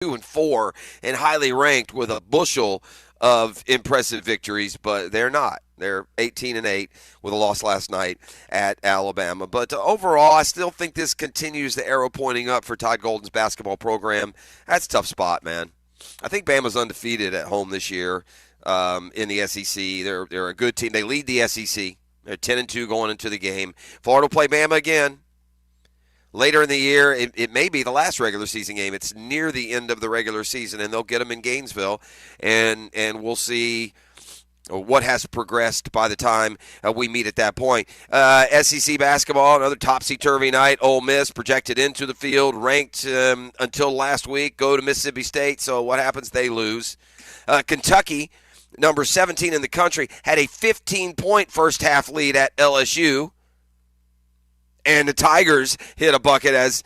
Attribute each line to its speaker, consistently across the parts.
Speaker 1: 2-4 and highly ranked with a bushel of impressive victories, but they're not. They're 18-8 with a loss last night at Alabama. But overall, I still think this continues the arrow pointing up for Todd Golden's basketball program. That's a tough spot, man. I think Bama's undefeated at home this year in the SEC. They're a good team. They lead the SEC. They're 10-2 going into the game. Florida will play Bama again. Later in the year, it may be the last regular season game. It's near the end of the regular season, and they'll get them in Gainesville, and we'll see what has progressed by the time we meet at that point. SEC basketball, another topsy-turvy night. Ole Miss projected into the field, ranked until last week, go to Mississippi State. So what happens? They lose. Kentucky, number 17 in the country, had a 15-point first-half lead at LSU. And the Tigers hit a bucket as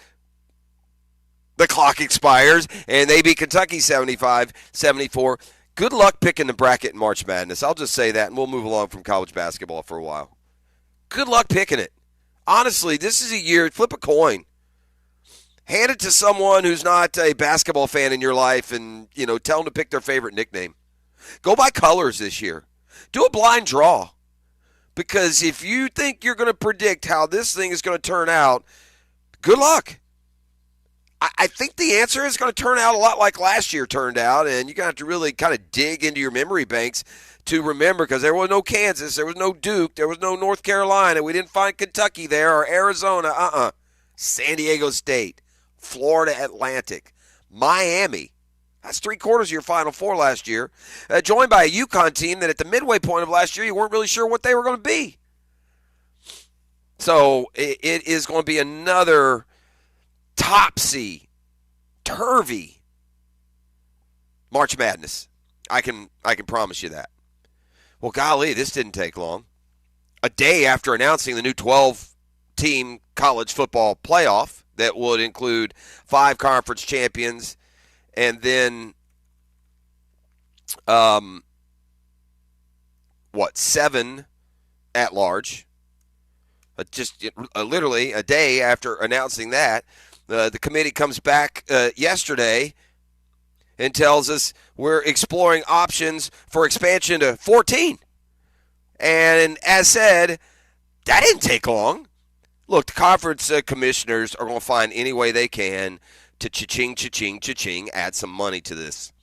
Speaker 1: the clock expires, and they beat Kentucky 75-74. Good luck picking the bracket in March Madness. I'll just say that, and we'll move along from college basketball for a while. Good luck picking it. Honestly, this is a year, flip a coin. Hand it to someone who's not a basketball fan in your life and, tell them to pick their favorite nickname. Go by colors this year. Do a blind draw. Because if you think you're going to predict how this thing is going to turn out, good luck. I think the answer is going to turn out a lot like last year turned out, and you're going to have to really kind of dig into your memory banks to remember, because there was no Kansas, there was no Duke, there was no North Carolina, we didn't find Kentucky there, or Arizona, San Diego State, Florida Atlantic, Miami. That's 3/4 of your Final Four last year. Joined by a UConn team that at the midway point of last year, you weren't really sure what they were going to be. So it is going to be another topsy-turvy March Madness. I can promise you that. Well, golly, this didn't take long. A day after announcing the new 12-team college football playoff that would include 5 conference champions, and then, 7 at large. Literally a day after announcing that, the committee comes back yesterday and tells us we're exploring options for expansion to 14. And as said, that didn't take long. Look, the conference commissioners are going to find any way they can to cha-ching, add some money to this.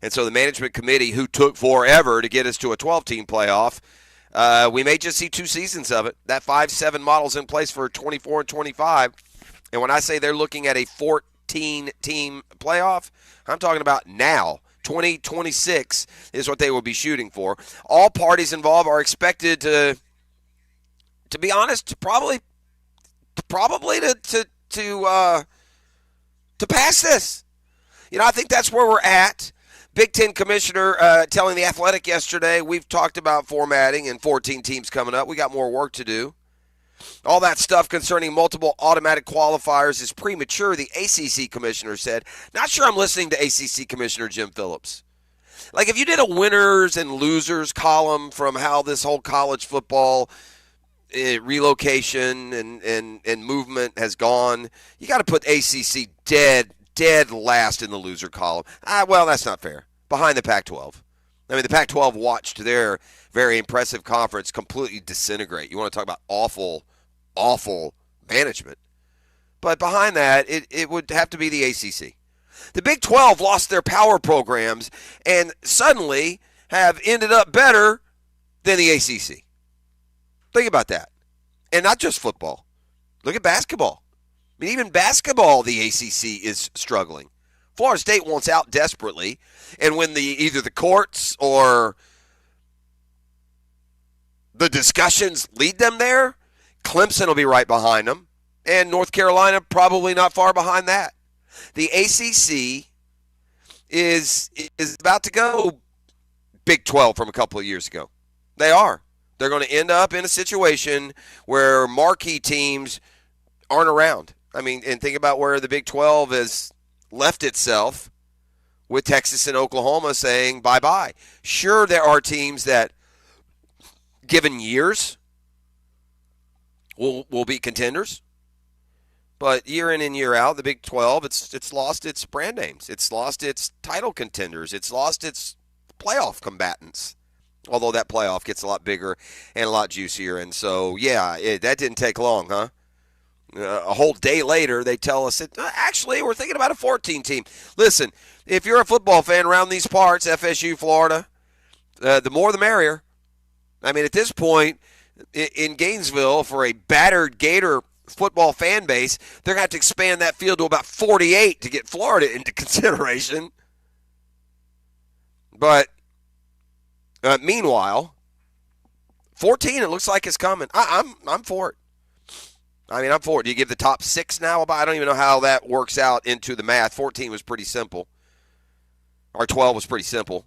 Speaker 1: And so the management committee, who took forever to get us to a 12-team playoff, we may just see 2 seasons of it. That 5-7 model's in place for 24 and 25. And when I say they're looking at a 14-team playoff, I'm talking about now. 2026 is what they will be shooting for. All parties involved are expected to be honest, probably to pass this. I think that's where we're at. Big Ten commissioner telling The Athletic yesterday, we've talked about formatting and 14 teams coming up. We got more work to do. All that stuff concerning multiple automatic qualifiers is premature, the ACC commissioner said. Not sure I'm listening to ACC Commissioner Jim Phillips. Like, if you did a winners and losers column from how this whole college football relocation and movement has gone, you got to put ACC dead last in the loser column. Well, that's not fair. Behind the Pac-12. I mean, the Pac-12 watched their very impressive conference completely disintegrate. You want to talk about awful management. But behind that, it would have to be the ACC. The Big 12 lost their power programs and suddenly have ended up better than the ACC. Think about that. And not just football. Look at basketball. I mean, even basketball, the ACC is struggling. Florida State wants out desperately, and when either the courts or the discussions lead them there, Clemson will be right behind them, and North Carolina probably not far behind that. The ACC is about to go Big 12 from a couple of years ago. They are. They're going to end up in a situation where marquee teams aren't around. I mean, and think about where the Big 12 has left itself with Texas and Oklahoma saying bye-bye. Sure, there are teams that, given years, will be contenders. But year in and year out, the Big 12, it's lost its brand names. It's lost its title contenders. It's lost its playoff combatants. Although that playoff gets a lot bigger and a lot juicier. And so, yeah, that didn't take long, huh? A whole day later, they tell us that, actually, we're thinking about a 14 team. Listen, if you're a football fan around these parts, FSU, Florida, the more the merrier. I mean, at this point, in Gainesville, for a battered Gator football fan base, they're going to have to expand that field to about 48 to get Florida into consideration. But meanwhile, 14, it looks like it's coming. I'm for it. I'm for it. Do you give the top 6 now? I don't even know how that works out into the math. 14 was pretty simple. Or 12 was pretty simple.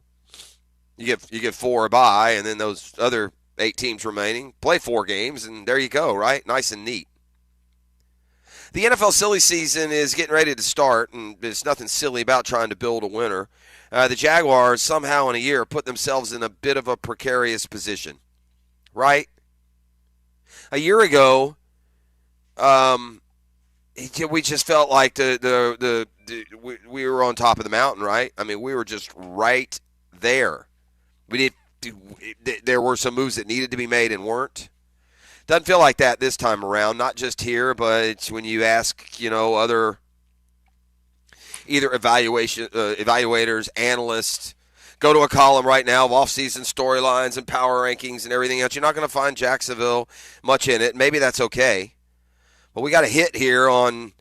Speaker 1: You give 4 a bye, and then those other 8 teams remaining play 4 games, and there you go, right? Nice and neat. The NFL silly season is getting ready to start, and there's nothing silly about trying to build a winner. The Jaguars somehow in a year put themselves in a bit of a precarious position, right? A year ago, we just felt like we were on top of the mountain, right? I mean, we were just right there. There were some moves that needed to be made and weren't. Doesn't feel like that this time around. Not just here, but it's when you ask, other either evaluators, analysts. Go to a column right now of off-season storylines and power rankings and everything else. You're not going to find Jacksonville much in it. Maybe that's okay. But we got a hit here on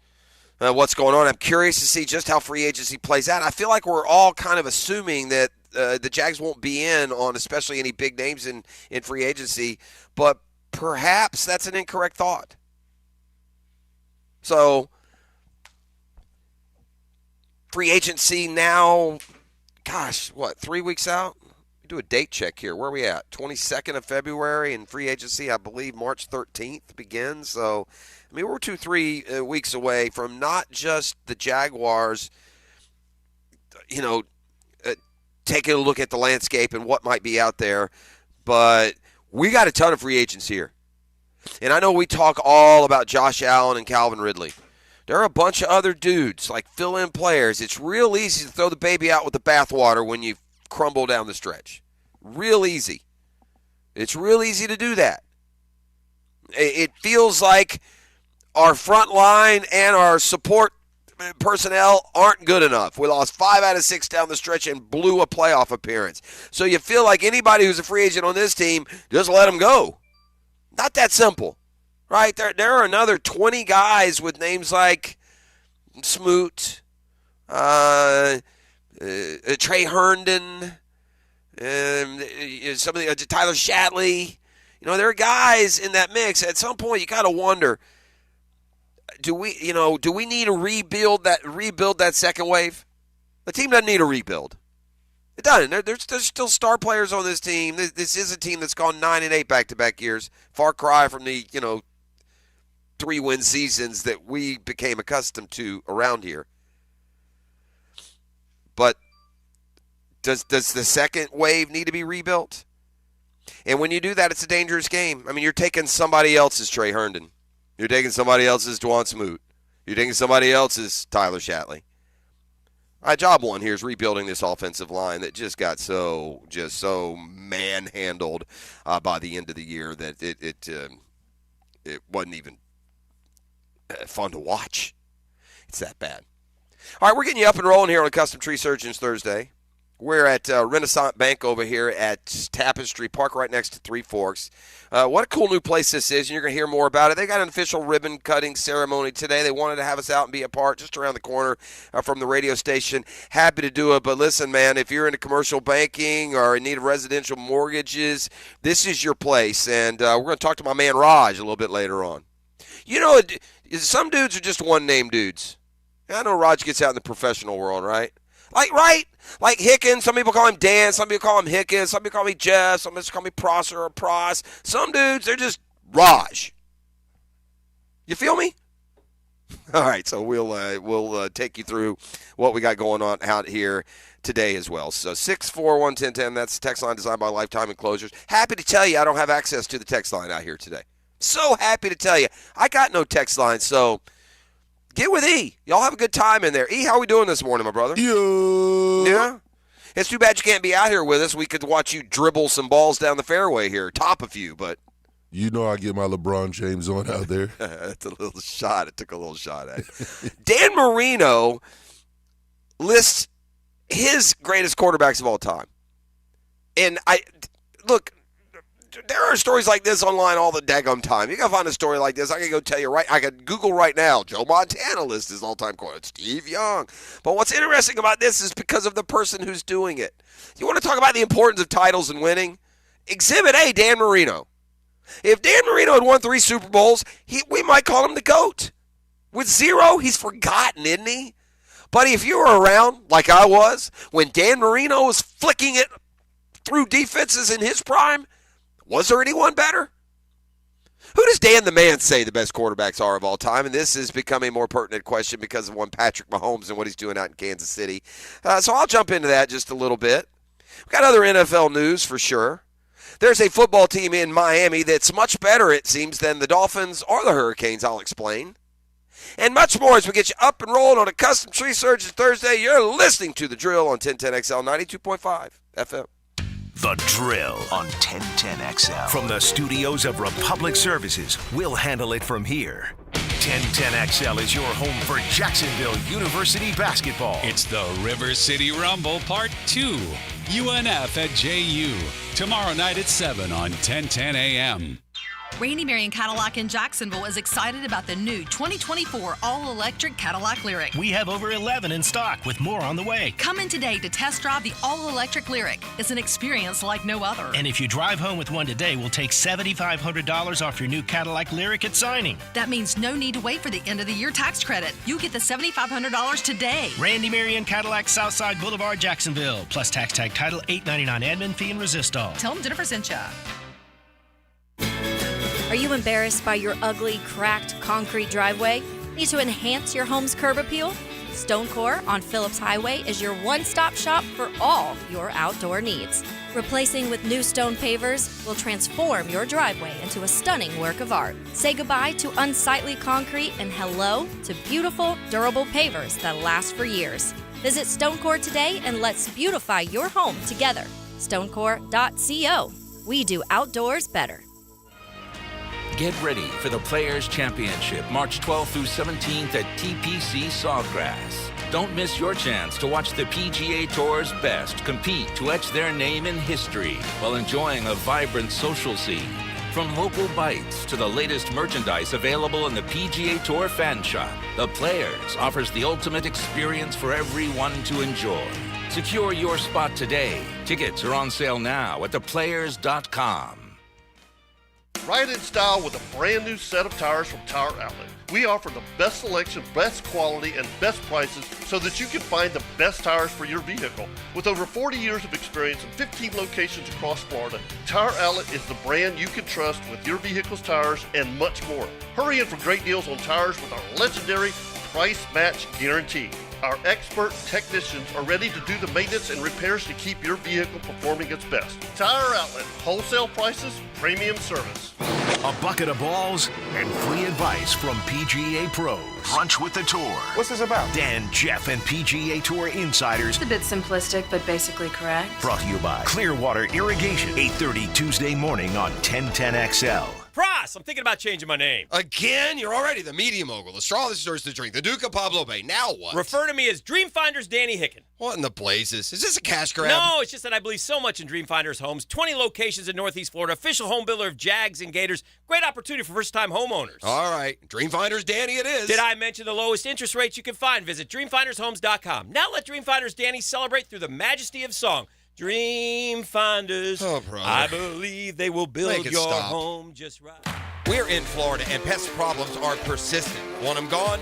Speaker 1: what's going on. I'm curious to see just how free agency plays out. I feel like we're all kind of assuming that the Jags won't be in on especially any big names in free agency, but perhaps that's an incorrect thought. So, free agency now, 3 weeks out? We do a date check here. Where are we at? 22nd of February, and free agency, I believe, March 13th begins. So, we're 2-3 weeks away from not just the Jaguars, taking a look at the landscape and what might be out there, but we got a ton of free agents here. And I know we talk all about Josh Allen and Calvin Ridley. There are a bunch of other dudes, like fill-in players. It's real easy to throw the baby out with the bathwater when you crumble down the stretch. Real easy. It's real easy to do that. It feels like our front line and our support personnel aren't good enough. We lost 5 out of 6 down the stretch and blew a playoff appearance. So you feel like anybody who's a free agent on this team, just let them go. Not that simple, right? There are another 20 guys with names like Smoot, Trey Herndon, Tyler Shatley. There are guys in that mix. At some point, you got to wonder, do we need to rebuild that second wave? The team doesn't need a rebuild. It doesn't. There's still star players on this team. This is a team that's gone 9-8 back-to-back years. Far cry from the 3-win seasons that we became accustomed to around here. But does the second wave need to be rebuilt? And when you do that, it's a dangerous game. You're taking somebody else's Trey Herndon. You're taking somebody else's Dwan Smoot. You're taking somebody else's Tyler Shatley. All right, job one here is rebuilding this offensive line that just got so manhandled by the end of the year that it wasn't even fun to watch. It's that bad. All right, we're getting you up and rolling here on Custom Tree Surgeons Thursday. We're at Renaissance Bank over here at Tapestry Park, right next to Three Forks. What a cool new place this is, and you're going to hear more about it. They got an official ribbon-cutting ceremony today. They wanted to have us out and be a part just around the corner from the radio station. Happy to do it, but listen, man, if you're into commercial banking or in need of residential mortgages, this is your place, and we're going to talk to my man Raj a little bit later on. Some dudes are just one-name dudes. I know Raj gets out in the professional world, right? Like Hicken. Some people call him Dan. Some people call him Hicken. Some people call me Jeff. Some people call me Prosser or Pros. Some dudes, they're just Raj. You feel me? All right, so we'll take you through what we got going on out here today as well. So 641-1010, that's the text line designed by Lifetime Enclosures. Happy to tell you I don't have access to the text line out here today. So happy to tell you I got no text line, so Get with E. Y'all have a good time in there. E, how we doing this morning, my brother? Yeah? It's too bad you can't be out here with us. We could watch you dribble some balls down the fairway here, top a few, but.
Speaker 2: You know I get my LeBron James on out there.
Speaker 1: That's a little shot. It took a little shot at it. Dan Marino lists his greatest quarterbacks of all time. And look, there are stories like this online all the daggum time. You got to find a story like this. I can go tell you I could Google right now. Joe Montana lists his all-time quarterback. Steve Young. But what's interesting about this is because of the person who's doing it. You want to talk about the importance of titles and winning? Exhibit A, Dan Marino. If Dan Marino had won 3 Super Bowls, we might call him the GOAT. With 0, he's forgotten, isn't he? Buddy, if you were around, like I was, when Dan Marino was flicking it through defenses in his prime, was there anyone better? Who does Dan the Man say the best quarterbacks are of all time? And this is becoming a more pertinent question because of one Patrick Mahomes and what he's doing out in Kansas City. So I'll jump into that just a little bit. We've got other NFL news for sure. There's a football team in Miami that's much better, it seems, than the Dolphins or the Hurricanes, I'll explain. And much more as we get you up and rolling on a Custom Tree Surgeon Thursday. You're listening to The Drill on 1010XL 92.5 FM.
Speaker 3: The Drill on 1010XL. From the studios of Republic Services, we'll handle it from here. 1010XL is your home for Jacksonville University basketball.
Speaker 4: It's the River City Rumble Part 2. UNF at JU. Tomorrow night at 7 on 1010 a.m.
Speaker 5: Randy Marion Cadillac in Jacksonville is excited about the new 2024 all-electric Cadillac Lyriq.
Speaker 6: We have over 11 in stock with more on the way.
Speaker 5: Come in today to test drive the all-electric Lyriq. It's an experience like no other.
Speaker 6: And if you drive home with one today, we'll take $7,500 off your new Cadillac Lyriq at signing.
Speaker 5: That means no need to wait for the end of the year tax credit. You get the $7,500 today.
Speaker 6: Randy Marion Cadillac, Southside Boulevard, Jacksonville. Plus tax tag title, $8.99 admin fee and resistol.
Speaker 5: Tell them Jennifer sent ya.
Speaker 7: Are you embarrassed by your ugly, cracked concrete driveway? Need to enhance your home's curb appeal? Stonecore on Phillips Highway is your one-stop shop for all your outdoor needs. Replacing with new stone pavers will transform your driveway into a stunning work of art. Say goodbye to unsightly concrete and hello to beautiful, durable pavers that last for years. Visit Stonecore today and let's beautify your home together. Stonecore.co. We do outdoors better.
Speaker 8: Get ready for the Players' Championship, March 12th through 17th at TPC Sawgrass. Don't miss your chance to watch the PGA Tour's best compete to etch their name in history while enjoying a vibrant social scene. From local bites to the latest merchandise available in the PGA Tour fan shop, the Players offers the ultimate experience for everyone to enjoy. Secure your spot today. Tickets are on sale now at theplayers.com.
Speaker 9: Ride in style with a brand new set of tires from Tire Outlet. We offer the best selection, best quality, and best prices so that you can find the best tires for your vehicle. With over 40 years of experience and 15 locations across Florida, Tire Outlet is the brand you can trust with your vehicle's tires and much more. Hurry in for great deals on tires with our legendary price match guarantee. Our expert technicians are ready to do the maintenance and repairs to keep your vehicle performing its best. Tire Outlet, wholesale prices, premium service.
Speaker 3: A bucket of balls and free advice from PGA pros. Brunch with the Tour.
Speaker 10: What's this about?
Speaker 3: Dan, Jeff, and PGA Tour insiders.
Speaker 11: It's a bit simplistic, but basically correct.
Speaker 3: Brought to you by Clearwater Irrigation. 8:30 Tuesday morning on 1010XL.
Speaker 10: Price, I'm thinking about changing my name.
Speaker 1: Again? You're already the media mogul, the straw that stirs the drink, the Duke of Pablo Bay. Now what?
Speaker 10: Refer to me as Dreamfinders Danny Hicken.
Speaker 1: What in the blazes? Is this a cash grab?
Speaker 10: No, it's just that I believe so much in Dreamfinders Homes. 20 locations in Northeast Florida, official home builder of Jags and Gators. Great opportunity for first-time homeowners.
Speaker 1: All right. Dreamfinders Danny it is.
Speaker 10: Did I mention the lowest interest rates you can find? Visit dreamfindershomes.com. Now let Dreamfinders Danny celebrate through the majesty of song. Dreamfinders, I believe they will build your home just right.
Speaker 1: We're in Florida, and pest problems are persistent. Want them gone?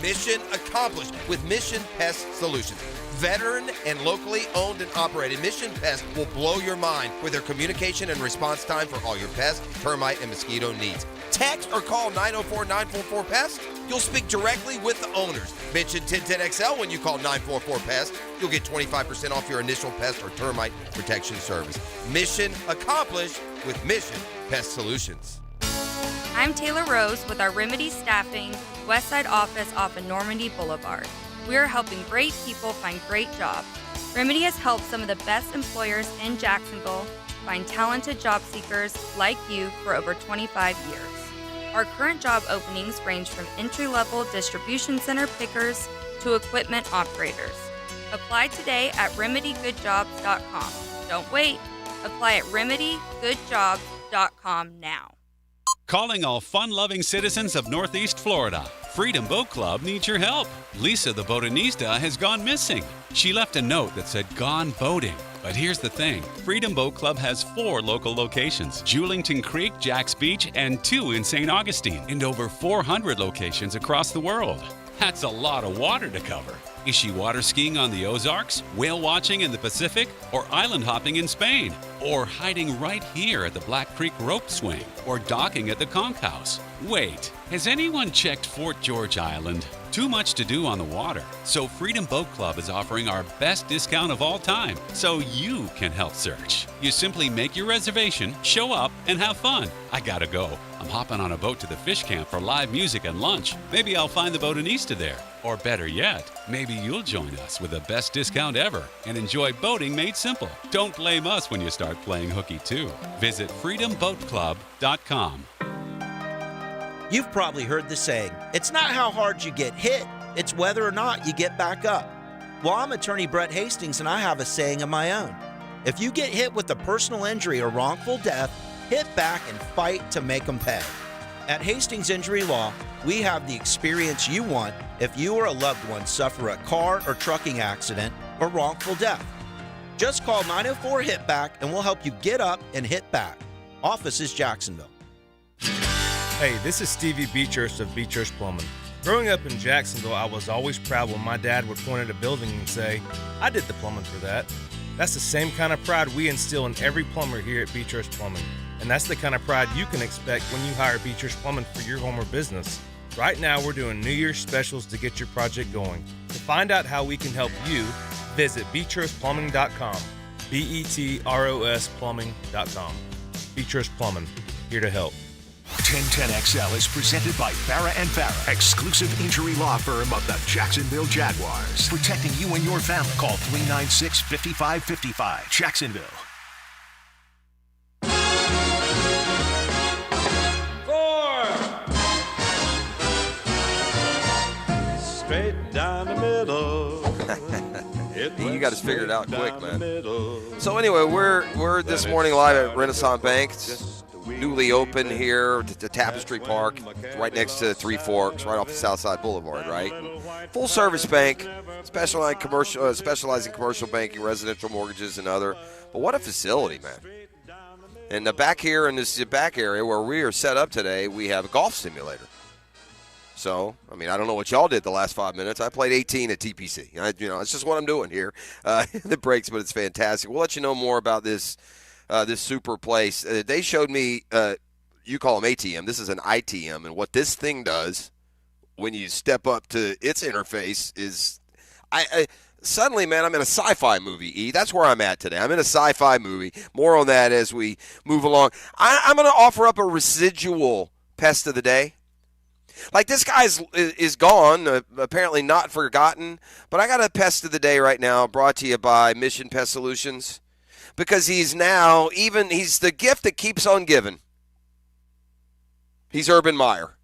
Speaker 1: Mission accomplished with Mission Pest Solutions. Veteran and locally owned and operated, Mission Pest will blow your mind with their communication and response time for all your pest, termite, and mosquito needs. Text or call 904-944-PEST. You'll speak directly with the owners. Mention 1010XL when you call 944-PEST. You'll get 25% off your initial pest or termite protection service. Mission accomplished with Mission Pest Solutions.
Speaker 12: I'm Taylor Rose with our Remedy Staffing Westside office off of Normandy Boulevard. We are helping great people find great jobs. Remedy has helped some of the best employers in Jacksonville find talented job seekers like you for over 25 years. Our current job openings range from entry-level distribution center pickers to equipment operators. Apply today at remedygoodjobs.com. Don't wait. Apply at remedygoodjobs.com now.
Speaker 4: Calling all fun-loving citizens of Northeast Florida. Freedom Boat Club needs your help. Lisa the Botanista has gone missing. She left a note that said gone boating. But here's the thing. Freedom Boat Club has 4 local locations, Julington Creek, Jax Beach, and 2 in St. Augustine, and over 400 locations across the world. That's a lot of water to cover. Is she water skiing on the Ozarks, whale watching in the Pacific, or island hopping in Spain? Or hiding right here at the Black Creek Rope Swing, or docking at the Conch House? Wait, has anyone checked Fort George Island? Too much to do on the water. So Freedom Boat Club is offering our best discount of all time, so you can help search. You simply make your reservation, show up, and have fun. I gotta go. I'm hopping on a boat to the fish camp for live music and lunch. Maybe I'll find the Botanista there. Or better yet, maybe you'll join us with the best discount ever and enjoy boating made simple. Don't blame us when you start playing hooky too. Visit freedomboatclub.com.
Speaker 13: You've probably heard the saying, it's not how hard you get hit, it's whether or not you get back up. Well, I'm attorney Brett Hastings and I have a saying of my own. If you get hit with a personal injury or wrongful death, hit back and fight to make them pay. At Hastings Injury Law, we have the experience you want if you or a loved one suffer a car or trucking accident or wrongful death. Just call 904-HIT-BACK and we'll help you get up and hit back. Office is Jacksonville.
Speaker 14: Hey, this is Stevie Beechurst of Beechurst Plumbing. Growing up in Jacksonville, I was always proud when my dad would point at a building and say, I did the plumbing for that. That's the same kind of pride we instill in every plumber here at Beechurst Plumbing. And that's the kind of pride you can expect when you hire Beechurst Plumbing for your home or business. Right now, we're doing New Year's specials to get your project going. To find out how we can help you, visit beechurstplumbing.com. BETROS plumbing.com. Beechurst Plumbing, here to help.
Speaker 3: 1010XL is presented by Farah & Farah, exclusive injury law firm of the Jacksonville Jaguars. Protecting you and your family. Call 396-5555. Jacksonville.
Speaker 15: Straight down the middle.
Speaker 1: You got to figure it out quick, man. So anyway, we're this morning live at Renaissance Bank. It's newly open here at the Tapestry Park, right next to Three Forks, right off the Southside Boulevard, right? Full service bank, specializing commercial banking, residential mortgages, and other. But what a facility, man. And back here in this back area where we are set up today, we have a golf simulator. So, I mean, I don't know what y'all did the last 5 minutes. I played 18 at TPC. It's just what I'm doing here. The breaks, but it's fantastic. We'll let you know more about this super place. They showed me, you call them ATM. This is an ITM, and what this thing does when you step up to its interface is, suddenly, man, I'm in a sci-fi movie. E, that's where I'm at today. I'm in a sci-fi movie. More on that as we move along. I'm going to offer up a residual pest of the day. Like, this guy is gone, apparently not forgotten, but I got a pest of the day right now brought to you by Mission Pest Solutions, because he's the gift that keeps on giving. He's Urban Meyer.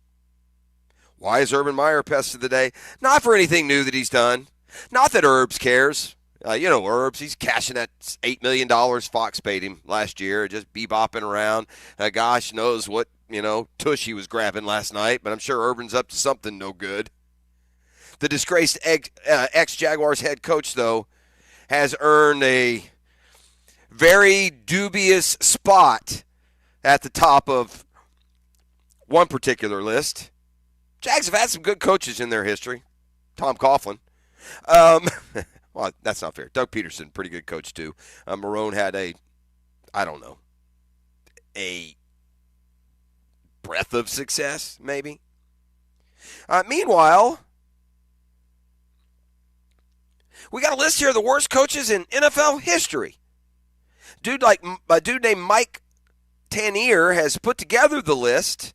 Speaker 1: Why is Urban Meyer pest of the day? Not for anything new that he's done. Not that Herbs cares. Herbs, he's cashing that $8 million Fox paid him last year, just bebopping around. Gosh knows what, tush he was grabbing last night, but I'm sure Urban's up to something no good. The disgraced ex-Jaguars head coach, though, has earned a very dubious spot at the top of one particular list. Jags have had some good coaches in their history. Tom Coughlin. Well, that's not fair. Doug Peterson, pretty good coach, too. Marone had a breath of success, maybe. Meanwhile, we got a list here of the worst coaches in NFL history. A dude named Mike Tanier has put together the list,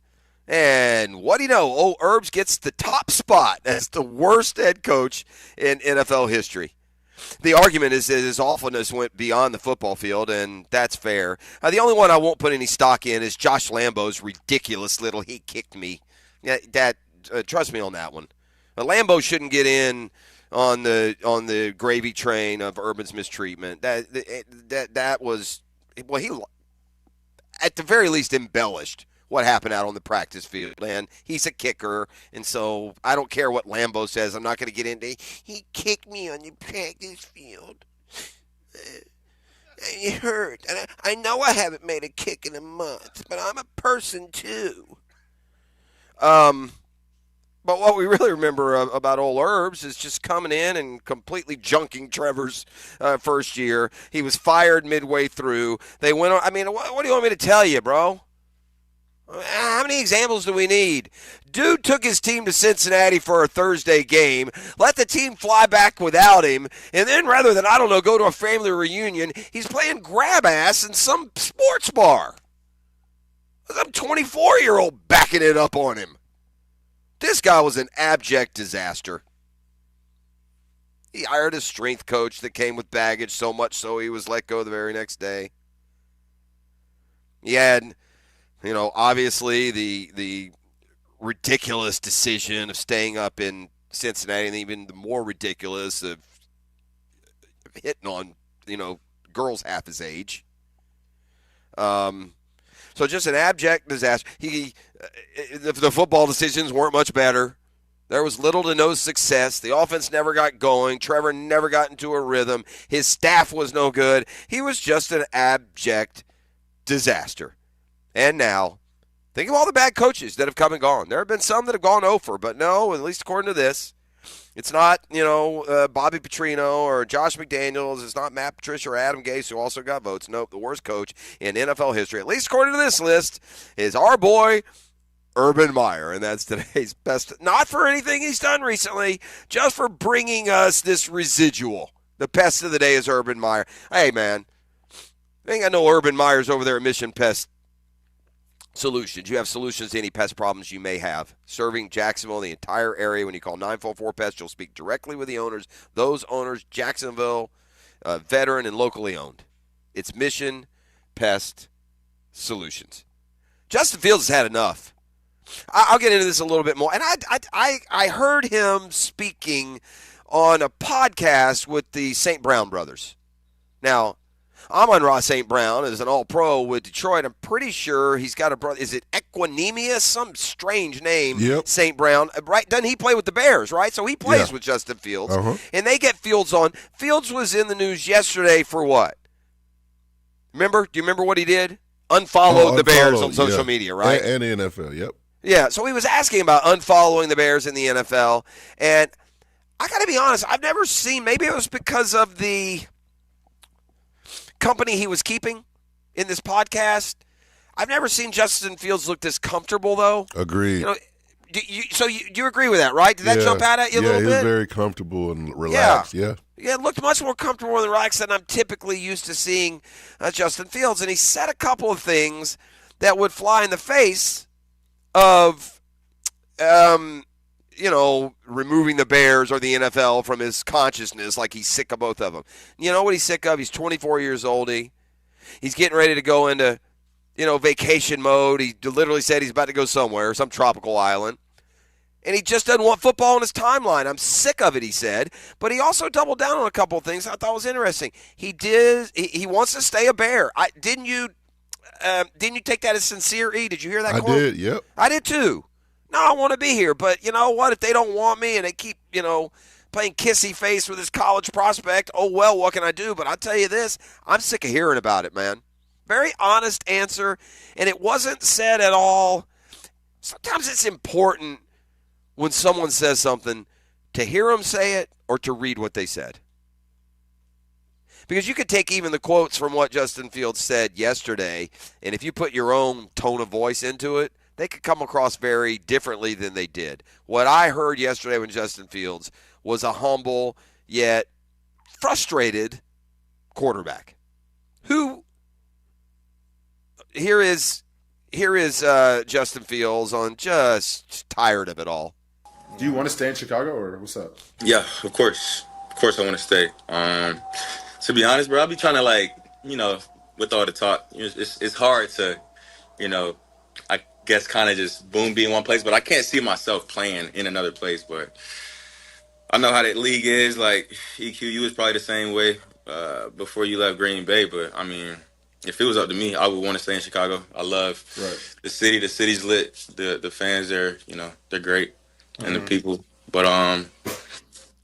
Speaker 1: And what do you know? Oh, Herbs gets the top spot as the worst head coach in NFL history. The argument is that his awfulness went beyond the football field, and that's fair. The only one I won't put any stock in is Josh Lambo's ridiculous little "he kicked me." Yeah, trust me on that one. Lambo shouldn't get in on the gravy train of Urban's mistreatment. That was, well, he at the very least embellished what happened out on the practice field. And he's a kicker, and so I don't care what Lambo says. I'm not going to get into, he kicked me on the practice field. It hurt. And I know I haven't made a kick in a month, but I'm a person too. But what we really remember about old Herbs is just coming in and completely junking Trevor's first year. He was fired midway through. They went on. I mean, what do you want me to tell you, bro? How many examples do we need? Dude took his team to Cincinnati for a Thursday game, let the team fly back without him, and then rather than, I don't know, go to a family reunion, he's playing grab ass in some sports bar. Some 24-year-old backing it up on him. This guy was an abject disaster. He hired a strength coach that came with baggage, so much so he was let go the very next day. He had, obviously the ridiculous decision of staying up in Cincinnati, and even the more ridiculous of hitting on, girls half his age. So just an abject disaster. The football decisions weren't much better. There was little to no success. The offense never got going. Trevor never got into a rhythm. His staff was no good. He was just an abject disaster. And now, think of all the bad coaches that have come and gone. There have been some that have gone over, but no, at least according to this, it's not, Bobby Petrino or Josh McDaniels. It's not Matt Patricia or Adam Gase, who also got votes. Nope, the worst coach in NFL history, at least according to this list, is our boy, Urban Meyer. And that's today's best. Not for anything he's done recently, just for bringing us this residual. The best of the day is Urban Meyer. Hey, man, I ain't got no Urban Meyers over there at Mission Pest Solutions. You have solutions to any pest problems you may have. Serving Jacksonville, the entire area. When you call 944-PEST, you'll speak directly with the owners. Those owners, Jacksonville, veteran and locally owned. It's Mission Pest Solutions. Justin Fields has had enough. I'll get into this a little bit more. And I heard him speaking on a podcast with the St. Brown brothers. Now, Amon-Ra St. Brown is an all-pro with Detroit. I'm pretty sure he's got a brother. Is it Equanimous? Some strange name,
Speaker 2: yep.
Speaker 1: St. Brown. Right? Doesn't he play with the Bears, right? So he plays with Justin Fields.
Speaker 2: Uh-huh.
Speaker 1: And they get Fields on. Fields was in the news yesterday for what? Remember? Do you remember what he did? Unfollowed the Bears on social media, right?
Speaker 2: And the NFL, yep.
Speaker 1: Yeah, so he was asking about unfollowing the Bears in the NFL. And I got to be honest, I've never seen, maybe it was because of the company he was keeping in this podcast. I've never seen Justin Fields look this comfortable, though.
Speaker 2: Agreed.
Speaker 1: Do you agree with that, right? Did that jump out at you a little bit?
Speaker 2: Yeah, he was very comfortable and relaxed, yeah.
Speaker 1: Yeah, it looked much more comfortable and relaxed than I'm typically used to seeing Justin Fields. And he said a couple of things that would fly in the face of, removing the Bears or the NFL from his consciousness, like he's sick of both of them. You know what he's sick of? He's 24 years old. He's getting ready to go into, vacation mode. He literally said he's about to go somewhere, some tropical island. And he just doesn't want football on his timeline. I'm sick of it, he said. But he also doubled down on a couple of things I thought was interesting. He wants to stay a Bear. Didn't you take that as sincere, E? Did you hear that quote?
Speaker 2: I did, yep.
Speaker 1: I did too. No, I want to be here, but you know what? If they don't want me and they keep, playing kissy face with this college prospect, oh well, what can I do? But I'll tell you this, I'm sick of hearing about it, man. Very honest answer, and it wasn't said at all. Sometimes it's important when someone says something to hear them say it or to read what they said. Because you could take even the quotes from what Justin Fields said yesterday, and if you put your own tone of voice into it, they could come across very differently than they did. What I heard yesterday when Justin Fields was a humble yet frustrated quarterback who, here is Here is Justin Fields on just tired of it all.
Speaker 16: Do you want to stay in Chicago or what's up?
Speaker 17: Yeah, of course. Of course I want to stay. To be honest, bro, I'll be trying to with all the talk, it's hard to, I guess kind of just be in one place, but I can't see myself playing in another place. But I know how that league is. Like EQ, was probably the same way before you left Green Bay. But I mean, if it was up to me, I would want to stay in Chicago. I love the city. The city's lit. The fans there, they're great, and the people. But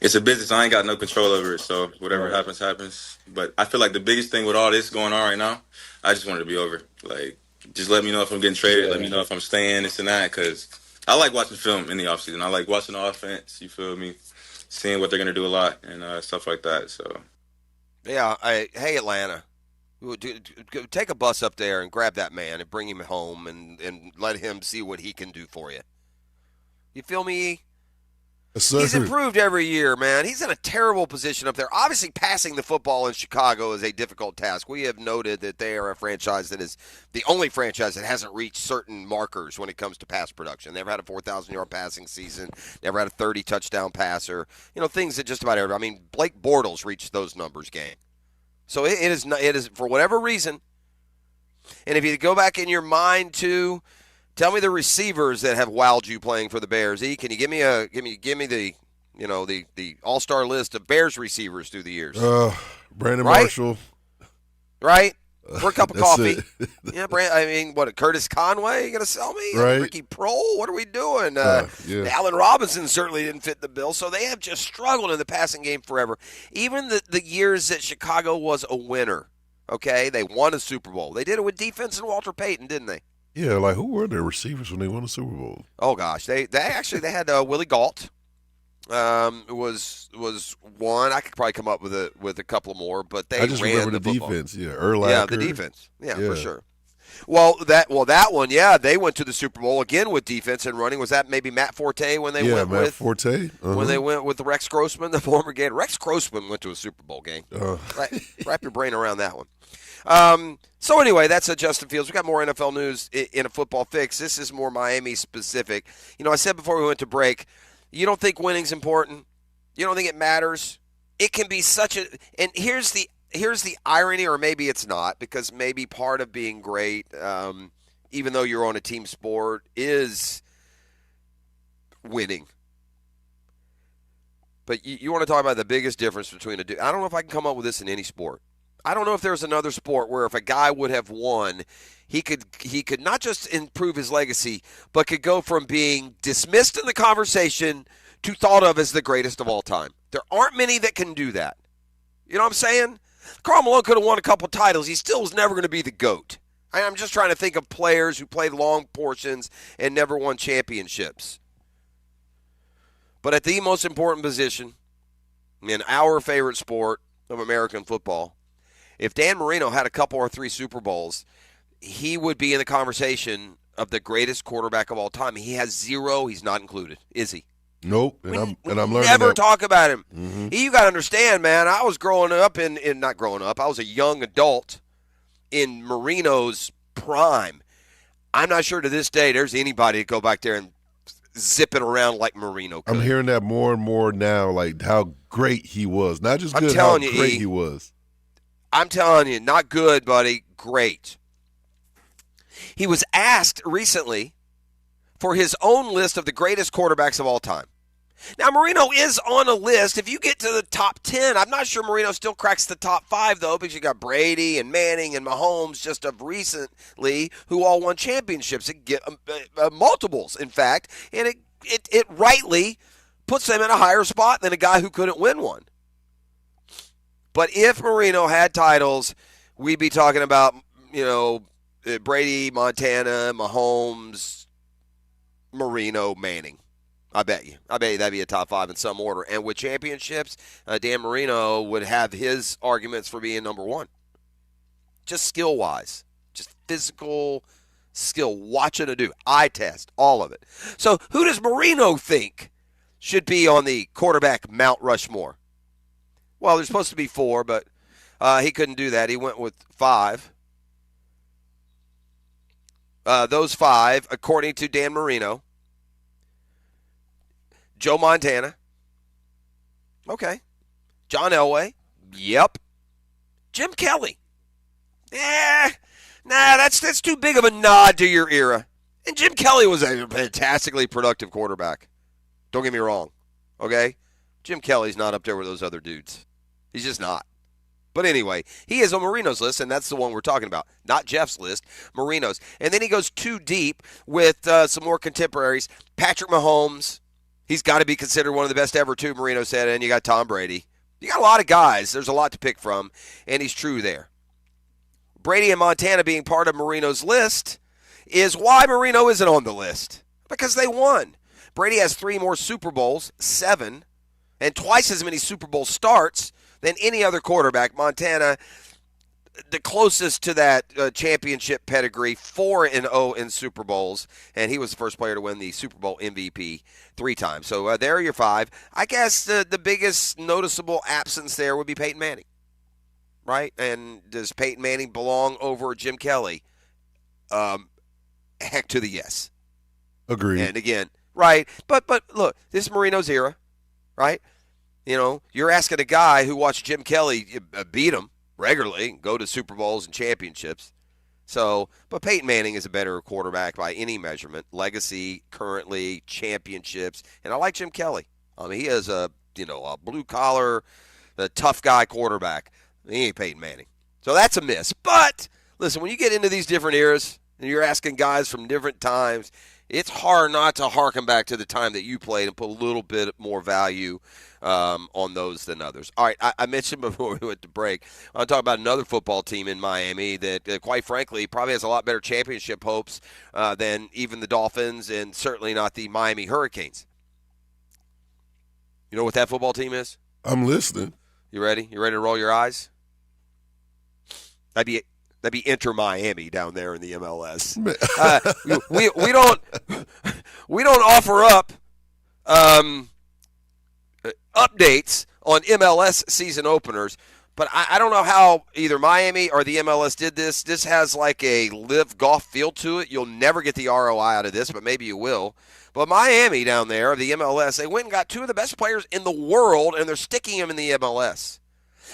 Speaker 17: it's a business. I ain't got no control over it. So whatever happens, happens. But I feel like the biggest thing with all this going on right now, I just want it to be over. Like, just let me know if I'm getting traded. Let me know if I'm staying, this and that. Because I like watching film in the offseason. I like watching the offense. You feel me? Seeing what they're going to do a lot and stuff like that. So,
Speaker 1: yeah. Hey, Atlanta. Take a bus up there and grab that man and bring him home and let him see what he can do for you. You feel me? He's improved every year, man. He's in a terrible position up there. Obviously, passing the football in Chicago is a difficult task. We have noted that they are a franchise that is the only franchise that hasn't reached certain markers when it comes to pass production. Never had a 4,000-yard passing season. Never had a 30-touchdown passer. Things that just about everybody. I mean, Blake Bortles reached those numbers, gang. So it is for whatever reason. And if you go back in your mind to tell me the receivers that have wowed you playing for the Bears. E, can you give me the the all-star list of Bears receivers through the years?
Speaker 2: Brandon Marshall.
Speaker 1: Right? For a cup of coffee. Yeah, Curtis Conway, you going to sell me?
Speaker 2: Right.
Speaker 1: Ricky Prohl, what are we doing? Allen Robinson certainly didn't fit the bill, so they have just struggled in the passing game forever. Even the years that Chicago was a winner, okay? They won a Super Bowl. They did it with defense and Walter Payton, didn't they?
Speaker 2: Yeah, like who were their receivers when they won the Super Bowl?
Speaker 1: Oh gosh, they had Willie Gault. Was one. I could probably come up with a couple more, but they
Speaker 2: I just
Speaker 1: ran
Speaker 2: remember the
Speaker 1: football.
Speaker 2: Defense. Yeah, Urlacher.
Speaker 1: Yeah, the defense. Yeah, for sure. Well, that one, yeah, they went to the Super Bowl again with defense and running. Was that maybe Matt Forte when they went with
Speaker 2: Forte?
Speaker 1: When they went with Rex Grossman, the former Gator? Rex Grossman went to a Super Bowl game. Wrap your brain around that one. So anyway, that's Justin Fields. We got more NFL news in a football fix. This is more Miami specific. I said before we went to break, you don't think winning's important. You don't think it matters. It can be such a. And here's the irony, or maybe it's not, because maybe part of being great, even though you're on a team sport, is winning. But you want to talk about the biggest difference between I don't know if I can come up with this in any sport. I don't know if there's another sport where if a guy would have won, he could not just improve his legacy, but could go from being dismissed in the conversation to thought of as the greatest of all time. There aren't many that can do that. You know what I'm saying? Karl Malone could have won a couple titles. He still was never going to be the GOAT. I'm just trying to think of players who played long portions and never won championships. But at the most important position in our favorite sport of American football, if Dan Marino had a couple or three Super Bowls, he would be in the conversation of the greatest quarterback of all time. He has 0. He's not included, is he?
Speaker 2: Nope. And I'm learning
Speaker 1: never
Speaker 2: that.
Speaker 1: Talk about him.
Speaker 2: Mm-hmm.
Speaker 1: You got to understand, man. I was growing up not growing up. I was a young adult in Marino's prime. I'm not sure to this day there's anybody to go back there and zip it around like Marino could.
Speaker 2: I'm hearing that more and more now, like how great he was. Not just good, how great he was.
Speaker 1: I'm telling you, not good, buddy. Great. He was asked recently for his own list of the greatest quarterbacks of all time. Now, Marino is on a list. If you get to the top 10, I'm not sure Marino still cracks the top 5, though, because you got Brady and Manning and Mahomes just of recently who all won championships. It get multiples, in fact, and it rightly puts them in a higher spot than a guy who couldn't win one. But if Marino had titles, we'd be talking about, Brady, Montana, Mahomes, Marino, Manning. I bet you that'd be a top 5 in some order. And with championships, Dan Marino would have his arguments for being number 1. Just skill-wise. Just physical skill. Watching to do. Eye test. All of it. So who does Marino think should be on the quarterback Mount Rushmore? Well, there's supposed to be 4, but he couldn't do that. He went with 5. those 5, according to Dan Marino. Joe Montana. Okay. John Elway. Yep. Jim Kelly. That's too big of a nod to your era. And Jim Kelly was a fantastically productive quarterback. Don't get me wrong. Okay? Jim Kelly's not up there with those other dudes. He's just not. But anyway, he is on Marino's list, and that's the one we're talking about. Not Jeff's list, Marino's. And then he goes too deep with some more contemporaries. Patrick Mahomes. He's got to be considered one of the best ever, too, Marino said. And you got Tom Brady. You got a lot of guys. There's a lot to pick from, and he's true there. Brady and Montana being part of Marino's list is why Marino isn't on the list. Because they won. Brady has 3 more Super Bowls, 7, and twice as many Super Bowl starts than any other quarterback. Montana, the closest to that championship pedigree, 4-0 in Super Bowls, and he was the first player to win the Super Bowl MVP 3 times. So there are your 5. I guess the biggest noticeable absence there would be Peyton Manning, right? And does Peyton Manning belong over Jim Kelly? Heck to the yes.
Speaker 2: Agreed.
Speaker 1: And again, right, but look, this is Marino's era, right? You know, you're asking a guy who watched Jim Kelly beat him regularly, go to Super Bowls and championships. So, but Peyton Manning is a better quarterback by any measurement. Legacy, currently, championships. And I like Jim Kelly. I mean, he is a blue-collar, a tough guy quarterback. He ain't Peyton Manning. So that's a miss. But, listen, when you get into these different eras and you're asking guys from different times, it's hard not to harken back to the time that you played and put a little bit more value on those than others. All right, I mentioned before we went to break, I want to talk about another football team in Miami that, quite frankly, probably has a lot better championship hopes than even the Dolphins and certainly not the Miami Hurricanes. You know what that football team is?
Speaker 2: I'm listening.
Speaker 1: You ready? You ready to roll your eyes? That'd be Inter Miami down there in the MLS. We don't offer up updates on MLS season openers, but I don't know how either Miami or the MLS did this. This has like a live golf feel to it. You'll never get the ROI out of this, but maybe you will. But Miami down there, the MLS, they went and got 2 of the best players in the world, and they're sticking them in the MLS.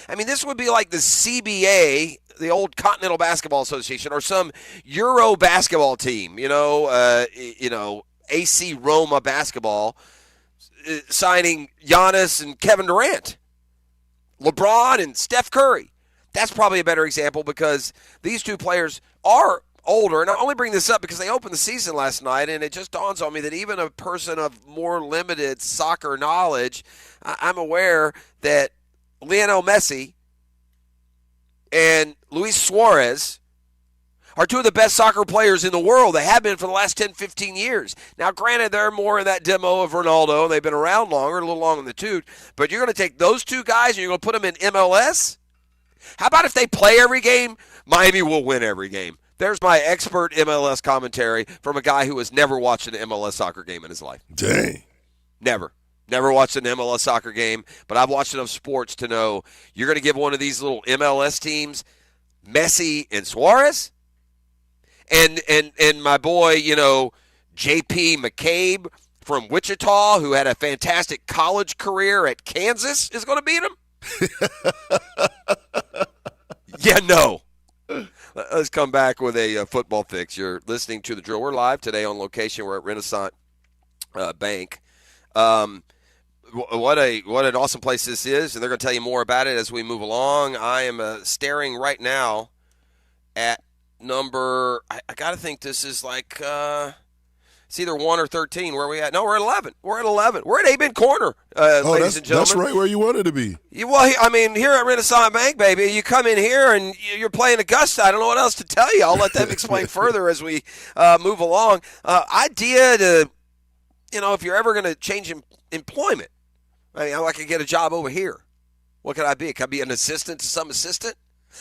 Speaker 1: I mean, this would be like the CBA, the old Continental Basketball Association, or some Euro basketball team, AC Roma basketball, signing Giannis and Kevin Durant, LeBron and Steph Curry. That's probably a better example because these 2 players are older. And I only bring this up because they opened the season last night, and it just dawns on me that even a person of more limited soccer knowledge, I'm aware that Lionel Messi and Luis Suarez are 2 of the best soccer players in the world. They have been for the last 10, 15 years. Now, granted, they're more in that demo of Ronaldo. They've been around longer, a little longer in the tooth. But you're going to take those 2 guys and you're going to put them in MLS? How about if they play every game? Miami will win every game. There's my expert MLS commentary from a guy who has never watched an MLS soccer game in his life.
Speaker 2: Dang.
Speaker 1: Never watched an MLS soccer game, but I've watched enough sports to know you're going to give one of these little MLS teams Messi and Suarez? And my boy, J.P. McCabe from Wichita, who had a fantastic college career at Kansas, is going to beat him? Yeah, no. Let's come back with a football fix. You're listening to The Drill. We're live today on location. We're at Renaissance Bank. What an awesome place this is, and they're going to tell you more about it as we move along. I am staring right now at number, I got to think this is like, it's either 1 or 13. Where are we at? No, we're at 11. We're at 11. We're at Aben Corner, ladies and gentlemen.
Speaker 2: That's right where you wanted to be.
Speaker 1: Well, I mean, here at Renaissance Bank, baby, you come in here and you're playing Augusta. I don't know what else to tell you. I'll let them explain further as we move along. Idea to, if you're ever going to change employment, I mean, I could get a job over here. What could I be? Could I be an assistant to some assistant?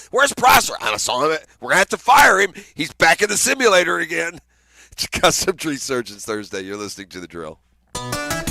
Speaker 1: Where's Prosser? I saw him. We're going to have to fire him. He's back in the simulator again. It's Custom Tree Surgeons Thursday. You're listening to The Drill.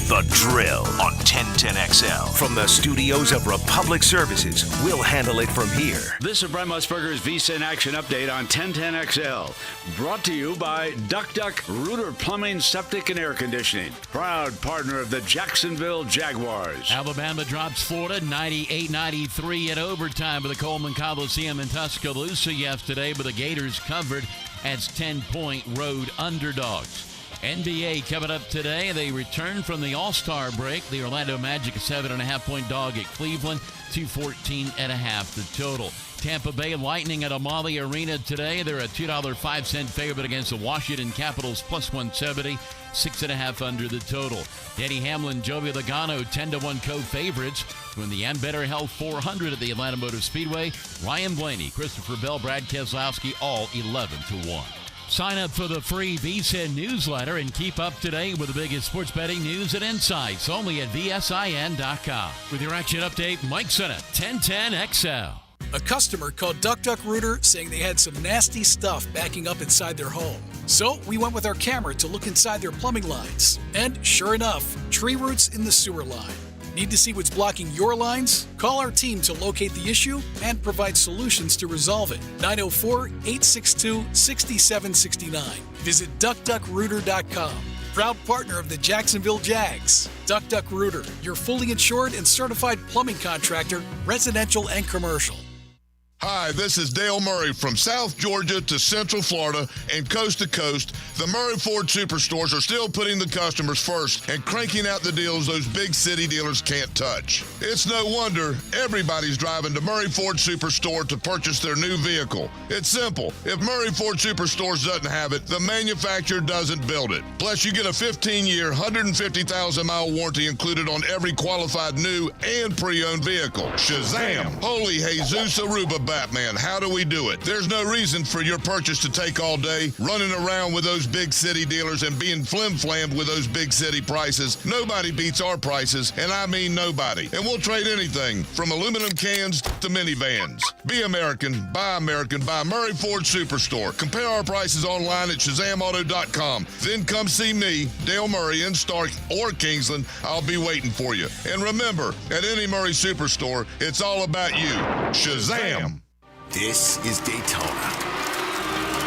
Speaker 3: The Drill on 1010XL. From the studios of Republic Services, we'll handle it from here.
Speaker 18: This is Brent Musburger's Visa in Action update on 1010XL. Brought to you by Duck Rooter Plumbing, Septic, and Air Conditioning. Proud partner of the Jacksonville Jaguars.
Speaker 19: Alabama drops Florida 98-93 in overtime with the Coleman Coliseum in Tuscaloosa yesterday, but the Gators covered as 10-point road underdogs. NBA coming up today. They return from the All-Star break. The Orlando Magic a 7.5-point dog at Cleveland, 214.5 the total. Tampa Bay Lightning at Amalie Arena today. They're a $2.05 favorite against the Washington Capitals, plus 170, 6.5 under the total. Denny Hamlin, Joey Logano, 10-1 co-favorites. Win the And Better Health 400 at the Atlanta Motor Speedway. Ryan Blaney, Christopher Bell, Brad Keselowski, all 11-1. Sign up for the free VSiN newsletter and keep up to date with the biggest sports betting news and insights only at VSIN.com. With your action update, Mike Sennett, 1010XL.
Speaker 20: A customer called Rooter saying they had some nasty stuff backing up inside their home. So we went with our camera to look inside their plumbing lines. And sure enough, tree roots in the sewer line. Need to see what's blocking your lines? Call our team to locate the issue and provide solutions to resolve it. 904-862-6769. Visit DuckDuckRooter.com. Proud partner of the Jacksonville Jags. Duck Rooter, your fully insured and certified plumbing contractor, residential and commercial.
Speaker 21: Hi, this is Dale Murray from South Georgia to Central Florida and coast to coast. The Murray Ford Superstores are still putting the customers first and cranking out the deals those big city dealers can't touch. It's no wonder everybody's driving to Murray Ford Superstore to purchase their new vehicle. It's simple. If Murray Ford Superstores doesn't have it, the manufacturer doesn't build it. Plus, you get a 15-year, 150,000-mile warranty included on every qualified new and pre-owned vehicle. Shazam! Holy Jesus Aruba, Batman, how do we do it? There's no reason for your purchase to take all day, running around with those big city dealers and being flim-flammed with those big city prices. Nobody beats our prices, and I mean nobody. And we'll trade anything from aluminum cans to minivans. Be American, buy Murray Ford Superstore. Compare our prices online at ShazamAuto.com. Then come see me, Dale Murray, in Stark or Kingsland. I'll be waiting for you. And remember, at any Murray Superstore, it's all about you. Shazam!
Speaker 22: This is Daytona,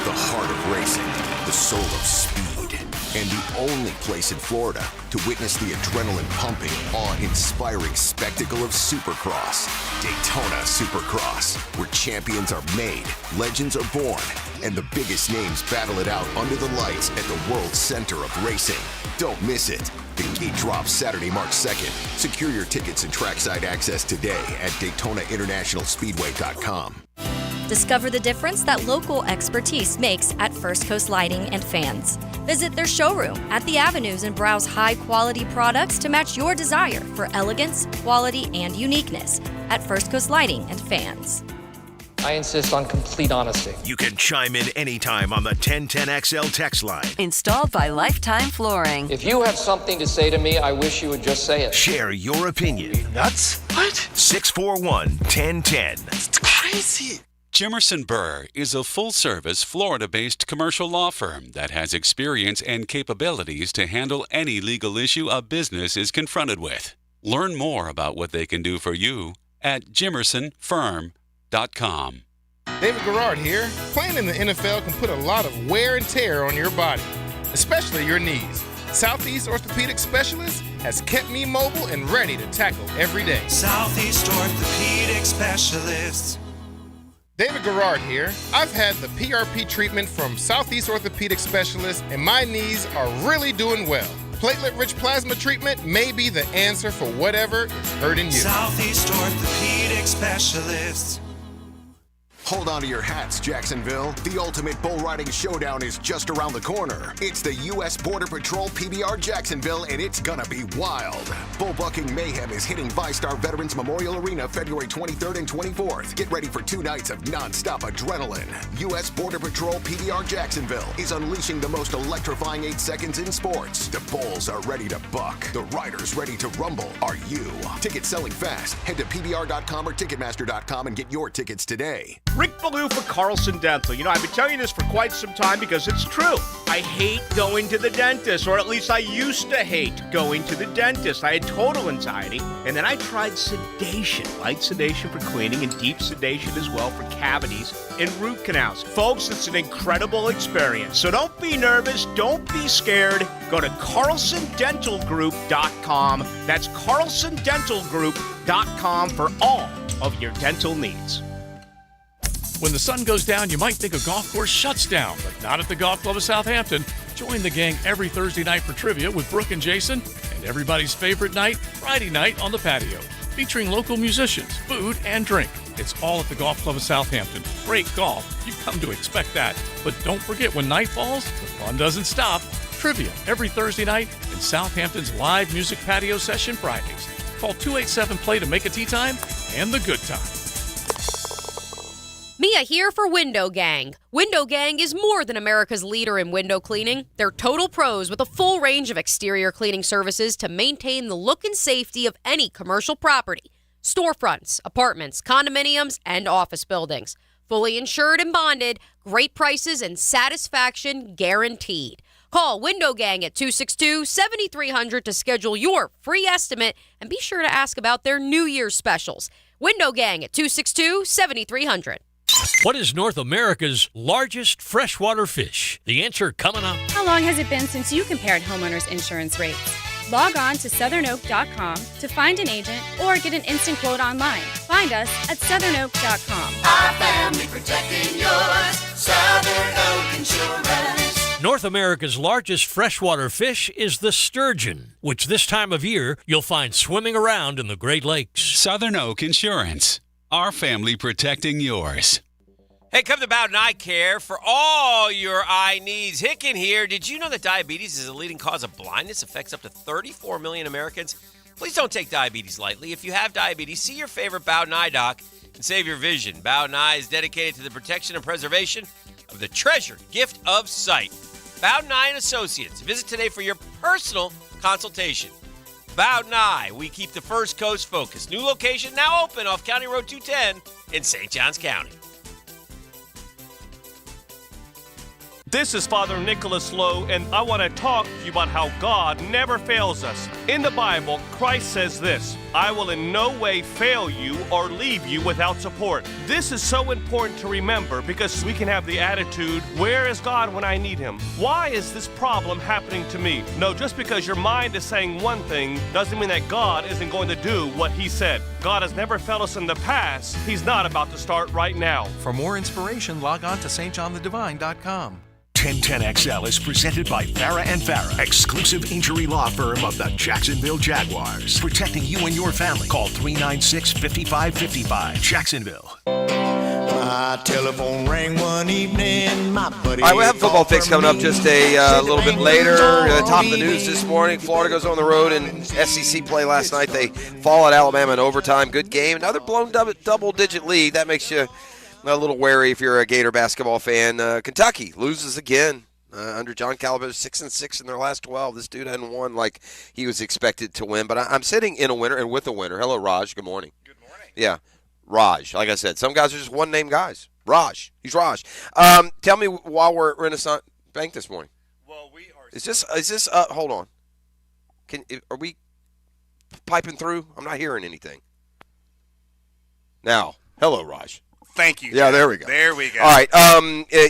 Speaker 22: the heart of racing, the soul of speed, and the only place in Florida to witness the adrenaline-pumping, awe-inspiring spectacle of Supercross. Daytona Supercross, where champions are made, legends are born, and the biggest names battle it out under the lights at the world center of racing. Don't miss it. The gate drops Saturday, March 2nd. Secure your tickets and trackside access today at DaytonaInternationalSpeedway.com.
Speaker 7: Discover the difference that local expertise makes at First Coast Lighting and Fans. Visit their showroom at the Avenues and browse high-quality products to match your desire for elegance, quality, and uniqueness at First Coast Lighting and Fans.
Speaker 23: I insist on complete honesty.
Speaker 3: You can chime in anytime on the 1010XL text line.
Speaker 24: Installed by Lifetime Flooring.
Speaker 23: If you have something to say to me, I wish you would just say it.
Speaker 3: Share your opinion.
Speaker 23: Are you nuts?
Speaker 24: What?
Speaker 3: 641-1010.
Speaker 24: It's crazy.
Speaker 4: Jimerson Burr is a full-service, Florida-based commercial law firm that has experience and capabilities to handle any legal issue a business is confronted with. Learn more about what they can do for you at jimersonfirm.com.
Speaker 25: David Garrard here. Playing in the NFL can put a lot of wear and tear on your body, especially your knees. Southeast Orthopedic Specialist has kept me mobile and ready to tackle every day.
Speaker 26: Southeast Orthopedic Specialist.
Speaker 25: David Garrard here. I've had the PRP treatment from Southeast Orthopedic Specialist, and my knees are really doing well. Platelet-rich plasma treatment may be the answer for whatever is hurting you.
Speaker 26: Southeast Orthopedic Specialist.
Speaker 22: Hold on to your hats, Jacksonville. The ultimate bull riding showdown is just around the corner. It's the U.S. Border Patrol PBR Jacksonville, and it's gonna be wild. Bullbucking mayhem is hitting ViStar Veterans Memorial Arena February 23rd and 24th. Get ready for 2 nights of non-stop adrenaline. U.S. Border Patrol PBR Jacksonville is unleashing the most electrifying 8 seconds in sports. The bulls are ready to buck. The riders ready to rumble. Are you? Tickets selling fast. Head to PBR.com or Ticketmaster.com and get your tickets today.
Speaker 5: Rick Ballou for Carlson Dental. You know, I've been telling you this for quite some time because it's true. I hate going to the dentist, or at least I used to hate going to the dentist. I had total anxiety, and then I tried sedation, light sedation for cleaning and deep sedation as well for cavities and root canals. Folks, it's an incredible experience. So don't be nervous, don't be scared. Go to carlsondentalgroup.com. That's carlsondentalgroup.com for all of your dental needs.
Speaker 6: When the sun goes down, you might think a golf course shuts down, but not at the Golf Club of Southampton. Join the gang every Thursday night for trivia with Brooke and Jason, and everybody's favorite night, Friday night on the patio, featuring local musicians, food, and drink. It's all at the Golf Club of Southampton. Great golf. You've come to expect that. But don't forget, when night falls, the fun doesn't stop. Trivia every Thursday night and Southampton's live music patio session Fridays. Call 287-PLAY to make a tee time and the good time.
Speaker 8: Mia here for Window Gang. Window Gang is more than America's leader in window cleaning. They're total pros with a full range of exterior cleaning services to maintain the look and safety of any commercial property. Storefronts, apartments, condominiums, and office buildings. Fully insured and bonded, great prices and satisfaction guaranteed. Call Window Gang at 262-7300 to schedule your free estimate, and be sure to ask about their New Year's specials. Window Gang at 262-7300.
Speaker 9: What is North America's largest freshwater fish? The answer coming up.
Speaker 10: How long has it been since you compared homeowners' insurance rates? Log on to southernoak.com to find an agent or get an instant quote online. Find us at southernoak.com.
Speaker 26: Our family protecting yours. Southern Oak Insurance.
Speaker 9: North America's largest freshwater fish is the sturgeon, which this time of year you'll find swimming around in the Great Lakes.
Speaker 4: Southern Oak Insurance. Our family protecting yours.
Speaker 11: Hey, come to Bowden Eye Care for all your eye needs. Hicken here. Did you know that diabetes is a leading cause of blindness? Affects up to 34 million Americans. Please don't take diabetes lightly. If you have diabetes, see your favorite Bowden Eye doc and save your vision. Bowden Eye is dedicated to the protection and preservation of the treasured gift of sight. Bowden Eye and Associates. Visit today for your personal consultation. Bowden Eye, we keep the First Coast focused. New location now open off County Road 210 in St. Johns County.
Speaker 14: This is Father Nicholas Lowe, and I want to talk to you about how God never fails us. In the Bible, Christ says this: I will in no way fail you or leave you without support. This is so important to remember because we can have the attitude, where is God when I need him? Why is this problem happening to me? No, just because your mind is saying one thing doesn't mean that God isn't going to do what he said. God has never failed us in the past. He's not about to start right now.
Speaker 27: For more inspiration, log on to stjohnthedivine.com.
Speaker 3: 1010XL is presented by Farah and Farah, exclusive injury law firm of the Jacksonville Jaguars. Protecting you and your family. Call 396-5555. Jacksonville.
Speaker 26: My telephone rang one evening, my buddy.
Speaker 1: All right, we have football fix coming up just a little bit later. Top of the news this morning, Florida goes on the road in SEC play last night. They fall at Alabama in overtime. Good game. Another blown double-digit lead. That makes you a little wary if you're a Gator basketball fan. Kentucky loses again under John Calipari, 6-6 in their last 12. This dude hadn't won like he was expected to win. But I'm sitting in a winner and with a winner. Hello, Raj. Good morning.
Speaker 28: Good morning.
Speaker 1: Yeah, Raj. Like I said, some guys are just one-name guys. Raj. He's Raj. Tell me while we're at Renaissance Bank this morning.
Speaker 28: Well, we are.
Speaker 1: Is this? Hold on. Are we piping through? I'm not hearing anything. Now, hello, Raj.
Speaker 28: Thank you.
Speaker 1: Yeah, there we go.
Speaker 28: There we go.
Speaker 1: All right.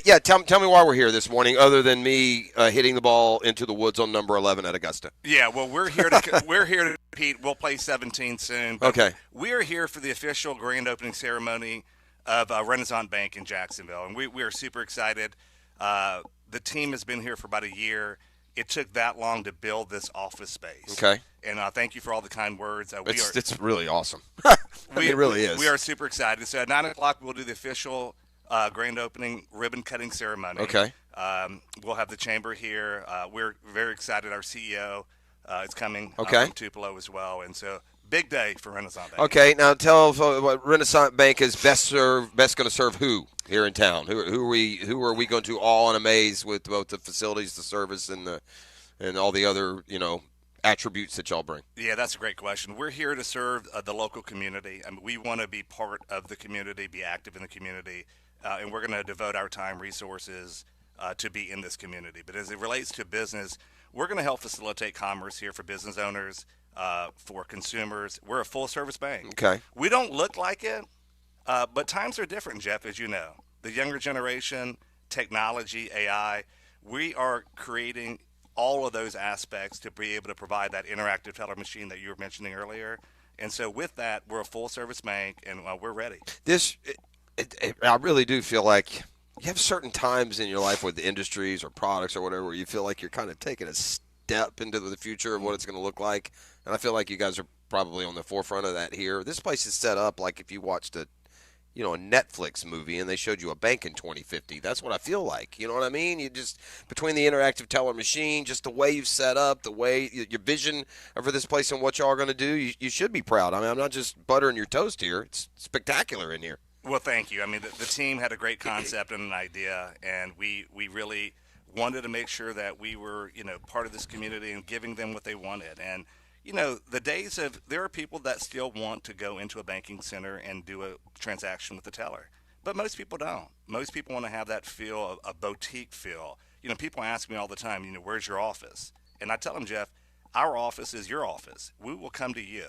Speaker 1: Yeah, tell me why we're here this morning, other than me hitting the ball into the woods on number 11 at Augusta.
Speaker 28: Yeah, well, we're here to compete. We'll play 17 soon. But
Speaker 1: okay.
Speaker 28: We are here for the official grand opening ceremony of Renaissance Bank in Jacksonville, and we are super excited. The team has been here for about a year. It took that long to build this office space.
Speaker 1: Okay.
Speaker 28: And thank you for all the kind words.
Speaker 1: It's really awesome. It really is.
Speaker 28: We are super excited. So at 9 o'clock, we'll do the official grand opening ribbon cutting ceremony.
Speaker 1: Okay.
Speaker 28: We'll have the chamber here. We're very excited. Our CEO is coming
Speaker 1: from
Speaker 28: Tupelo as well. And so big day for Renaissance Bank.
Speaker 1: Okay. Now tell us what Renaissance Bank is best going to serve who here in town? Who are we going to awe and amaze with both the facilities, the service, and all the other, attributes that y'all bring?
Speaker 28: Yeah, that's a great question. We're here to serve the local community. I mean, we want to be part of the community, be active in the community, and we're going to devote our time, resources to be in this community. But as it relates to business, we're going to help facilitate commerce here for business owners, for consumers. We're a full-service bank.
Speaker 1: Okay.
Speaker 28: We don't look like it, but times are different, Jeff, as you know. The younger generation, technology, AI, we are creating all of those aspects to be able to provide that interactive teller machine that you were mentioning earlier. And so with that, we're a full-service bank, and we're ready.
Speaker 1: I really do feel like you have certain times in your life with the industries or products or whatever where you feel like you're kind of taking a step into the future of what it's going to look like. And I feel like you guys are probably on the forefront of that here. This place is set up like if you watched a Netflix movie and they showed you a bank in 2050. That's what I feel like. You know what I mean? You just, between the interactive teller machine, just the way you've set up, the way, your vision for this place and what y'all are going to do, you should be proud. I mean, I'm not just buttering your toast here. It's spectacular in here.
Speaker 28: Well, thank you. I mean, the team had a great concept and an idea, and we really wanted to make sure that we were, part of this community and giving them what they wanted. And the days of, there are people that still want to go into a banking center and do a transaction with the teller, but most people don't. Most people want to have that feel, a boutique feel. People ask me all the time, where's your office? And I tell them, Jeff, our office is your office. We will come to you.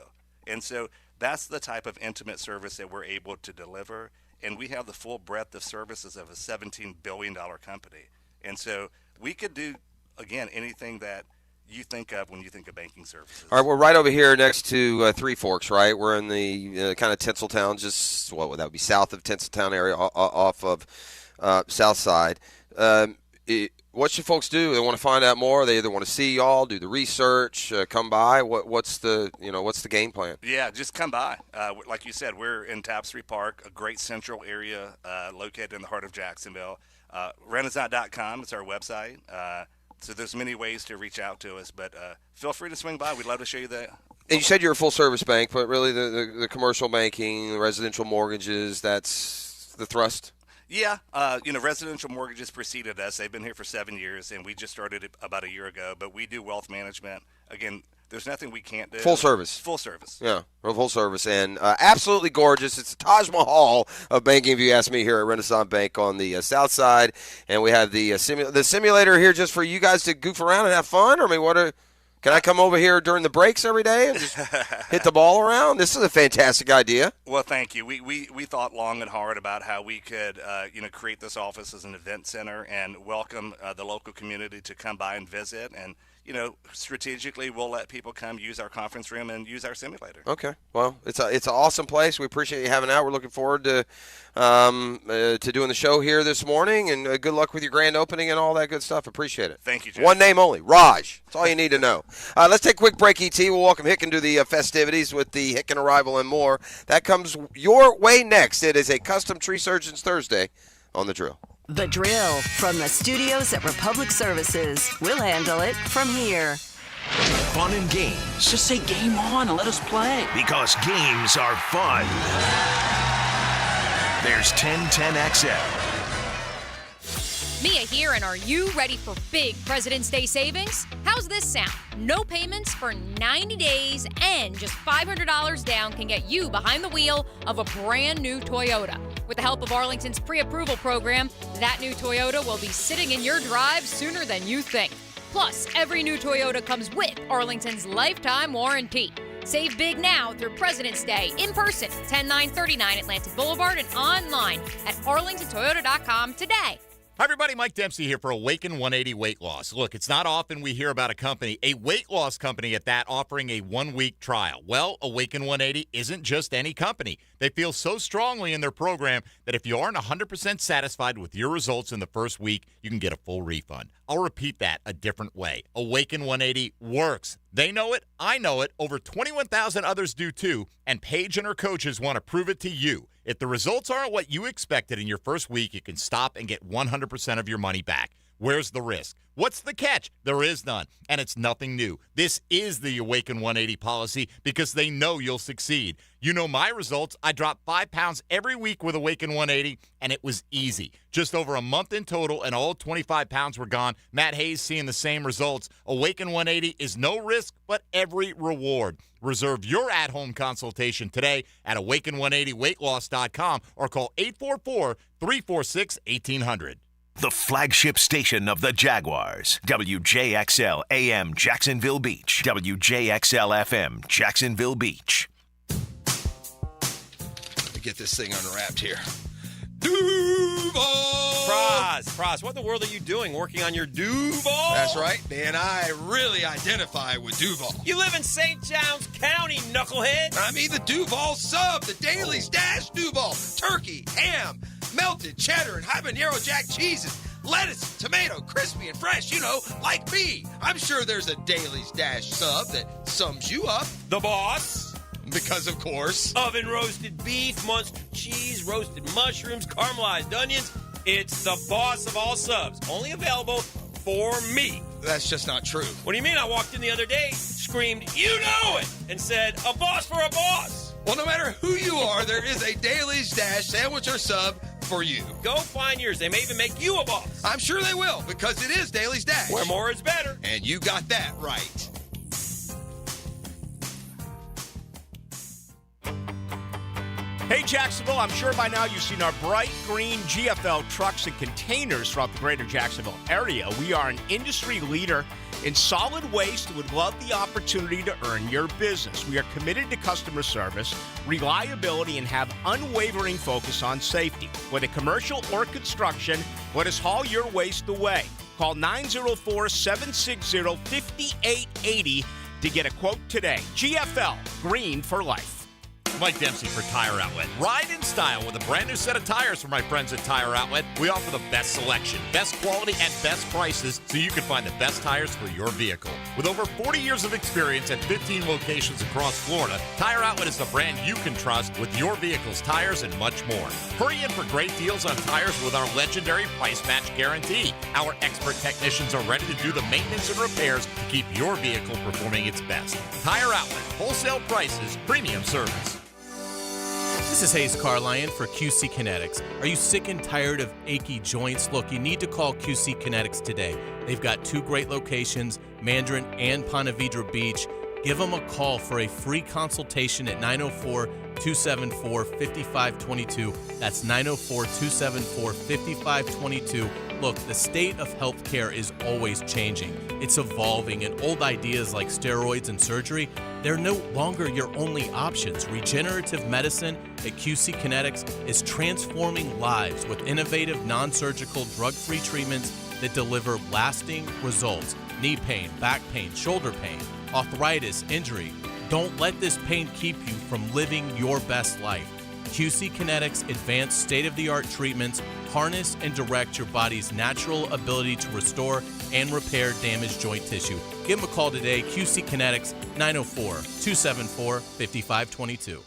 Speaker 28: And so that's the type of intimate service that we're able to deliver. And we have the full breadth of services of a $17 billion company. And so we could do, again, anything that you think of when you think of banking services.
Speaker 1: All right, we're right over here next to Three Forks, right? We're in the kind of Tinseltown, just what would that be, south of Tinseltown area, off of South Side. What should folks do? They want to find out more. They either want to see y'all, do the research, come by. What's the game plan?
Speaker 28: Yeah, just come by. Like you said, we're in Tapestry Park, a great central area located in the heart of Jacksonville. Renaissance.com is our website. So there's many ways to reach out to us, but feel free to swing by. We'd love to show you that.
Speaker 1: And you said you're a full-service bank, but really the commercial banking, the residential mortgages, that's the thrust?
Speaker 28: Yeah. Residential mortgages preceded us. They've been here for 7 years, and we just started it about a year ago. But we do wealth management. Again, there's nothing we can't do.
Speaker 1: Full service.
Speaker 28: Full service.
Speaker 1: Yeah, full service. And absolutely gorgeous. It's the Taj Mahal of banking, if you ask me, here at Renaissance Bank on the south side. And we have the simulator here just for you guys to goof around and have fun? Or, I mean, can I come over here during the breaks every day and just hit the ball around? This is a fantastic idea.
Speaker 28: Well, thank you. We thought long and hard about how we could, create this office as an event center and welcome the local community to come by and visit. And, strategically, we'll let people come use our conference room and use our simulator.
Speaker 1: Okay. Well, it's an awesome place. We appreciate you having out. We're looking forward to doing the show here this morning, and good luck with your grand opening and all that good stuff. Appreciate it.
Speaker 28: Thank you, Jeff.
Speaker 1: One name only, Raj. That's all you need to know. Let's take a quick break, ET. We'll welcome Hicken to the festivities with the Hicken arrival and more. That comes your way next. It is a Custom Tree Surgeons Thursday on The Drill.
Speaker 24: The Drill from the studios at Republic Services. We'll handle it from here.
Speaker 3: Fun and games.
Speaker 2: Just say game on and let us play.
Speaker 3: Because games are fun. There's 1010XL.
Speaker 8: Mia here, and are you ready for big President's Day savings? How's this sound? No payments for 90 days and just $500 down can get you behind the wheel of a brand new Toyota. With the help of Arlington's pre-approval program, that new Toyota will be sitting in your drive sooner than you think. Plus, every new Toyota comes with Arlington's lifetime warranty. Save big now through President's Day in person, 10939 Atlantic Boulevard, and online at arlingtontoyota.com today.
Speaker 12: Hi, everybody. Mike Dempsey here for Awaken 180 Weight Loss. Look, it's not often we hear about a weight loss company at that, offering a 1-week trial. Well, Awaken 180 isn't just any company. They feel so strongly in their program that if you aren't 100% satisfied with your results in the first week, you can get a full refund. I'll repeat that a different way. Awaken 180 works. They know it. I know it. Over 21,000 others do too. And Paige and her coaches want to prove it to you. If the results aren't what you expected in your first week, you can stop and get 100% of your money back. Where's the risk? What's the catch? There is none, and it's nothing new. This is the Awaken 180 policy because they know you'll succeed. You know my results. I dropped 5 pounds every week with Awaken 180, and it was easy. Just over a month in total, and all 25 pounds were gone. Matt Hayes seeing the same results. Awaken 180 is no risk, but every reward. Reserve your at-home consultation today at awaken180weightloss.com or call 844-346-1800.
Speaker 3: The flagship station of the Jaguars. WJXL AM Jacksonville Beach. WJXL FM Jacksonville Beach.
Speaker 13: Let me get this thing unwrapped here. Duval!
Speaker 11: Praz, what in the world are you doing working on your Duval?
Speaker 13: That's right, man. I really identify with Duval.
Speaker 11: You live in St. John's County, knucklehead.
Speaker 13: I mean the Duval sub, the Dailies Dash Duval. Turkey, ham, melted cheddar, and habanero jack cheeses. Lettuce, tomato, crispy and fresh, like me. I'm sure there's a Dailies Dash sub that sums you up.
Speaker 11: The boss.
Speaker 13: Because, of course,
Speaker 11: oven roasted beef, Munster cheese, roasted mushrooms, caramelized onions. It's the boss of all subs. Only available for me.
Speaker 13: That's just not true.
Speaker 11: What do you mean? I walked in the other day, screamed, "You know it!" and said, "A boss for a boss."
Speaker 13: Well, no matter who you are, there is a Dailies Dash sandwich or sub for you.
Speaker 11: Go find yours. They may even make you a boss.
Speaker 13: I'm sure they will, because it is Dailies Dash.
Speaker 11: Where more is better.
Speaker 13: And you got that right.
Speaker 5: Hey, Jacksonville, I'm sure by now you've seen our bright green GFL trucks and containers throughout the greater Jacksonville area. We are an industry leader in solid waste and would love the opportunity to earn your business. We are committed to customer service, reliability, and have unwavering focus on safety. Whether commercial or construction, let us haul your waste away. Call 904-760-5880 to get a quote today. GFL, green for life.
Speaker 12: Mike Dempsey for Tire Outlet. Ride in style with a brand new set of tires from my friends at Tire Outlet. We offer the best selection, best quality, and best prices so you can find the best tires for your vehicle. With over 40 years of experience at 15 locations across Florida, Tire Outlet is the brand you can trust with your vehicle's tires and much more. Hurry in for great deals on tires with our legendary price match guarantee. Our expert technicians are ready to do the maintenance and repairs to keep your vehicle performing its best. Tire Outlet, wholesale prices, premium service.
Speaker 15: This is Hayes Carlion for QC Kinetics. Are you sick and tired of achy joints? Look, you need to call QC Kinetics today. They've got 2 great locations, Mandarin and Ponte Vedra Beach. Give them a call for a free consultation at 904-274-5522. That's 904-274-5522. Look, the state of healthcare is always changing. It's evolving, and old ideas like steroids and surgery, they're no longer your only options. Regenerative medicine at QC Kinetics is transforming lives with innovative, non-surgical, drug-free treatments that deliver lasting results. Knee pain, back pain, shoulder pain, arthritis, injury. Don't let this pain keep you from living your best life. QC Kinetics advanced state-of-the-art treatments harness and direct your body's natural ability to restore and repair damaged joint tissue. Give them a call today, QC Kinetics, 904-274-5522.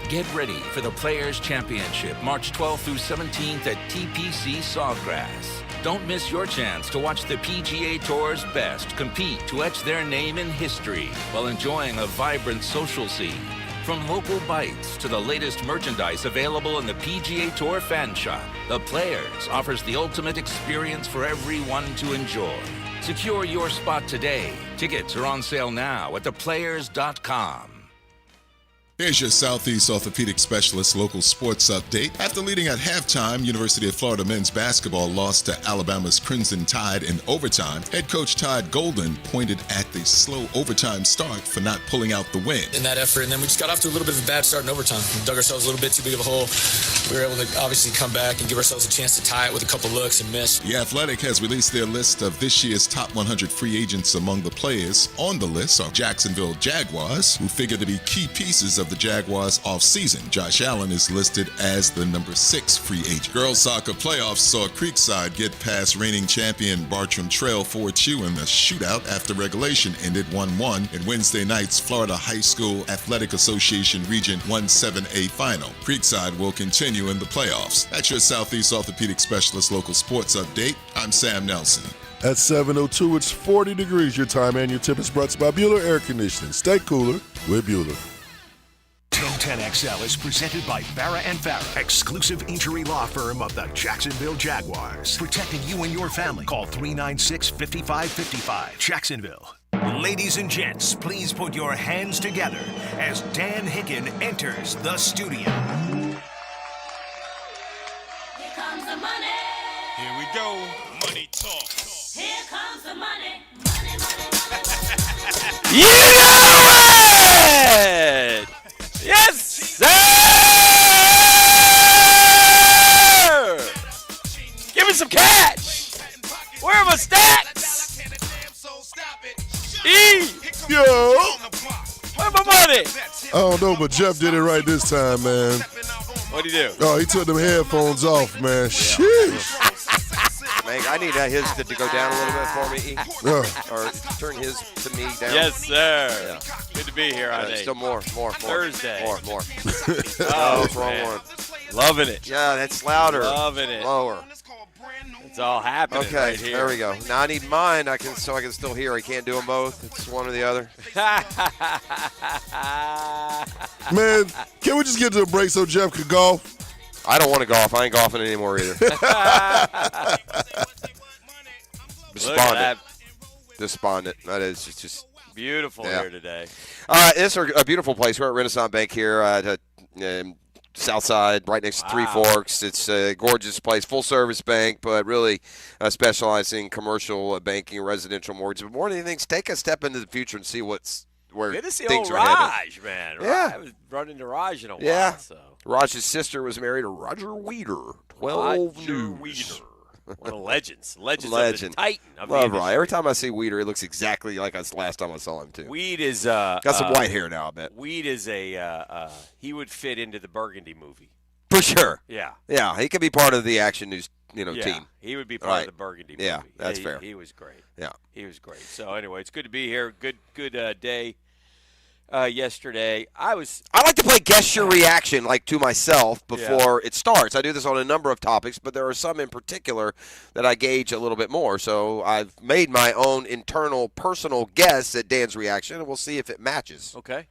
Speaker 2: Get ready for the Players' Championship, March 12th through 17th at TPC Sawgrass. Don't miss your chance to watch the PGA Tour's best compete to etch their name in history while enjoying a vibrant social scene. From local bites to the latest merchandise available in the PGA Tour fan shop, the Players offers the ultimate experience for everyone to enjoy. Secure your spot today. Tickets are on sale now at theplayers.com.
Speaker 16: Here's your Southeast Orthopedic Specialist local sports update. After leading at halftime, University of Florida men's basketball lost to Alabama's Crimson Tide in overtime. Head coach Todd Golden pointed at the slow overtime start for not pulling out the win.
Speaker 17: In that effort, and then we just got off to a little bit of a bad start in overtime. We dug ourselves a little bit too big of a hole. We were able to obviously come back and give ourselves a chance to tie it with a couple looks and miss.
Speaker 16: The Athletic has released their list of this year's top 100 free agents. Among the players on the list are Jacksonville Jaguars, who figure to be key pieces of of the Jaguars offseason. Josh Allen is listed as the number 6 free agent. Girls soccer playoffs saw Creekside get past reigning champion Bartram Trail 4-2 in the shootout after regulation ended 1-1 in Wednesday night's Florida High School Athletic Association Region 1-7A final. Creekside will continue in the playoffs. That's your Southeast Orthopedic Specialist local sports update. I'm Sam Nelson.
Speaker 7: At 7:02, it's 40 degrees. Your time and your tip is brought to you by Bueller Air Conditioning. Stay cooler with Bueller.
Speaker 3: 1010XL is presented by Farah and Farah, exclusive injury law firm of the Jacksonville Jaguars. Protecting you and your family. Call 396-5555. Jacksonville. Ladies and gents, please put your hands together as Dan Hicken enters the studio.
Speaker 18: Here comes the money.
Speaker 19: Here we go. Money talk.
Speaker 18: Here comes the money. Money, money, money.
Speaker 11: You know it! Yes, sir! Give me some cash. Where are my stacks?
Speaker 7: Yo!
Speaker 11: Where's my money?
Speaker 7: I don't know, but Jeff did it right this time, man.
Speaker 11: What'd he do?
Speaker 7: Oh, he took them headphones off, man. Sheesh.
Speaker 1: Man, I need his to go down a little bit for me, E. Or turn his to me down.
Speaker 11: Yes, sir.
Speaker 1: Yeah.
Speaker 11: Good to be here on
Speaker 1: Still more.
Speaker 11: Thursday.
Speaker 1: More.
Speaker 11: Oh,
Speaker 1: It's wrong
Speaker 11: man.
Speaker 1: one.
Speaker 11: Loving it.
Speaker 1: Yeah, that's louder.
Speaker 11: Loving it.
Speaker 1: Lower.
Speaker 11: It's all happening
Speaker 1: Okay,
Speaker 11: right here.
Speaker 1: there we go. Now I need mine. So I can still hear. I can't do them both. It's one or the other.
Speaker 7: Man, can we just get to a break so Jeff could golf?
Speaker 1: I don't want to golf. I ain't golfing anymore either. Despondent. That is it's just
Speaker 11: beautiful here today.
Speaker 1: It's a beautiful place. We're at Renaissance Bank here at South Side, right next to Three Forks. It's a gorgeous place, full-service bank, but really specializing in commercial banking, residential mortgages. But more than anything, take a step into the future and see where
Speaker 11: Good to see
Speaker 1: things
Speaker 11: old
Speaker 1: are headed.
Speaker 11: Raj, man.
Speaker 1: Yeah.
Speaker 11: I haven't run into Raj in a while.
Speaker 1: Yeah.
Speaker 11: So.
Speaker 1: Raj's sister was married to Roger Weeder. 12 News.
Speaker 11: One of legends. Legend. Of the Titan. Of
Speaker 1: Love
Speaker 11: the
Speaker 1: Raj. Every time I see Weeder, he looks exactly like us last time I saw him, too.
Speaker 11: Weed is
Speaker 1: got some white hair now, I bet.
Speaker 11: Weed is he would fit into the Burgundy movie.
Speaker 1: For sure.
Speaker 11: Yeah.
Speaker 1: Yeah, he could be part of the Action News team.
Speaker 11: He would be part of the Burgundy movie.
Speaker 1: Yeah, that's fair.
Speaker 11: He was great.
Speaker 1: Yeah.
Speaker 11: He was great. So anyway, it's good to be here. Good day. Yesterday, I
Speaker 1: like to play guess your reaction to myself before it starts. I do this on a number of topics, but there are some in particular that I gauge a little bit more. So I've made my own internal personal guess at Dan's reaction, and we'll see if it matches.
Speaker 11: Okay.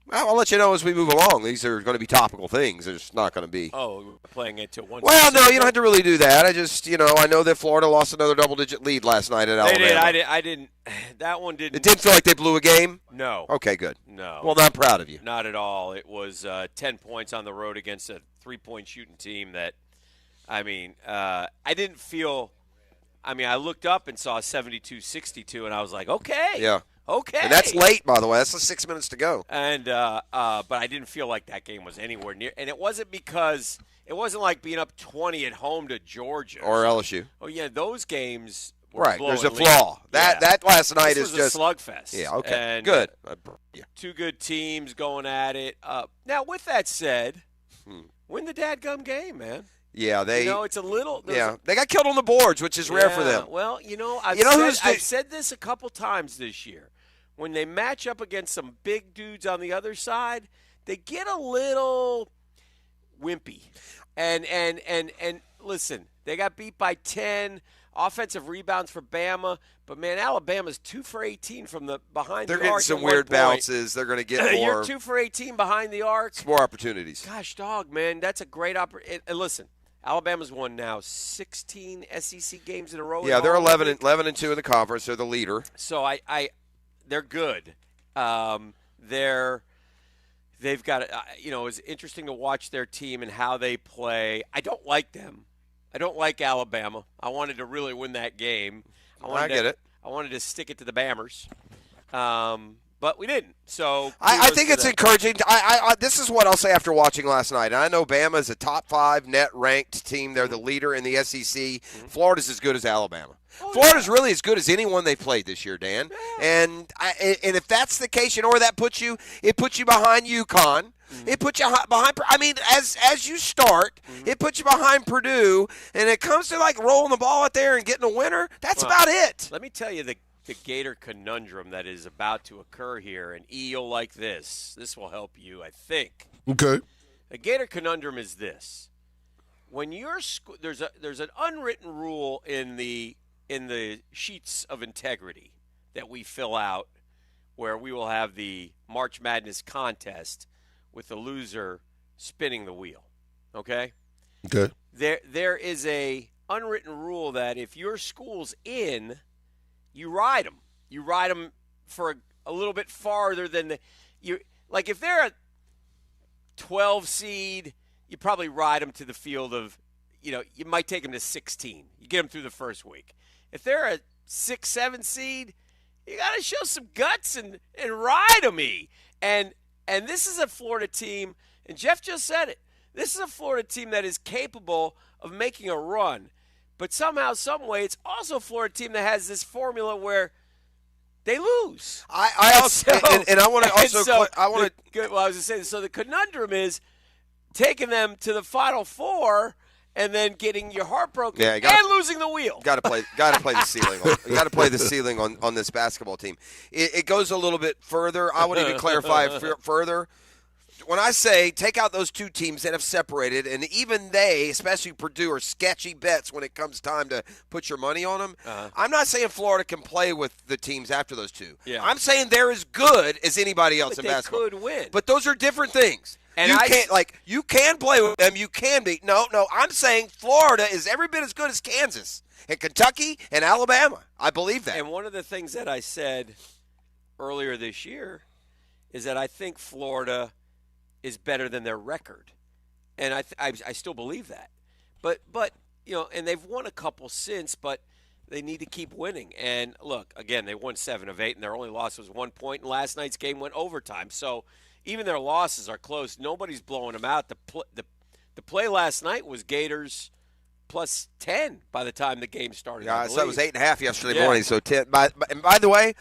Speaker 1: I'll let you know as we move along. These are going to be topical things. It's not going to be.
Speaker 11: Oh, we're playing it to one.
Speaker 1: Well, no, you don't have to really do that. I just, I know that Florida lost another double-digit lead last night at Alabama.
Speaker 11: They did. I didn't. That one didn't.
Speaker 1: It didn't feel like they blew a game?
Speaker 11: No.
Speaker 1: Okay, good.
Speaker 11: No.
Speaker 1: Well, I'm proud of you.
Speaker 11: Not at all. It was 10 points on the road against a three-point shooting team that, I didn't feel. I looked up and saw 72-62, and I was like, okay.
Speaker 1: Yeah.
Speaker 11: Okay.
Speaker 1: And that's late, by the way. That's 6 minutes to go.
Speaker 11: And but I didn't feel like that game was anywhere near. And it wasn't because it wasn't like being up 20 at home to Georgia
Speaker 1: or LSU.
Speaker 11: Oh yeah, those games. Were
Speaker 1: right. There's a
Speaker 11: lead.
Speaker 1: flaw. That last night
Speaker 11: this
Speaker 1: is
Speaker 11: was
Speaker 1: just
Speaker 11: a slugfest.
Speaker 1: Yeah. Okay.
Speaker 11: And,
Speaker 1: good.
Speaker 11: Two good teams going at it. Now, with that said, win the dadgum game, man.
Speaker 1: Yeah,
Speaker 11: it's a little.
Speaker 1: They got killed on the boards, which is rare for them.
Speaker 11: Well, I've said this a couple times this year. When they match up against some big dudes on the other side, they get a little wimpy. And listen, they got beat by 10 offensive rebounds for Bama, but man, Alabama's 2 for 18 from the behind
Speaker 1: They're
Speaker 11: the arc.
Speaker 1: getting some weird bounces. They're going to get more.
Speaker 11: You're 2 for 18 behind the arc.
Speaker 1: It's more opportunities.
Speaker 11: Gosh, dog, man, that's a great opportunity. And listen, Alabama's won now 16 SEC games in a row.
Speaker 1: Yeah, they're 11 and 2 in the conference. They're the leader.
Speaker 11: So they're good. They've got it's interesting to watch their team and how they play. I don't like them. I don't like Alabama. I wanted to really win that game.
Speaker 1: I get it.
Speaker 11: I wanted to stick it to the Bammers. But but we didn't. So
Speaker 1: I think it's encouraging. This is what I'll say after watching last night. And I know Bama is a top 5 net ranked team. They're the leader in the SEC. Florida's as good as Alabama. Florida's really as good as anyone they've played this year, Dan. And if that's the case, you know where that puts you? It puts you behind UConn. It puts you behind. I mean, as you start, it puts you behind Purdue. And it comes to like rolling the ball out there and getting a winner. That's about it.
Speaker 11: Let me tell you the Gator conundrum that is about to occur here, and you'll like this. This will help you, I think.
Speaker 7: Okay.
Speaker 11: The Gator conundrum is this: when you're there's an unwritten rule in the sheets of integrity that we fill out, where we will have the March Madness contest with the loser spinning the wheel. Okay.
Speaker 7: Okay.
Speaker 11: There is a unwritten rule that if your school's in, you ride them. You ride them for a little bit farther than like if they're a 12 seed, you probably ride them to the field of, you might take them to 16. You get them through the first week. If they're a 6, 7 seed, you got to show some guts and ride them. And this is a Florida team, and Jeff just said it. This is a Florida team that is capable of making a run. But somehow, some way, it's also a Florida team that has this formula where they lose.
Speaker 1: I also and I want to also I want to.
Speaker 11: Well, I was just saying. So the conundrum is taking them to the Final Four and then getting your heart broken and losing the wheel.
Speaker 1: Got to play the ceiling. You got to play the ceiling on this basketball team. It goes a little bit further. I would even clarify further. When I say take out those two teams that have separated, and even they, especially Purdue, are sketchy bets when it comes time to put your money on them, I'm not saying Florida can play with the teams after those two.
Speaker 11: Yeah.
Speaker 1: I'm saying they're as good as anybody else in basketball.
Speaker 11: They could win.
Speaker 1: But those are different things. And you can play with them. You can be. No. I'm saying Florida is every bit as good as Kansas and Kentucky and Alabama. I believe that.
Speaker 11: And one of the things that I said earlier this year is that I think Florida is better than their record, and I still believe that. But and they've won a couple since, but they need to keep winning. And look, again, they won 7 of 8, and their only loss was 1 point. And last night's game went overtime, so even their losses are close. Nobody's blowing them out. The play last night was Gators plus 10 by the time the game started.
Speaker 1: Yeah, so it was 8.5 yesterday morning. So 10. And by the way,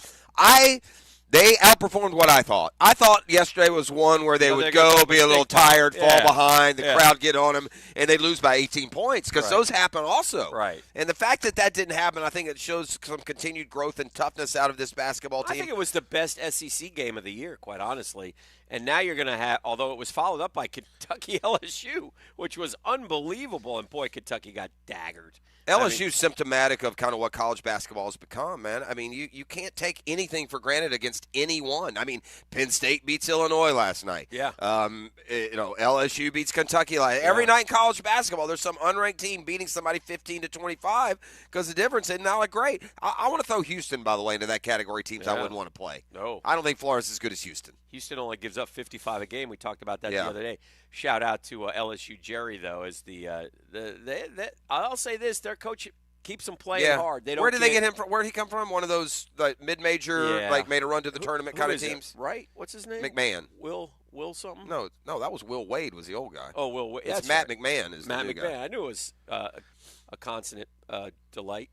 Speaker 1: they outperformed what I thought. I thought yesterday was one where they would go, be a little tired, fall behind, the crowd get on them, and they lose by 18 points because those happen also.
Speaker 11: Right.
Speaker 1: And the fact that didn't happen, I think it shows some continued growth and toughness out of this basketball team.
Speaker 11: I think it was the best SEC game of the year, quite honestly. And now you're going to have, although it was followed up by Kentucky LSU, which was unbelievable, and boy, Kentucky got daggered.
Speaker 1: LSU's symptomatic of kind of what college basketball has become, man. I mean, you can't take anything for granted against anyone. I mean, Penn State beats Illinois last night.
Speaker 11: Yeah.
Speaker 1: LSU beats Kentucky. Every night in college basketball, there's some unranked team beating somebody 15-25 because the difference isn't all that great. I want to throw Houston, by the way, into that category teams I wouldn't want to play.
Speaker 11: No.
Speaker 1: I don't think Florida's as good as Houston.
Speaker 11: Houston only gives up 55 a game. We talked about that the other day. Shout out to LSU Jerry, though, as I'll say this, their coach keeps them playing hard.
Speaker 1: Where did they get him from? Where did he come from? One of those mid-major, made a run to the tournament kind of teams?
Speaker 11: Right? What's his name?
Speaker 1: McMahon.
Speaker 11: Will something?
Speaker 1: No, that was Will Wade was the old guy.
Speaker 11: Oh, Will Wade.
Speaker 1: It's Matt McMahon is
Speaker 11: Matt
Speaker 1: the new
Speaker 11: McMahon.
Speaker 1: guy.
Speaker 11: I knew it was a consonant delight.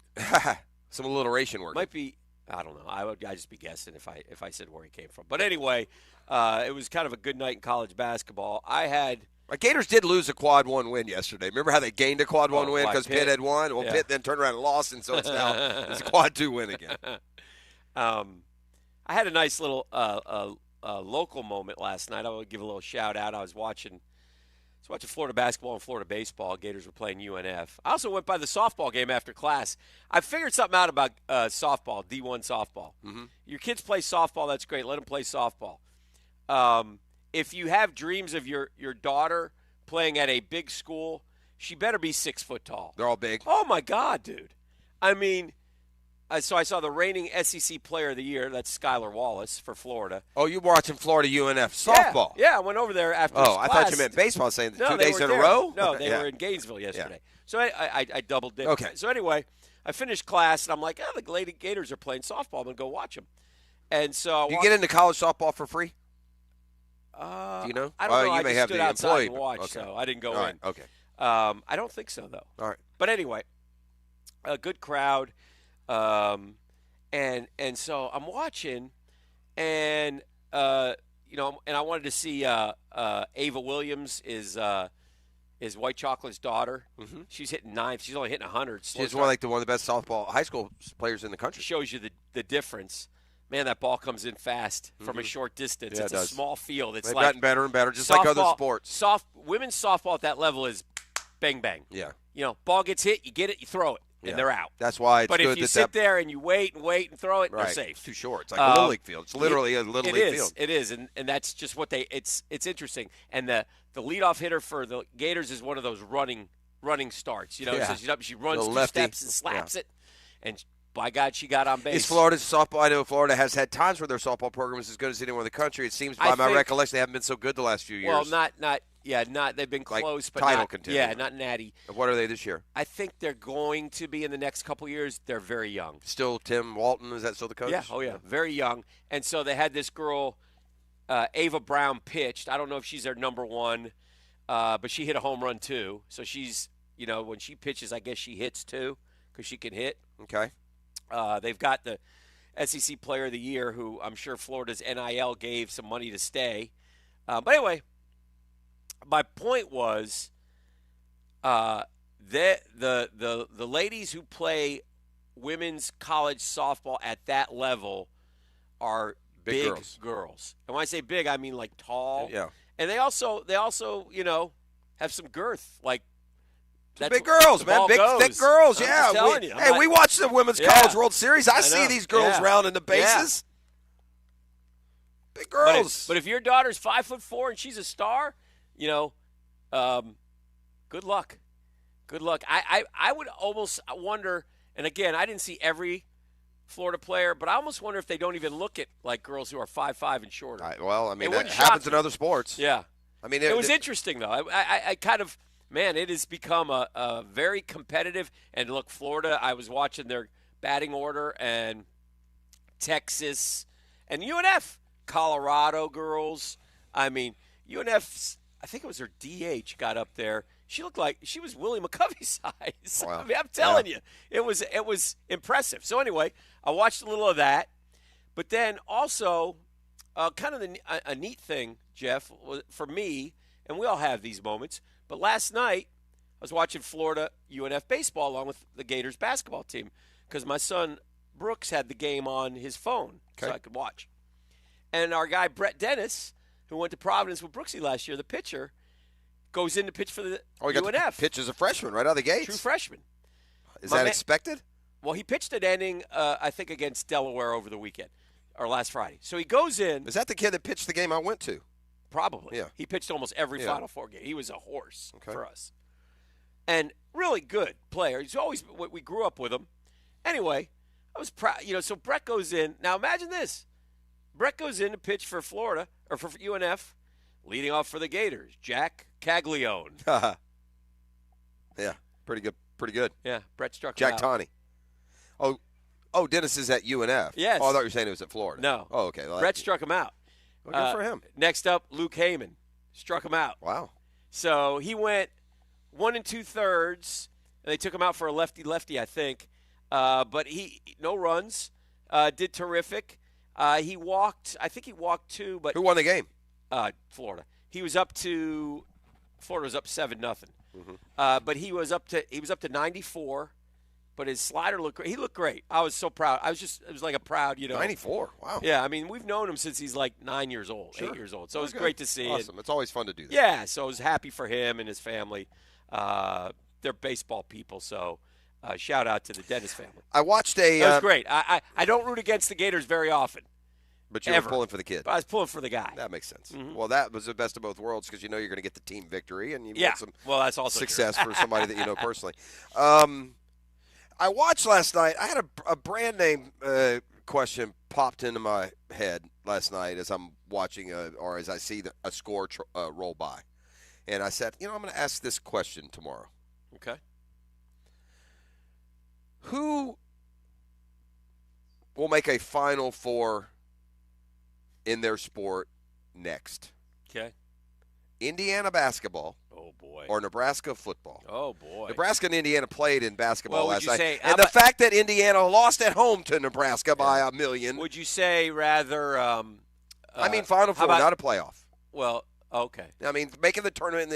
Speaker 1: Some alliteration work.
Speaker 11: Might be. I don't know. I'd just be guessing if I said where he came from. But anyway, it was kind of a good night in college basketball.
Speaker 1: Gators did lose a quad 1 win yesterday. Remember how they gained a quad 1 win because Pitt had won? Well, Pitt then turned around and lost, and so it's now it's a quad 2 win again.
Speaker 11: I had a nice little local moment last night. I will give a little shout out. I was watching Florida basketball and Florida baseball. Gators were playing UNF. I also went by the softball game after class. I figured something out about softball, D1 softball.
Speaker 1: Mm-hmm.
Speaker 11: Your kids play softball. That's great. Let them play softball. If you have dreams of your daughter playing at a big school, she better be 6 foot tall.
Speaker 1: They're all big.
Speaker 11: Oh, my God, dude. I mean, so I saw the reigning SEC Player of the Year. That's Skylar Wallace for Florida.
Speaker 1: Oh, you were watching Florida UNF softball.
Speaker 11: Yeah, I went over there after class.
Speaker 1: I thought you meant baseball, saying 2 days in a row?
Speaker 11: No, they were in Gainesville yesterday. So I double dipped.
Speaker 1: Okay.
Speaker 11: So anyway, I finished class, and I'm like, the Lady Gators are playing softball. I'm going to go watch them. And so
Speaker 1: Do you get into college softball for free? Do you know?
Speaker 11: I don't know.
Speaker 1: You
Speaker 11: I
Speaker 1: may
Speaker 11: just
Speaker 1: have
Speaker 11: stood
Speaker 1: the
Speaker 11: outside
Speaker 1: employee.
Speaker 11: and watched,
Speaker 1: Okay.
Speaker 11: so I didn't go
Speaker 1: All
Speaker 11: in.
Speaker 1: right, okay.
Speaker 11: I don't think so, though.
Speaker 1: All right.
Speaker 11: But anyway, a good crowd. And so I'm watching, and and I wanted to see Ava Williams is White Chocolate's daughter.
Speaker 1: Mm-hmm.
Speaker 11: She's hitting 9. She's only hitting 100.
Speaker 1: She's one of the best high school players in the country.
Speaker 11: Shows you the difference. Man, that ball comes in fast from a short distance.
Speaker 1: Yeah,
Speaker 11: it's
Speaker 1: it
Speaker 11: a
Speaker 1: does.
Speaker 11: small field. It's
Speaker 1: They've
Speaker 11: like
Speaker 1: gotten better and better, just like other sports.
Speaker 11: Women's softball at that level is bang, bang.
Speaker 1: Yeah.
Speaker 11: Ball gets hit, you get it, you throw it, and they're out.
Speaker 1: That's why it's
Speaker 11: but
Speaker 1: good
Speaker 11: if you
Speaker 1: that
Speaker 11: sit there and you wait and throw it,
Speaker 1: right.
Speaker 11: they're safe.
Speaker 1: It's too short. It's like a Little League field. It's literally a Little League field.
Speaker 11: It is, and that's just what it's interesting. And the leadoff hitter for the Gators is one of those running starts.
Speaker 1: Yeah.
Speaker 11: So she runs 2
Speaker 1: lefty.
Speaker 11: steps and slaps it, and by God, she got on base.
Speaker 1: Is Florida's softball? I know Florida has had times where their softball program is as good as anyone in the country. It seems, by my recollection, they haven't been so good the last few years.
Speaker 11: Well, not. They've been
Speaker 1: like
Speaker 11: close, but
Speaker 1: title
Speaker 11: not
Speaker 1: contender.
Speaker 11: Yeah, not natty.
Speaker 1: What are they this year?
Speaker 11: I think they're going to be in the next couple years. They're very young.
Speaker 1: Still Tim Walton, is that still the coach?
Speaker 11: Yeah, very young. And so they had this girl, Ava Brown, pitched. I don't know if she's their number one, but she hit a home run too. So she's, when she pitches, I guess she hits too because she can hit.
Speaker 1: Okay.
Speaker 11: They've got the SEC Player of the Year, who I'm sure Florida's NIL gave some money to stay. But anyway, my point was the ladies who play women's college softball at that level are big girls. And when I say big, I mean like tall.
Speaker 1: Yeah.
Speaker 11: And they also have some girth, like.
Speaker 1: Big girls, man. Big, thick girls,
Speaker 11: I'm
Speaker 1: yeah.
Speaker 11: just telling you.
Speaker 1: We watch the Women's College World Series. I see these girls rounding the bases.
Speaker 11: Yeah.
Speaker 1: Big girls.
Speaker 11: But if your daughter's 5'4" and she's a star, good luck. Good luck. I would almost wonder, and again, I didn't see every Florida player, but I almost wonder if they don't even look at like girls who are 5'5" and shorter.
Speaker 1: That happens in other sports.
Speaker 11: Yeah.
Speaker 1: I mean,
Speaker 11: it was interesting though. I kind of. Man, it has become a very competitive. And look, Florida, I was watching their batting order, and Texas and UNF, Colorado girls. I mean, UNF, I think it was her DH got up there. She looked like she was Willie McCovey size.
Speaker 1: Wow.
Speaker 11: I mean, I'm telling you, it was impressive. So anyway, I watched a little of that. But then also, kind of a neat thing, Jeff, for me, and we all have these moments, but last night, I was watching Florida UNF baseball along with the Gators basketball team because my son Brooks had the game on his phone so I could watch. And our guy Brett Dennis, who went to Providence with Brooksy last year, the pitcher, goes in to pitch for the UNF.
Speaker 1: Pitch as a freshman right out of the gates.
Speaker 11: True freshman.
Speaker 1: Is that expected?
Speaker 11: Well, he pitched an inning, I think, against Delaware over the weekend or last Friday. So he goes in.
Speaker 1: Is that the kid that pitched the game I went to?
Speaker 11: Probably.
Speaker 1: Yeah.
Speaker 11: He pitched almost every Final Four game. He was a horse for us. And really good player. He's always, we grew up with him. Anyway, I was proud. So Brett goes in. Now imagine this. Brett goes in to pitch for Florida, or for UNF, leading off for the Gators, Jack Caglione.
Speaker 1: Yeah, pretty good.
Speaker 11: Yeah, Brett struck
Speaker 1: Jack
Speaker 11: him out.
Speaker 1: Tawney. Oh, Dennis is at UNF.
Speaker 11: Yes.
Speaker 1: Oh, I thought you were saying it was at Florida.
Speaker 11: No.
Speaker 1: Oh, okay. Well,
Speaker 11: Brett struck him out.
Speaker 1: Well, good for him.
Speaker 11: Next up, Luke Heyman struck him out.
Speaker 1: Wow.
Speaker 11: So he went 1 2/3, and they took him out for a lefty, I think. But he no runs. Did terrific. He walked. I think he walked 2. But
Speaker 1: who won the game?
Speaker 11: Florida. Florida was up 7-0. But he was up to 94. But his slider looked great. He looked great. I was so proud. It was like a proud,
Speaker 1: 94. Wow.
Speaker 11: Yeah, I mean, we've known him since he's like 9 years old,
Speaker 1: Sure.
Speaker 11: 8 years old. So it was
Speaker 1: Okay.
Speaker 11: great to see.
Speaker 1: Awesome. It's always fun to do that.
Speaker 11: Yeah, so I was happy for him and his family. They're baseball people, so shout out to the Dennis family.
Speaker 1: I watched
Speaker 11: It was great. I don't root against the Gators very often.
Speaker 1: But you were pulling for the kid.
Speaker 11: But I was pulling for the guy.
Speaker 1: That makes sense.
Speaker 11: Mm-hmm.
Speaker 1: Well, that was the best of both worlds because you're going to get the team victory and you
Speaker 11: Yeah.
Speaker 1: get some
Speaker 11: Well, that's also
Speaker 1: success
Speaker 11: true.
Speaker 1: for somebody that you know personally. I watched last night. I had a brand name question popped into my head last night as I'm watching or as I see a score roll by. And I said, I'm going to ask this question tomorrow.
Speaker 11: Okay.
Speaker 1: Who will make a Final Four in their sport next.
Speaker 11: Okay.
Speaker 1: Indiana basketball.
Speaker 11: Oh, boy.
Speaker 1: Or Nebraska football.
Speaker 11: Oh, boy.
Speaker 1: Nebraska and Indiana played in basketball
Speaker 11: Well,
Speaker 1: last night.
Speaker 11: how
Speaker 1: And the fact that Indiana lost at home to Nebraska by a million.
Speaker 11: Would you say rather
Speaker 1: I mean, Final Four, not a playoff.
Speaker 11: Well, okay.
Speaker 1: I mean, making the tournament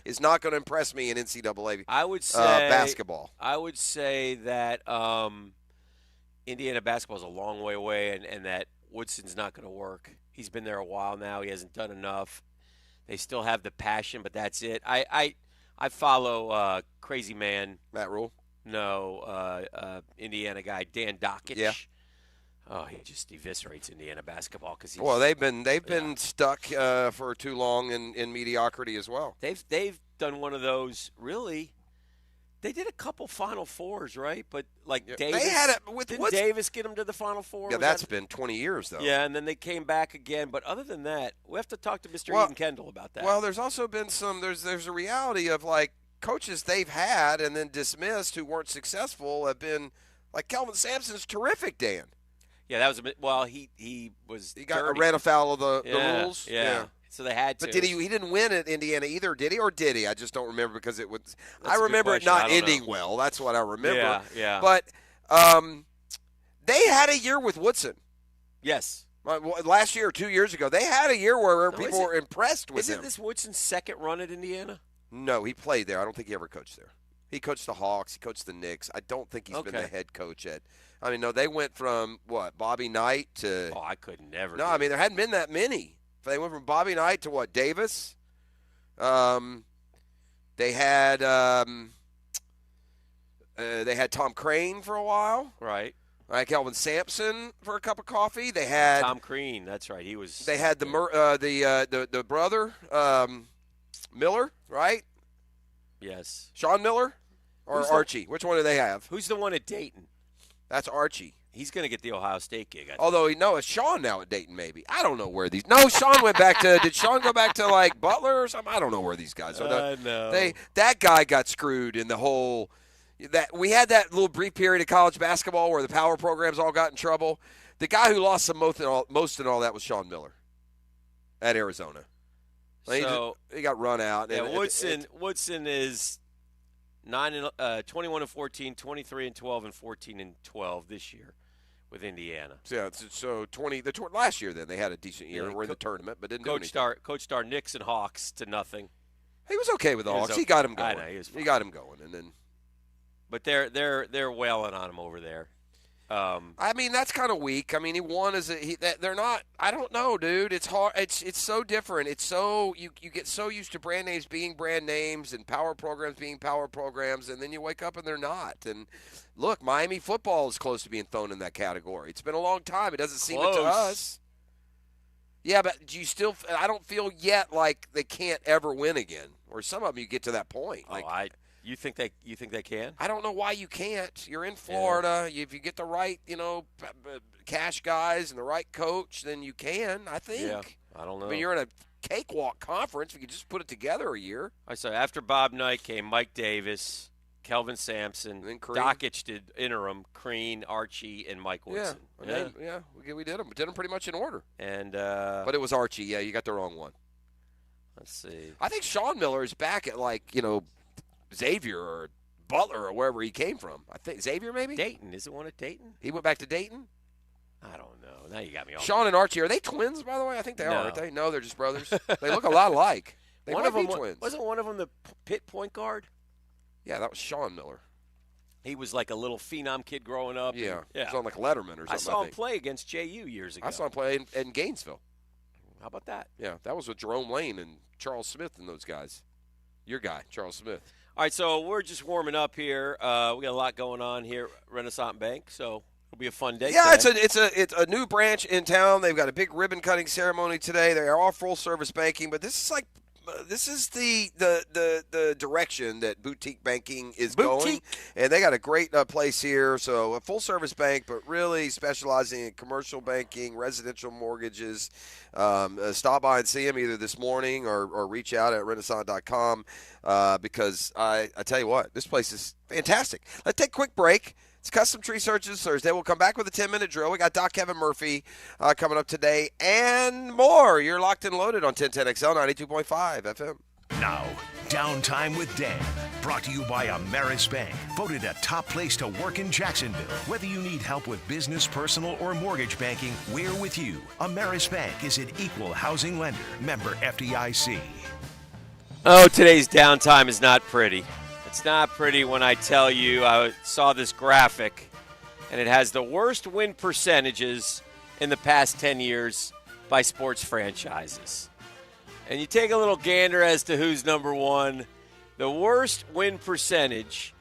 Speaker 1: is not going to impress me in NCAA
Speaker 11: I would say
Speaker 1: basketball.
Speaker 11: I would say that Indiana basketball is a long way away, and that Woodson's not going to work. He's been there a while now. He hasn't done enough. They still have the passion, but that's it. I follow crazy man
Speaker 1: Matt Rule.
Speaker 11: No, Indiana guy Dan Hicken.
Speaker 1: Yeah.
Speaker 11: Oh, he just eviscerates Indiana basketball because
Speaker 1: well, they've been stuck for too long in mediocrity as well.
Speaker 11: They've done one of those really. They did a couple Final Fours, right? But Davis,
Speaker 1: they had it with
Speaker 11: didn't Davis get them to the Final Four?
Speaker 1: Yeah, that's been 20 years though.
Speaker 11: Yeah, and then they came back again. But other than that, we have to talk to Mr. Eden Kendall about that.
Speaker 1: Well, there's also been some. There's a reality of coaches they've had and then dismissed who weren't successful have been like Kelvin Sampson's terrific, Dan.
Speaker 11: Yeah, that was he
Speaker 1: ran afoul of the rules.
Speaker 11: Yeah. So they had to.
Speaker 1: But he didn't win at Indiana either, did he? Or did he? I just don't remember because it was.
Speaker 11: That's
Speaker 1: I remember it not ending
Speaker 11: know.
Speaker 1: well. That's what I remember.
Speaker 11: Yeah.
Speaker 1: But they had a year with Woodson.
Speaker 11: Yes.
Speaker 1: Last year or 2 years ago, they had a year where people were impressed with him.
Speaker 11: Isn't this Woodson's second run at Indiana?
Speaker 1: No, he played there. I don't think he ever coached there. He coached the Hawks. He coached the Knicks. I don't think he's been the head coach at. I mean, no, they went from Bobby Knight to.
Speaker 11: Oh, I could never.
Speaker 1: No, I mean there hadn't been that many. They went from Bobby Knight to Davis. They had Tom Crane for a while.
Speaker 11: Right.
Speaker 1: Kelvin Sampson for a cup of coffee. They had
Speaker 11: Tom Crane. That's right. He was.
Speaker 1: They had the brother Miller, right?
Speaker 11: Yes.
Speaker 1: Sean Miller or Archie? Which one do they have?
Speaker 11: Who's the one at Dayton?
Speaker 1: That's Archie.
Speaker 11: He's going to get the Ohio State gig.
Speaker 1: Although it's Sean now at Dayton, maybe. I don't know where these. No, Sean went back to. Did Sean go back to Butler or something? I don't know where these guys are.
Speaker 11: No.
Speaker 1: That guy got screwed in the whole. That we had that little brief period of college basketball where the power programs all got in trouble. The guy who lost the most in all that was Sean Miller at Arizona. He got run out.
Speaker 11: Yeah, Woodson is 21-14, 23-12, and 14-12 this year with Indiana.
Speaker 1: Yeah, so 20. Last year then they had a decent year. We're in the tournament, but didn't do anything.
Speaker 11: Coached our Knicks and Hawks to nothing.
Speaker 1: He was okay with the Hawks. He got him going.
Speaker 11: I know,
Speaker 1: he got him going, and then.
Speaker 11: But they're wailing on him over there.
Speaker 1: I mean, that's kind of weak. I mean, he won they're not. I don't know, dude. It's hard. It's so different. It's so you get so used to brand names being brand names and power programs being power programs, and then you wake up and they're not. And look, Miami football is close to being thrown in that category. It's been a long time. It doesn't seem it to us. Yeah, but do you still? I don't feel yet like they can't ever win again. Or some of them, you get to that point.
Speaker 11: You think they can?
Speaker 1: I don't know why you can't. You're in Florida. If you get the right, cash guys and the right coach, then you can. I think.
Speaker 11: Yeah, I don't know.
Speaker 1: I mean, you're in a cakewalk conference. We could just put it together a year.
Speaker 11: I said after Bob Knight came Mike Davis, Kelvin Sampson, Dockich did interim, Crean, Archie, and Mike Woodson.
Speaker 1: We did them. We did them pretty much in order.
Speaker 11: And
Speaker 1: but it was Archie. Yeah, you got the wrong one.
Speaker 11: Let's see.
Speaker 1: I think Sean Miller is back at Xavier or Butler or wherever he came from. I think Xavier maybe?
Speaker 11: Dayton. Is it one at Dayton?
Speaker 1: He went back to Dayton?
Speaker 11: I don't know. Now you got me all.
Speaker 1: Sean and Archie, are they twins, by the way? I think they are, aren't they? No, they're just brothers. They look a lot alike. They might be twins.
Speaker 11: Wasn't one of them the Pitt point guard?
Speaker 1: Yeah, that was Sean Miller.
Speaker 11: He was like a little phenom kid growing up.
Speaker 1: Yeah. He was on like Letterman or something.
Speaker 11: I saw him play against JU years ago.
Speaker 1: I saw him play in Gainesville.
Speaker 11: How about that?
Speaker 1: Yeah, that was with Jerome Lane and Charles Smith and those guys. Your guy, Charles Smith.
Speaker 11: All right, so we're just warming up here. We got a lot going on here at Renaissance Bank, so it'll be a fun day.
Speaker 1: Yeah,
Speaker 11: today.
Speaker 1: it's a new branch in town. They've got a big ribbon cutting ceremony today. They are all full service banking, but this is the direction that boutique banking is going, and they got a great place here. So a full service bank, but really specializing in commercial banking, residential mortgages. Stop by and see them either this morning or reach out at renaissance.com because I tell you what, this place is fantastic. Let's take a quick break. It's Custom Tree Searches Thursday. We'll come back with a 10-minute drill. We got Doc Kevin Murphy coming up today and more. You're locked and loaded on 1010XL 92.5 FM.
Speaker 3: Now, Downtime with Dan, brought to you by Ameris Bank, voted a top place to work in Jacksonville. Whether you need help with business, personal, or mortgage banking, we're with you. Ameris Bank is an equal housing lender, member FDIC.
Speaker 11: Oh, today's downtime is not pretty. It's not pretty when I tell you I saw this graphic, and it has the worst win percentages in the past 10 years by sports franchises. And you take a little gander as to who's number one. The worst win percentage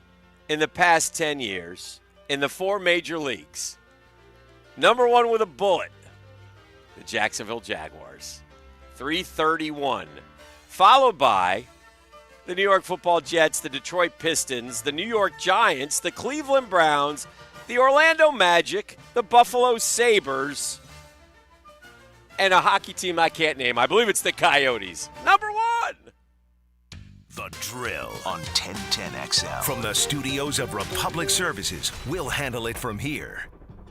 Speaker 11: in the past 10 years in the 4 major leagues. Number one with a bullet, the Jacksonville Jaguars, 331. Followed by the New York Football Jets, the Detroit Pistons, the New York Giants, the Cleveland Browns, the Orlando Magic, the Buffalo Sabres, and a hockey team I can't name. I believe it's the Coyotes. Number one.
Speaker 3: The Drill on 1010XL. From the studios of Republic Services, we'll handle it from here.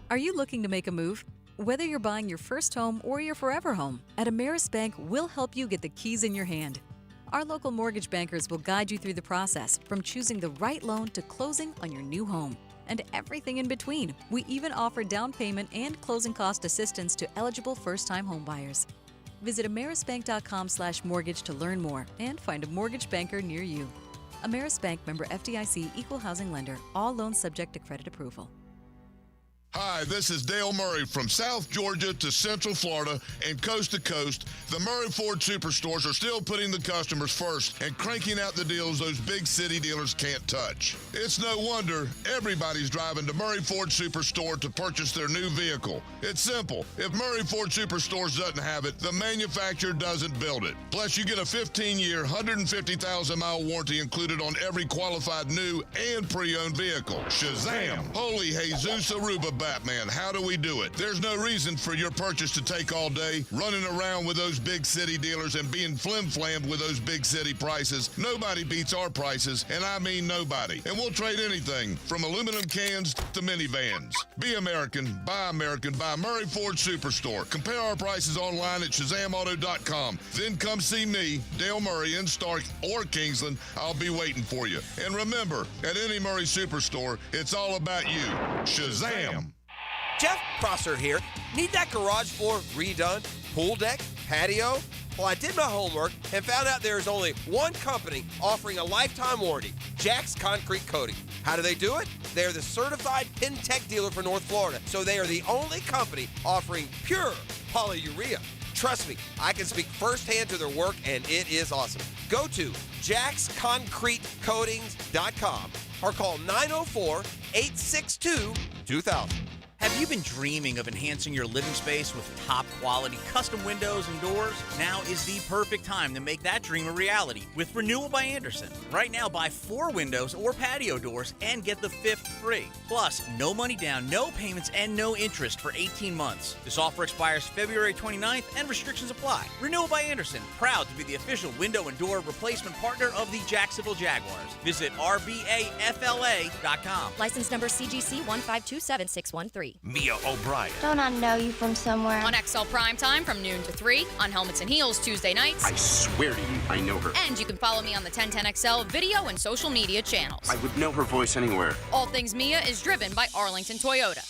Speaker 6: Are you looking to make a move? Whether you're buying your first home or your forever home, at Ameris Bank, we'll help you get the keys in your hand. Our local mortgage bankers will guide you through the process, from choosing the right loan to closing on your new home, and everything in between. We even offer down payment and closing cost assistance to eligible first-time homebuyers. Visit amerisbank.com/mortgage to learn more and find a mortgage banker near you. Ameris Bank, member FDIC, equal housing lender. All loans subject to credit approval.
Speaker 7: Hi, this is Dale Murray from South Georgia to Central Florida and coast to coast. The Murray Ford Superstores are still putting the customers first and cranking out the deals those big city dealers can't touch. It's no wonder everybody's driving to Murray Ford Superstore to purchase their new vehicle. It's simple. If Murray Ford Superstores doesn't have it, the manufacturer doesn't build it. Plus, you get a 15-year, 150,000-mile warranty included on every qualified new and pre-owned vehicle. Shazam! Holy Jesus Aruba Batman, how do we do it? There's no reason for your purchase to take all day, running around with those big city dealers and being flim-flammed with those big city prices. Nobody beats our prices, and I mean nobody. And we'll trade anything from aluminum cans to minivans. Be American, buy Murray Ford Superstore. Compare our prices online at ShazamAuto.com. Then come see me, Dale Murray, in Stark or Kingsland. I'll be waiting for you. And remember, at any Murray Superstore, it's all about you. Shazam!
Speaker 13: Jeff Prosser here. Need that garage floor redone? Pool deck? Patio? Well, I did my homework and found out there is only one company offering a lifetime warranty, Jack's Concrete Coating. How do they do it? They're the certified Pintech dealer for North Florida, so they are the only company offering pure polyurea. Trust me, I can speak firsthand to their work, and it is awesome. Go to jacksconcretecoatings.com or call 904-862-2000.
Speaker 9: Have you been dreaming of enhancing your living space with top-quality custom windows and doors? Now is the perfect time to make that dream a reality with Renewal by Andersen. Right now, buy 4 windows or patio doors and get the 5th free. Plus, no money down, no payments, and no interest for 18 months. This offer expires February 29th and restrictions apply. Renewal by Andersen, proud to be the official window and door replacement partner of the Jacksonville Jaguars. Visit rbafla.com.
Speaker 10: License number CGC 1527613.
Speaker 3: Mia O'Brien.
Speaker 20: Don't I know you from somewhere?
Speaker 8: On XL Primetime from noon to 3, on Helmets and Heels Tuesday nights.
Speaker 21: I swear to you, I know her.
Speaker 8: And you can follow me on the 1010XL video and social media channels.
Speaker 21: I would know her voice anywhere.
Speaker 8: All Things Mia is driven by Arlington Toyota.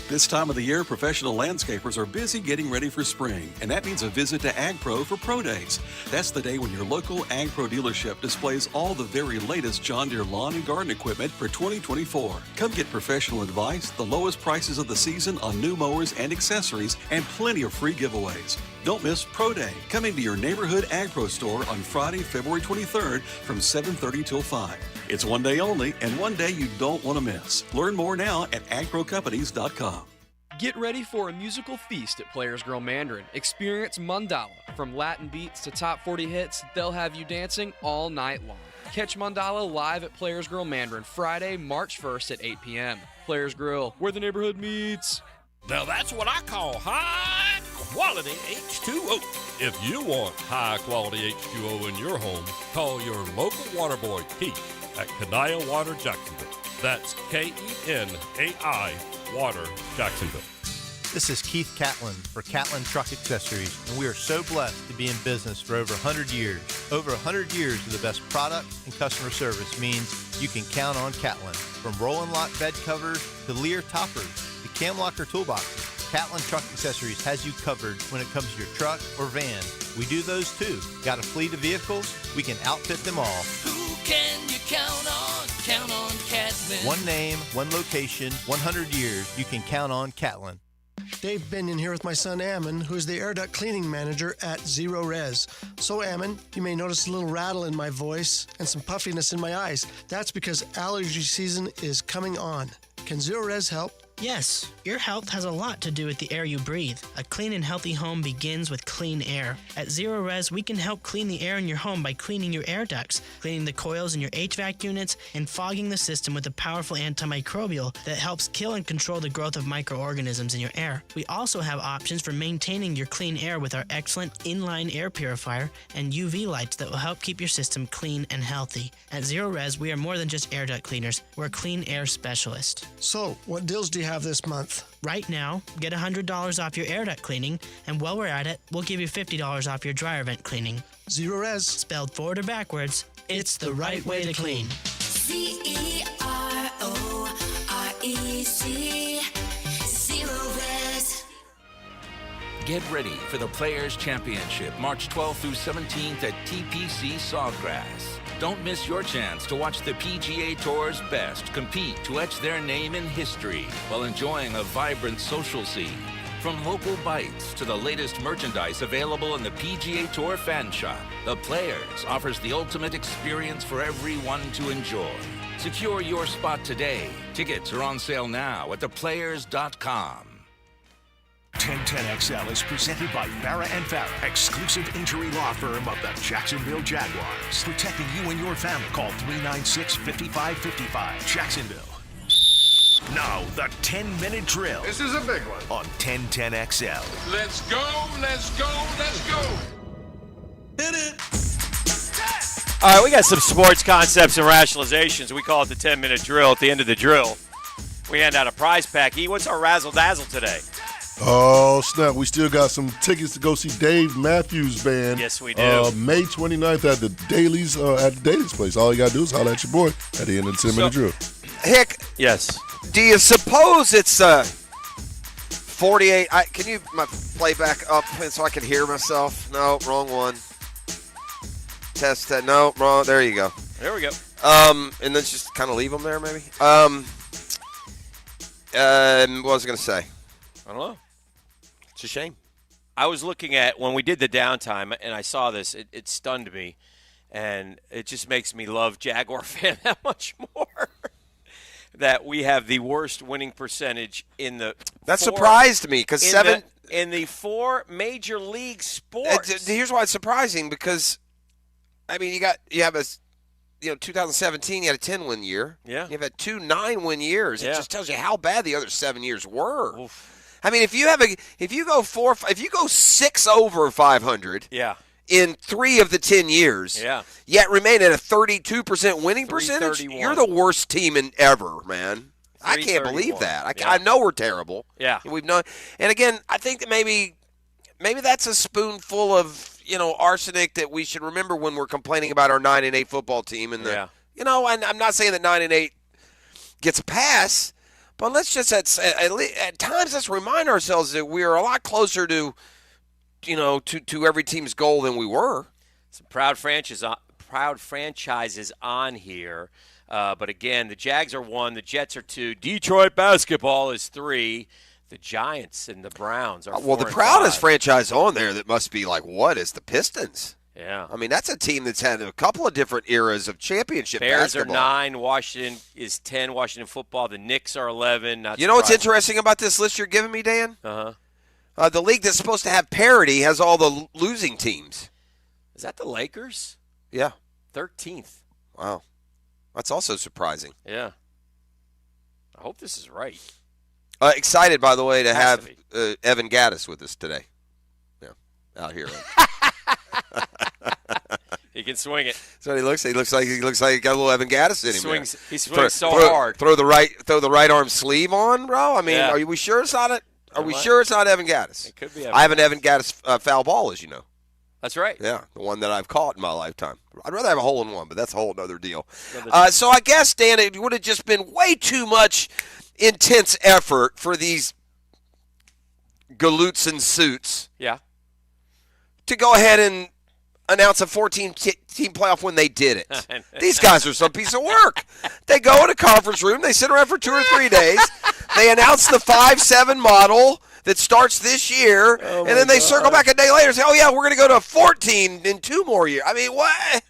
Speaker 22: This time of the year, professional landscapers are busy getting ready for spring, and that means a visit to AgPro for Pro Days. That's the day when your local AgPro dealership displays all the very latest John Deere lawn and garden equipment for 2024. Come get professional advice, the lowest prices of the season on new mowers and accessories, and plenty of free giveaways. Don't miss Pro Day, coming to your neighborhood AgPro store on Friday, February 23rd from 7:30 till 5. It's one day only, and one day you don't want to miss. Learn more now at agprocompanies.com.
Speaker 23: Get ready for a musical feast at Players Grill Mandarin. Experience Mandala. From Latin beats to top 40 hits, they'll have you dancing all night long. Catch Mandala live at Players Grill Mandarin Friday, March 1st at 8 p.m. Players Grill, where the neighborhood meets.
Speaker 25: Now that's what I call high-quality H2O. If you want high-quality H2O in your home, call your local water boy, Keith, at Kanaya Water, Jacksonville. That's KENAI Water, Jacksonville.
Speaker 4: This is Keith Catlin for Catlin Truck Accessories, and we are so blessed to be in business for over 100 years. Over 100 years of the best product and customer service means you can count on Catlin. From Roll and Lock bed covers to Lear toppers to cam locker toolboxes, Catlin Truck Accessories has you covered when it comes to your truck or van. We do those too. Got a fleet of vehicles? We can outfit them all.
Speaker 5: Who can you count on? Count on Catlin.
Speaker 4: One name, one location, 100 years. You can count on Catlin.
Speaker 12: Dave Binion here with my son Ammon, who is the air duct cleaning manager at Zero Res. So Ammon, you may notice a little rattle in my voice and some puffiness in my eyes. That's because allergy season is coming on. Can Zero Res help?
Speaker 14: Yes, your health has a lot to do with the air you breathe. A clean and healthy home begins with clean air. At Zero Res, we can help clean the air in your home by cleaning your air ducts, cleaning the coils in your HVAC units, and fogging the system with a powerful antimicrobial that helps kill and control the growth of microorganisms in your air. We also have options for maintaining your clean air with our excellent inline air purifier and UV lights that will help keep your system clean and healthy. At Zero Res, we are more than just air duct cleaners. We're a clean air specialist.
Speaker 12: So, what deals do you have this month?
Speaker 14: Right now, get $100 off your air duct cleaning, and while we're at it, we'll give you $50 off your dryer vent cleaning.
Speaker 12: Zero Res.
Speaker 14: Spelled forward or backwards, it's the right way to clean.
Speaker 5: ZEROREC. Zero Res.
Speaker 2: Get ready for the Players' Championship, March 12th through 17th at TPC Sawgrass. Don't miss your chance to watch the PGA Tour's best compete to etch their name in history while enjoying a vibrant social scene. From local bites to the latest merchandise available in the PGA Tour fan shop, the Players offers the ultimate experience for everyone to enjoy. Secure your spot today. Tickets are on sale now at theplayers.com.
Speaker 3: 1010XL is presented by Farah and Farah, exclusive injury law firm of the Jacksonville Jaguars. Protecting you and your family. Call 396-5555. Jacksonville. Now, the 10-minute drill.
Speaker 24: This is a big one.
Speaker 3: On 1010XL.
Speaker 24: Let's go, let's go, let's go. Hit it.
Speaker 11: All right, we got some sports concepts and rationalizations. We call it the 10-minute drill. At the end of the drill, we hand out a prize pack. E, what's our razzle-dazzle today?
Speaker 26: Oh, snap. We still got some tickets to go see Dave Matthews Band.
Speaker 11: Yes, we do.
Speaker 26: May 29th at the Dailies place. All you got to do is holler at your boy at the end of the 10-minute drill.
Speaker 1: Hick.
Speaker 11: Yes.
Speaker 1: Do you suppose it's 48? Can you play back up so I can hear myself? No, wrong one. Test that. No, wrong. There you go.
Speaker 11: There we go.
Speaker 1: And then just kind of leave them there, maybe. What was I going to say?
Speaker 11: I don't know.
Speaker 1: It's a shame.
Speaker 11: I was looking at when we did the downtime, and I saw this. It stunned me, and it just makes me love Jaguar fan that much more. That we have the worst winning percentage in the.
Speaker 1: That surprised me because
Speaker 11: in the four major league sports.
Speaker 1: Here's why it's surprising because, I mean, you have a. 2017, you had a 10-win year.
Speaker 11: Yeah.
Speaker 1: You've had 2 9-win years.
Speaker 11: Yeah.
Speaker 1: It just tells you how bad the other 7 years were.
Speaker 11: Oof.
Speaker 1: I mean, if you go 6 over 500.
Speaker 11: Yeah.
Speaker 1: In 3 of the 10 years.
Speaker 11: Yeah.
Speaker 1: Yet remain at a 32% winning percentage.
Speaker 11: 331.
Speaker 1: You're the worst team in ever, man. I can't believe that. I know we're terrible.
Speaker 11: Yeah.
Speaker 1: We've known. And again, I think that maybe that's a spoonful of arsenic that we should remember when we're complaining about our 9-8 football team. And and I'm not saying that 9-8 gets a pass, but let's just at times let's remind ourselves that we are a lot closer to every team's goal than we were.
Speaker 11: Some proud franchises on here, but again, the Jags are 1, the Jets are 2, Detroit basketball is 3. The Giants and the Browns are 4
Speaker 1: well, the
Speaker 11: and
Speaker 1: proudest
Speaker 11: 5.
Speaker 1: franchise on there that must be like what is the Pistons?
Speaker 11: Yeah.
Speaker 1: I mean, that's a team that's had a couple of different eras of championship
Speaker 11: Bears
Speaker 1: basketball.
Speaker 11: are 9, Washington is 10, Washington football. The Knicks are 11.
Speaker 1: You know what's interesting about this list you're giving me, Dan?
Speaker 11: Uh-huh.
Speaker 1: The league that's supposed to have parity has all the losing teams.
Speaker 11: Is that the Lakers?
Speaker 1: Yeah.
Speaker 11: 13th.
Speaker 1: Wow. That's also surprising.
Speaker 11: Yeah. I hope this is right.
Speaker 1: Excited, by the way, to have Evan Gaddis with us today. Yeah, out here.
Speaker 11: He can swing it.
Speaker 1: That's what he looks. He looks like he got a little Evan Gaddis in him.
Speaker 11: He swings hard.
Speaker 1: Throw the right arm sleeve on, bro. I mean,
Speaker 11: Yeah.
Speaker 1: are we sure it's not sure it's not Evan Gaddis?
Speaker 11: It could be.
Speaker 1: I have an Evan Gaddis foul ball, as you know.
Speaker 11: That's right.
Speaker 1: Yeah, the one that I've caught in my lifetime. I'd rather have a hole in one, but that's a whole other deal. So I guess, Dan, it would have just been way too much intense effort for these galoots and suits.
Speaker 11: Yeah.
Speaker 1: To go ahead and announce a 14-team playoff when they did it. These guys are some piece of work. They go in a conference room. They sit around for 2 or 3 days. They announce the 5-7 model that starts this year, and then they circle back a day later and say, oh, yeah, we're going to go to 14 in 2 more years. I mean, what?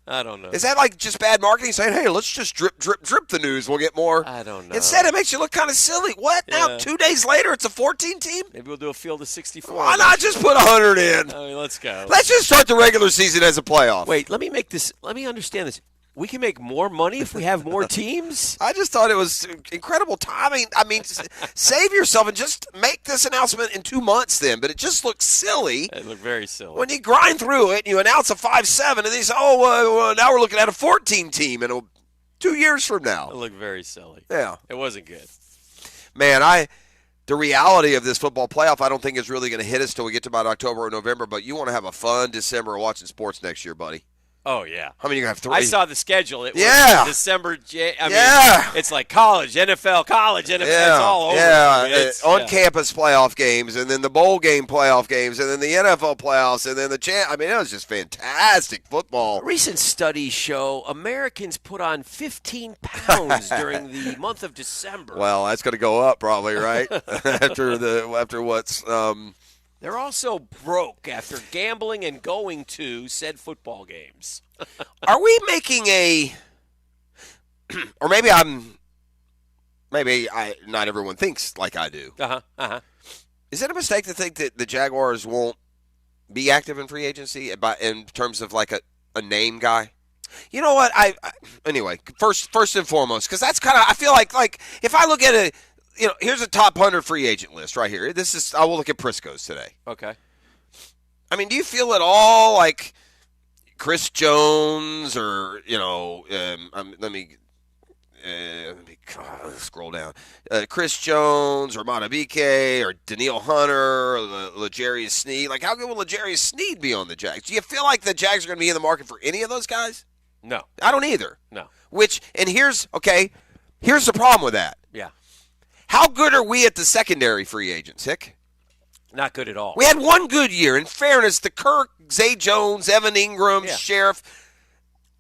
Speaker 11: I don't know.
Speaker 1: Is that like just bad marketing saying, hey, let's just drip the news. We'll get more.
Speaker 11: I don't know.
Speaker 1: Instead, it makes you look kind of silly. What?
Speaker 11: Yeah.
Speaker 1: Now, 2 days later, it's a 14 team?
Speaker 11: Maybe we'll do a field of 64.
Speaker 1: Why not just put 100 in?
Speaker 11: I mean, let's go.
Speaker 1: Let's just start the regular season as a playoff.
Speaker 11: Wait, let me understand this. We can make more money if we have more teams?
Speaker 1: I just thought it was incredible timing. I mean, save yourself and just make this announcement in 2 months then. But it just looks silly.
Speaker 11: It looked very silly.
Speaker 1: When you grind through it and you announce a 5-7 and they say, now we're looking at a 14 team in 2 years from now.
Speaker 11: It looked very silly.
Speaker 1: Yeah.
Speaker 11: It wasn't good.
Speaker 1: Man, the reality of this football playoff I don't think is really going to hit us till we get to about October or November. But you want to have a fun December watching sports next year, buddy.
Speaker 11: Oh, yeah.
Speaker 1: How many you have 3?
Speaker 11: I saw the schedule. It was December. I mean, it's like college, NFL, college, NFL. It's all over.
Speaker 1: Yeah, on-campus playoff games, and then the bowl game playoff games, and then the NFL playoffs, and then I mean, it was just fantastic football.
Speaker 11: Recent studies show Americans put on 15 pounds during the month of December.
Speaker 1: Well, that's going to go up probably, right? after what's
Speaker 11: They're also broke after gambling and going to said football games.
Speaker 1: Are we making or maybe not everyone thinks like I do. Is it a mistake to think that the Jaguars won't be active in free agency in terms of like a name guy? You know what? Anyway, first and foremost, because that's kind of, I feel like if I look at here's a top 100 free agent list right here. I will look at Prisco's today.
Speaker 11: Okay.
Speaker 1: I mean, do you feel at all like Chris Jones or, let me scroll down. Chris Jones or Matabike or Daniil Hunter or L'Jarius Sneed. Like, how good will L'Jarius Sneed be on the Jags? Do you feel like the Jags are going to be in the market for any of those guys?
Speaker 11: No.
Speaker 1: I don't either.
Speaker 11: No.
Speaker 1: Here's the problem with that.
Speaker 11: Yeah.
Speaker 1: How good are we at the secondary free agents, Hick?
Speaker 11: Not good at all.
Speaker 1: We had one good year. In fairness, the Kirk, Zay Jones, Evan Ingram, Sheriff.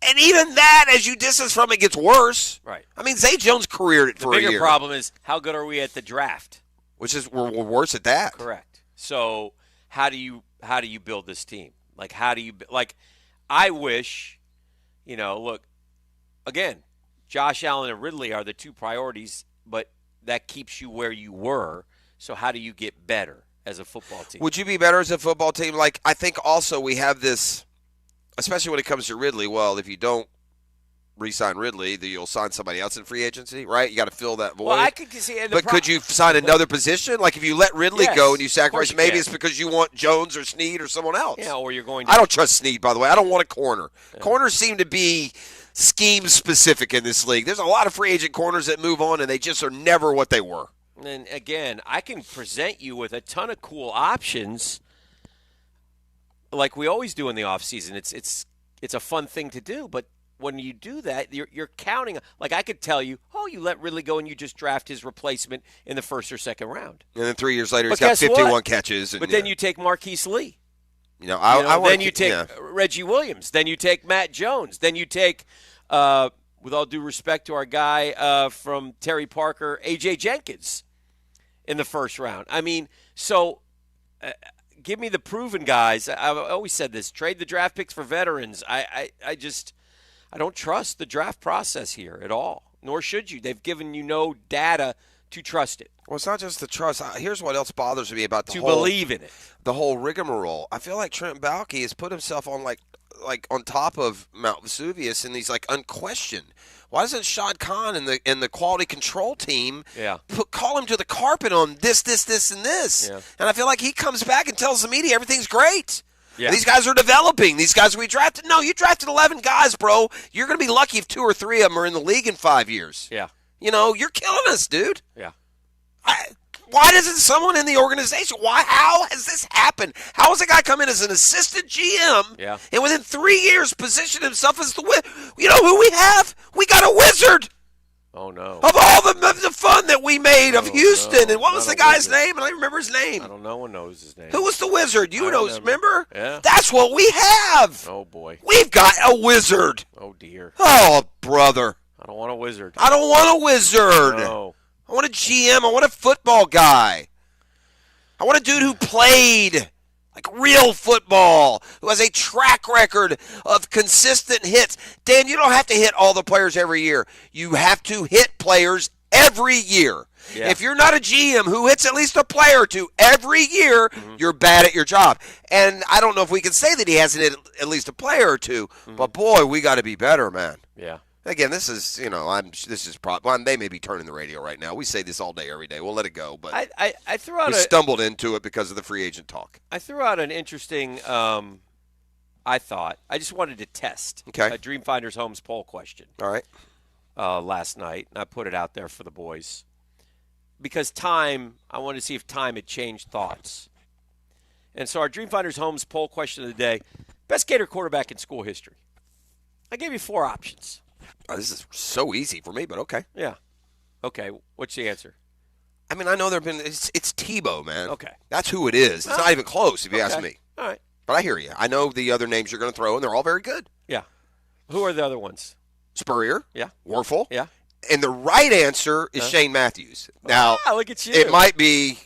Speaker 1: And even that, as you distance from it, gets worse.
Speaker 11: Right.
Speaker 1: I mean, Zay Jones careered it for a year.
Speaker 11: The bigger problem is, how good are we at the draft?
Speaker 1: Which is, we're worse at that.
Speaker 11: Correct. So how do you build this team? Like, I wish, look, again, Josh Allen and Ridley are the 2 priorities, but that keeps you where you were. So how do you get better as a football team?
Speaker 1: Would you be better as a football team? Like, I think also we have this, especially when it comes to Ridley. Well, if you don't re-sign Ridley, then you'll sign somebody else in free agency, right? You got to fill that void.
Speaker 11: Well, I could see it.
Speaker 1: But could you sign another position? Like, if you let Ridley go and you sacrifice, maybe it's because you want Jones or Sneed or someone else.
Speaker 11: Yeah, or you're going to.
Speaker 1: I don't trust Sneed, by the way. I don't want a corner. Yeah. Corners seem to be scheme specific in this league. There's a lot of free agent corners that move on, and they just are never what they were.
Speaker 11: And again, I can present you with a ton of cool options, like we always do in the offseason. It's a fun thing to do, but when you do that, you're counting. Like, I could tell you, you let Ridley go and you just draft his replacement in the 1st or 2nd round.
Speaker 1: And then 3 years later, he's got 51 catches.
Speaker 11: But then you take Marquise Lee.
Speaker 1: Then
Speaker 11: you take Reggie Williams. Then you take Matt Jones. Then you take, with all due respect to our guy from Terry Parker, A.J. Jenkins in the 1st round. I mean, so give me the proven guys. I've always said this. Trade the draft picks for veterans. I don't trust the draft process here at all, nor should you. They've given you no data to trust it.
Speaker 1: Well, it's not just the trust. Here's what else bothers me about
Speaker 11: to believe in it.
Speaker 1: The whole rigmarole. I feel like Trent Baalke has put himself on like on top of Mount Vesuvius, and he's like unquestioned. Why doesn't Shad Khan and the quality control team call him to the carpet on this, and this?
Speaker 11: Yeah.
Speaker 1: And I feel like he comes back and tells the media everything's great.
Speaker 11: Yeah.
Speaker 1: And these guys are developing. These guys we drafted. No, you drafted 11 guys, bro. You're going to be lucky if 2 or 3 of them are in the league in 5 years.
Speaker 11: Yeah.
Speaker 1: You're killing us, dude.
Speaker 11: Yeah.
Speaker 1: Why doesn't someone in the organization? How has this happened? How has a guy come in as an assistant GM and within 3 years position himself as you know who we have? We got a wizard.
Speaker 11: Oh, no.
Speaker 1: Of all the fun that we made of Houston. And what was the guy's name? I don't remember his name.
Speaker 11: I don't know. No one knows his name.
Speaker 1: Who was the wizard? You know, remember?
Speaker 11: Yeah.
Speaker 1: That's what we have.
Speaker 11: Oh, boy.
Speaker 1: We've got a wizard.
Speaker 11: Oh, dear.
Speaker 1: Oh, brother.
Speaker 11: I don't want a wizard.
Speaker 1: I don't want a wizard.
Speaker 11: No.
Speaker 1: I want a GM. I want a football guy. I want a dude who played like real football, who has a track record of consistent hits. Dan, you don't have to hit all the players every year. You have to hit players every year. Yeah. If you're not a GM who hits at least a player or two every year, you're bad at your job. And I don't know if we can say that he hasn't hit at least a player or two, but boy, we got to be better, man.
Speaker 11: Yeah.
Speaker 1: Again, this is, they may be turning the radio right now. We say this all day, every day. We'll let it go. But
Speaker 11: I threw out
Speaker 1: we stumbled into it because of the free agent talk.
Speaker 11: I threw out an interesting, I just wanted to test a Dream Finders Homes poll question.
Speaker 1: All right.
Speaker 11: Last night, and I put it out there for the boys. Because I wanted to see if time had changed thoughts. And so our Dream Finders Homes poll question of the day, best Gator quarterback in school history. I gave you 4 options.
Speaker 1: Oh, this is so easy for me, but okay.
Speaker 11: Yeah. Okay, what's the answer?
Speaker 1: I mean, I know it's Tebow, man.
Speaker 11: Okay.
Speaker 1: That's who it is. It's not even close, if you ask me.
Speaker 11: All right.
Speaker 1: But I hear you. I know the other names you're going to throw, and they're all very good.
Speaker 11: Yeah. Who are the other ones?
Speaker 1: Spurrier.
Speaker 11: Yeah.
Speaker 1: Warfel.
Speaker 11: Yeah.
Speaker 1: And the right answer is Shane Matthews. Now,
Speaker 11: look at you.
Speaker 1: It might be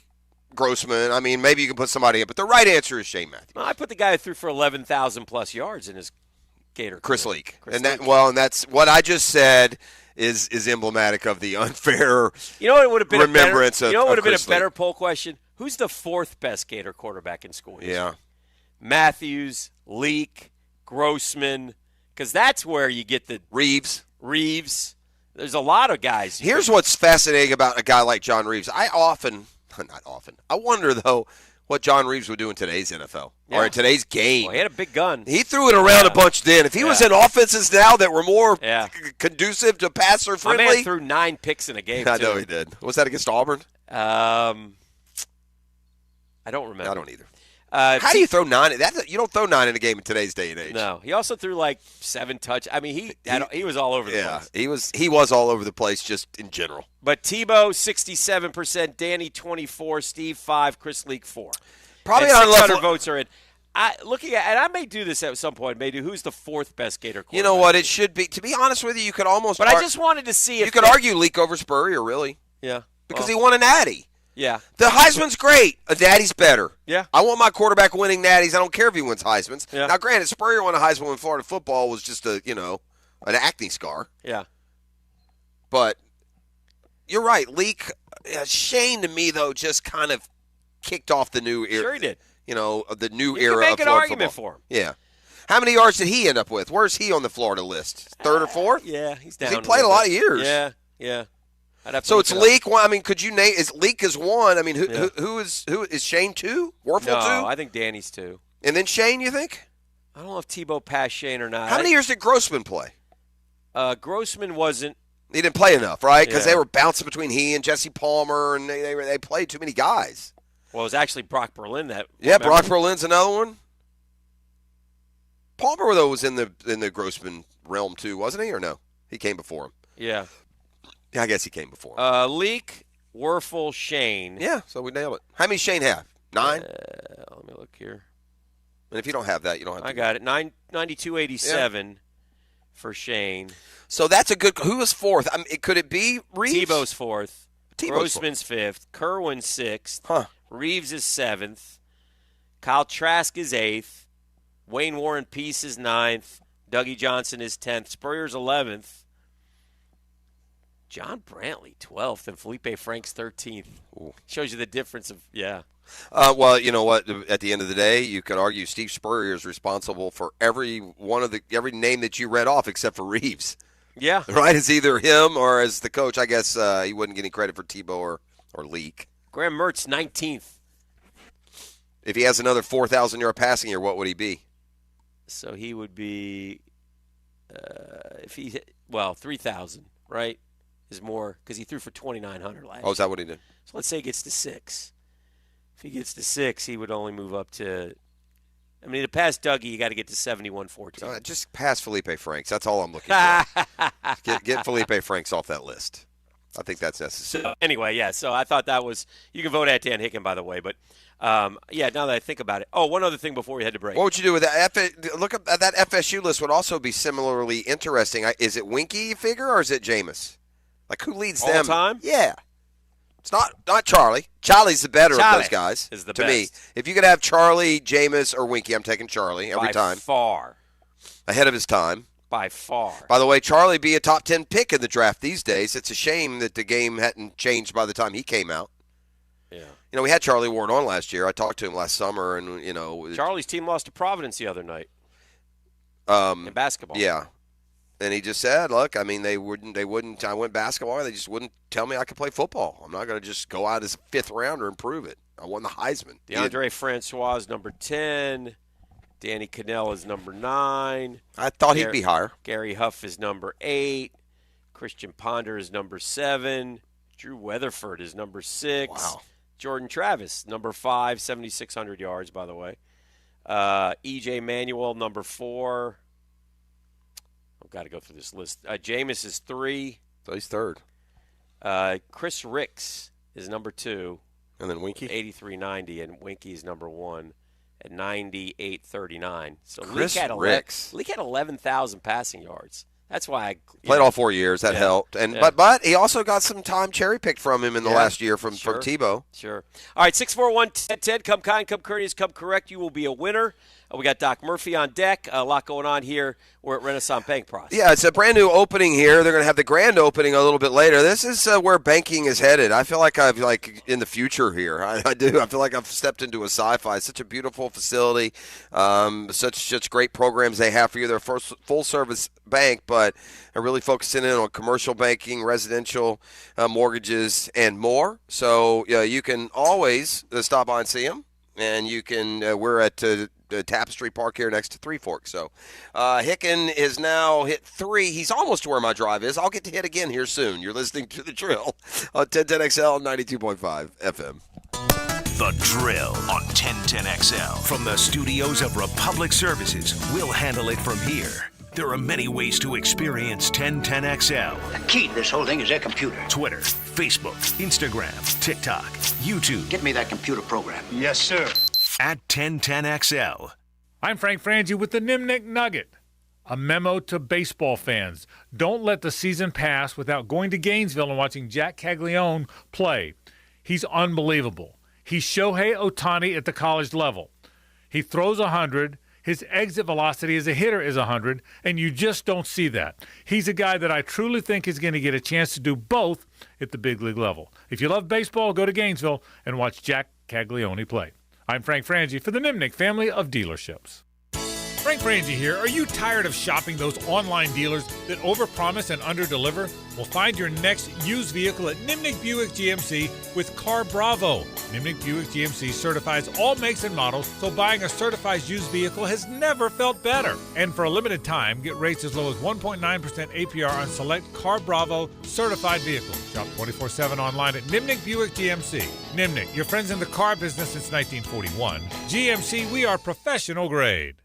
Speaker 1: Grossman. I mean, maybe you can put somebody in, but the right answer is Shane Matthews.
Speaker 11: Well, I put the guy who threw for 11,000 plus yards in his Gator.
Speaker 1: Chris Leak. And that's what I just said is emblematic of the unfair remembrance of
Speaker 11: You know what would have been a
Speaker 1: Chris
Speaker 11: better
Speaker 1: Leak.
Speaker 11: poll question? Who's the 4th best Gator quarterback in school history?
Speaker 1: Yeah.
Speaker 11: Matthews, Leak, Grossman, because that's where you get the
Speaker 1: Reeves.
Speaker 11: There's a lot of guys.
Speaker 1: Here's what's fascinating about a guy like John Reeves. I wonder, though, what John Reeves would do in today's NFL or in today's game.
Speaker 11: Well, he had a big gun.
Speaker 1: He threw it around a bunch then. If he was in offenses now that were more conducive to passer friendly.
Speaker 11: My man threw 9 picks in a game,
Speaker 1: I know he did. Was that against Auburn?
Speaker 11: I don't remember.
Speaker 1: I don't either. How do you throw 9? You don't throw 9 in a game in today's day and age.
Speaker 11: No. He also threw like 7 touch. I mean, he was all over the place.
Speaker 1: Yeah, he was all over the place just in general.
Speaker 11: But Tebow 67%, Danny 24%, Steve 5%, Chris Leak 4%.
Speaker 1: Probably
Speaker 11: and
Speaker 1: on
Speaker 11: 600
Speaker 1: level.
Speaker 11: votes are in. And I may do this at some point. Maybe who's the 4th best Gator quarterback?
Speaker 1: You know what? It should be. To be honest with you, you could almost.
Speaker 11: But I just wanted to see if
Speaker 1: you could argue Leak over Spurrier, really.
Speaker 11: Yeah.
Speaker 1: Because he won a natty.
Speaker 11: Yeah.
Speaker 1: The Heisman's great. A natty's better.
Speaker 11: Yeah.
Speaker 1: I want my quarterback winning natties. I don't care if he wins Heisman's.
Speaker 11: Yeah.
Speaker 1: Now, granted, Spurrier won a Heisman when Florida football was just an acne scar.
Speaker 11: Yeah.
Speaker 1: But you're right. Leak, Shane to me, though, just kind of kicked off the new era.
Speaker 11: Sure he did.
Speaker 1: The new
Speaker 11: You
Speaker 1: era
Speaker 11: can make
Speaker 1: of
Speaker 11: an
Speaker 1: Florida
Speaker 11: argument
Speaker 1: football.
Speaker 11: for him.
Speaker 1: Yeah. How many yards did he end up with? Where's he on the Florida list? 3rd or 4th?
Speaker 11: Yeah, he's down.
Speaker 1: He played a lot of years.
Speaker 11: Yeah.
Speaker 1: So it's Leak. Well, I mean, could you name? Is Leak is 1? I mean, who is Shane 2? Warfel 2?
Speaker 11: No, I think Danny's 2.
Speaker 1: And then Shane, you think?
Speaker 11: I don't know if Tebow passed Shane or not.
Speaker 1: How many years did Grossman play?
Speaker 11: Grossman wasn't.
Speaker 1: He didn't play enough, right? Because
Speaker 11: Yeah.
Speaker 1: they were bouncing between he and Jesse Palmer, and they played too many guys.
Speaker 11: Well, it was actually Brock Berlin that.
Speaker 1: Yeah,
Speaker 11: remember?
Speaker 1: Brock Berlin's another one. Palmer, though, was in the Grossman realm too, wasn't he? Or no? He came before him.
Speaker 11: Yeah.
Speaker 1: I guess he came before him.
Speaker 11: Leak, Werfel, Shane.
Speaker 1: Yeah, so we nailed it. How many Shane have? 9?
Speaker 11: Let me look here.
Speaker 1: And if you don't have that, you don't have to.
Speaker 11: I got it. 92.87 for Shane.
Speaker 1: So that's a good. Who was 4th? I mean, could it be Reeves?
Speaker 11: Tebow's 4th.
Speaker 1: Tebow's
Speaker 11: Grossman's 5th. Kerwin's 6th.
Speaker 1: Huh.
Speaker 11: Reeves is 7th. Kyle Trask is 8th. Wayne Warren Peace is 9th. Dougie Johnson is 10th. Spurrier's 11th. John Brantley 12th. And Felipe Franks 13th.
Speaker 1: Ooh.
Speaker 11: Shows you the difference of,
Speaker 1: Well, you know what? At the end of the day, you could argue Steve Spurrier is responsible for every name that you read off except for Reeves.
Speaker 11: Yeah.
Speaker 1: Right? It's either him or as the coach. I guess he wouldn't get any credit for Tebow or Leak.
Speaker 11: Graham Mertz 19th.
Speaker 1: If he has another 4,000-yard passing year, what would he be?
Speaker 11: So he would be, 3,000, right? Is more because he threw for 2,900 last year.
Speaker 1: Oh, is that what he did?
Speaker 11: So let's say he gets to 6. If he gets to 6, he would only move up to. I mean, to pass Dougie, you got to get to 71-14.
Speaker 1: Just pass Felipe Franks. That's all I'm looking for. Get Felipe Franks off that list. I think that's necessary.
Speaker 11: So, anyway, yeah. So I thought that was. You can vote at Dan Hicken, by the way, but. Now that I think about it. Oh, one other thing before we head to break.
Speaker 1: What would you do with that? Look at that FSU list would also be similarly interesting. Is it Winky, you figure, or is it Jameis? Like, who leads
Speaker 11: all
Speaker 1: them?
Speaker 11: Time?
Speaker 1: Yeah. It's not Charlie. Charlie's the better of those guys.
Speaker 11: Is the
Speaker 1: to
Speaker 11: best.
Speaker 1: me. If you could have Charlie, Jameis, or Winky, I'm taking Charlie every time.
Speaker 11: By far.
Speaker 1: Ahead of his time.
Speaker 11: By far.
Speaker 1: By the way, Charlie be a top 10 pick in the draft these days. It's a shame that the game hadn't changed by the time he came out.
Speaker 11: Yeah.
Speaker 1: We had Charlie Ward on last year. I talked to him last summer, and
Speaker 11: Charlie's team lost to Providence the other night. In basketball.
Speaker 1: Yeah, and he just said, "Look, I mean, they wouldn't. I went basketball, they just wouldn't tell me I could play football. I'm not going to just go out as a fifth rounder and prove it. I won the Heisman."
Speaker 11: DeAndre Francois is number 10. Danny Cannell is number 9.
Speaker 1: I thought he'd be higher.
Speaker 11: Gary Huff is number 8. Christian Ponder is number 7. Drew Weatherford is number 6.
Speaker 1: Wow.
Speaker 11: Jordan Travis, number 5, 7,600 yards, by the way. E.J. Manuel, number 4. I've got to go through this list. Jameis is 3.
Speaker 1: So he's 3rd.
Speaker 11: Chris Ricks is number 2.
Speaker 1: And then Winky?
Speaker 11: 83.90, and Winky is number 1 at 98.39. So
Speaker 1: Chris
Speaker 11: Ricks. Leak had 11,000 passing yards. That's why I
Speaker 1: played all 4 years. That helped, but he also got some time cherry picked from him in the last year from Tebow.
Speaker 11: Sure. All right, 641-1010. Come kind, come courteous, come correct. You will be a winner. We got Doc Murphy on deck. A lot going on here. We're at Renaissance Bank Process.
Speaker 1: Yeah, it's a brand new opening here. They're going to have the grand opening a little bit later. This is where banking is headed. I feel like I've in the future here. I do. I feel like I've stepped into a sci-fi. It's such a beautiful facility. Such great programs they have for you. They're a full-service bank, but they're really focusing in on commercial banking, residential mortgages, and more. So you can always stop by and see them. And you can. We're at Tapestry Park here next to Three Forks. So Hicken is now hit 3. He's almost to where my drive is. I'll get to hit again here soon. You're listening to The Drill on 1010XL 92.5 FM.
Speaker 3: The Drill on 1010XL. From the studios of Republic Services, we'll handle it from here. There are many ways to experience 1010XL.
Speaker 6: The key to this whole thing is their computer.
Speaker 3: Twitter, Facebook, Instagram, TikTok, YouTube.
Speaker 6: Get me that computer program. Yes, sir.
Speaker 3: At 1010XL.
Speaker 15: I'm Frank Frangie with the Nimnik Nugget. A memo to baseball fans. Don't let the season pass without going to Gainesville and watching Jack Caglione play. He's unbelievable. He's Shohei Ohtani at the college level. He throws 100. His exit velocity as a hitter is 100, and you just don't see that. He's a guy that I truly think is going to get a chance to do both at the big league level. If you love baseball, go to Gainesville and watch Jack Caglione play. I'm Frank Frangie for the Nimnik family of dealerships. Frank Frangie here. Are you tired of shopping those online dealers that overpromise and underdeliver? Well, find your next used vehicle at Nimnik Buick GMC with Car Bravo. Nimnik Buick GMC certifies all makes and models, so buying a certified used vehicle has never felt better. And for a limited time, get rates as low as 1.9% APR on select Car Bravo certified vehicles. Shop 24/7 online at Nimnik Buick GMC. Nimnik, your friends in the car business since 1941. GMC, we are professional grade.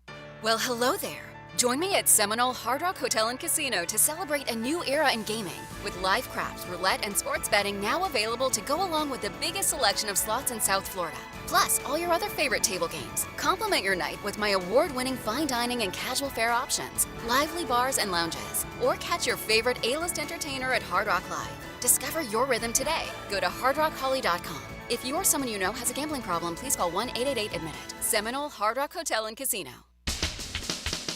Speaker 16: Well, hello there. Join me at Seminole Hard Rock Hotel and Casino to celebrate a new era in gaming. With live craps, roulette, and sports betting now available to go along with the biggest selection of slots in South Florida. Plus, all your other favorite table games. Complement your night with my award-winning fine dining and casual fare options, lively bars and lounges, or catch your favorite A-list entertainer at Hard Rock Live. Discover your rhythm today. Go to hardrockholly.com. If you or someone you know has a gambling problem, please call 1-888-ADMIT-IT. Seminole Hard Rock Hotel and Casino.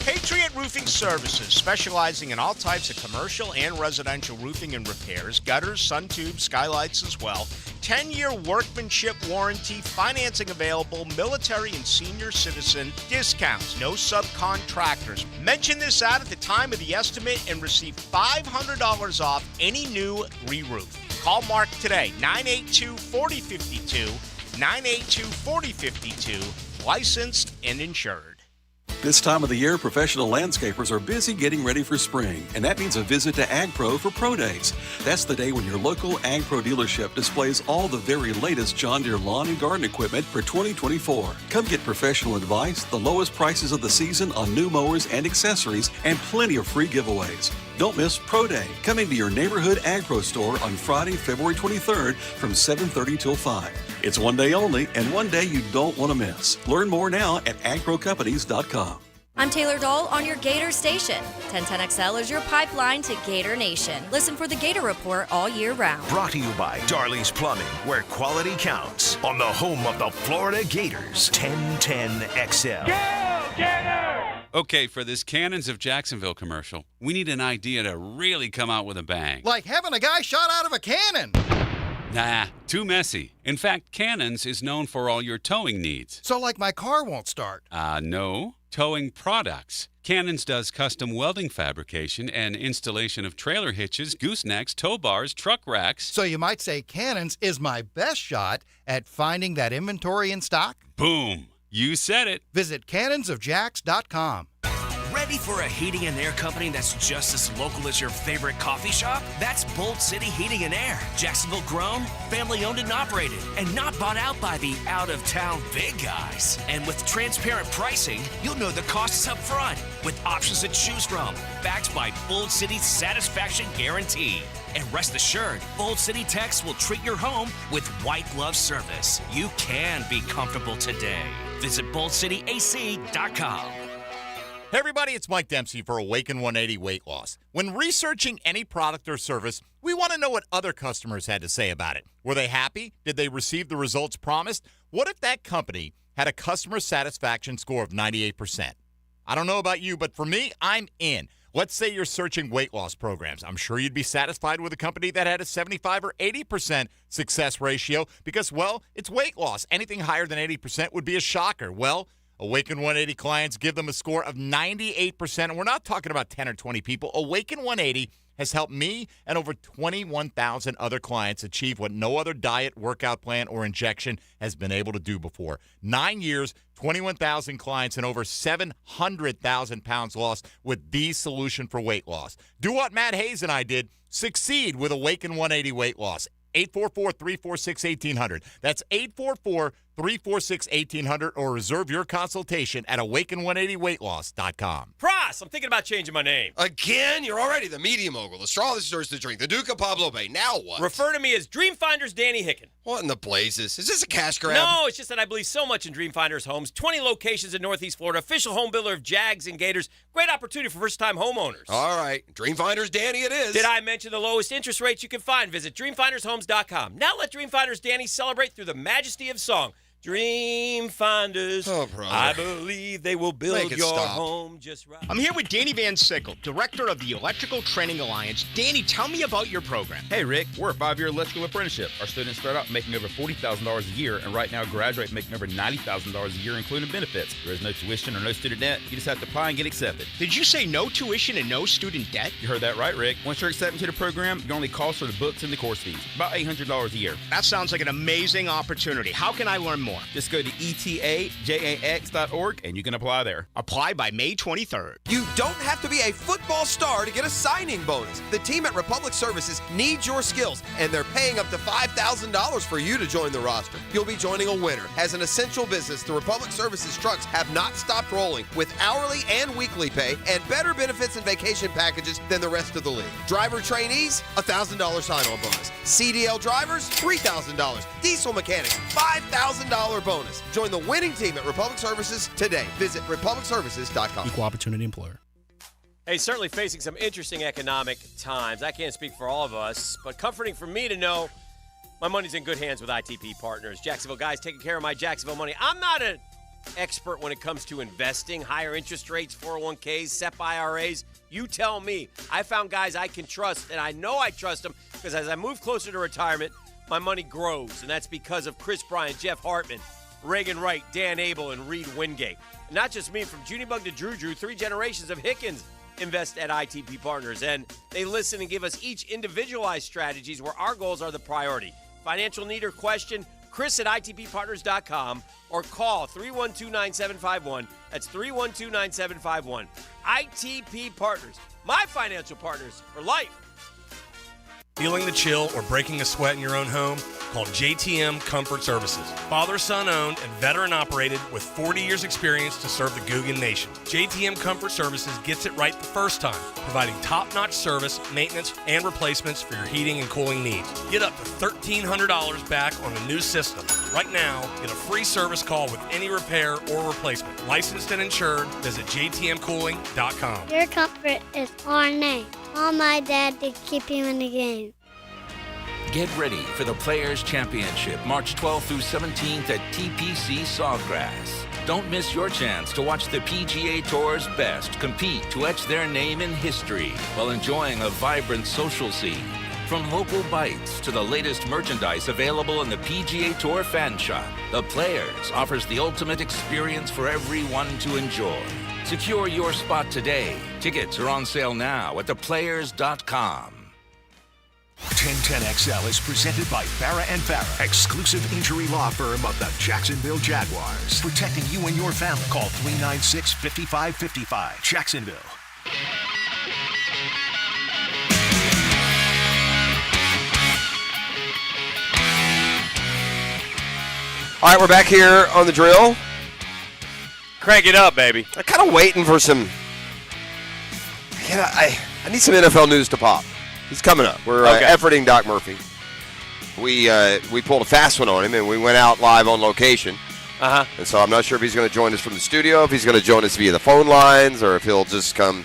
Speaker 17: Patriot Roofing Services, specializing in all types of commercial and residential roofing and repairs, gutters, sun tubes, skylights as well. 10-year workmanship warranty, financing available, military and senior citizen discounts, no subcontractors. Mention this ad at the time of the estimate and receive $500 off any new re-roof. Call Mark today, 982-4052. 982-4052, licensed and insured.
Speaker 22: This time of the year, professional landscapers are busy getting ready for spring, and that means a visit to AgPro for Pro Days. That's the day when your local AgPro dealership displays all the very latest John Deere lawn and garden equipment for 2024. Come get professional advice, the lowest prices of the season on new mowers and accessories, and plenty of free giveaways. Don't miss Pro Day, coming to your neighborhood AgPro store on Friday, February 23rd from 7:30 till 5. It's one day only, and one day you don't want to miss. Learn more now at agprocompanies.com.
Speaker 7: I'm Taylor Dole on your Gator station. 1010XL is your pipeline to Gator Nation. Listen for the Gator Report all year round.
Speaker 3: Brought to you by Darley's Plumbing, where quality counts. On the home of the Florida Gators, 1010XL.
Speaker 9: Go, Gator! Okay, for this Cannons of Jacksonville commercial, we need an idea to really come out with a bang.
Speaker 10: Like having a guy shot out of a cannon.
Speaker 9: Nah, too messy. In fact, Cannons is known for all your towing needs.
Speaker 10: So like my car won't start.
Speaker 9: No. Towing products. Cannons does custom welding fabrication and installation of trailer hitches, goosenecks, tow bars, truck racks.
Speaker 10: So you might say Cannons is my best shot at finding that inventory in stock?
Speaker 9: Boom. You said it.
Speaker 10: Visit cannonsofjacks.com.
Speaker 13: Ready for a heating and air company that's just as local as your favorite coffee shop? That's Bold City Heating and Air. Jacksonville grown, family owned and operated, and not bought out by the out-of-town big guys. And with transparent pricing, you'll know the costs up front, with options to choose from, backed by Bold City's satisfaction guarantee. And rest assured, Bold City Techs will treat your home with white glove service. You can be comfortable today. Visit boldcityac.com.
Speaker 17: Hey everybody, it's Mike Dempsey for Awaken 180 Weight Loss. When researching any product or service, we want to know what other customers had to say about it. Were they happy? Did they receive the results promised? What if that company had a customer satisfaction score of 98%? I don't know about you, but for me, I'm in. Let's say you're searching weight loss programs. I'm sure you'd be satisfied with a company that had a 75 or 80% success ratio because, well, it's weight loss. Anything higher than 80% would be a shocker. Well, Awaken 180 clients give them a score of 98%. And we're not talking about 10 or 20 people. Awaken 180 has helped me and over 21,000 other clients achieve what no other diet, workout plan, or injection has been able to do before. 9 years, 21,000 clients, and over 700,000 pounds lost with the solution for weight loss. Do what Matt Hayes and I did. Succeed with Awaken 180 Weight Loss. 844-346-1800. That's 844-346-1800, or reserve your consultation at awaken180weightloss.com.
Speaker 11: Pross, I'm thinking about changing my name.
Speaker 1: Again? You're already the media mogul, the straw that stirs the drink, the Duke of Pablo Bay. Now what?
Speaker 11: Refer to me as Dreamfinder's Danny Hicken.
Speaker 1: What in the blazes? Is this a cash grab?
Speaker 11: No, it's just that I believe so much in Dreamfinder's Homes. 20 locations in Northeast Florida, official home builder of Jags and Gators. Great opportunity for first-time homeowners.
Speaker 1: All right, Dreamfinder's Danny it is.
Speaker 11: Did I mention the lowest interest rates you can find? Visit dreamfindershomes.com. Now let Dreamfinder's Danny celebrate through the majesty of song. Dreamfinders, I believe they will build your home just right.
Speaker 17: I'm here with Danny Van Sickle, director of the Electrical Training Alliance. Danny, tell me about your program.
Speaker 18: Hey, Rick, we're a 5-year electrical apprenticeship. Our students start out making over $40,000 a year, and right now graduate making over $90,000 a year, including benefits. There is no tuition or no student debt. You just have to apply and get accepted.
Speaker 17: Did you say no tuition and no student debt?
Speaker 18: You heard that right, Rick. Once you're accepted to the program, your only cost are the books and the course fees. About $800 a year.
Speaker 17: That sounds like an amazing opportunity. How can I learn more?
Speaker 18: Just go to etajax.org and you can apply there.
Speaker 17: Apply by May 23rd.
Speaker 1: You don't have to be a football star to get a signing bonus. The team at Republic Services needs your skills, and they're paying up to $5,000 for you to join the roster. You'll be joining a winner. As an essential business, the Republic Services trucks have not stopped rolling with hourly and weekly pay and better benefits and vacation packages than the rest of the league. Driver trainees, $1,000 sign-on bonus. CDL drivers, $3,000. Diesel mechanics, $5,000 bonus. Join the winning team at Republic Services today. Visit republicservices.com.
Speaker 19: Equal opportunity employer.
Speaker 11: Hey, certainly facing some interesting economic times. I can't speak for all of us, but comforting for me to know my money's in good hands with ITP Partners. Jacksonville guys taking care of my Jacksonville money. I'm not an expert when it comes to investing, higher interest rates, 401ks, SEP IRAs. You tell me. I found guys I can trust, and I know I trust them because as I move closer to retirement, my money grows, and that's because of Chris Bryant, Jeff Hartman, Reagan Wright, Dan Abel, and Reed Wingate. And not just me, from Junebug to Drew, 3 generations of Hickens invest at ITP Partners, and they listen and give us each individualized strategies where our goals are the priority. Financial need or question, Chris at itbpartners.com or call 312-9751. That's 312-9751. ITP Partners, my financial partners for life.
Speaker 8: Feeling the chill or breaking a sweat in your own home? Call JTM Comfort Services. Father-son owned and veteran operated with 40 years experience to serve the Guggen Nation. JTM Comfort Services gets it right the first time, providing top-notch service, maintenance, and replacements for your heating and cooling needs. Get up to $1,300 back on the new system. Right now, get a free service call with any repair or replacement. Licensed and insured. Visit jtmcooling.com.
Speaker 19: Your comfort is our name. Call my dad to keep you in the game.
Speaker 2: Get ready for the Players' Championship, March 12th through 17th at TPC Sawgrass. Don't miss your chance to watch the PGA Tour's best compete to etch their name in history while enjoying a vibrant social scene. From local bites to the latest merchandise available in the PGA Tour fan shop, the Players offers the ultimate experience for everyone to enjoy. Secure your spot today. Tickets are on sale now at theplayers.com.
Speaker 3: 1010XL is presented by Farah & Farah, exclusive injury law firm of the Jacksonville Jaguars. Protecting you and your family. Call 396-5555. Jacksonville.
Speaker 1: All right, we're back here on the drill.
Speaker 11: Crank it up, baby.
Speaker 1: I'm kind of waiting for some. I need some NFL news to pop. He's coming up. We're efforting Doc Murphy. We pulled a fast one on him, and we went out live on location. And so I'm not sure if he's going to join us from the studio, if he's going to join us via the phone lines, or if he'll just come,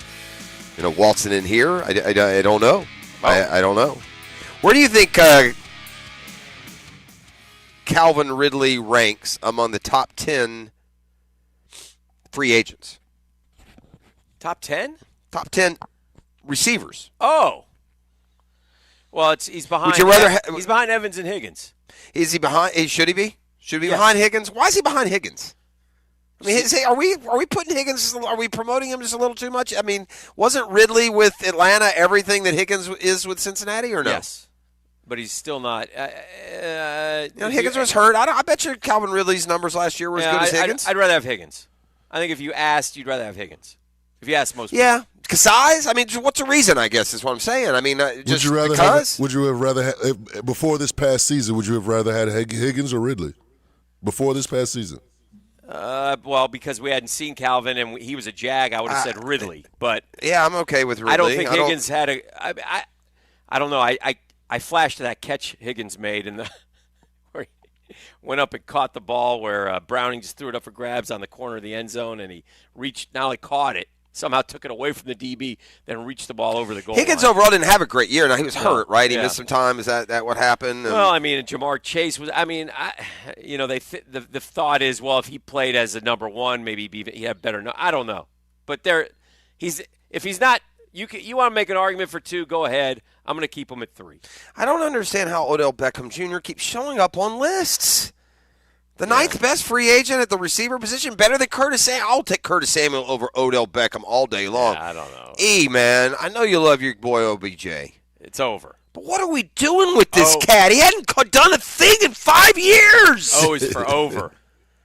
Speaker 1: waltzing in here. I don't know. I don't know. Where do you think Calvin Ridley ranks among the top 10 free agents?
Speaker 11: Top 10?
Speaker 1: Top 10 receivers.
Speaker 11: Oh. Well, he's behind.
Speaker 1: Would you rather
Speaker 11: he's behind Evans and Higgins.
Speaker 1: Is he behind? Should he be? Should he be behind Higgins? Why is he behind Higgins? I mean, are we putting Higgins? Are we promoting him just a little too much? I mean, wasn't Ridley with Atlanta everything that Higgins is with Cincinnati, or no?
Speaker 11: Yes, but he's still not.
Speaker 1: Higgins was hurt. I bet you Calvin Ridley's numbers last year were as good as Higgins.
Speaker 11: I'd rather have Higgins. I think if you asked, you'd rather have Higgins. If you ask most people.
Speaker 1: Yeah. Size? I mean, what's the reason, I guess, is what I'm saying. I mean, just because?
Speaker 26: Would you have rather before this past season, would you have rather had Higgins or Ridley? Before this past season?
Speaker 11: Well, because we hadn't seen Calvin and he was a Jag, I would have said Ridley. But
Speaker 1: yeah, I'm okay with Ridley.
Speaker 11: I don't think Higgins had a – I don't know. I flashed that catch Higgins made in the where he went up and caught the ball where Browning just threw it up for grabs on the corner of the end zone, and he reached – not only caught it, somehow took it away from the DB, then reached the ball over the goal
Speaker 1: Higgins
Speaker 11: line.
Speaker 1: Overall didn't have a great year. Now, he was hurt, right? He missed some time. Is that what happened?
Speaker 11: Well, I mean, Jamar Chase was – I mean, the thought is, well, if he played as a number one, maybe he'd have better – I don't know. But if he's not – you want to make an argument for two, go ahead. I'm going to keep him at 3.
Speaker 1: I don't understand how Odell Beckham Jr. keeps showing up on lists. The ninth best free agent at the receiver position, better than Curtis Samuel. I'll take Curtis Samuel over Odell Beckham all day long.
Speaker 11: Yeah, I don't know.
Speaker 1: Man, I know you love your boy OBJ.
Speaker 11: It's over.
Speaker 1: But what are we doing with this cat? He hadn't done a thing in 5 years.
Speaker 11: O is for over.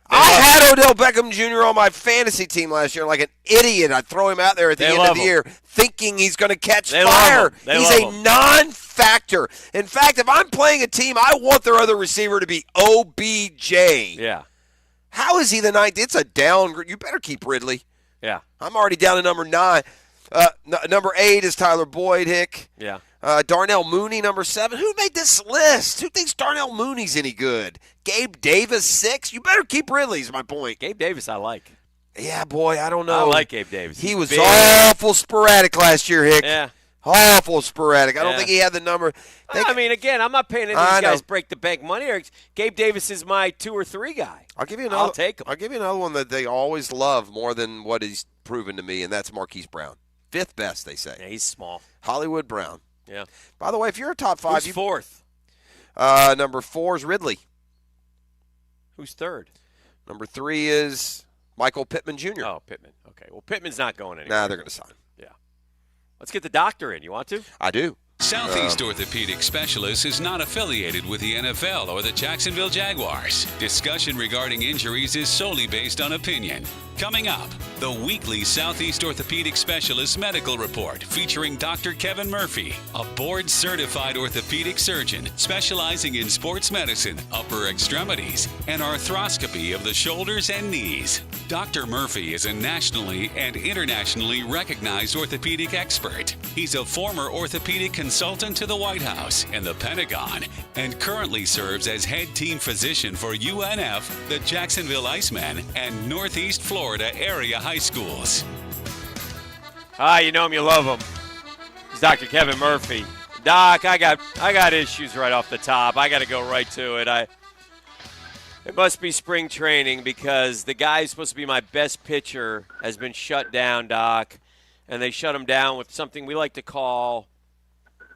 Speaker 1: I had Odell Beckham Jr. on my fantasy team last year like an idiot. I'd throw him out there at the end of the year thinking he's going to catch fire. He's a non-factor. In fact, if I'm playing a team, I want their other receiver to be OBJ.
Speaker 11: Yeah.
Speaker 1: How is he the ninth? It's a downgrade. You better keep Ridley.
Speaker 11: Yeah.
Speaker 1: I'm already down to number 9. Number 8 is Tyler Boyd, Hick.
Speaker 11: Yeah.
Speaker 1: Darnell Mooney, number 7. Who made this list? Who thinks Darnell Mooney's any good? Gabe Davis, 6. You better keep Ridley, is my point.
Speaker 11: Gabe Davis, I like.
Speaker 1: Yeah, boy, I don't know.
Speaker 11: I like Gabe Davis.
Speaker 1: He was awful sporadic last year, Hick.
Speaker 11: Yeah.
Speaker 1: Awful sporadic. I don't think he had the number.
Speaker 11: I mean, again, I'm not paying any of these guys break the bank money. Gabe Davis is my 2 or 3 guy.
Speaker 1: I'll give you another.
Speaker 11: I'll take him.
Speaker 1: I'll give you another one that they always love more than what he's proven to me, and that's Marquise Brown. 5th best, they say.
Speaker 11: Yeah, he's small.
Speaker 1: Hollywood Brown.
Speaker 11: Yeah.
Speaker 1: By the way, if you're a top 5,
Speaker 11: who's 4th?
Speaker 1: Number 4 is Ridley.
Speaker 11: Who's 3rd?
Speaker 1: Number 3 is Michael Pittman Jr.
Speaker 11: Oh, Pittman. Okay. Well, Pittman's not going anywhere.
Speaker 1: Nah, they're going to sign.
Speaker 11: Yeah. Let's get the doctor in. You want to?
Speaker 1: I do.
Speaker 9: Southeast Orthopedic Specialists is not affiliated with the NFL or the Jacksonville Jaguars. Discussion regarding injuries is solely based on opinion. Coming up, the weekly Southeast Orthopedic Specialist Medical Report featuring Dr. Kevin Murphy, a board-certified orthopedic surgeon specializing in sports medicine, upper extremities, and arthroscopy of the shoulders and knees. Dr. Murphy is a nationally and internationally recognized orthopedic expert. He's a former orthopedic consultant to the White House and the Pentagon, and currently serves as head team physician for UNF, the Jacksonville Icemen, and Northeast Florida area high schools.
Speaker 11: You know him, you love him. It's Dr. Kevin Murphy. Doc, I got issues right off the top. I got to go right to it. It must be spring training because the guy who's supposed to be my best pitcher has been shut down, Doc, and they shut him down with something we like to call,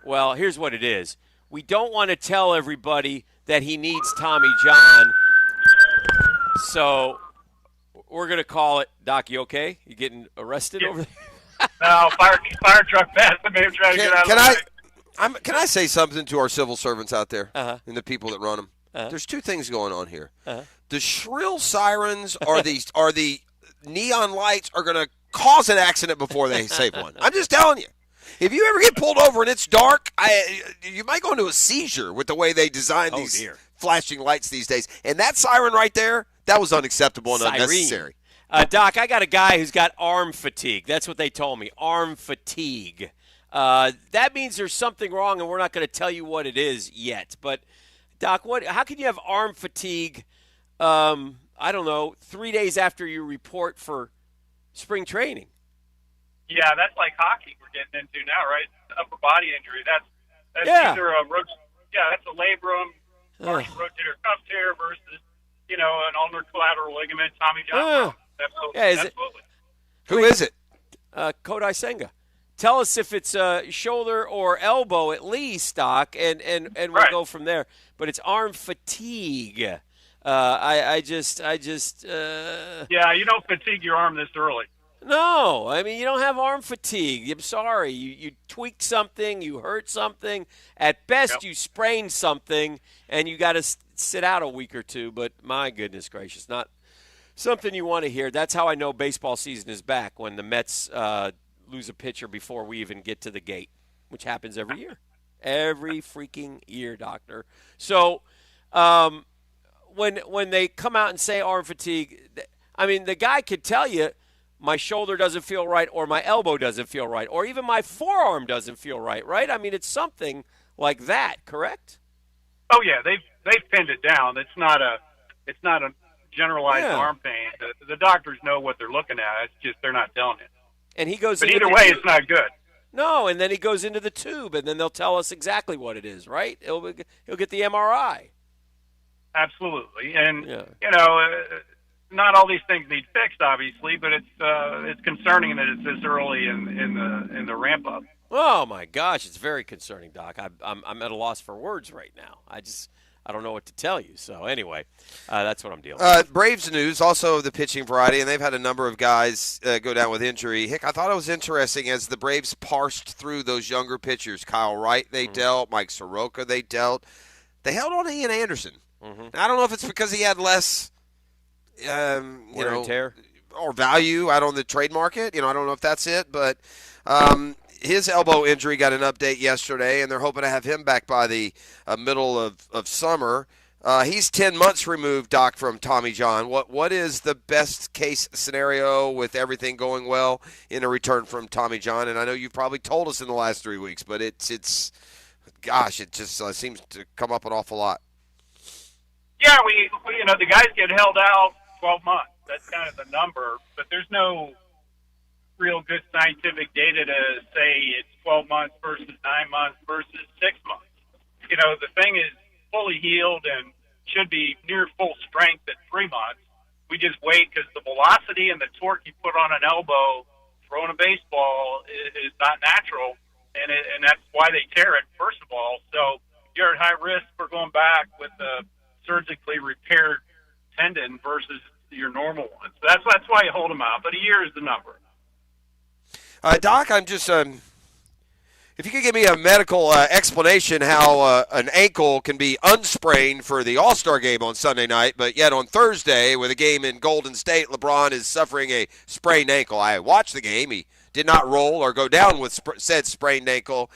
Speaker 11: well, here's what it is. We don't want to tell everybody that he needs Tommy John, so we're going to call it. Doc, you okay? You getting arrested over there?
Speaker 4: No, fire truck passed. I may have tried to get out of the way.
Speaker 1: Can I say something to our civil servants out there and the people that run them? There's two things going on here. The shrill sirens or the neon lights are going to cause an accident before they save one. I'm just telling you. If you ever get pulled over and it's dark, you might go into a seizure with the way they design these flashing lights these days. And that siren right there, that was unacceptable and unnecessary.
Speaker 11: Doc, I got a guy who's got arm fatigue. That's what they told me, arm fatigue. That means there's something wrong, and we're not going to tell you what it is yet. But, Doc, how can you have arm fatigue, I don't know, 3 days after you report for spring training?
Speaker 4: Yeah, that's like hockey we're getting into now, right? Upper body injury. That's either that's a labrum, partial rotator cuff tear versus, an ulnar collateral ligament, Tommy John. Absolutely.
Speaker 1: Who is it?
Speaker 11: Kodai Senga. Tell us if it's shoulder or elbow at least, Doc, and we'll go from there. But it's arm fatigue. I just.
Speaker 4: Yeah, you don't fatigue your arm this early.
Speaker 11: No, I mean, you don't have arm fatigue. I'm sorry. You tweaked something, you hurt something. At best, you sprained something, and you got to sit out a week or two. But my goodness gracious, not something you want to hear. That's how I know baseball season is back, when the Mets lose a pitcher before we even get to the gate, which happens every year. Every freaking year, doctor. So when they come out and say arm fatigue, I mean, the guy could tell you, my shoulder doesn't feel right, or my elbow doesn't feel right, or even my forearm doesn't feel right, right? I mean, it's something like that, correct?
Speaker 4: Oh yeah, they've pinned it down. It's not a generalized arm pain. The doctors know what they're looking at. It's just they're not telling it.
Speaker 11: And he goes.
Speaker 4: But either way, it's not good.
Speaker 11: No, and then he goes into the tube, and then they'll tell us exactly what it is, right? He'll get the MRI.
Speaker 4: Absolutely, and not all these things need fixed, obviously, but it's concerning that it's this early in the ramp up.
Speaker 11: Oh my gosh, it's very concerning, Doc. I'm at a loss for words right now. I don't know what to tell you. So anyway, that's what I'm dealing with.
Speaker 1: Braves news, also the pitching variety, and they've had a number of guys go down with injury. Hick, I thought it was interesting as the Braves parsed through those younger pitchers. Kyle Wright they dealt, Mike Soroka they dealt. They held on to Ian Anderson. Now, I don't know if it's because he had less
Speaker 11: wear and tear
Speaker 1: or value out on the trade market. I don't know if that's it, but his elbow injury got an update yesterday, and they're hoping to have him back by the middle of summer. He's 10 months removed, Doc, from Tommy John. What is the best case scenario with everything going well in a return from Tommy John? And I know you've probably told us in the last 3 weeks, but it just seems to come up an awful lot.
Speaker 4: Yeah, we the guys get held out 12 months. That's kind of the number, but there's no real good scientific data to say it's 12 months versus 9 months versus 6 months. The thing is fully healed and should be near full strength at 3 months. We just wait because the velocity and the torque you put on an elbow throwing a baseball is not natural, and that's why they tear it, first of all. So you're at high risk for going back with a surgically repaired tendon versus your normal one. So that's why you hold them out. But a year is the number.
Speaker 1: Doc, I'm just If you could give me a medical explanation how an ankle can be unsprained for the All-Star game on Sunday night, but yet on Thursday with a game in Golden State, LeBron is suffering a sprained ankle. I watched the game. He did not roll or go down with said sprained ankle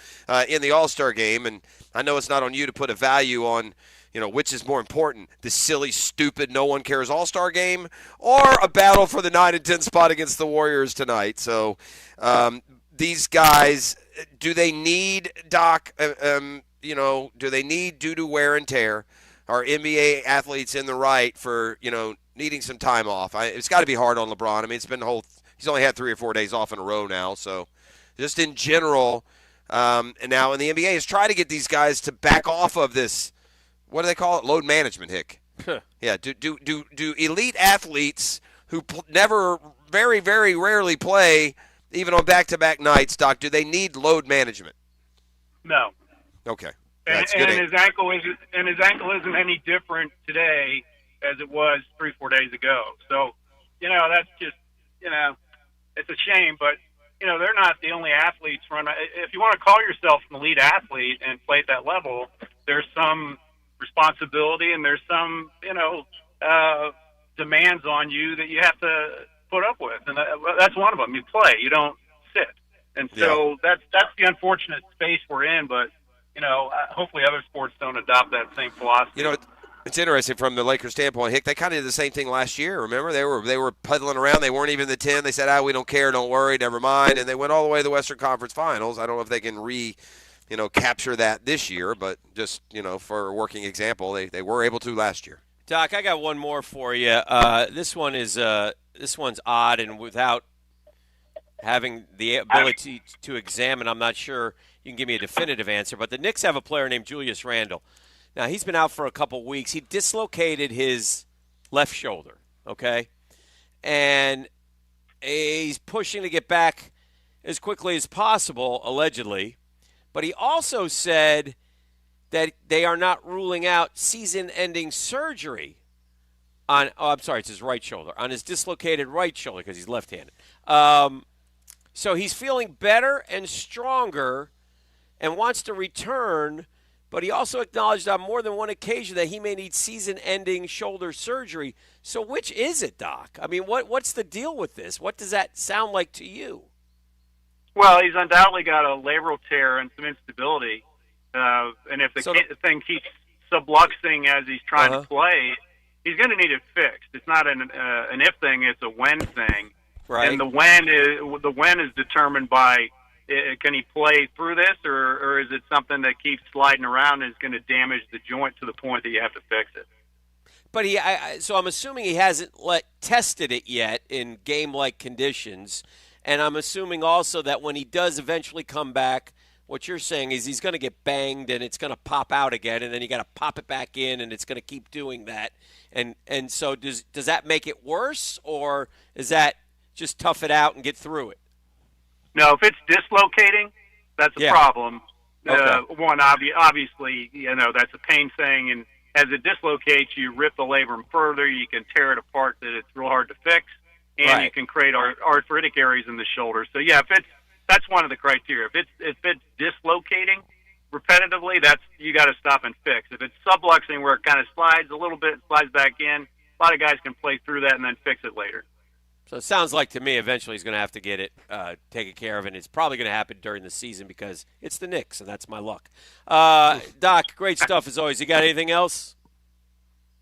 Speaker 1: in the All-Star game, and I know it's not on you to put a value on, which is more important, the silly, stupid, no one cares All-Star game or a battle for the 9 and 10 spot against the Warriors tonight. So these guys, do they need, Doc, do they need, due to wear and tear, are NBA athletes in the right for, needing some time off? It's got to be hard on LeBron. I mean, it's been he's only had 3 or 4 days off in a row now. So just in general, and now in the NBA is trying to get these guys to back off of this, what do they call it? Load management, Hick. Yeah. Do elite athletes who never, very, very rarely play, even on back-to-back nights, Doc, do they need load management?
Speaker 4: No.
Speaker 1: Okay.
Speaker 4: And his ankle isn't any different today as it was 3-4 days ago. So, that's just, it's a shame, but they're not the only athletes run. If you want to call yourself an elite athlete and play at that level, there's some responsibility and there's some, demands on you that you have to put up with, and that's one of them. You play, you don't sit, and so that's the unfortunate space we're in. But hopefully other sports don't adopt that same philosophy.
Speaker 1: It's interesting from the Lakers' standpoint, Hick. They kind of did the same thing last year. Remember, they were puddling around. They weren't even in the 10. They said, we don't care, don't worry, never mind, and they went all the way to the Western Conference Finals. I don't know if they can capture that this year, but just for a working example, they were able to last year.
Speaker 11: Doc, I got one more for you. This one's odd, and without having the ability to examine, I'm not sure you can give me a definitive answer. But the Knicks have a player named Julius Randle. Now, he's been out for a couple weeks. He dislocated his left shoulder, okay? And he's pushing to get back as quickly as possible, allegedly. But he also said that they are not ruling out season-ending surgery it's his right shoulder, on his dislocated right shoulder because he's left-handed. So he's feeling better and stronger and wants to return, but he also acknowledged on more than one occasion that he may need season-ending shoulder surgery. So which is it, Doc? I mean, what's the deal with this? What does that sound like to you?
Speaker 4: Well, he's undoubtedly got a labral tear and some instability. And if the thing keeps subluxing as he's trying to play, he's going to need it fixed. It's not an if thing; it's a when thing.
Speaker 11: Right.
Speaker 4: And the when is determined by can he play through this, or is it something that keeps sliding around and is going to damage the joint to the point that you have to fix it?
Speaker 11: But so I'm assuming he hasn't tested it yet in game-like conditions, and I'm assuming also that when he does eventually come back, what you're saying is he's going to get banged and it's going to pop out again, and then you got to pop it back in, and it's going to keep doing that. And so does that make it worse, or is that just tough it out and get through it?
Speaker 4: No, if it's dislocating, that's a problem.
Speaker 11: Okay.
Speaker 4: One, obviously, that's a pain thing, and as it dislocates, you rip the labrum further, you can tear it apart that it's real hard to fix, and you can create arthritic areas in the shoulder. So, that's one of the criteria. If it's dislocating repetitively, you got to stop and fix. If it's subluxing where it kind of slides a little bit, slides back in, a lot of guys can play through that and then fix it later.
Speaker 11: So it sounds like to me eventually he's going to have to get it taken care of, and it's probably going to happen during the season because it's the Knicks, and that's my luck. Doc, great stuff as always. You got anything else?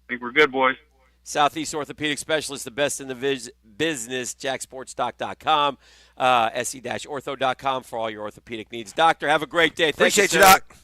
Speaker 4: I think we're good, boys.
Speaker 11: Southeast Orthopedic Specialist, the best in the business, jacksportsdoc.com, se-ortho.com for all your orthopedic needs. Doctor, have a great day.
Speaker 1: Appreciate you, Doc.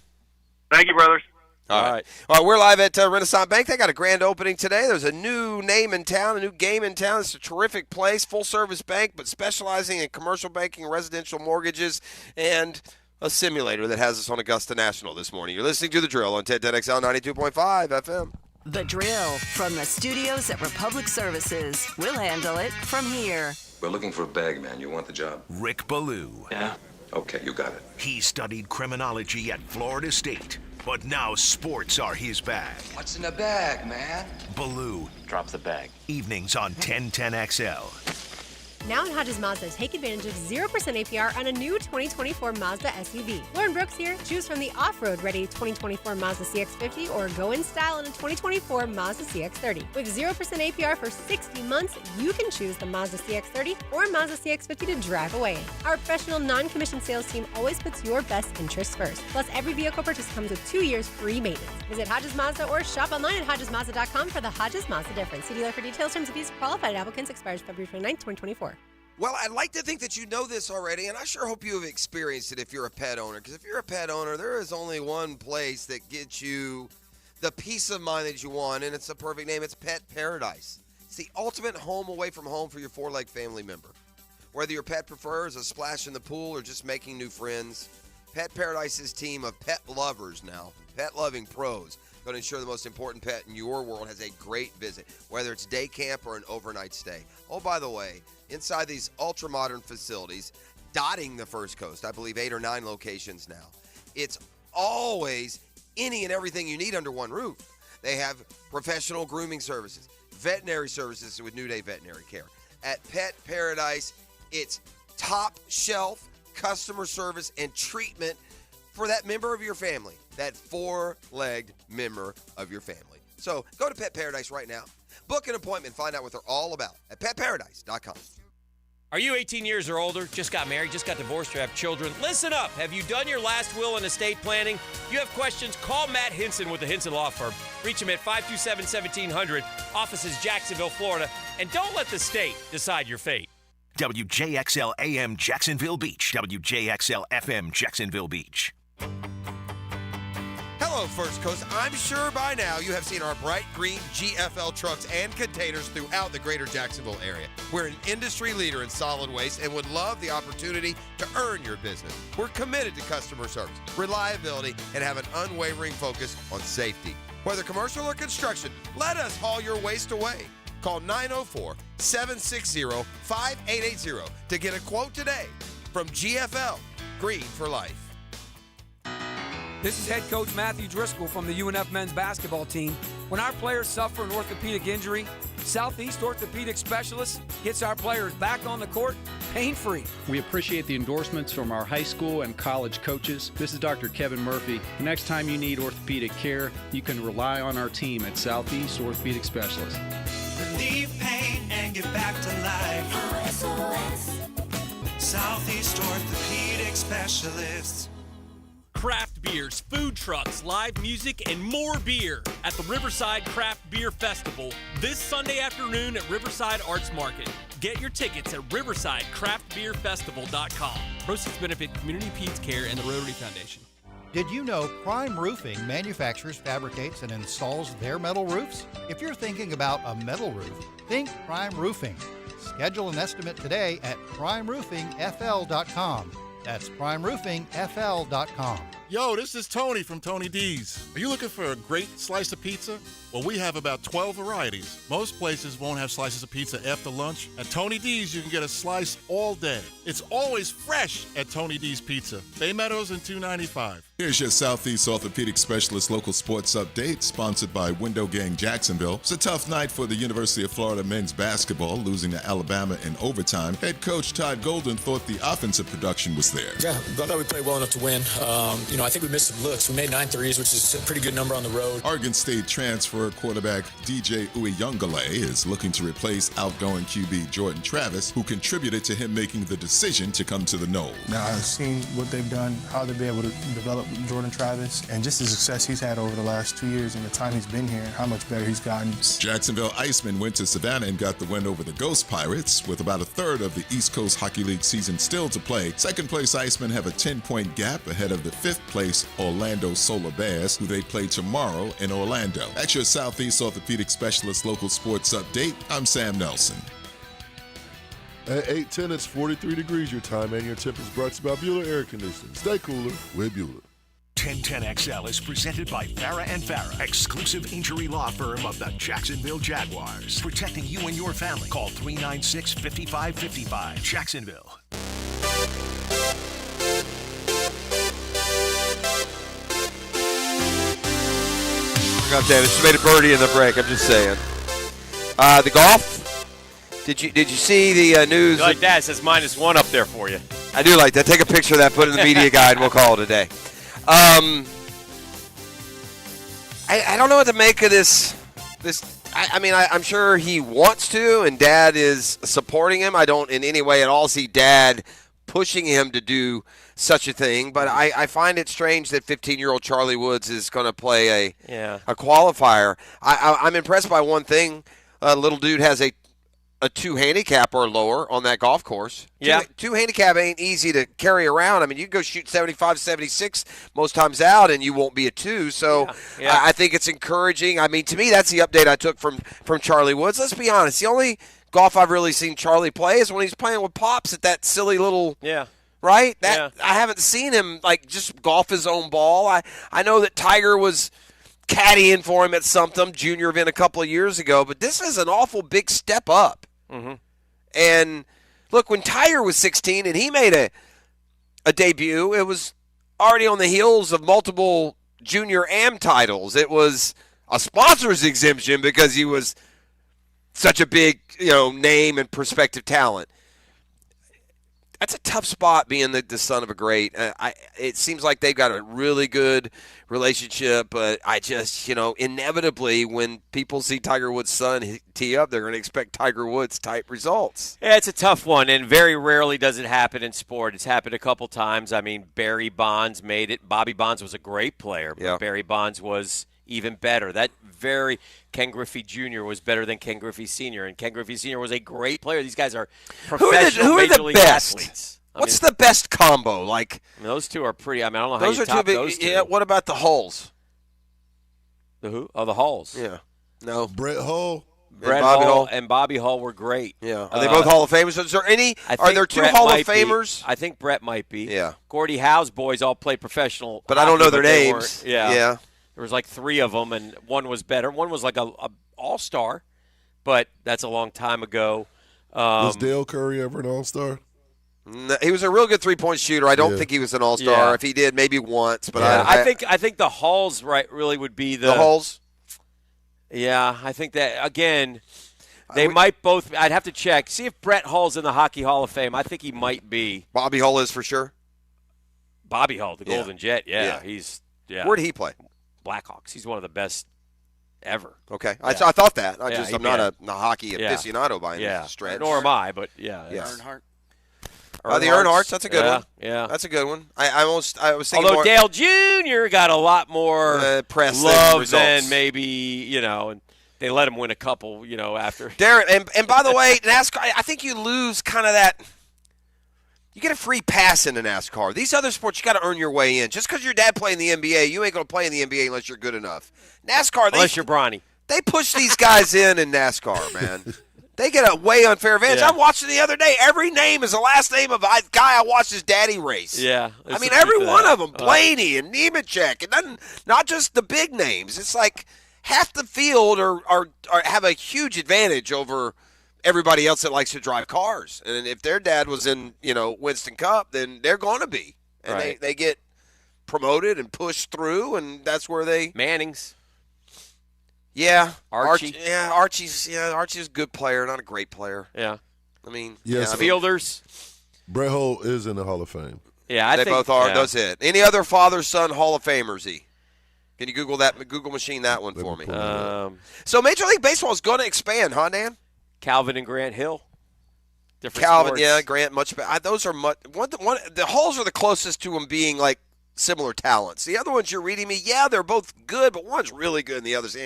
Speaker 4: Thank you, brothers.
Speaker 1: All right. We're live at Renaissance Bank. They got a grand opening today. There's a new name in town, a new game in town. It's a terrific place, full-service bank, but specializing in commercial banking, residential mortgages, and a simulator that has us on Augusta National this morning. You're listening to The Drill on 1010XL 92.5 FM.
Speaker 12: The Drill from the studios at Republic Services. We'll handle it from here.
Speaker 14: We're looking for a bag man. You want the job?
Speaker 3: Rick Ballou.
Speaker 14: Yeah? Okay, you got it.
Speaker 3: He studied criminology at Florida State, but now sports are his bag.
Speaker 14: What's in the bag, man?
Speaker 3: Ballou.
Speaker 14: Drop the bag.
Speaker 3: Evenings on 1010XL.
Speaker 5: Now at Hodges Mazda, take advantage of 0% APR on a new 2024 Mazda SUV. Lauren Brooks here. Choose from the off-road ready 2024 Mazda CX-50 or go in style in a 2024 Mazda CX-30. With 0% APR for 60 months, you can choose the Mazda CX-30 or Mazda CX-50 to drive away in. Our professional non-commissioned sales team always puts your best interests first. Plus, every vehicle purchase comes with 2 years free maintenance. Visit Hodges Mazda or shop online at HodgesMazda.com for the Hodges Mazda difference. See dealer for details. Terms of use. Qualified applicants expires February 29, 2024.
Speaker 1: Well, I'd like to think that you know this already, and I sure hope you have experienced it if you're a pet owner. Because if you're a pet owner, there is only one place that gets you the peace of mind that you want, and it's a perfect name. It's Pet Paradise. It's the ultimate home away from home for your four-leg family member. Whether your pet prefers a splash in the pool or just making new friends, Pet Paradise's team of pet lovers now, pet-loving pros, going to ensure the most important pet in your world has a great visit, whether it's day camp or an overnight stay. Oh, by the way, inside these ultra-modern facilities, dotting the First Coast, I believe 8 or 9 locations now, it's always any and everything you need under one roof. They have professional grooming services, veterinary services with New Day Veterinary Care. At Pet Paradise, it's top shelf customer service and treatment for that member of your family, that four-legged member of your family. So go to Pet Paradise right now. Book an appointment. Find out what they're all about at petparadise.com.
Speaker 11: Are you 18 years or older, just got married, just got divorced, or have children? Listen up. Have you done your last will and estate planning? You have questions? Call Matt Hinson with the Hinson Law Firm. Reach him at 527-1700. Office is Jacksonville, Florida. And don't let the state decide your fate.
Speaker 3: WJXL AM Jacksonville Beach. WJXL FM Jacksonville Beach.
Speaker 1: Hello, First Coast. I'm sure by now you have seen our bright green GFL trucks and containers throughout the greater Jacksonville area. We're an industry leader in solid waste and would love the opportunity to earn your business. We're committed to customer service, reliability, and have an unwavering focus on safety. Whether commercial or construction, let us haul your waste away. Call 904-760-5880 to get a quote today from GFL, Green for Life.
Speaker 20: This is head coach Matthew Driscoll from the UNF men's basketball team. When our players suffer an orthopedic injury, Southeast Orthopedic Specialists gets our players back on the court pain-free.
Speaker 21: We appreciate the endorsements from our high school and college coaches. This is Dr. Kevin Murphy. The next time you need orthopedic care, you can rely on our team at Southeast Orthopedic Specialists.
Speaker 23: Relieve pain and get back to life. SOS. Southeast Orthopedic Specialists.
Speaker 24: Craft beers, food trucks, live music, and more beer at the Riverside Craft Beer Festival this Sunday afternoon at Riverside Arts Market. Get your tickets at riversidecraftbeerfestival.com. Proceeds benefit Community Peds Care and the Rotary Foundation.
Speaker 10: Did you know Prime Roofing manufactures, fabricates, and installs their metal roofs? If you're thinking about a metal roof, think Prime Roofing. Schedule an estimate today at primeroofingfl.com. That's primeroofingfl.com.
Speaker 25: Yo, this is Tony from Tony D's. Are you looking for a great slice of pizza? Well, we have about 12 varieties. Most places won't have slices of pizza after lunch. At Tony D's, you can get a slice all day. It's always fresh at Tony D's Pizza. Bay Meadows and 295.
Speaker 27: Here's your Southeast Orthopedic Specialist local sports update, sponsored by Window Gang Jacksonville. It's a tough night for the University of Florida men's basketball, losing to Alabama in overtime. Head coach Todd Golden thought the offensive production was there.
Speaker 28: Yeah, I thought we played well enough to win. I think we missed some looks. We made 9 threes, which is a pretty good number on the road.
Speaker 27: Oregon State transfer quarterback DJ Uyunglele is looking to replace outgoing QB Jordan Travis, who contributed to him making the decision to come to the Noles.
Speaker 29: Now, I've seen what they've done, how they've been able to develop Jordan Travis, and just the success he's had over the last 2 years and the time he's been here, how much better he's gotten.
Speaker 27: Jacksonville Icemen went to Savannah and got the win over the Ghost Pirates, with about a third of the East Coast Hockey League season still to play. Second place Icemen have a 10-point gap ahead of the fifth place Orlando Solar Bears, who they play tomorrow in Orlando. That's your Southeast Orthopedic Specialist local sports update. I'm Sam Nelson.
Speaker 26: At 8:10, it's 43 degrees your time, and your temp is brought to you by Bueller Air Conditioning. Stay cooler with Bueller.
Speaker 3: 1010XL is presented by Farah & Farah, exclusive injury law firm of the Jacksonville Jaguars. Protecting you and your family. Call 396-5555. Jacksonville.
Speaker 1: God damn it, she made a birdie in the break, I'm just saying. The golf, Did you see the news?
Speaker 11: You like that? It says -1 up there for you.
Speaker 1: I do like that. Take a picture of that, put it in the media guide, and we'll call it a day. I don't know what to make of this. I'm sure he wants to, and Dad is supporting him. I don't in any way at all see Dad pushing him to do such a thing, but I find it strange that 15-year-old Charlie Woods is going to play a qualifier. I'm impressed by one thing. Little dude has a 2 handicap or lower on that golf course.
Speaker 11: Yeah.
Speaker 1: 2 handicap ain't easy to carry around. I mean, you can go shoot 75, 76 most times out, and you won't be a 2. So I think it's encouraging. I mean, to me, that's the update I took from Charlie Woods. Let's be honest. The only golf I've really seen Charlie play is when he's playing with Pops at that silly little right? I haven't seen him just golf his own ball. I know that Tiger was caddying for him at Something junior event a couple of years ago, but this is an awful big step up.
Speaker 11: Mm-hmm.
Speaker 1: And look, when Tiger was 16 and he made a debut, it was already on the heels of multiple junior AM titles. It was a sponsor's exemption because he was such a big, name and prospective talent. That's a tough spot being the son of a great. It seems like they've got a really good relationship, but I just, inevitably when people see Tiger Woods' son tee up, they're going to expect Tiger Woods type results.
Speaker 11: Yeah, it's a tough one, and very rarely does it happen in sport. It's happened a couple times. I mean, Barry Bonds made it. Bobby Bonds was a great player, but Barry Bonds was even better. Ken Griffey Jr. was better than Ken Griffey Sr., and Ken Griffey Sr. was a great player. These guys are professional major league athletes.
Speaker 1: What's the best combo?
Speaker 11: Those two are pretty. I don't know how
Speaker 1: those
Speaker 11: you
Speaker 1: are
Speaker 11: top
Speaker 1: two big,
Speaker 11: those two.
Speaker 1: Yeah, what about the Hulls?
Speaker 11: The who? Oh, the Hulls.
Speaker 1: Yeah. No.
Speaker 26: Brett Hull.
Speaker 11: Brett Hull and Bobby Hull were great.
Speaker 1: Yeah. Are they both Hall of Famers? Is there any? Are there 2 Hall of Famers?
Speaker 11: I think Brett might be.
Speaker 1: Yeah.
Speaker 11: Gordie Howe's boys all played professional.
Speaker 1: But I don't know their names.
Speaker 11: Yeah. There was 3 of them, and one was better. One was a all-star, but that's a long time ago.
Speaker 26: Was Dale Curry ever an all-star?
Speaker 1: No, he was a real good three-point shooter. I don't think he was an all-star.
Speaker 11: Yeah.
Speaker 1: If he did, maybe once. But
Speaker 11: I think the Hulls really would be
Speaker 1: the Hulls.
Speaker 11: Yeah, I think that again. They might both. I'd have to check. See if Brett Hull's in the Hockey Hall of Fame. I think he might be.
Speaker 1: Bobby Hull is for sure.
Speaker 11: Bobby Hull, the Golden Jet. Yeah, he's. Yeah.
Speaker 1: Where did he play?
Speaker 11: Blackhawks. He's one of the best ever.
Speaker 1: Okay, I thought that. I'm not a hockey aficionado by any stretch.
Speaker 11: Nor am I, but
Speaker 6: Earnhart.
Speaker 1: The Earnharts, that's a good one.
Speaker 11: Yeah,
Speaker 1: that's a good one. I was thinking
Speaker 11: although
Speaker 1: more,
Speaker 11: Dale Jr. got a lot more
Speaker 1: press
Speaker 11: love than maybe and they let him win a couple after.
Speaker 1: Darren, and by the way, NASCAR, I think you lose kind of that. You get a free pass in the NASCAR. These other sports, you got to earn your way in. Just because your dad played in the NBA, you ain't going to play in the NBA unless you're good enough. NASCAR,
Speaker 11: unless you're Bronny.
Speaker 1: They push these guys in NASCAR, man. They get a way unfair advantage. I watched it the other day. Every name is the last name of a guy I watched his daddy race.
Speaker 11: Yeah.
Speaker 1: I mean, every one of them, Blaney and Nemechek, and not just the big names. It's like half the field are have a huge advantage over everybody else that likes to drive cars. And if their dad was in, Winston Cup, then they're going to be. And they get promoted and pushed through, and that's where they –
Speaker 11: Mannings.
Speaker 1: Yeah.
Speaker 11: Archie.
Speaker 1: Archie's a good player, not a great player.
Speaker 11: Yeah.
Speaker 1: I mean –
Speaker 11: Fielders.
Speaker 26: Brett Hull is in the Hall of Fame.
Speaker 11: Yeah,
Speaker 1: they both are. That's it. Any other father-son Hall of Famers, E? Can you Google machine that one for me? So Major League Baseball is going to expand, huh, Dan?
Speaker 11: Calvin and Grant Hill. Different
Speaker 1: Calvin,
Speaker 11: sports.
Speaker 1: Grant, much better. Those are much. The Hulls are the closest to them being like similar talents. The other ones you're reading me, they're both good, but one's really good and the other's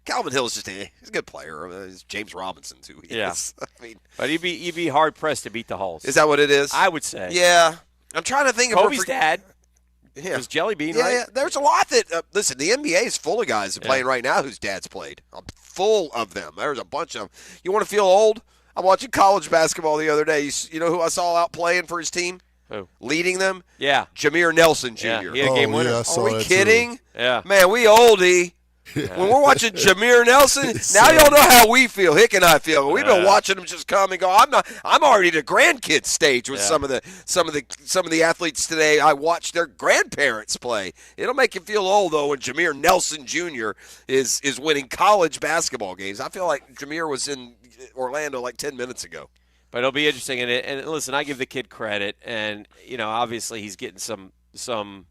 Speaker 1: Calvin Hill's just he's a good player. It's James Robinson's who he is. I mean,
Speaker 11: but he'd be hard pressed to beat the Hulls.
Speaker 1: Is that what it is?
Speaker 11: I would say.
Speaker 1: Yeah, I'm trying to think of
Speaker 11: Kobe's dad.
Speaker 1: Yeah.
Speaker 11: Was Jelly Bean, right?
Speaker 1: Yeah, there's a lot that listen, the NBA is full of guys playing right now whose dads played. Full of them. There's a bunch of them. You want to feel old? I'm watching college basketball the other day. You know who I saw out playing for his team?
Speaker 11: Who?
Speaker 1: Leading them?
Speaker 11: Yeah.
Speaker 1: Jameer Nelson Jr.
Speaker 11: Yeah, he had a game winner.
Speaker 1: Are we kidding?
Speaker 11: Yeah.
Speaker 1: Man, we oldie. When we're watching Jameer Nelson, now y'all know how we feel. Hick and I feel. We've been watching them just come and go. I'm already at a grandkids stage with some of the athletes today. I watched their grandparents play. It'll make you feel old though when Jameer Nelson Jr. is winning college basketball games. I feel like Jameer was in Orlando like 10 minutes ago.
Speaker 11: But it'll be interesting. And listen, I give the kid credit, and obviously he's getting some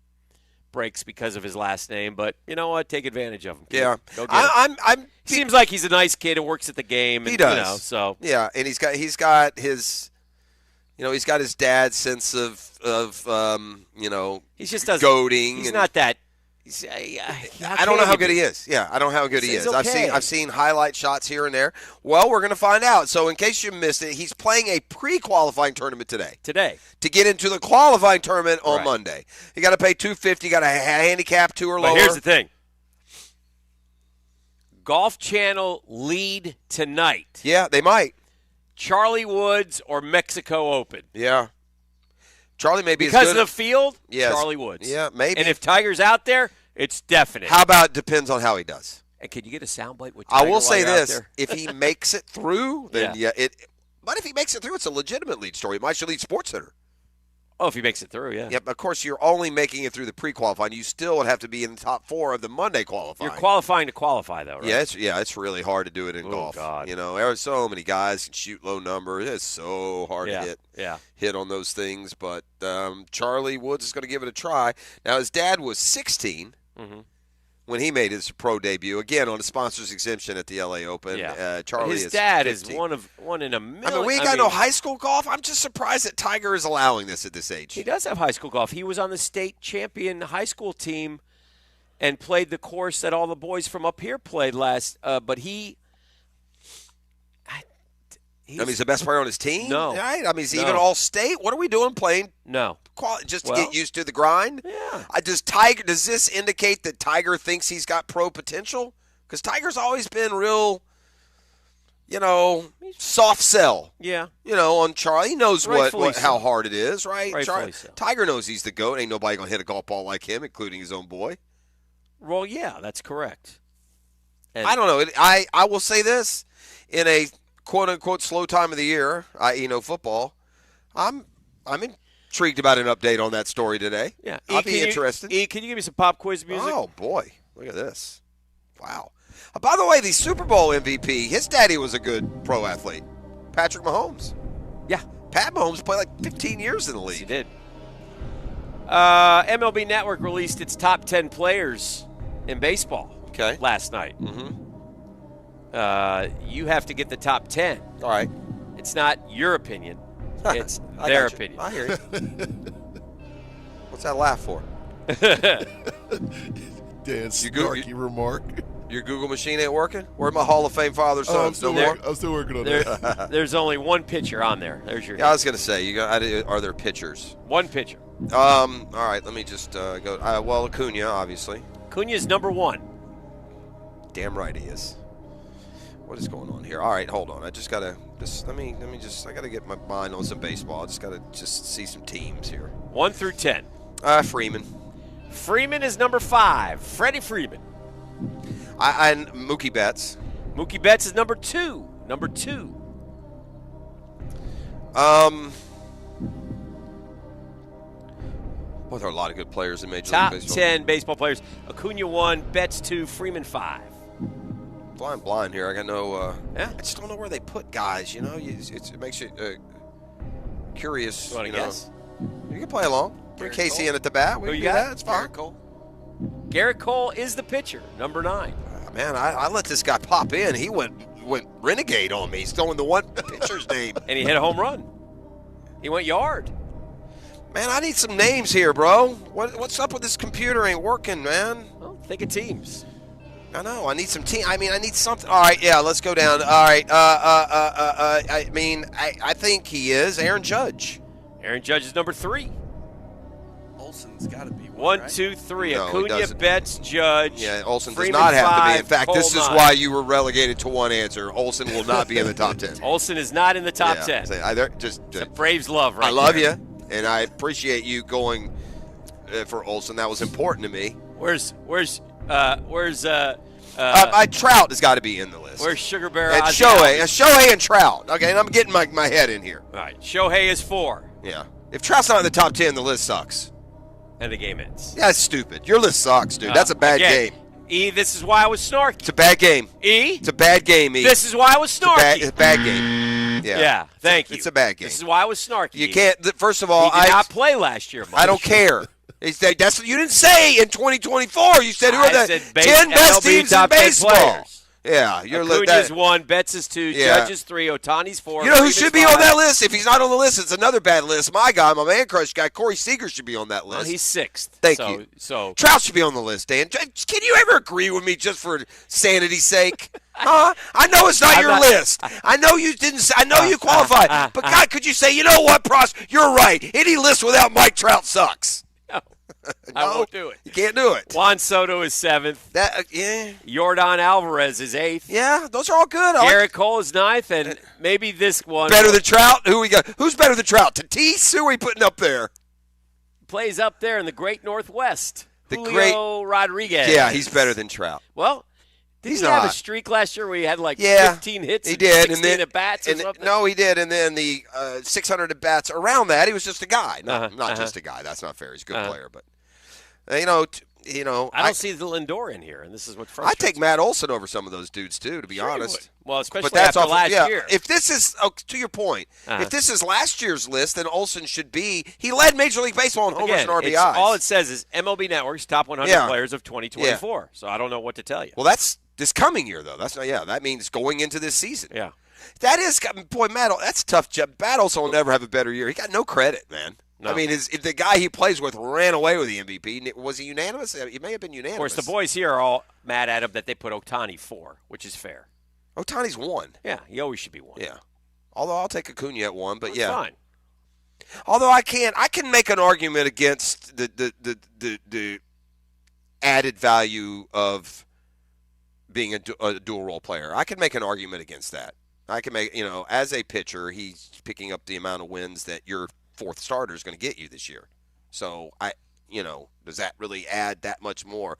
Speaker 11: breaks because of his last name. But you know what? Take advantage of him.
Speaker 1: Yeah,
Speaker 11: Go get him. Seems like he's a nice kid and works at the game. And,
Speaker 1: he does. Yeah, and he's got his dad's sense of
Speaker 11: he just doesn't
Speaker 1: goading.
Speaker 11: He's not that.
Speaker 1: I don't know how good he is. Yeah, I don't know how good he is.
Speaker 11: Okay.
Speaker 1: I've seen highlight shots here and there. Well, we're going to find out. So in case you missed it, he's playing a pre-qualifying tournament today to get into the qualifying tournament on Monday. You got to pay $250. Got a handicap 2 or lower.
Speaker 11: But here's the thing. Golf Channel lead tonight.
Speaker 1: Yeah, they might.
Speaker 11: Charlie Woods or Mexico Open.
Speaker 1: Yeah. Charlie may be
Speaker 11: because
Speaker 1: as good
Speaker 11: of the field.
Speaker 1: Yes.
Speaker 11: Charlie Woods.
Speaker 1: Yeah, maybe.
Speaker 11: And if Tiger's out there, it's definite.
Speaker 1: How about depends on how he does?
Speaker 11: And can you get a soundbite with Tiger
Speaker 1: I will say
Speaker 11: while you're out
Speaker 1: this:
Speaker 11: there?
Speaker 1: if he makes it through, then But if he makes it through, it's a legitimate lead story. It might should lead SportsCenter.
Speaker 11: Oh, if he makes it through, yeah.
Speaker 1: Yep. Of course, you're only making it through the pre-qualifying. You still would have to be in the top 4 of the Monday qualifying.
Speaker 11: You're qualifying to qualify, though, right?
Speaker 1: Yeah, it's really hard to do it in golf.
Speaker 11: God.
Speaker 1: There are so many guys can shoot low numbers. It's so hard to hit on those things. But Charlie Woods is going to give it a try. Now, his dad was 16 when he made his pro debut, again on a sponsor's exemption at the LA Open.
Speaker 11: Yeah.
Speaker 1: Charlie
Speaker 11: his
Speaker 1: is
Speaker 11: dad
Speaker 1: 15.
Speaker 11: is one in a million.
Speaker 1: I mean, we ain't got no high school golf. I'm just surprised that Tiger is allowing this at this age.
Speaker 11: He does have high school golf. He was on the state champion high school team and played the course that all the boys from up here played last. But he's
Speaker 1: the best player on his team?
Speaker 11: No.
Speaker 1: Right? I mean, he's even all-state? What are we doing playing?
Speaker 11: No.
Speaker 1: Just to get used to the grind?
Speaker 11: Yeah.
Speaker 1: Does this indicate that Tiger thinks he's got pro potential? Because Tiger's always been real, soft sell.
Speaker 11: Yeah.
Speaker 1: On Charlie. He knows
Speaker 11: Rightfully
Speaker 1: how hard it is, right?
Speaker 11: Rightfully so.
Speaker 1: Tiger knows he's the GOAT. Ain't nobody going to hit a golf ball like him, including his own boy.
Speaker 11: Well, yeah, that's correct. And
Speaker 1: I don't know. I will say this. In a quote-unquote slow time of the year, football, I'm intrigued about an update on that story today.
Speaker 11: Yeah.
Speaker 1: I'll be interested.
Speaker 11: Can you give me some pop quiz music?
Speaker 1: Oh, boy. Look at this. Wow. By the way, the Super Bowl MVP, his daddy was a good pro athlete, Patrick Mahomes.
Speaker 11: Yeah.
Speaker 1: Pat Mahomes played like 15 years in the league.
Speaker 11: He did. MLB Network released its top 10 players in baseball last night.
Speaker 1: Mm-hmm.
Speaker 11: You have to get the top 10.
Speaker 1: All right.
Speaker 11: It's not your opinion. It's their opinion.
Speaker 1: I hear you. What's that laugh for?
Speaker 26: Dan's snarky remark.
Speaker 1: Your Google machine ain't working? Where my Hall of Fame father sons?
Speaker 26: I'm still working on that.
Speaker 11: There's only one pitcher on there. There's your.
Speaker 1: Yeah, I was going to say, are there pitchers?
Speaker 11: One pitcher.
Speaker 1: All right, let me just go. Acuna, obviously.
Speaker 11: Acuna's number 1.
Speaker 1: Damn right he is. What is going on here? All right, hold on. I just gotta I gotta get my mind on some baseball. I just gotta see some teams here.
Speaker 11: 1 through 10.
Speaker 1: Freeman.
Speaker 11: Freeman is number 5. Freddie Freeman.
Speaker 1: And Mookie Betts.
Speaker 11: Mookie Betts is number 2. Number 2.
Speaker 1: Well, there are a lot of good players in Major
Speaker 11: Top
Speaker 1: League Baseball.
Speaker 11: 10 baseball players. Acuna 1, Betts 2, Freeman 5.
Speaker 1: Flying blind here. I got no. I just don't know where they put guys. It makes you curious.
Speaker 11: You want to guess?
Speaker 1: You can play along. Bring Casey in at the bat. We
Speaker 11: Who
Speaker 1: can
Speaker 11: you
Speaker 1: do
Speaker 11: got?
Speaker 1: that. It's fine.
Speaker 11: Garrett Cole. Garrett Cole is the pitcher, number 9.
Speaker 1: Man, I let this guy pop in. He went renegade on me. He's throwing the one pitcher's name.
Speaker 11: And he hit a home run. He went yard.
Speaker 1: Man, I need some names here, bro. What's up with this computer ain't working, man?
Speaker 11: Well, think of teams.
Speaker 1: I know. I need some team. I need something. All right, yeah, let's go down. All right. I think he is Aaron Judge.
Speaker 11: Aaron Judge is number 3.
Speaker 6: Olsen's got to be
Speaker 11: 1,
Speaker 6: right?
Speaker 11: 2, 3.
Speaker 1: No,
Speaker 11: Acuna, Betts, Judge.
Speaker 1: Yeah, Olsen
Speaker 11: Freeman,
Speaker 1: does not have
Speaker 11: 5,
Speaker 1: to be. In fact,
Speaker 11: Cole,
Speaker 1: this is
Speaker 11: 9.
Speaker 1: why you were relegated to one answer. Olsen will not be in the top 10.
Speaker 11: Olsen is not in the top 10.
Speaker 1: The
Speaker 11: Braves love right
Speaker 1: I love
Speaker 11: there.
Speaker 1: you, and I appreciate you going for Olsen. That was important to me.
Speaker 11: Where's
Speaker 1: Trout has got to be in the list.
Speaker 11: Where's Sugar Bear?
Speaker 1: And Shohei and Trout. Okay, and I'm getting my head in here.
Speaker 11: All right, Shohei is 4.
Speaker 1: Yeah. If Trout's not in the top 10, the list sucks.
Speaker 11: And the game ends.
Speaker 1: Yeah, that's stupid. Your list sucks, dude. That's a bad game.
Speaker 11: E, this is why I was snarky.
Speaker 1: It's a bad game.
Speaker 11: E?
Speaker 1: It's a bad game, E.
Speaker 11: This is why I was snarky.
Speaker 1: It's a bad game. Yeah.
Speaker 11: Thank you.
Speaker 1: It's a bad game.
Speaker 11: This is why I was snarky.
Speaker 1: You can't, first of all,
Speaker 11: he did not play last year, Mike.
Speaker 1: I don't care. That's what you didn't say in 2024. You said who are the 10 best teams in baseball. Yeah,
Speaker 11: Acuña's 1, Betts is 2, Judge's 3, Ohtani's 4.
Speaker 1: You know who should be on that list? If he's not on the list, it's another bad list. My man crush guy, Corey Seager, should be on that list.
Speaker 11: Well, he's 6th.
Speaker 1: Thank you.
Speaker 11: So
Speaker 1: Trout should be on the list, Dan. Can you ever agree with me just for sanity's sake? Huh? I know it's not your list. I know you didn't. I know you qualified. But God, could you say, you know what, Pross? You're right. Any list without Mike Trout sucks.
Speaker 11: No, I won't do it.
Speaker 1: You can't do it.
Speaker 11: Juan Soto is 7th. Jordan Alvarez is 8th.
Speaker 1: Yeah, those are all good.
Speaker 11: Garrett Cole is 9th, and maybe this one.
Speaker 1: Better than Trout? Who we got? Who's better than Trout? Tatis? Who are we putting up there?
Speaker 11: Plays up there in the Great Northwest. Julio Rodriguez.
Speaker 1: Yeah, he's better than Trout.
Speaker 11: Well, did he have a streak last year where he had 15 hits
Speaker 1: he did,
Speaker 11: 16 at-bats or something?
Speaker 1: No, he did. And then the 600 at-bats around that, he was just a guy. Not just a guy. That's not fair. He's a good player. But, I don't see
Speaker 11: the Lindor in here, and this is what frustrates
Speaker 1: I take Matt Olson over some of those dudes, too, to be honest.
Speaker 11: Well, especially after last year.
Speaker 1: If this is, to your point, if this is last year's list, then Olson should be, he led Major League Baseball in homers and RBIs.
Speaker 11: All it says is MLB Network's top 100 players of 2024. Yeah. So I don't know what to tell you.
Speaker 1: Well, that's this coming year, though. That means going into this season.
Speaker 11: Yeah.
Speaker 1: That is, boy, Matt, that's a tough job. Matt Olson will never have a better year. He got no credit, man. No. I mean, if the guy he plays with ran away with the MVP, was he unanimous? He may have been unanimous.
Speaker 11: Of course, the boys here are all mad at him that they put Ohtani 4, which is fair.
Speaker 1: Ohtani's 1.
Speaker 11: Yeah, he always should be 1.
Speaker 1: Yeah. Although I'll take Acuna at 1, but
Speaker 11: That's
Speaker 1: yeah.
Speaker 11: fine.
Speaker 1: Although I can make an argument against the added value of being a dual role player. I can make an argument against that. I can make, as a pitcher, he's picking up the amount of wins that your fourth starter is going to get you this year. So does that really add that much more?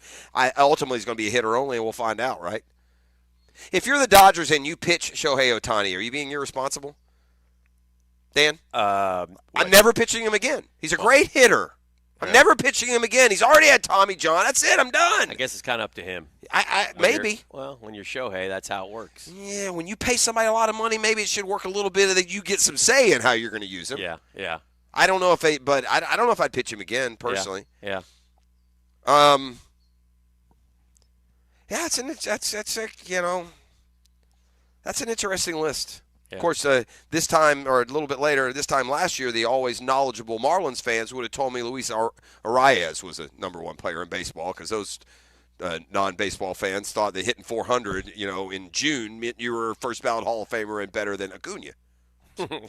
Speaker 1: Ultimately, he's going to be a hitter only, and we'll find out, right? If you're the Dodgers and you pitch Shohei Ohtani, are you being irresponsible, Dan? I'm never pitching him again. He's a great hitter. I'm never pitching him again. He's already had Tommy John. That's it. I'm done.
Speaker 11: I guess it's kind of up to him.
Speaker 1: Maybe.
Speaker 11: When you're Shohei, that's how it works.
Speaker 1: Yeah, when you pay somebody a lot of money, maybe it should work a little bit that you get some say in how you're going to use him.
Speaker 11: Yeah.
Speaker 1: I don't know but I don't know if I'd pitch him again personally.
Speaker 11: Yeah.
Speaker 1: Yeah, that's an interesting list.
Speaker 11: Yeah.
Speaker 1: Of course, this time or a little bit later, this time last year, the always knowledgeable Marlins fans would have told me Luis Arias was a number 1 player in baseball because those non-baseball fans thought that hitting 400, in June meant you were first ballot Hall of Famer and better than Acuna.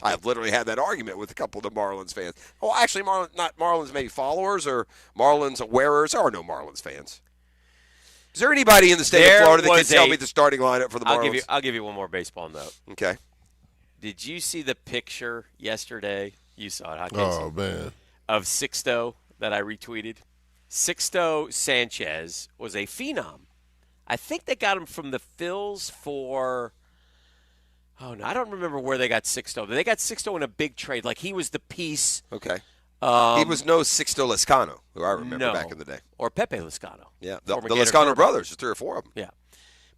Speaker 1: I've literally had that argument with a couple of the Marlins fans. Oh, actually, not Marlins, maybe followers or Marlins wearers. There are no Marlins fans. Is there anybody in the state of Florida that can tell me the starting lineup for the Marlins?
Speaker 11: I'll give you one more baseball note.
Speaker 1: Okay.
Speaker 11: Did you see the picture yesterday? You saw it, huh, Casey?
Speaker 26: Oh, man.
Speaker 11: Of Sixto that I retweeted. Sixto Sanchez was a phenom. I think they got him from the Phils for – oh, no, I don't remember where they got Sixto. They got Sixto in a big trade. Like, he was the piece.
Speaker 1: Okay. He was no Sixto Lezcano, who I remember back in the day.
Speaker 11: Or Pepe Lezcano.
Speaker 1: Yeah, the Lezcano brothers. There's 3 or 4 of them.
Speaker 11: Yeah.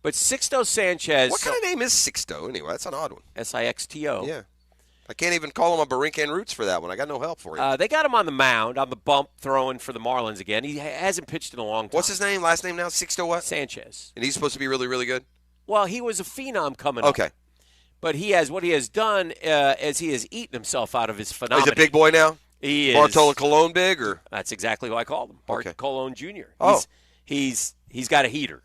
Speaker 11: But Sixto Sanchez.
Speaker 1: What kind of name is Sixto anyway? That's an odd one.
Speaker 11: Sixto.
Speaker 1: Yeah. I can't even call him a Barincan Roots for that one. I got no help for you.
Speaker 11: They got him on the mound, on the bump, throwing for the Marlins again. He hasn't pitched in a long time.
Speaker 1: What's his name? Last name now? Sixto what?
Speaker 11: Sanchez.
Speaker 1: And he's supposed to be really, really good?
Speaker 11: Well, he was a phenom coming up.
Speaker 1: Okay.
Speaker 11: But what he has done is he has eaten himself out of his phenomenon.
Speaker 1: He's a big boy now?
Speaker 11: He is.
Speaker 1: Bartolo Colon big? Or?
Speaker 11: That's exactly who I called him. Bart Colon Jr.
Speaker 1: Oh.
Speaker 11: He's got a heater.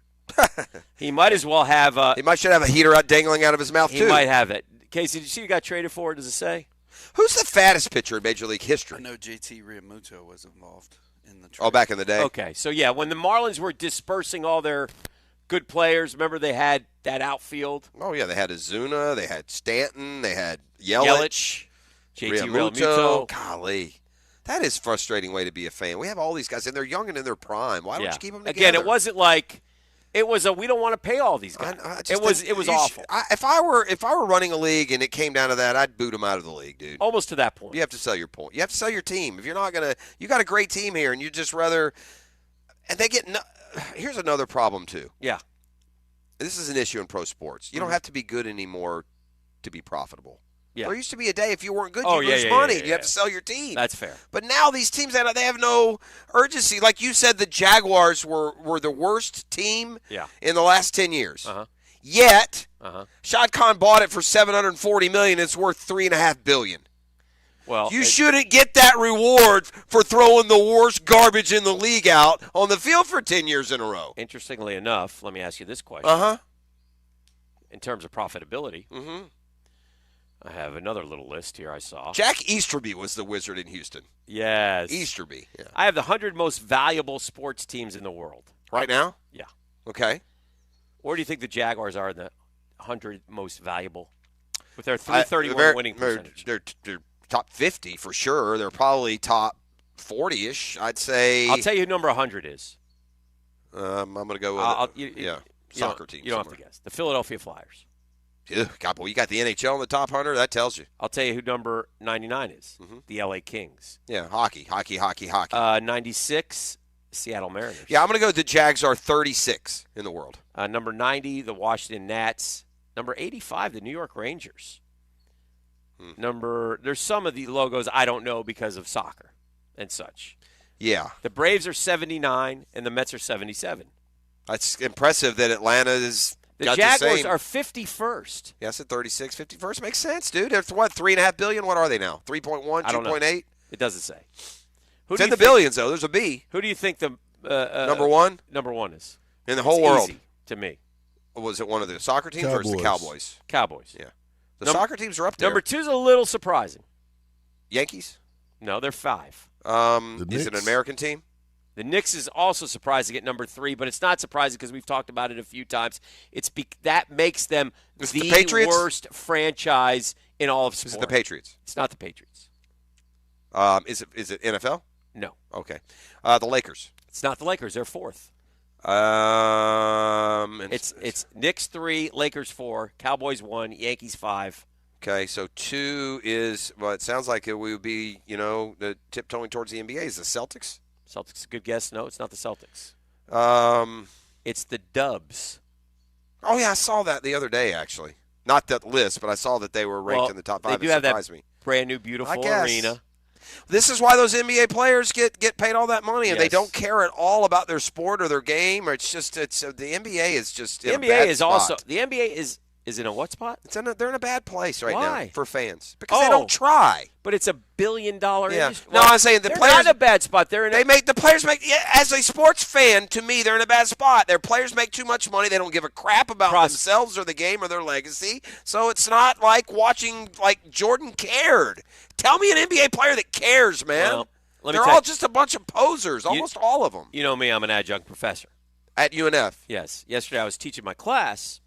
Speaker 11: He might as well have
Speaker 1: he might should have a heater dangling out of his mouth, too.
Speaker 11: He might have it. Casey, did you see who got traded for? Does it say?
Speaker 1: Who's the fattest pitcher in Major League history?
Speaker 6: I know JT Realmuto was involved in the trade.
Speaker 1: Oh, back in the day?
Speaker 11: Okay. So, yeah, when the Marlins were dispersing all their good players, remember they had that outfield?
Speaker 1: Oh, yeah. They had Azuna. They had Stanton. They had Yelich.
Speaker 11: JT Realmuto.
Speaker 1: Golly. That is a frustrating way to be a fan. We have all these guys, and they're young and in their prime. Why don't you keep them together?
Speaker 11: Again, it wasn't like it was we don't want to pay all these guys. It was awful.
Speaker 1: If I were running a league and it came down to that, I'd boot them out of the league, dude.
Speaker 11: Almost to that point.
Speaker 1: You have to sell your point. You have to sell your team. If you're not gonna, you got a great team here, and you just rather, and they get. Here's another problem too.
Speaker 11: Yeah.
Speaker 1: This is an issue in pro sports. You don't have to be good anymore to be profitable.
Speaker 11: Yeah.
Speaker 1: There used to be a day if you weren't good, you lose money. You have to sell your team.
Speaker 11: That's fair.
Speaker 1: But now these teams, they have no urgency. Like you said, the Jaguars were the worst team in the last 10 years. Yet, Shad Khan bought it for $740 million. It's worth $3.5 billion.
Speaker 11: Well,
Speaker 1: you shouldn't get that reward for throwing the worst garbage in the league out on the field for 10 years in a row.
Speaker 11: Interestingly enough, let me ask you this question. In terms of profitability, I have another little list here I saw.
Speaker 1: Jack Easterby was the wizard in Houston.
Speaker 11: Yes.
Speaker 1: Easterby. Yeah.
Speaker 11: I have the 100 most valuable sports teams in the world.
Speaker 1: Right now?
Speaker 11: Yeah.
Speaker 1: Okay.
Speaker 11: Where do you think the Jaguars are in the 100 most valuable? With their 331 winning percentage.
Speaker 1: They're top 50 for sure. They're probably top 40-ish, I'd say.
Speaker 11: I'll tell you who number 100 is.
Speaker 1: I'm going to go with soccer team.
Speaker 11: You don't have to guess. The Philadelphia Flyers.
Speaker 1: God, boy, you got the NHL in the top 100. That tells you.
Speaker 11: I'll tell you who number 99 is. The LA Kings.
Speaker 1: Yeah, hockey.
Speaker 11: 96, Seattle Mariners.
Speaker 1: Yeah, I'm going to go with the Jags are 36 in the world.
Speaker 11: Number 90, the Washington Nats. Number 85, the New York Rangers. There's some of the logos I don't know because of soccer and such.
Speaker 1: Yeah.
Speaker 11: The Braves are 79 and the Mets are 77.
Speaker 1: That's impressive that Atlanta is.
Speaker 11: The Jaguars are 51st.
Speaker 1: Yes, at 36. 51st makes sense, dude. They're what, $3.5 billion? What are they now? 3.1, 2.8?
Speaker 11: It doesn't say.
Speaker 1: It's in the billions, though. There's a B.
Speaker 11: Who do you think the
Speaker 1: number one?
Speaker 11: Number one is
Speaker 1: in the whole world.
Speaker 11: Easy to me.
Speaker 1: Was it one of the soccer teams or is it the Cowboys?
Speaker 11: Cowboys.
Speaker 1: Yeah. The soccer teams are up there.
Speaker 11: Number 2 is a little surprising.
Speaker 1: Yankees?
Speaker 11: No, they're 5.
Speaker 1: Is it an American team?
Speaker 11: The Knicks is also surprising at number 3, but it's not surprising because we've talked about it a few times. That makes them the worst franchise in all of sports.
Speaker 1: Is it the Patriots?
Speaker 11: It's not the Patriots.
Speaker 1: Is it NFL?
Speaker 11: No.
Speaker 1: Okay. The Lakers?
Speaker 11: It's not the Lakers. They're 4th. It's Knicks 3, Lakers 4, Cowboys 1, Yankees 5.
Speaker 1: Okay, so 2 is, well, it sounds like it would be, the tiptoeing towards the NBA. Is the Celtics?
Speaker 11: Celtics, good guess. No, it's not the Celtics. It's the Dubs.
Speaker 1: Oh, yeah, I saw that the other day, actually. Not that list, but I saw that they were ranked in the top 5.
Speaker 11: They do have that brand new, beautiful arena.
Speaker 1: This is why those NBA players get paid all that money, and they don't care at all about their sport or their game. Or the NBA is just in a bad spot.
Speaker 11: The NBA is in a what spot?
Speaker 1: They're in a bad place right
Speaker 11: Why?
Speaker 1: now for fans because they don't try.
Speaker 11: But it's $1 billion industry.
Speaker 1: No, I'm saying
Speaker 11: they're not in a bad spot.
Speaker 1: The players make as a sports fan. To me, they're in a bad spot. Their players make too much money. They don't give a crap about themselves or the game or their legacy. So it's not like watching Jordan cared. Tell me an NBA player that cares, man.
Speaker 11: Well,
Speaker 1: they're all just a bunch of posers. Almost all of them.
Speaker 11: You know me. I'm an adjunct professor
Speaker 1: at UNF.
Speaker 11: Yes. Yesterday I was teaching my class.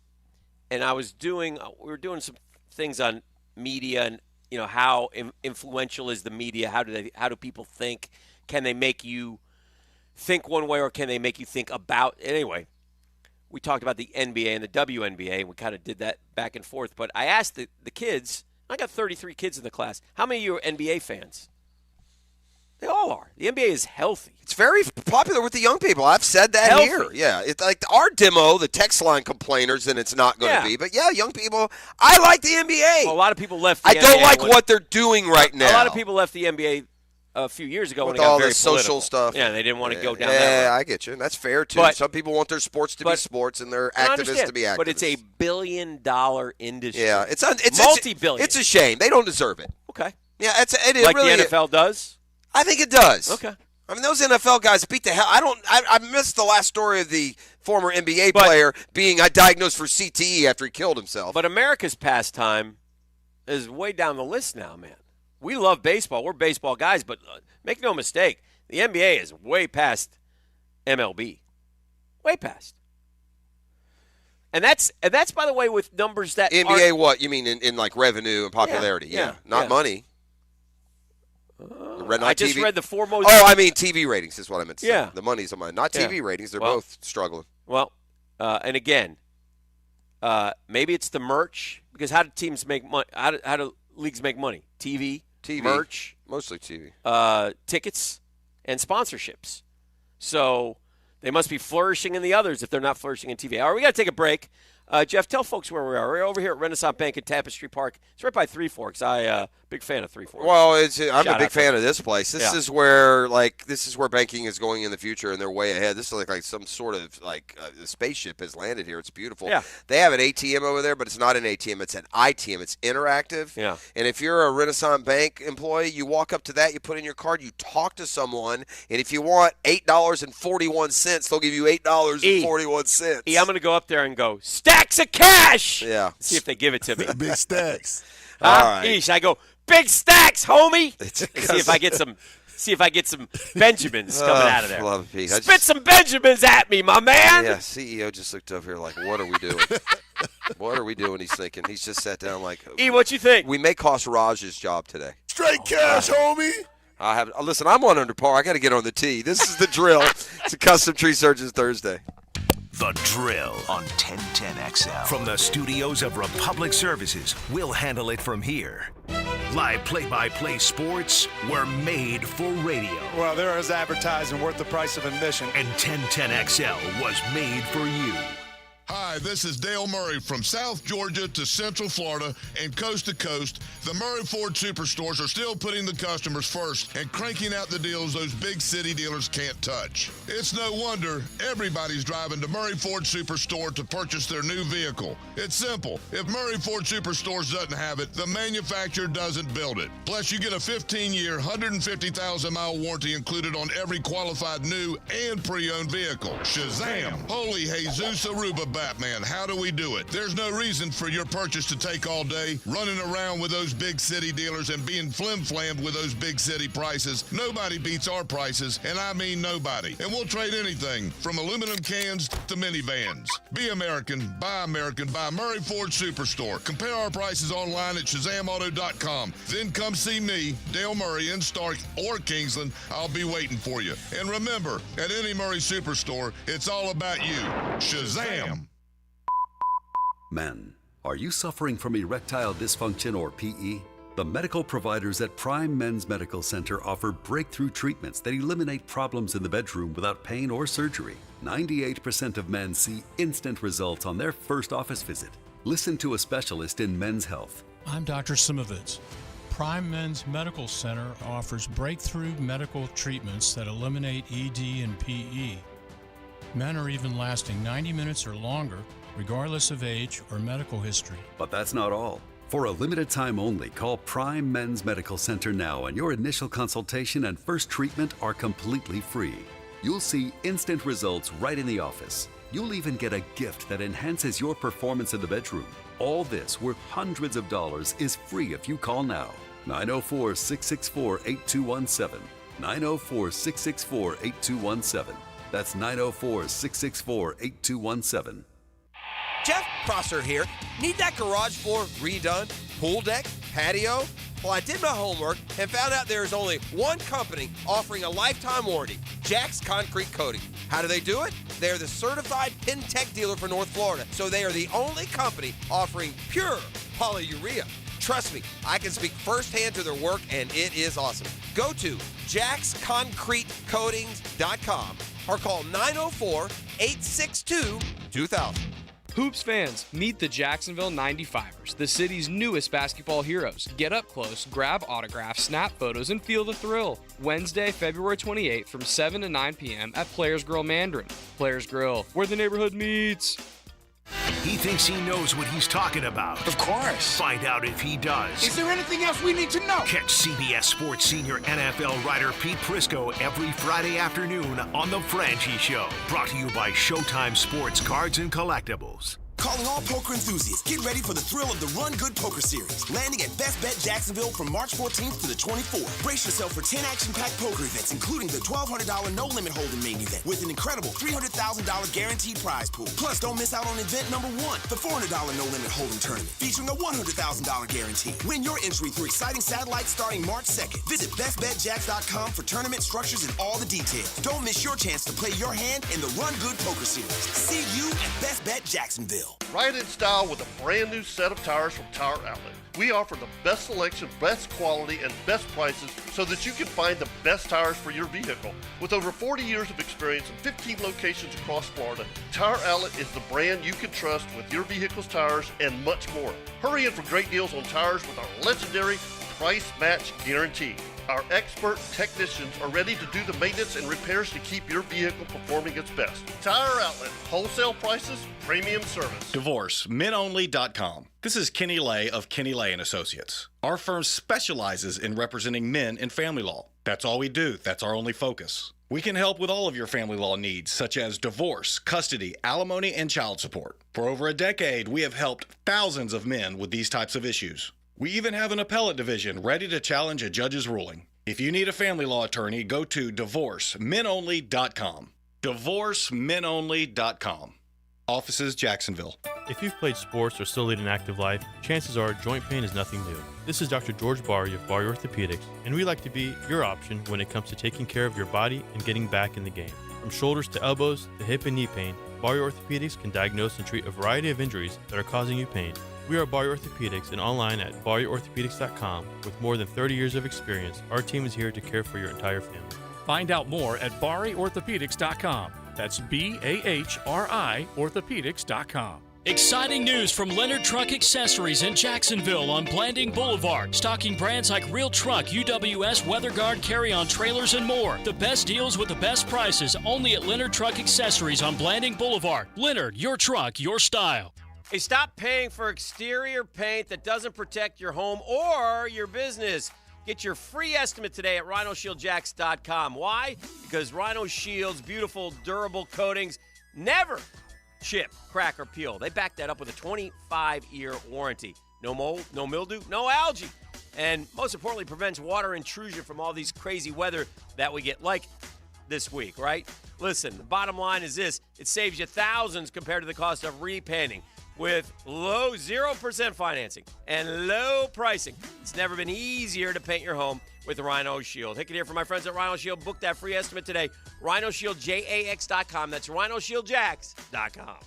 Speaker 11: And we were doing some things on media and, how influential is the media? How do people think? Can they make you think one way or can they make you think about? Anyway, we talked about the NBA and the WNBA, and we kind of did that back and forth. But I asked the kids, I got 33 kids in the class, how many of you are NBA fans? They all are. The NBA is healthy.
Speaker 1: It's very popular with the young people. I've said that here. Yeah, it's like our demo, the text line complainers, then it's not going to be. But, yeah, young people, I like the NBA.
Speaker 11: Well, a lot of people left the
Speaker 1: NBA.
Speaker 11: NBA.
Speaker 1: I don't like what they're doing right now.
Speaker 11: A lot of people left the NBA a few years ago
Speaker 1: with
Speaker 11: when it got
Speaker 1: all
Speaker 11: very
Speaker 1: the social
Speaker 11: political
Speaker 1: stuff.
Speaker 11: Yeah, they didn't want to go down that road.
Speaker 1: Yeah, I get you. And that's fair, too. Some people want their sports to be sports and their activists to be activists.
Speaker 11: But it's $1 billion industry.
Speaker 1: Yeah, it's
Speaker 11: multi-billion.
Speaker 1: It's a shame. They don't deserve it.
Speaker 11: Okay.
Speaker 1: Yeah, it
Speaker 11: like
Speaker 1: really
Speaker 11: the NFL does?
Speaker 1: I think it does.
Speaker 11: Okay.
Speaker 1: I mean, those NFL guys beat the hell. I missed the last story of the former NBA player being diagnosed for CTE after he killed himself.
Speaker 11: But America's pastime is way down the list now, man. We love baseball. We're baseball guys, but make no mistake, the NBA is way past MLB. Way past. And that's by the way, with numbers that
Speaker 1: NBA what? You mean in like revenue and popularity? Yeah. Not money.
Speaker 11: I just read the four most.
Speaker 1: Oh, I mean TV ratings is what I meant to say.
Speaker 11: Yeah.
Speaker 1: The money's on mine. Not TV ratings. They're both struggling.
Speaker 11: Well, and again, maybe it's the merch, because how do teams make money? How do leagues make money? TV, merch,
Speaker 1: mostly TV,
Speaker 11: tickets, and sponsorships. So they must be flourishing in the others if they're not flourishing in TV. All right, we got to take a break. Jeff, tell folks where we are. We're over here at Renaissance Bank at Tapestry Park. It's right by Three Forks. Big fan of Three Forks.
Speaker 1: Well, I'm a big fan of this place. This is where banking is going in the future, and they're way ahead. This is like some sort of a spaceship has landed here. It's beautiful.
Speaker 11: Yeah.
Speaker 1: They have an ATM over there, but it's not an ATM. It's an ITM. It's interactive.
Speaker 11: Yeah.
Speaker 1: And if you're a Renaissance Bank employee, you walk up to that, you put in your card, you talk to someone, and if you want $8.41, they'll give you $8.41.
Speaker 11: I'm going to go up there and go, stacks of cash.
Speaker 1: Yeah.
Speaker 11: See if they give it to me.
Speaker 26: Big stacks.
Speaker 1: All right.
Speaker 11: Eesh, I go, big stacks, homie. See if I get some Benjamins coming out of there.
Speaker 1: Love it, Pete.
Speaker 11: Spit some Benjamins at me, my man.
Speaker 1: Yeah, CEO just looked over here like, what are we doing? What are we doing? He's thinking. He's just sat down like,
Speaker 11: what you think?
Speaker 1: We may cost Raj's job today.
Speaker 26: Straight cash, homie.
Speaker 1: Listen, I'm on under par. I got to get on the tee. This is the drill. It's a Custom Tree Surgeons Thursday.
Speaker 3: The Drill on 1010XL. From the studios of Republic Services, we'll handle it from here. Live play-by-play sports were made for radio.
Speaker 7: Well, there is advertising worth the price of admission.
Speaker 3: And 1010XL was made for you.
Speaker 26: Hi, this is Dale Murray from South Georgia to Central Florida and coast to coast. The Murray Ford Superstores are still putting the customers first and cranking out the deals those big city dealers can't touch. It's no wonder everybody's driving to Murray Ford Superstore to purchase their new vehicle. It's simple. If Murray Ford Superstores doesn't have it, the manufacturer doesn't build it. Plus, you get a 15-year, 150,000-mile warranty included on every qualified new and pre-owned vehicle. Shazam! Holy Jesus Aruba Batman, how do we do it? There's no reason for your purchase to take all day, running around with those big city dealers and being flim-flammed with those big city prices. Nobody beats our prices, and I mean nobody. And we'll trade anything from aluminum cans to minivans. Be American, buy Murray Ford Superstore. Compare our prices online at ShazamAuto.com. Then come see me, Dale Murray, in Stark or Kingsland. I'll be waiting for you. And remember, at any Murray Superstore, it's all about you. Shazam!
Speaker 8: Men, are you suffering from erectile dysfunction or PE? The medical providers at Prime Men's Medical Center offer breakthrough treatments that eliminate problems in the bedroom without pain or surgery. 98% of men see instant results on their first office visit. Listen to a specialist in men's health.
Speaker 13: I'm Dr. Simovitz. Prime Men's Medical Center offers breakthrough medical treatments that eliminate ED and PE. Men are even lasting 90 minutes or longer, regardless of age or medical history.
Speaker 8: But that's not all. For a limited time only, call Prime Men's Medical Center now, and your initial consultation and first treatment are completely free. You'll see instant results right in the office. You'll even get a gift that enhances your performance in the bedroom. All this, worth hundreds of dollars, is free if you call now. 904-664-8217. 904-664-8217. That's 904-664-8217.
Speaker 1: Jeff Prosser here. Need that garage floor redone? Pool deck? Patio? Well, I did my homework and found out there is only one company offering a lifetime warranty, Jack's Concrete Coating. How do they do it? They're the certified Pintech dealer for North Florida, so they are the only company offering pure polyurea. Trust me, I can speak firsthand to their work, and it is awesome. Go to jacksconcretecoatings.com or call 904-862-2000.
Speaker 15: Hoops fans, meet the Jacksonville 95ers, the city's newest basketball heroes. Get up close, grab autographs, snap photos, and feel the thrill. Wednesday, February 28th from 7 to 9 p.m. at Players Grill Mandarin. Players Grill, where the neighborhood meets.
Speaker 3: He thinks he knows what he's talking about.
Speaker 16: Of course.
Speaker 3: Find out if he does.
Speaker 16: Is there anything else we need to know?
Speaker 3: Catch CBS Sports senior NFL writer Pete Prisco every Friday afternoon on The Franchi Show. Brought to you by Showtime Sports Cards and Collectibles.
Speaker 2: Calling all poker enthusiasts, get ready for the thrill of the Run Good Poker Series, landing at Best Bet Jacksonville from March 14th to the 24th. Brace yourself for 10 action-packed poker events, including the $1,200 no-limit hold'em main event with an incredible $300,000 guaranteed prize pool. Plus, don't miss out on event number 1, the $400 no-limit hold'em tournament, featuring a $100,000 guarantee. Win your entry through exciting satellites starting March 2nd. Visit bestbetjacks.com for tournament structures and all the details. Don't miss your chance to play your hand in the Run Good Poker Series. See you at Best Bet Jacksonville.
Speaker 4: Ride in style with a brand new set of tires from Tire Outlet. We offer the best selection, best quality, and best prices so that you can find the best tires for your vehicle. With over 40 years of experience and 15 locations across Florida, Tire Outlet is the brand you can trust with your vehicle's tires and much more. Hurry in for great deals on tires with our legendary price match guarantee. Our expert technicians are ready to do the maintenance and repairs to keep your vehicle performing its best. Tire Outlet, wholesale prices, premium service.
Speaker 9: DivorceMenOnly.com. This is Kenny Lay of Kenny Lay & Associates. Our firm specializes in representing men in family law. That's all we do. That's our only focus. We can help with all of your family law needs, such as divorce, custody, alimony, and child support. For over a decade, we have helped thousands of men with these types of issues. We even have an appellate division ready to challenge a judge's ruling. If you need a family law attorney, go to DivorceMenOnly.com. DivorceMenOnly.com. Offices, Jacksonville.
Speaker 12: If you've played sports or still lead an active life, chances are joint pain is nothing new. This is Dr. George Barry of Barry Orthopedics, and we like to be your option when it comes to taking care of your body and getting back in the game. From shoulders to elbows to hip and knee pain, Barry Orthopedics can diagnose and treat a variety of injuries that are causing you pain. We are Barry Orthopedics and online at barryorthopedics.com. With more than 30 years of experience, our team is here to care for your entire family.
Speaker 16: Find out more at barryorthopedics.com. That's BAHRI orthopedics.com.
Speaker 17: Exciting news from Leonard Truck Accessories in Jacksonville on Blanding Boulevard. Stocking brands like Real Truck, UWS, WeatherGuard, carry-on trailers, and more. The best deals with the best prices only at Leonard Truck Accessories on Blanding Boulevard. Leonard, your truck, your style.
Speaker 11: Hey, stop paying for exterior paint that doesn't protect your home or your business. Get your free estimate today at rhinoshieldjacks.com. Why? Because Rhino Shield's beautiful, durable coatings never chip, crack, or peel. They back that up with a 25-year warranty. No mold, no mildew, no algae. And most importantly, prevents water intrusion from all these crazy weather that we get, like this week, right? Listen, the bottom line is this. It saves you thousands compared to the cost of repainting. With low 0% financing and low pricing, it's never been easier to paint your home with Rhino Shield. Hicken here for my friends at Rhino Shield. Book that free estimate today. RhinoShieldJAX.com. That's RhinoShieldJax.com.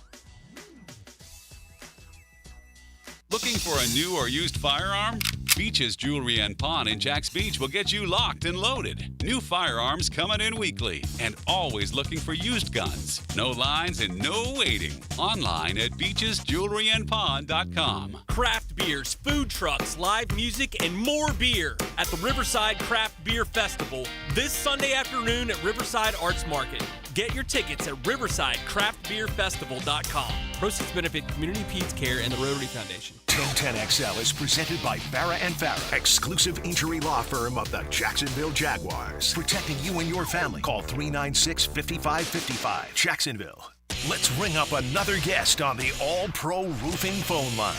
Speaker 18: Looking for a new or used firearm? Beach's Jewelry and Pawn in Jacks Beach will get you locked and loaded. New firearms coming in weekly and always looking for used guns. No lines and no waiting. Online at beachesjewelryandpawn.com.
Speaker 24: Craft beers, food trucks, live music, and more beer at the Riverside Craft Beer Festival this Sunday afternoon at Riverside Arts Market. Get your tickets at riversidecraftbeerfestival.com. Proceeds benefit Community Peds Care and the Rotary Foundation.
Speaker 3: 1010XL is presented by Farah & Farah, exclusive injury law firm of the Jacksonville Jaguars. Protecting you and your family. Call 396-5555. Jacksonville. Let's ring up another guest on the All-Pro Roofing phone line.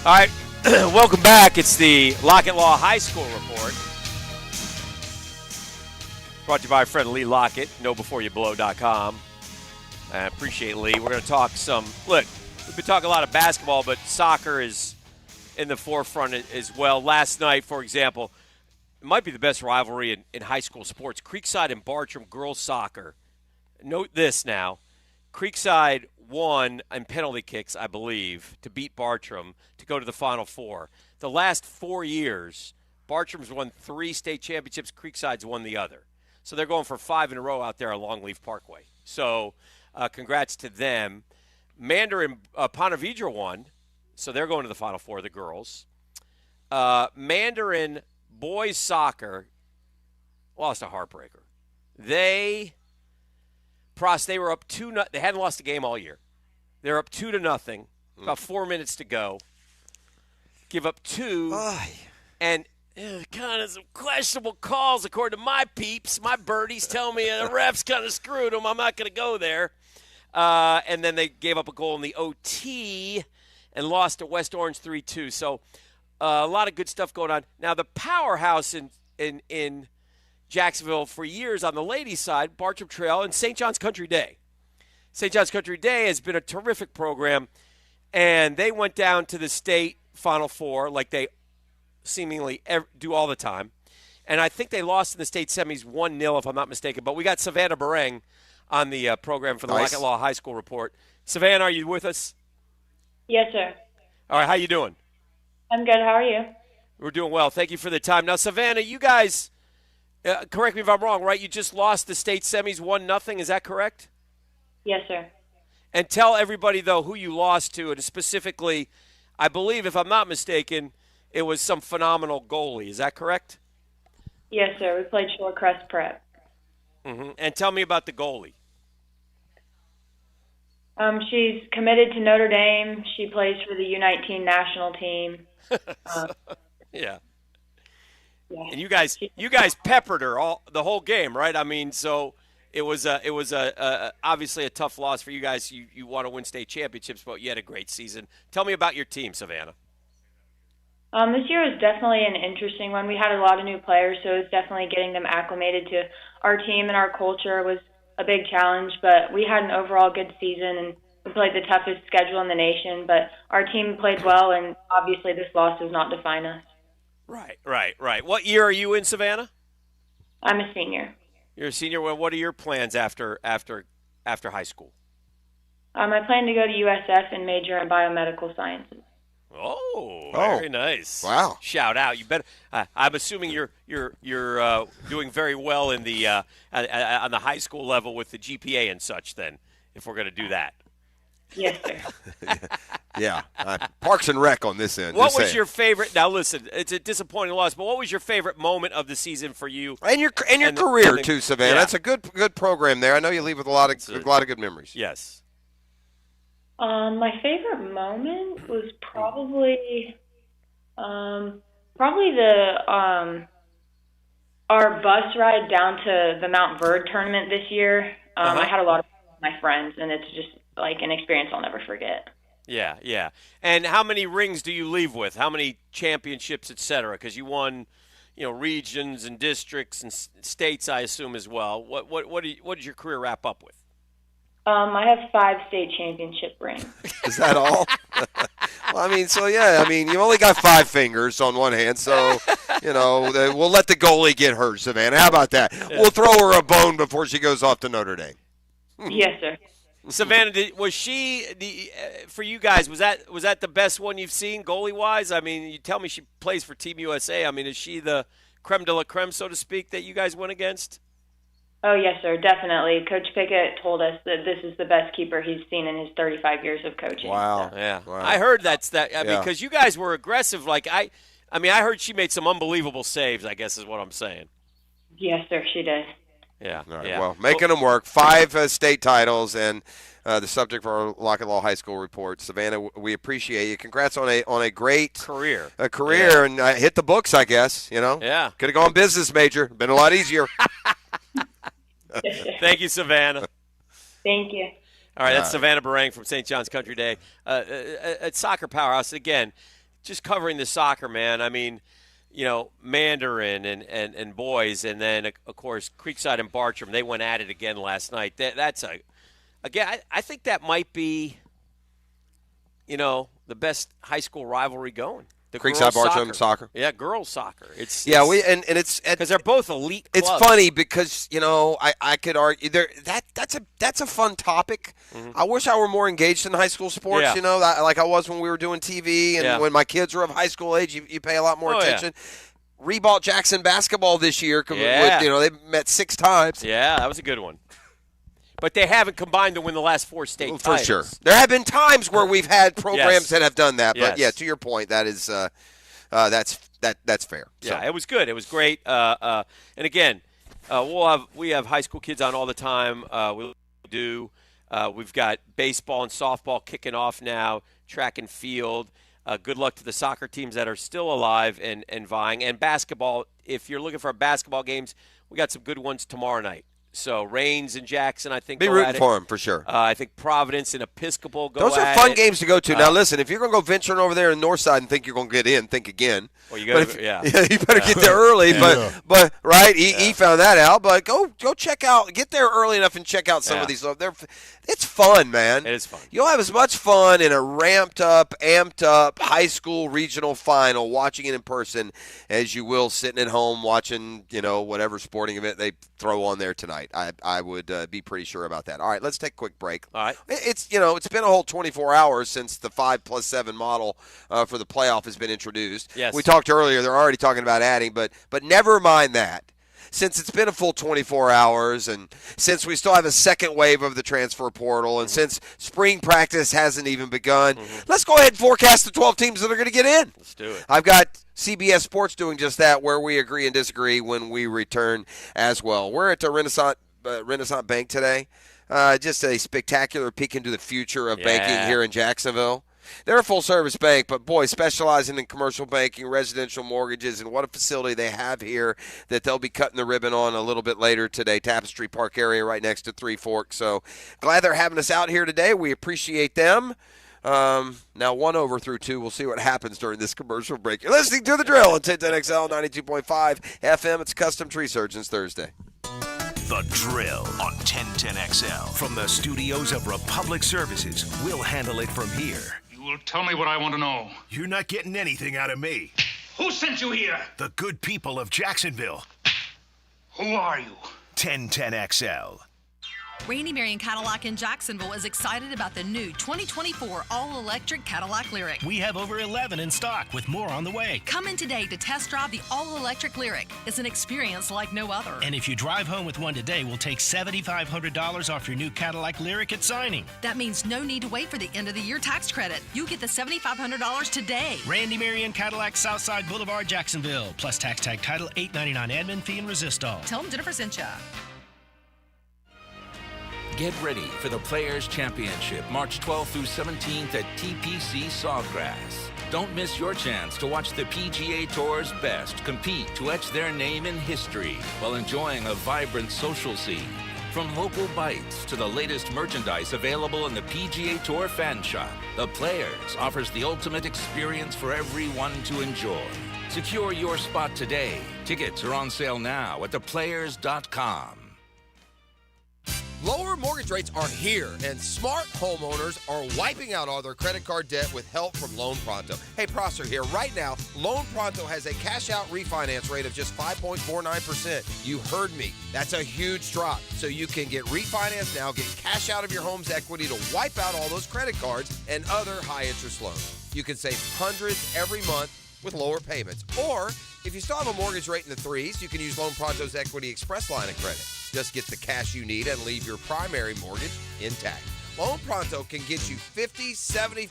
Speaker 11: All right, welcome back. It's the Lockett Law High School Report. Brought to you by our friend Lee Lockett, knowbeforeyouBlow.com. I appreciate Lee. We're going to talk some. Look, we've been talking a lot of basketball, but soccer is in the forefront as well. Last night, for example, it might be the best rivalry in high school sports. Creekside and Bartram girls soccer. Note this now. Creekside won in penalty kicks, I believe, to beat Bartram to go to the Final Four. The last 4 years, Bartram's won 3 state championships. Creekside's won the other. So they're going for 5 in a row out there on Longleaf Parkway. So congrats to them. Mandarin Ponte Vedra won, so they're going to the Final Four, the girls. Mandarin boys soccer lost a heartbreaker. They were up 2-0. They hadn't lost a game all year. They're up 2-0. About 4 minutes to go. Give up 2, and kind of some questionable calls according to my peeps. My birdies tell me the refs kind of screwed them. I'm not going to go there. And then they gave up a goal in the OT and lost to West Orange 3-2. So a lot of good stuff going on. Now, the powerhouse in Jacksonville for years on the ladies' side, Bartram Trail and St. John's Country Day. St. John's Country Day has been a terrific program, and they went down to the state Final Four like they seemingly do all the time. And I think they lost in the state semis 1-0, if I'm not mistaken. But we got Savannah Bareng on the program for the Lockett Law High School Report. Savannah, are you with us?
Speaker 5: Yes, sir.
Speaker 11: All right, how you doing?
Speaker 5: I'm good. How are you?
Speaker 11: We're doing well. Thank you for the time. Now, Savannah, you guys, correct me if I'm wrong, right? You just lost the state semis 1-0. Is that correct?
Speaker 5: Yes, sir.
Speaker 11: And tell everybody, though, who you lost to, and specifically, I believe, if I'm not mistaken, it was some phenomenal goalie. Is that correct?
Speaker 5: Yes, sir. We played Shorecrest Prep.
Speaker 11: Mm-hmm. And tell me about the goalie.
Speaker 5: She's committed to Notre Dame. She plays for the U19 national team.
Speaker 11: Yeah. And you guys peppered her the whole game, right? I mean, so it was obviously a tough loss for you guys. You want to win state championships, but you had a great season. Tell me about your team, Savannah.
Speaker 5: This year was definitely an interesting one. We had a lot of new players, so it was definitely getting them acclimated to our team and our culture was a big challenge. But we had an overall good season, and we played the toughest schedule in the nation. But our team played well, and obviously this loss does not define us.
Speaker 11: Right. What year are you in, Savannah?
Speaker 5: I'm a senior.
Speaker 11: You're a senior. Well, what are your plans after high school?
Speaker 5: I plan to go to USF and major in biomedical sciences.
Speaker 11: Oh, very nice!
Speaker 1: Wow!
Speaker 11: Shout out! You better. I'm assuming you're doing very well in the on the high school level with the GPA and such. Then, if we're going to do that.
Speaker 5: Yes, sir.
Speaker 1: Yeah, Parks and Rec on this end.
Speaker 11: What was your favorite? Now, listen, it's a disappointing loss, but what was your favorite moment of the season for you
Speaker 1: and your career too, Savannah? That's a good program there. I know you leave with a lot of good memories.
Speaker 11: Yes.
Speaker 5: My favorite moment was probably the our bus ride down to the Mount Verde tournament this year. I had a lot of fun with my friends, and it's just like an experience I'll never forget.
Speaker 11: Yeah. And how many rings do you leave with? How many championships, et cetera? Because you won, regions and districts and states, I assume, as well. What did your career wrap up with?
Speaker 5: I have 5 state championship rings.
Speaker 1: Is that all? Well, you only got 5 fingers on one hand, so, we'll let the goalie get hurt, Savannah. How about that? Yeah. We'll throw her a bone before she goes off to Notre Dame.
Speaker 5: Yes, sir.
Speaker 11: Savannah, was she for you guys? Was that the best one you've seen goalie-wise? I mean, you tell me she plays for Team USA. I mean, is she the creme de la creme, so to speak, that you guys went against?
Speaker 5: Oh, yes, sir, definitely. Coach Pickett told us that this is the best keeper he's seen in his 35 years of coaching.
Speaker 1: Wow.
Speaker 5: So.
Speaker 11: Yeah.
Speaker 1: Wow.
Speaker 11: I heard that's that. I mean, because you guys were aggressive. Like, I heard she made some unbelievable saves, I guess is what I'm saying.
Speaker 5: Yes, sir, she did.
Speaker 11: Yeah.
Speaker 1: All right, well, making them work. 5 state titles and the subject for our Lockett Law High School report. Savannah, we appreciate you. Congrats on a great
Speaker 11: career.
Speaker 1: And hit the books, I guess.
Speaker 11: Yeah.
Speaker 1: Could have gone business major. Been a lot easier.
Speaker 11: Thank you, Savannah.
Speaker 5: Thank you.
Speaker 11: All right, that's Savannah Bareng from St. John's Country Day. At Soccer Powerhouse, again, just covering the soccer, man. I mean, Mandarin and boys, and then, of course, Creekside and Bartram, they went at it again last night. I think that might be, the best high school rivalry going. The
Speaker 1: Creekside Bartram soccer.
Speaker 11: Yeah, girls soccer. It's
Speaker 1: because
Speaker 11: they're both elite clubs.
Speaker 1: It's funny because I could argue that's a fun topic. Mm-hmm. I wish I were more engaged in high school sports.
Speaker 11: Yeah.
Speaker 1: Like I was when we were doing TV and when my kids were of high school age. You pay a lot more attention. Yeah. Rebought Jackson basketball this year.
Speaker 11: Yeah.
Speaker 1: They met 6 times.
Speaker 11: Yeah, that was a good one. But they haven't combined to win the last 4 state titles.
Speaker 1: For sure. There have been times where we've had programs that have done that. But, to your point, that is that's fair.
Speaker 11: Yeah, it was good. It was great. And, again, we have high school kids on all the time. We do. We've got baseball and softball kicking off now, track and field. Good luck to the soccer teams that are still alive and vying. And basketball, if you're looking for basketball games, we got some good ones tomorrow night. So Rains and Jackson, I think,
Speaker 1: be rooting for them for sure.
Speaker 11: I think Providence and Episcopal go.
Speaker 1: Those are
Speaker 11: at
Speaker 1: fun
Speaker 11: it.
Speaker 1: games to go to. Now listen, if you're going to go venturing over there in the north side and think you're going to get in, think again.
Speaker 11: Well, you got
Speaker 1: you better get there early. But right, he found that out. But go check out, get there early enough and check out some of these. It's fun, man.
Speaker 11: It is fun.
Speaker 1: You'll have as much fun in a ramped up, amped up high school regional final watching it in person as you will sitting at home watching, whatever sporting event they throw on there tonight. I would be pretty sure about that. All right, let's take a quick break.
Speaker 11: All right.
Speaker 1: It's been a whole 24 hours since the 5+7 model for the playoff has been introduced.
Speaker 11: Yes.
Speaker 1: We talked earlier, they're already talking about adding, but never mind that. Since it's been a full 24 hours and since we still have a second wave of the transfer portal and since spring practice hasn't even begun, let's go ahead and forecast the 12 teams that are going to get in.
Speaker 11: Let's do it.
Speaker 1: I've got CBS Sports doing just that, where we agree and disagree when we return as well. We're at the Renaissance Bank today. Just a spectacular peek into the future of banking here in Jacksonville. They're a full-service bank, but, boy, specializing in commercial banking, residential mortgages, and what a facility they have here that they'll be cutting the ribbon on a little bit later today, Tapestry Park area right next to Three Forks. So glad they're having us out here today. We appreciate them. Now 1 over through 2. We'll see what happens during this commercial break. You're listening to The Drill on 1010XL 92.5 FM. It's Custom Tree Surgeons Thursday.
Speaker 3: The Drill on 1010XL. From the studios of Republic Services, we'll handle it from here.
Speaker 10: You will tell me what I want to know.
Speaker 3: You're not getting anything out of me.
Speaker 10: Who sent you here?
Speaker 3: The good people of Jacksonville.
Speaker 10: Who are you?
Speaker 3: 1010XL.
Speaker 14: Randy Marion Cadillac in Jacksonville is excited about the new 2024 all-electric Cadillac Lyriq.
Speaker 19: We have over 11 in stock with more on the way.
Speaker 14: Come in today to test drive the all-electric Lyriq. It's an experience like no other.
Speaker 19: And if you drive home with one today, we'll take $7,500 off your new Cadillac Lyriq at signing.
Speaker 14: That means no need to wait for the end of the year tax credit. You get the $7,500 today.
Speaker 19: Randy Marion Cadillac, Southside Boulevard, Jacksonville. Plus tax tag title, $8.99 admin fee and resistol.
Speaker 14: Tell them Jennifer sent ya.
Speaker 20: Get ready for the Players' Championship, March 12th through 17th at TPC Sawgrass. Don't miss your chance to watch the PGA Tour's best compete to etch their name in history while enjoying a vibrant social scene. From local bites to the latest merchandise available in the PGA Tour fan shop, the Players offers the ultimate experience for everyone to enjoy. Secure your spot today. Tickets are on sale now at theplayers.com.
Speaker 1: Lower mortgage rates are here, and smart homeowners are wiping out all their credit card debt with help from Loan Pronto. Hey, Prosser here. Right now, Loan Pronto has a cash-out refinance rate of just 5.49%. You heard me. That's a huge drop. So you can get refinanced now, get cash out of your home's equity to wipe out all those credit cards and other high-interest loans. You can save hundreds every month with lower payments. Or, if you still have a mortgage rate in the threes, you can use Loan Pronto's Equity Express line of credit. Just get the cash you need and leave your primary mortgage intact. Loan Pronto can get you $50, $75,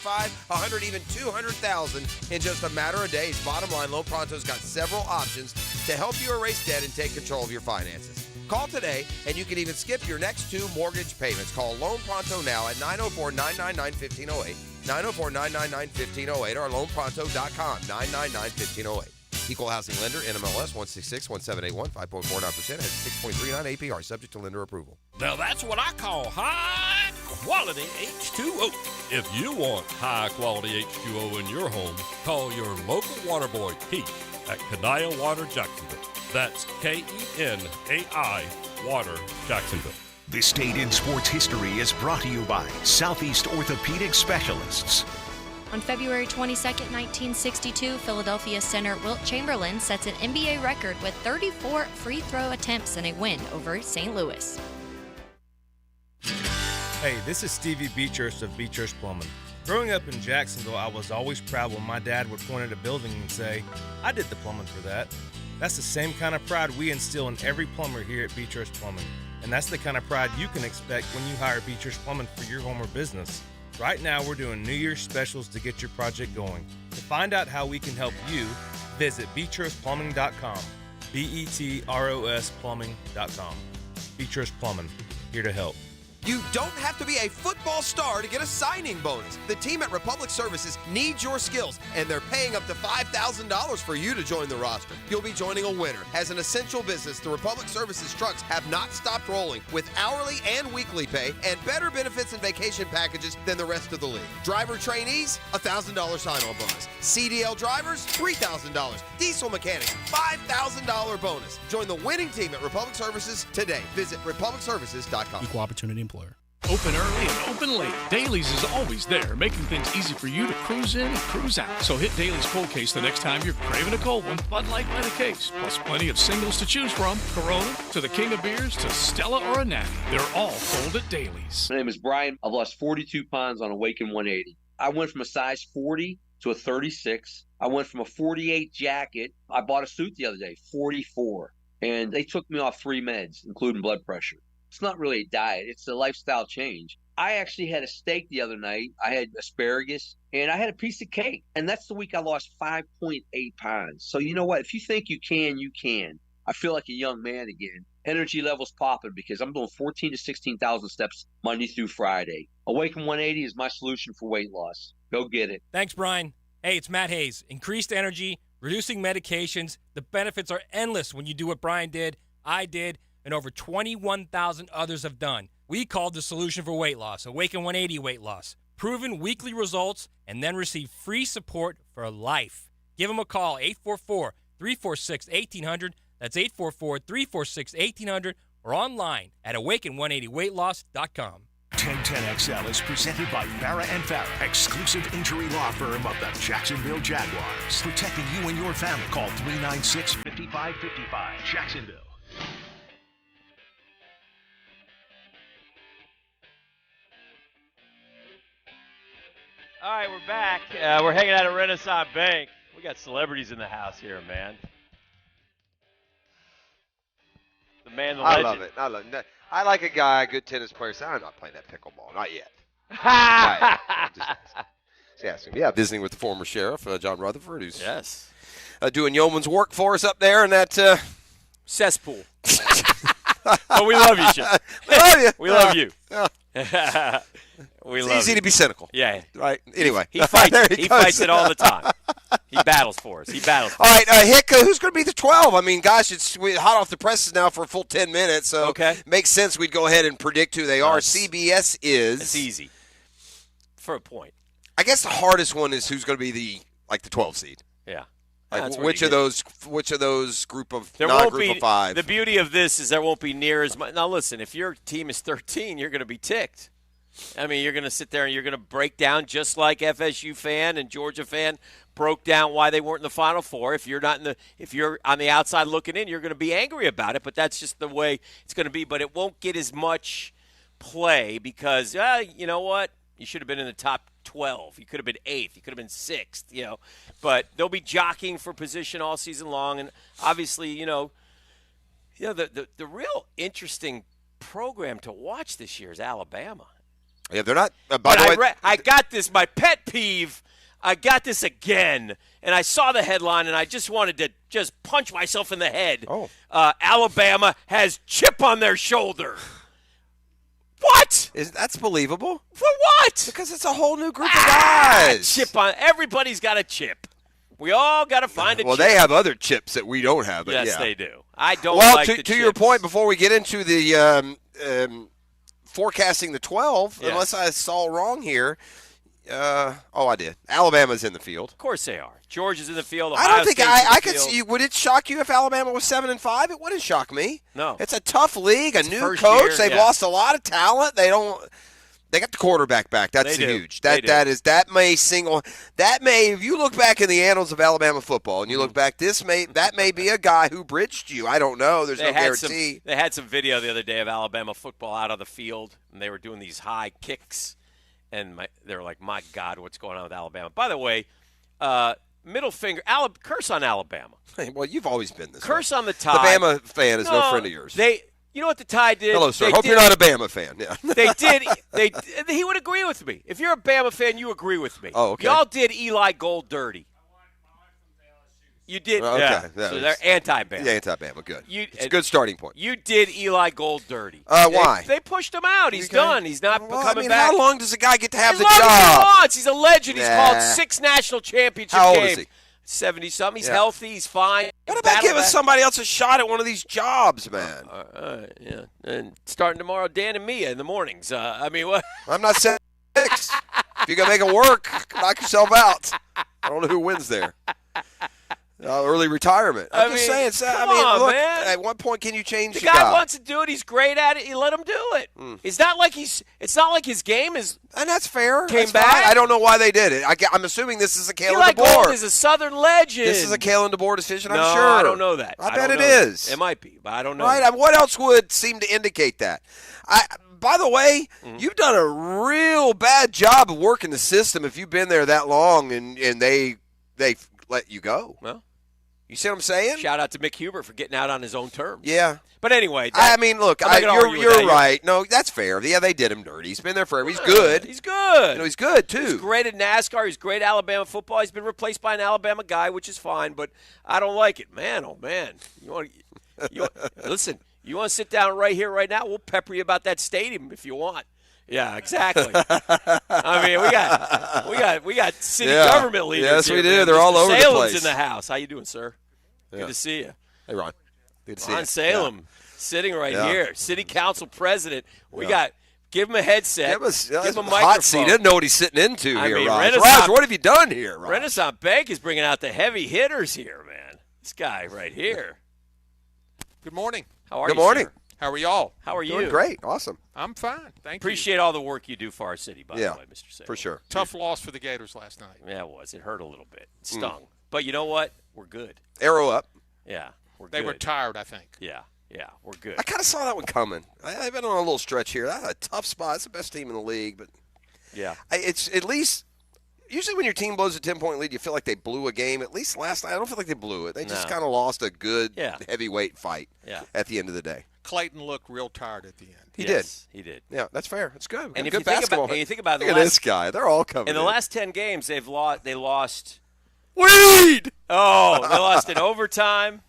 Speaker 1: $100, even $200,000 in just a matter of days. Bottom line, Loan Pronto's got several options to help you erase debt and take control of your finances. Call today, and you can even skip your next 2 mortgage payments. Call Loan Pronto now at 904-999-1508, 904-999-1508, or loanpronto.com, 999-1508. Equal housing lender, NMLS 1661781, 5.49%, has 6.39 APR, subject to lender approval.
Speaker 21: Now that's what I call high quality H2O. If you want high quality H2O in your home, call your local water boy, Keith, at Kanaya Water Jacksonville. That's Kenai Water Jacksonville.
Speaker 3: This Date in Sports History is brought to you by Southeast Orthopedic Specialists.
Speaker 22: On February 22, 1962, Philadelphia center Wilt Chamberlain sets an NBA record with 34 free throw attempts in a win over St. Louis.
Speaker 23: Hey, this is Stevie Beechurst of Beechurst Plumbing. Growing up in Jacksonville, I was always proud when my dad would point at a building and say, "I did the plumbing for that." That's the same kind of pride we instill in every plumber here at Beechurst Plumbing. And that's the kind of pride you can expect when you hire Beechurst Plumbing for your home or business. Right now, we're doing New Year's specials to get your project going. To find out how we can help you, visit beechurstplumbing.com, BETROS plumbing.com. Beechurst Plumbing, here to help.
Speaker 1: You don't have to be a football star to get a signing bonus. The team at Republic Services needs your skills, and they're paying up to $5,000 for you to join the roster. You'll be joining a winner. As an essential business, the Republic Services trucks have not stopped rolling with hourly and weekly pay and better benefits and vacation packages than the rest of the league. Driver trainees, $1,000 sign-on bonus. CDL drivers, $3,000. Diesel mechanics, $5,000 bonus. Join the winning team at Republic Services today. Visit republicservices.com.
Speaker 19: Equal opportunity employer.
Speaker 16: Open early and open late. Dailies is always there, making things easy for you to cruise in and cruise out. So hit Dailies cold case the next time you're craving a cold one. Bud Light by the case, plus plenty of singles to choose from. Corona to the king of beers to Stella or a Natty. They're all cold at Dailies.
Speaker 6: My name is Brian. I've lost 42 pounds on Awaken 180. I went from a size 40 to a 36. I went from a 48 jacket. I bought a suit the other day, 44. And they took me off 3 meds, including blood pressure. It's not really a diet. It's a lifestyle change. I actually had a steak the other night. I had asparagus, and I had a piece of cake. And that's the week I lost 5.8 pounds. So you know what? If you think you can, you can. I feel like a young man again. Energy levels popping because I'm doing 14 to 16,000 steps Monday through Friday. Awaken 180 is my solution for weight loss. Go get it.
Speaker 7: Thanks, Brian. Hey, it's Matt Hayes. Increased energy, reducing medications. The benefits are endless when you do what Brian did, I did, and over 21,000 others have done. We called the solution for weight loss, Awaken 180 weight loss. Proven weekly results, and then receive free support for life. Give them a call, 844-346-1800. That's 844-346-1800, or online at awaken180weightloss.com.
Speaker 3: 1010XL is presented by Farah and Farah, exclusive injury law firm of the Jacksonville Jaguars. Protecting you and your family. Call 396-5555. Jacksonville.
Speaker 11: All right, we're back. We're hanging out at Renaissance Bank. We got celebrities in the house here, man. The man, the legend.
Speaker 1: I love it. I like a guy, a good tennis player. Say, I'm not playing that pickleball. Not yet. Yeah, visiting with the former sheriff, John Rutherford, who's doing yeoman's work for us up there in that
Speaker 11: cesspool. But we love you, Chip.
Speaker 1: We love you.
Speaker 11: We love you.
Speaker 1: It's easy to be cynical.
Speaker 11: Yeah.
Speaker 1: Right. Anyway.
Speaker 11: He fights. He fights it all the time. He battles for us. All
Speaker 1: right, Hick, who's going to be the 12? I mean, gosh, we're hot off the presses now for a full 10 minutes, so makes sense we'd go ahead and predict who they are. CBS is.
Speaker 11: It's easy. For a point.
Speaker 1: I guess the hardest one is who's going to be the 12 seed.
Speaker 11: Yeah.
Speaker 1: Like which of those group of
Speaker 11: non-group
Speaker 1: of 5?
Speaker 11: The beauty of this is there won't be near as much. Now, listen, if your team is 13, you're going to be ticked. I mean, you're going to sit there and you're going to break down just like FSU fan and Georgia fan broke down why they weren't in the Final Four. If you're on the outside looking in, you're going to be angry about it. But that's just the way it's going to be. But it won't get as much play because you know what? You should have been in the top 12. You could have been 8th. You could have been 6th. You know, but they'll be jockeying for position all season long. And obviously, the real interesting program to watch this year is Alabama.
Speaker 1: Yeah, they're not. By the way,
Speaker 11: I got this. My pet peeve. I got this again, and I saw the headline, and I just wanted to just punch myself in the head. Alabama has chip on their shoulder. What?
Speaker 1: That's believable.
Speaker 11: For what?
Speaker 1: Because it's a whole new group of guys.
Speaker 11: Chip on. Everybody's got a chip. We all got to find a chip.
Speaker 1: Well, they have other chips that we don't have. But
Speaker 11: yes, they do. I don't
Speaker 1: like
Speaker 11: the
Speaker 1: to your
Speaker 11: chips.
Speaker 1: point, before we get into the forecasting the 12, unless I saw wrong here. I did. Alabama's in the field.
Speaker 11: Of course they are. Georgia's in the field.
Speaker 1: I don't think I could
Speaker 11: see.
Speaker 1: Would it shock you if Alabama was 7-5? It wouldn't shock me.
Speaker 11: No.
Speaker 1: It's a tough league.
Speaker 11: It's
Speaker 1: a new
Speaker 11: first
Speaker 1: coach.
Speaker 11: year,
Speaker 1: They've lost a lot of talent. They got the quarterback back. That's huge. That may if you look back in the annals of Alabama football and you look back, that may be a guy who bridged you. I don't know. There's no guarantee.
Speaker 11: They had some video the other day of Alabama football out on the field, and they were doing these high kicks, and they were like, "My God, what's going on with Alabama?" By the way, middle finger, curse on Alabama.
Speaker 1: Hey, well, you've always been this.
Speaker 11: Curse
Speaker 1: way.
Speaker 11: on the Tide.
Speaker 1: The Bama fan is no friend of yours.
Speaker 11: You know what the Tide did?
Speaker 1: Hello, sir. Hope you're not a Bama fan. Yeah.
Speaker 11: He would agree with me. If you're a Bama fan, you agree with me.
Speaker 1: Oh, okay.
Speaker 11: Y'all did Eli Gold dirty. You did.
Speaker 1: Okay.
Speaker 11: Yeah.
Speaker 1: Yeah,
Speaker 11: So
Speaker 1: it's-
Speaker 11: they're anti-Bama.
Speaker 1: Yeah, anti-Bama. Good. It's a good starting point.
Speaker 11: You did Eli Gold dirty.
Speaker 1: Why?
Speaker 11: They pushed him out. He's
Speaker 1: Okay.
Speaker 11: done. He's not
Speaker 1: Well,
Speaker 11: coming
Speaker 1: I mean,
Speaker 11: back.
Speaker 1: how long does a guy get to have
Speaker 11: as
Speaker 1: the
Speaker 11: long as he
Speaker 1: job?
Speaker 11: wants. He's a legend. He's
Speaker 1: Nah.
Speaker 11: called 6 national championship
Speaker 1: How
Speaker 11: games.
Speaker 1: old is he?
Speaker 11: 70-something. He's
Speaker 1: Yeah.
Speaker 11: healthy. He's fine.
Speaker 1: What about
Speaker 11: Battle
Speaker 1: giving
Speaker 11: back.
Speaker 1: somebody else a shot at one of these jobs, man?
Speaker 11: Yeah. And starting tomorrow, Dan and Mia in the mornings. I mean, what?
Speaker 1: I'm not saying 6. If you're going to make it work, knock yourself out. I don't know who wins there. Early retirement. I'm just saying.
Speaker 11: come on,
Speaker 1: look,
Speaker 11: man.
Speaker 1: at what point can you change
Speaker 11: The
Speaker 1: the
Speaker 11: guy wants to do it. He's great at it. You let him do it.
Speaker 1: Mm.
Speaker 11: It's not like his game is.
Speaker 1: And that's fair.
Speaker 11: Came
Speaker 1: That's
Speaker 11: back.
Speaker 1: fine. I don't know why they did it. I'm assuming this is a Kalen
Speaker 11: Eli Gold
Speaker 1: DeBoer.
Speaker 11: is a Southern legend.
Speaker 1: This is a Kalen DeBoer decision,
Speaker 11: no,
Speaker 1: I'm sure.
Speaker 11: I don't know that.
Speaker 1: I
Speaker 11: don't
Speaker 1: bet it
Speaker 11: know that.
Speaker 1: is.
Speaker 11: It might be, but I don't know.
Speaker 1: Right? What else would seem to indicate that? By the way, you've done a real bad job of working the system if you've been there that long and they let you go.
Speaker 11: Well,
Speaker 1: you see what I'm saying?
Speaker 11: Shout out to Mick Hubert for getting out on his own terms.
Speaker 1: Yeah.
Speaker 11: But anyway,
Speaker 1: I mean, look,
Speaker 11: I'm not gonna argue with
Speaker 1: you're
Speaker 11: that.
Speaker 1: right. No, that's fair. Yeah, they did him dirty. He's been there forever. He's good.
Speaker 11: He's good.
Speaker 1: He's good, too.
Speaker 11: He's great at NASCAR. He's great at Alabama football. He's been replaced by an Alabama guy, which is fine, but I don't like it. Man, oh, man. Listen, you want to sit down right here, right now? We'll pepper you about that stadium if you want. Yeah, exactly. I mean, we got city government leaders.
Speaker 1: Yes,
Speaker 11: here,
Speaker 1: we do.
Speaker 11: man.
Speaker 1: They're all
Speaker 11: Mr.
Speaker 1: over the
Speaker 11: Salem's
Speaker 1: place.
Speaker 11: in the house. How you doing, sir?
Speaker 1: Yeah.
Speaker 11: Good to see you.
Speaker 1: Hey, Ron. Good to see you.
Speaker 11: Ron Salem, sitting right
Speaker 1: Yeah.
Speaker 11: here. City council president. Give him a headset. Give him a
Speaker 1: hot seat. He
Speaker 11: microphone.
Speaker 1: doesn't know what he's sitting into
Speaker 11: I
Speaker 1: here,
Speaker 11: mean,
Speaker 1: Raj.
Speaker 11: Renaissance-
Speaker 1: Raj, what have you done here, Raj?
Speaker 11: Renaissance Bank is bringing out the heavy hitters here, man. This guy right here.
Speaker 2: Good morning.
Speaker 11: How are
Speaker 1: Good
Speaker 11: you,
Speaker 1: morning.
Speaker 11: sir?
Speaker 2: How are y'all?
Speaker 11: How are you?
Speaker 1: Doing great. Awesome.
Speaker 2: I'm fine. Thank
Speaker 11: Appreciate all the work you do for our city, by
Speaker 1: Yeah,
Speaker 11: the way, Mr. Salem.
Speaker 1: for sure.
Speaker 2: you. Tough loss for the Gators last night.
Speaker 11: Yeah, it was. It hurt a little bit. It stung. But you know what? We're good.
Speaker 1: Arrow up.
Speaker 11: Yeah, we're
Speaker 2: They
Speaker 11: good.
Speaker 2: were tired, I think.
Speaker 11: Yeah, we're good.
Speaker 1: I kind of saw that one coming. I've been on a little stretch here. That's a tough spot. It's the best team in the league, but
Speaker 11: Yeah.
Speaker 1: it's at least usually when your team blows a 10-point lead, you feel like they blew a game. At least last night, I don't feel like they blew it. They just
Speaker 11: No.
Speaker 1: kind of lost a good
Speaker 11: Yeah.
Speaker 1: heavyweight fight
Speaker 11: Yeah.
Speaker 1: at the end of the day.
Speaker 2: Clayton looked real tired at the end.
Speaker 1: He
Speaker 11: Yes, he did.
Speaker 1: Yeah, that's fair. It's good.
Speaker 11: And if
Speaker 1: good
Speaker 11: you think
Speaker 1: basketball.
Speaker 11: about, and you think about
Speaker 1: Look
Speaker 11: the
Speaker 1: at
Speaker 11: last,
Speaker 1: this guy. They're all coming
Speaker 11: in the last 10 games, they lost.
Speaker 1: Weed.
Speaker 11: Oh, they lost in overtime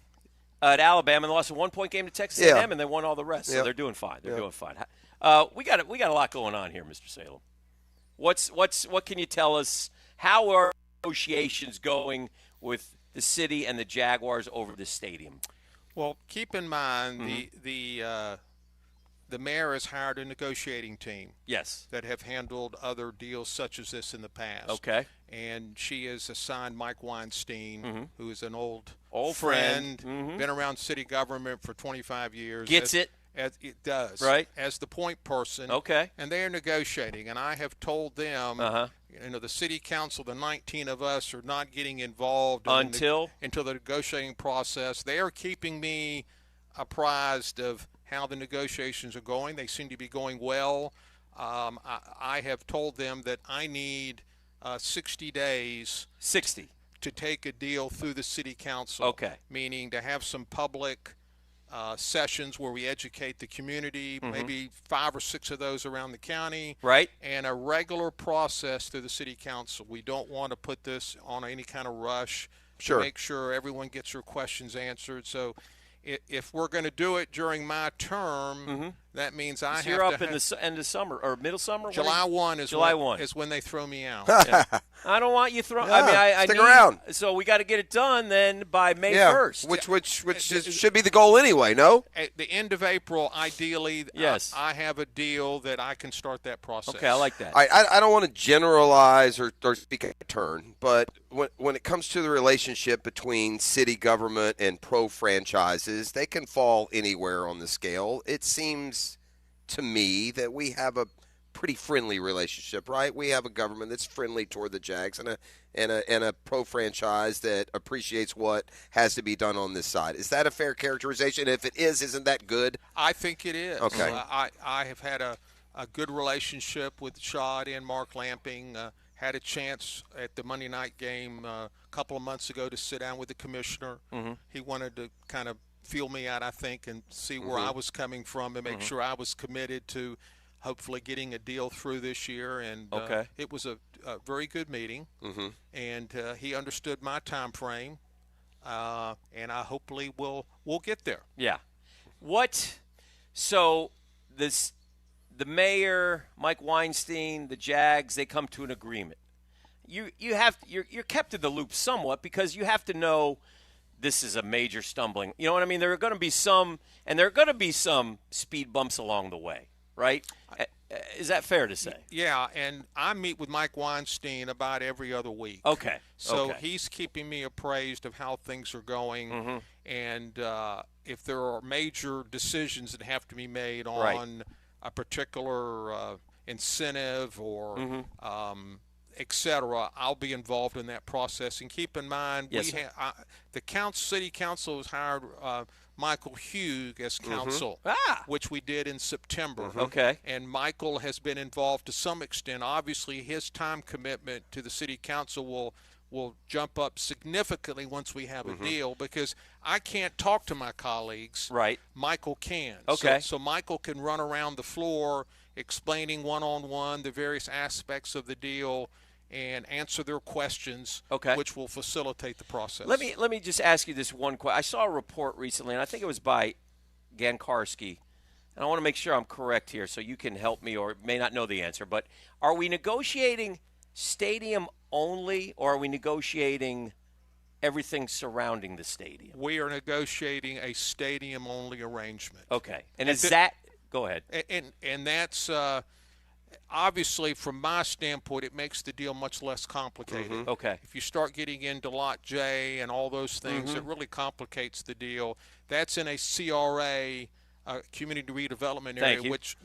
Speaker 11: at Alabama. And they lost a 1-point game to Texas
Speaker 1: Yeah.
Speaker 11: A&M, and they won all the rest. So
Speaker 1: Yep.
Speaker 11: they're doing fine. They're
Speaker 1: Yep.
Speaker 11: doing fine. We got a lot going on here, Mr. Salem. What can you tell us? How are negotiations going with the city and the Jaguars over this stadium?
Speaker 2: Well, keep in mind the mayor has hired a negotiating team.
Speaker 11: Yes.
Speaker 2: That have handled other deals such as this in the past.
Speaker 11: Okay.
Speaker 2: And she has assigned Mike Weinstein, who is an old
Speaker 11: friend.
Speaker 2: been around city government for 25 years.
Speaker 11: Gets it.
Speaker 2: As it does.
Speaker 11: Right.
Speaker 2: As the point person.
Speaker 11: Okay.
Speaker 2: And they are negotiating. And I have told them, the city council, the 19 of us are not getting involved
Speaker 11: until
Speaker 2: the negotiating process. They are keeping me apprised of how the negotiations are going. They seem to be going well. I have told them that I need 60 days
Speaker 11: 60
Speaker 2: to take a deal through the city council.
Speaker 11: Okay.
Speaker 2: Meaning to have some public sessions where we educate the community, maybe 5 or 6 of those around the county.
Speaker 11: Right.
Speaker 2: And a regular process through the city council. We don't want to put this on any kind of rush.
Speaker 1: Sure.
Speaker 2: To make sure everyone gets their questions answered. So if we're going to do it during my term, that means I have
Speaker 11: you're
Speaker 2: to
Speaker 11: up in the end of summer or middle summer.
Speaker 2: July 1 is
Speaker 11: July
Speaker 2: when,
Speaker 11: 1
Speaker 2: is when they throw me out.
Speaker 11: Yeah. I don't want you throwing.
Speaker 1: Yeah,
Speaker 11: I mean, I
Speaker 1: stick
Speaker 11: need,
Speaker 1: around.
Speaker 11: So we got to get it done then by May
Speaker 1: Yeah,
Speaker 11: 1st.
Speaker 1: which should be the goal anyway. No.
Speaker 2: At the end of April, ideally,
Speaker 11: yes.
Speaker 2: I have a deal that I can start that process.
Speaker 11: Okay, I like that.
Speaker 1: I don't want to generalize or speak a turn, but when it comes to the relationship between city government and pro franchises, they can fall anywhere on the scale. It seems to me that we have a pretty friendly relationship, right? We have a government that's friendly toward the Jags and a pro franchise that appreciates what has to be done on this side. Is that a fair characterization? If it is, isn't that good?
Speaker 2: I think it is.
Speaker 1: Okay.
Speaker 2: I have had a good relationship with Shad and Mark Lamping. Had a chance at the Monday night game a couple of months ago to sit down with the commissioner. He wanted to kind of feel me out, I think, and see where I was coming from and make sure I was committed to hopefully getting a deal through this year. And it was a very good meeting, and he understood my time frame. and I hopefully we'll get there.
Speaker 11: Yeah. So the mayor, Mike Weinstein, the Jags, they come to an agreement. You're kept in the loop somewhat because you have to know this is a major stumbling. You know what I mean? There are going to be some speed bumps along the way, right? Is that fair to say?
Speaker 2: Yeah, and I meet with Mike Weinstein about every other week.
Speaker 11: Okay.
Speaker 2: So he's keeping me appraised of how things are going, and if there are major decisions that have to be made on a particular incentive or et cetera, I'll be involved in that process. And keep in mind,
Speaker 11: Yes,
Speaker 2: the city council has hired Michael Hugh as counsel, which we did in September.
Speaker 11: Okay.
Speaker 2: And Michael has been involved to some extent. Obviously, his time commitment to the city council will jump up significantly once we have a deal, because I can't talk to my colleagues.
Speaker 11: Right.
Speaker 2: Michael can.
Speaker 11: Okay.
Speaker 2: So Michael can run around the floor explaining one-on-one the various aspects of the deal and answer their questions, which will facilitate the process.
Speaker 11: Let me just ask you this one question. I saw a report recently, and I think it was by Gankarski, and I want to make sure I'm correct here so you can help me, or may not know the answer, but are we negotiating stadium only, or are we negotiating everything surrounding the stadium?
Speaker 2: We are negotiating a stadium-only arrangement.
Speaker 11: Okay. And is that – go ahead.
Speaker 2: And that's obviously, from my standpoint, it makes the deal much less complicated.
Speaker 11: Okay.
Speaker 2: If you start getting into Lot J and all those things, it really complicates the deal. That's in a CRA, community redevelopment area, which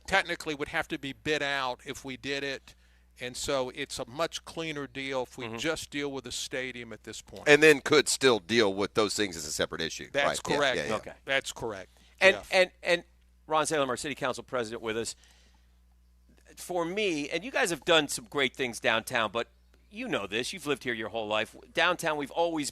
Speaker 2: technically would have to be bid out if we did it. And so it's a much cleaner deal if we just deal with the stadium at this point.
Speaker 1: And then could still deal with those things as a separate issue.
Speaker 2: That's correct.
Speaker 1: Yeah.
Speaker 11: Okay.
Speaker 2: That's correct.
Speaker 11: And Ron Salem, our city council president, with us. For me, and you guys have done some great things downtown, but you know this. You've lived here your whole life. Downtown, we've always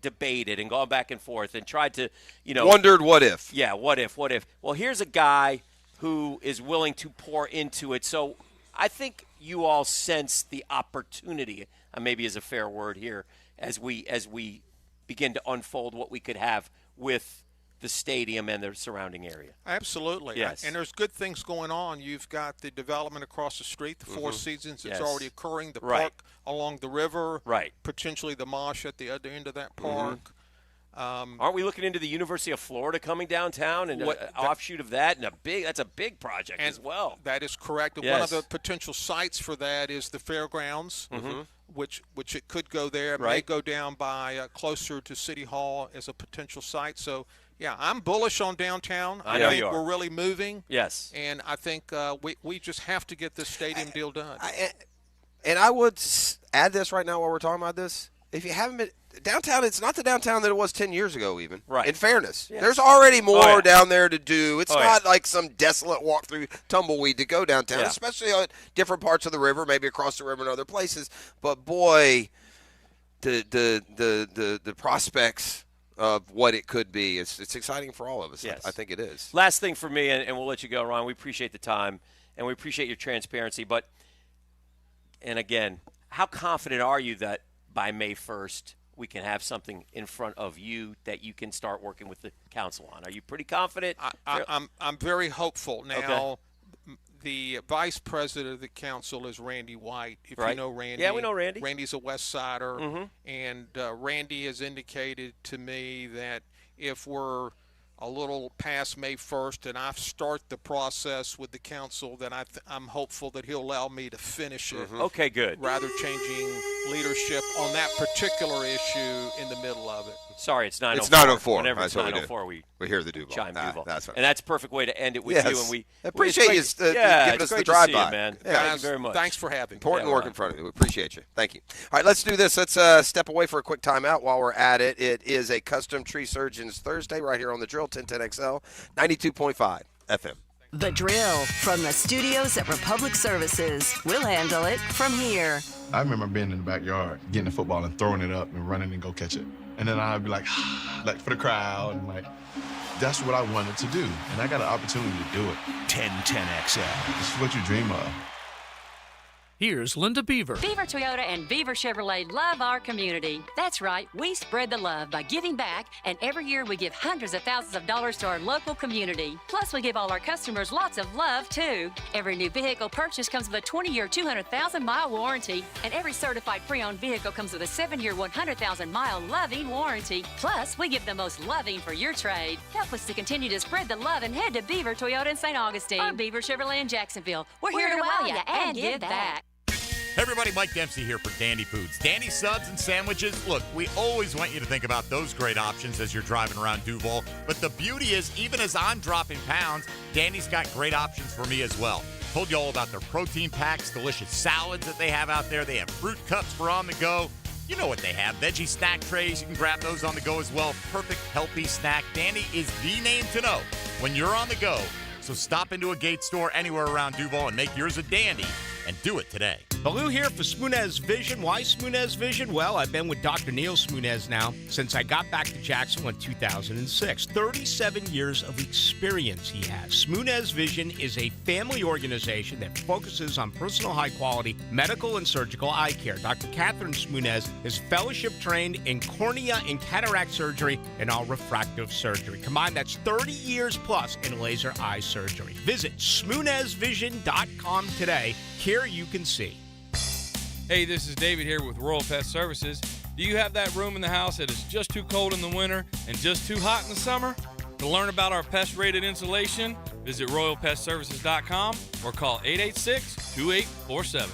Speaker 11: debated and gone back and forth and tried to,
Speaker 1: wondered what if.
Speaker 11: Yeah, what if. Well, here's a guy who is willing to pour into it. So I think you all sense the opportunity, maybe is a fair word here, as we begin to unfold what we could have with the stadium and the surrounding area.
Speaker 2: Absolutely.
Speaker 11: Yes.
Speaker 2: And there's good things going on. You've got the development across the street, the Four Seasons. It's already occurring. The park along the river. Right. Potentially the Mosh at the other end of that park.
Speaker 11: Aren't we looking into the University of Florida coming downtown and an offshoot of that? And that's a big project as well.
Speaker 2: That is correct.
Speaker 11: Yes.
Speaker 2: One of the potential sites for that is the fairgrounds, which it could go there. It may go down by closer to City Hall as a potential site. So, yeah, I'm bullish on downtown. I think we're really moving.
Speaker 11: Yes.
Speaker 2: And I think we just have to get this stadium deal done.
Speaker 1: And I would add this right now while we're talking about this. If you haven't been downtown, it's not the downtown that it was 10 years ago even.
Speaker 11: Right.
Speaker 1: In fairness.
Speaker 11: Yes.
Speaker 1: There's already more down there to do. It's not
Speaker 11: yeah.
Speaker 1: like some desolate walk through tumbleweed to go downtown, especially on different parts of the river, maybe across the river and other places. But boy, the prospects of what it could be, it's exciting for all of us.
Speaker 11: Yes.
Speaker 1: I think it is.
Speaker 11: Last thing for me, and we'll let you go, Ron. We appreciate the time, and we appreciate your transparency. But, and again, how confident are you that by May 1st we can have something in front of you that you can start working with the council on? Are you pretty confident?
Speaker 2: I'm very hopeful. Now, the vice president of the council is Randy White, if you know Randy.
Speaker 11: Yeah, we know Randy.
Speaker 2: Randy's a West Sider, and Randy has indicated to me that if we're a little past May 1st and I start the process with the council, then I'm hopeful that he'll allow me to finish it.
Speaker 11: Okay, good.
Speaker 2: Rather changing leadership on that particular issue in the middle of it.
Speaker 11: Sorry, it's 9:04.
Speaker 1: It's 9:04.
Speaker 11: Whenever
Speaker 1: That's
Speaker 11: it's
Speaker 1: what
Speaker 11: 9:04, we
Speaker 1: hear the Duval.
Speaker 11: Chime Duval.
Speaker 1: That's right.
Speaker 11: And that's a perfect way to end it with you. And we
Speaker 1: appreciate you giving us the drive-by,
Speaker 11: man.
Speaker 1: Yeah.
Speaker 11: Thank you very much.
Speaker 2: Thanks for having me.
Speaker 1: Important work in front of you. We appreciate you. Thank you. All right, let's do this. Let's step away for a quick timeout while we're at it. It is a Custom Tree Surgeons Thursday right here on the Drill, 1010XL, 92.5 FM.
Speaker 4: The Drill from the studios at Republic Services. We'll handle it from here.
Speaker 8: I remember being in the backyard, getting the football and throwing it up and running and go catch it. And then I'd be like for the crowd, and that's what I wanted to do. And I got an opportunity to do it.
Speaker 3: 1010XL.
Speaker 8: This is what you dream of.
Speaker 16: Here's Linda Beaver.
Speaker 9: Beaver Toyota and Beaver Chevrolet love our community. That's right, we spread the love by giving back, and every year we give hundreds of thousands of dollars to our local community. Plus, we give all our customers lots of love, too. Every new vehicle purchase comes with a 20-year, 200,000-mile warranty, and every certified pre-owned vehicle comes with a 7-year, 100,000-mile loving warranty. Plus, we give the most loving for your trade. Help us to continue to spread the love and head to Beaver Toyota in St. Augustine or Beaver Chevrolet in Jacksonville. We're here to wow you and give back.
Speaker 12: Hey everybody, Mike Dempsey here for Dandy Foods. Dandy subs and sandwiches. Look, we always want you to think about those great options as you're driving around Duval. But the beauty is, even as I'm dropping pounds, Dandy's got great options for me as well. Told you all about their protein packs, delicious salads that they have out there. They have fruit cups for on the go. You know what they have. Veggie snack trays. You can grab those on the go as well. Perfect, healthy snack. Dandy is the name to know when you're on the go. So stop into a Gate store anywhere around Duval and make yours a Dandy. And do it today.
Speaker 13: Baloo here for Smunez Vision. Why Smunez Vision? Well, I've been with Dr. Neil Smunez now since I got back to Jacksonville in 2006. 37 years of experience he has. Smunez Vision is a family organization that focuses on personal high-quality medical and surgical eye care. Dr. Catherine Smunez is fellowship trained in cornea and cataract surgery and all refractive surgery. Combined, that's 30 years plus in laser eye surgery. Visit SmunezVision.com today. Here you can see.
Speaker 23: Hey, this is David here with Royal Pest Services. Do you have that room in the house that is just too cold in the winter and just too hot in the summer? To learn about our pest-rated insulation, visit RoyalPestServices.com or call 886-2847.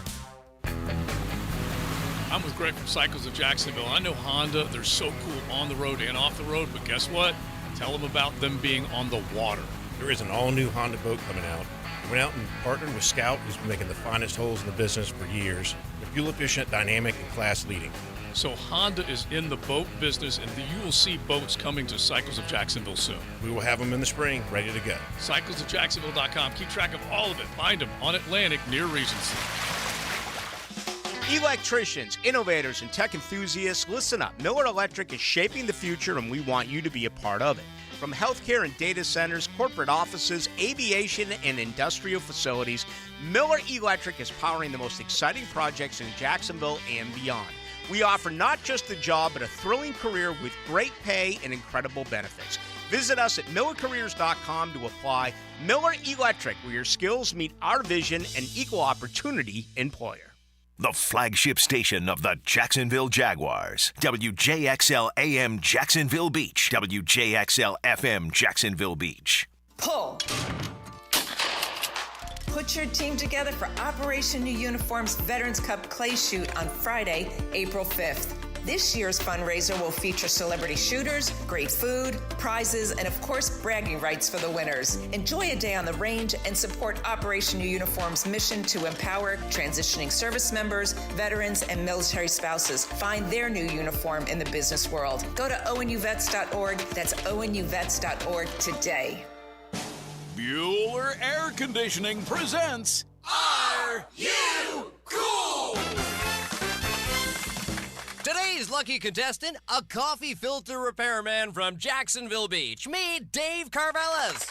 Speaker 16: I'm with Greg from Cycles of Jacksonville. I know Honda, they're so cool on the road and off the road, but guess what? Tell them about them being on the water.
Speaker 15: There is an all-new Honda boat coming out. We went out and partnered with Scout, who's been making the finest holes in the business for years. They're fuel-efficient, dynamic, and class-leading.
Speaker 16: So Honda is in the boat business, and you will see boats coming to Cycles of Jacksonville soon.
Speaker 15: We will have them in the spring, ready to go.
Speaker 16: CyclesofJacksonville.com. Keep track of all of it. Find them on Atlantic near Regency.
Speaker 13: Electricians, innovators, and tech enthusiasts, listen up. Miller Electric is shaping the future, and we want you to be a part of it. From healthcare and data centers, corporate offices, aviation, and industrial facilities, Miller Electric is powering the most exciting projects in Jacksonville and beyond. We offer not just a job, but a thrilling career with great pay and incredible benefits. Visit us at millercareers.com to apply. Miller Electric, where your skills meet our vision and equal opportunity employer.
Speaker 3: The flagship station of the Jacksonville Jaguars. WJXL AM Jacksonville Beach. WJXL FM Jacksonville Beach.
Speaker 25: Pull. Put your team together for Operation New Uniform's Veterans Cup Clay Shoot on Friday, April 5th. This year's fundraiser will feature celebrity shooters, great food, prizes, and of course, bragging rights for the winners. Enjoy a day on the range and support Operation New Uniform's mission to empower transitioning service members, veterans, and military spouses find their new uniform in the business world. Go to onuvets.org. That's onuvets.org today.
Speaker 26: Bueller Air Conditioning presents Are You Cool?
Speaker 27: Today's lucky contestant, a coffee filter repairman from Jacksonville Beach. Meet Dave Carvelis.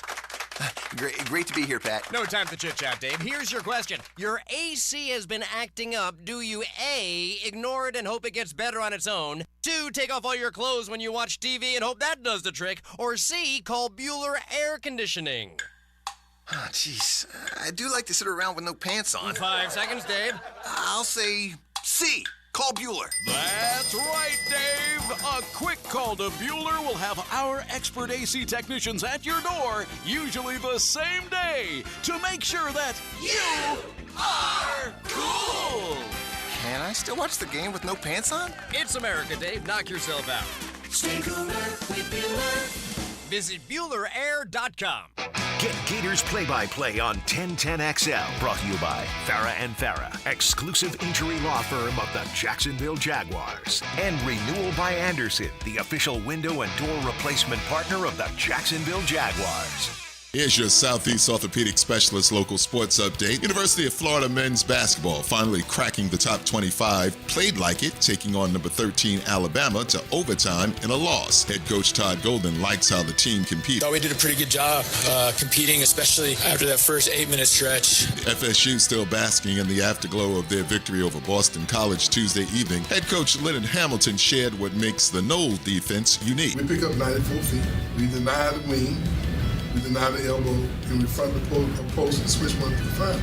Speaker 28: Great to be here, Pat.
Speaker 27: No time for chit-chat, Dave. Here's your question. Your AC has been acting up. Do you A, ignore it and hope it gets better on its own? 2, take off all your clothes when you watch TV and hope that does the trick? Or C, call Bueller Air Conditioning?
Speaker 28: Oh, jeez. I do like to sit around with no pants on.
Speaker 27: 5 seconds, Dave.
Speaker 28: I'll say C. Call Bueller.
Speaker 26: That's right, Dave. A quick call to Bueller will have our expert AC technicians at your door, usually the same day, to make sure that you are cool.
Speaker 28: Can I still watch the game with no pants on?
Speaker 27: It's America, Dave. Knock yourself out.
Speaker 26: Stay cooler with Bueller.
Speaker 27: Visit BuellerAir.com.
Speaker 3: Get Gators play-by-play on 1010XL. Brought to you by Farah and Farah, exclusive injury law firm of the Jacksonville Jaguars. And Renewal by Anderson, the official window and door replacement partner of the Jacksonville Jaguars.
Speaker 5: Here's your Southeast Orthopedic Specialist local sports update. University of Florida men's basketball finally cracking the top 25. Played like it, taking on number 13 Alabama to overtime in a loss. Head coach Todd Golden likes how the team competed.
Speaker 10: Thought we did a pretty good job competing, especially after that first 8-minute stretch.
Speaker 5: FSU still basking in the afterglow of their victory over Boston College Tuesday evening. Head coach Leonard Hamilton shared what makes the Noles defense unique.
Speaker 14: We pick up 94 feet. We deny the wing. We deny the elbow, and we front the post and switch one to the front.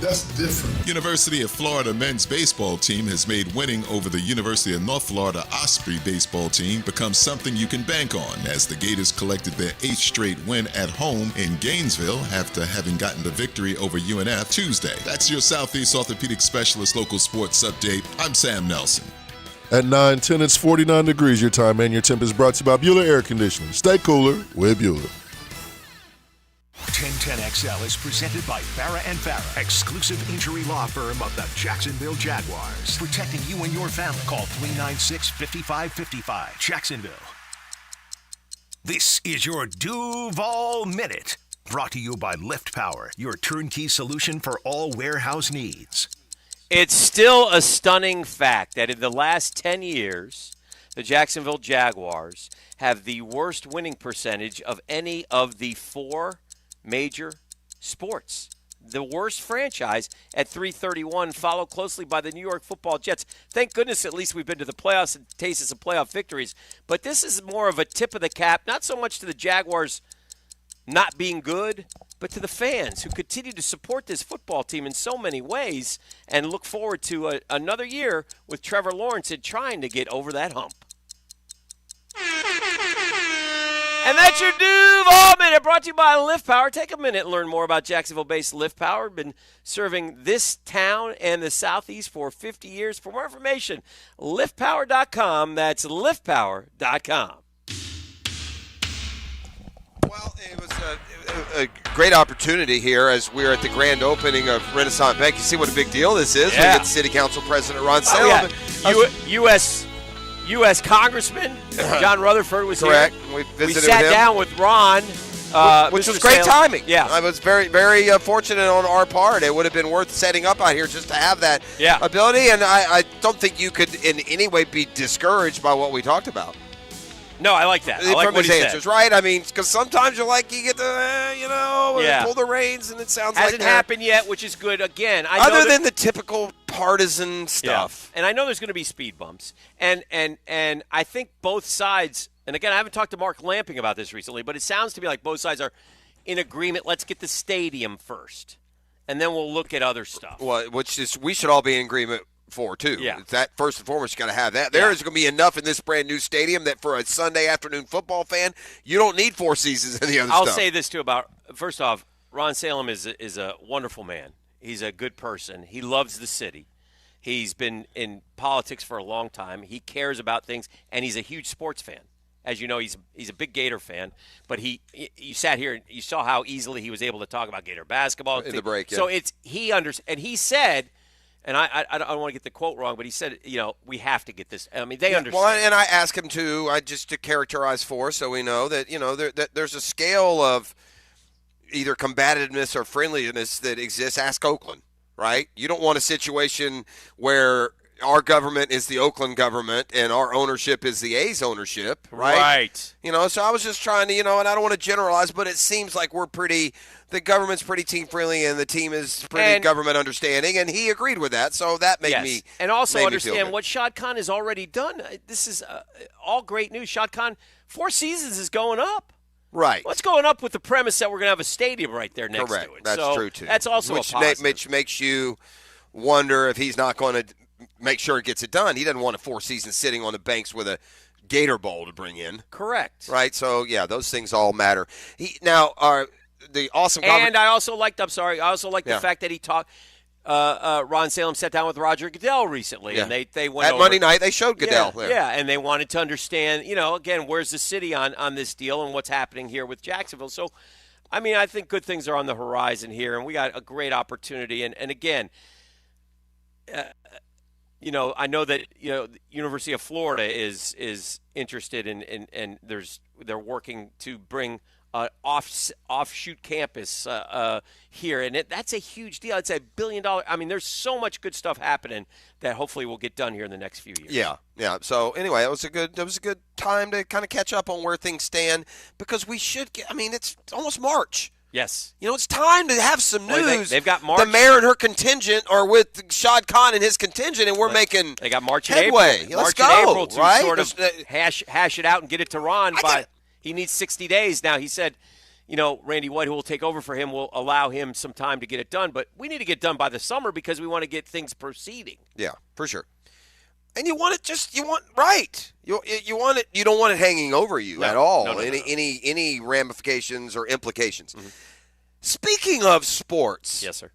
Speaker 14: That's different.
Speaker 5: University of Florida men's baseball team has made winning over the University of North Florida Osprey baseball team become something you can bank on, as the Gators collected their 8th straight win at home in Gainesville after having gotten the victory over UNF Tuesday. That's your Southeast Orthopedic Specialist local sports update. I'm Sam Nelson.
Speaker 17: At 9:10, it's 49 degrees your time, and your temp is brought to you by Bueller Air Conditioning. Stay cooler with Bueller.
Speaker 3: 1010XL is presented by Farah & Farah, exclusive injury law firm of the Jacksonville Jaguars. Protecting you and your family. Call 396-5555. Jacksonville. This is your Duval Minute. Brought to you by Lift Power, your turnkey solution for all warehouse needs.
Speaker 11: It's still a stunning fact that in the last 10 years, the Jacksonville Jaguars have the worst winning percentage of any of the 4 major sports. The worst franchise at .331, followed closely by the New York Football Jets. Thank goodness at least we've been to the playoffs and tasted some playoff victories. But this is more of a tip of the cap, not so much to the Jaguars not being good, but to the fans who continue to support this football team in so many ways and look forward to another year with Trevor Lawrence in trying to get over that hump. And that's your Duval Minute, brought to you by Lift Power. Take a minute and learn more about Jacksonville-based Lift Power. Been serving this town and the Southeast for 50 years. For more information, liftpower.com. That's liftpower.com.
Speaker 1: Well, it was a great opportunity here as we're at the grand opening of Renaissance Bank. You see what a big deal this is.
Speaker 11: Yeah.
Speaker 1: We get City Council President Ron Salem.
Speaker 11: U.S. Congressman John Rutherford was
Speaker 1: correct.
Speaker 11: here.
Speaker 1: We
Speaker 11: sat down with Ron.
Speaker 1: Which
Speaker 11: Mr.
Speaker 1: was great
Speaker 11: Salem.
Speaker 1: timing.
Speaker 11: Yeah.
Speaker 1: I was very, very fortunate on our part. It would have been worth setting up out here just to have that ability, and I don't think you could in any way be discouraged by what we talked about.
Speaker 11: No, I like that. I like
Speaker 1: from
Speaker 11: what
Speaker 1: his
Speaker 11: he
Speaker 1: answers,
Speaker 11: said.
Speaker 1: right? I mean, because sometimes you get to, pull the reins, and it sounds like
Speaker 11: hasn't happened yet, which is good. Again,
Speaker 1: other than the typical partisan stuff.
Speaker 11: Yeah. And I know there's going to be speed bumps, and I think both sides. And again, I haven't talked to Mark Lamping about this recently, but it sounds to me like both sides are in agreement. Let's get the stadium first, and then we'll look at other stuff.
Speaker 1: Well, which is we should all be in agreement for too.
Speaker 11: Yeah.
Speaker 1: That first and foremost, you got to have that. There is going to be enough in this brand new stadium that for a Sunday afternoon football fan, you don't need 4 seasons of the other
Speaker 11: I'll
Speaker 1: stuff.
Speaker 11: say this too about first off, Ron Salem is a wonderful man. He's a good person. He loves the city. He's been in politics for a long time. He cares about things, and he's a huge sports fan. As you know, he's a big Gator fan. But you sat here and you saw how easily he was able to talk about Gator basketball
Speaker 1: in the break. Yeah.
Speaker 11: So and he said. And I don't want to get the quote wrong, but he said, we have to get this. I mean, they understand.
Speaker 1: Well, and I asked him just to characterize for us so we know that, that there's a scale of either combativeness or friendliness that exists. Ask Oakland, right? You don't want a situation where our government is the Oakland government and our ownership is the A's ownership, right?
Speaker 11: Right.
Speaker 1: So I was just trying to, and I don't want to generalize, but it seems like the government's pretty team friendly and the team is pretty government understanding, and he agreed with that, so that made me
Speaker 11: and also
Speaker 1: made
Speaker 11: understand what Shad Khan has already done. This is all great news. Shad Khan, 4 seasons is going up.
Speaker 1: Right.
Speaker 11: What's going up with the premise that we're going to have a stadium right there next
Speaker 1: to
Speaker 11: it?
Speaker 1: That's true, too.
Speaker 11: That's also
Speaker 1: which
Speaker 11: a positive.
Speaker 1: Which makes you wonder if he's not going to make sure it gets it done. He doesn't want a 4 seasons sitting on the banks with a Gator Bowl to bring in.
Speaker 11: Correct.
Speaker 1: Right? So, yeah, those things all matter. The awesome
Speaker 11: and I also liked the fact that he talked Ron Salem sat down with Roger Goodell recently, and they went
Speaker 1: at
Speaker 11: over.
Speaker 1: Monday night. They showed Goodell there.
Speaker 11: Yeah, and they wanted to understand, again, where's the city on this deal and what's happening here with Jacksonville. So, I mean, I think good things are on the horizon here, and we got a great opportunity. And again, I know that the University of Florida is interested in they're working to bring offshoot campus here, and that's a huge deal. It's $1 billion. I mean, there's so much good stuff happening that hopefully will get done here in the next few years.
Speaker 1: Yeah. So anyway, it was a good time to kind of catch up on where things stand because we should get. I mean, it's almost March.
Speaker 11: Yes.
Speaker 1: It's time to have some news.
Speaker 11: They've got March.
Speaker 1: The mayor and her contingent are with Shad Khan and his contingent, and we're making
Speaker 11: They got March
Speaker 1: headway.
Speaker 11: and April.
Speaker 1: Let's
Speaker 11: March
Speaker 1: go,
Speaker 11: and April to
Speaker 1: right?
Speaker 11: sort of hash it out and get it to Ron. He needs 60 days. Now, he said, Randy White, who will take over for him, will allow him some time to get it done. But we need to get done by the summer because we want to get things proceeding.
Speaker 1: Yeah, for sure. And you want right. You want it. You don't want it hanging over you at all.
Speaker 11: No.
Speaker 1: Any ramifications or implications. Mm-hmm. Speaking of sports,
Speaker 11: yes, sir.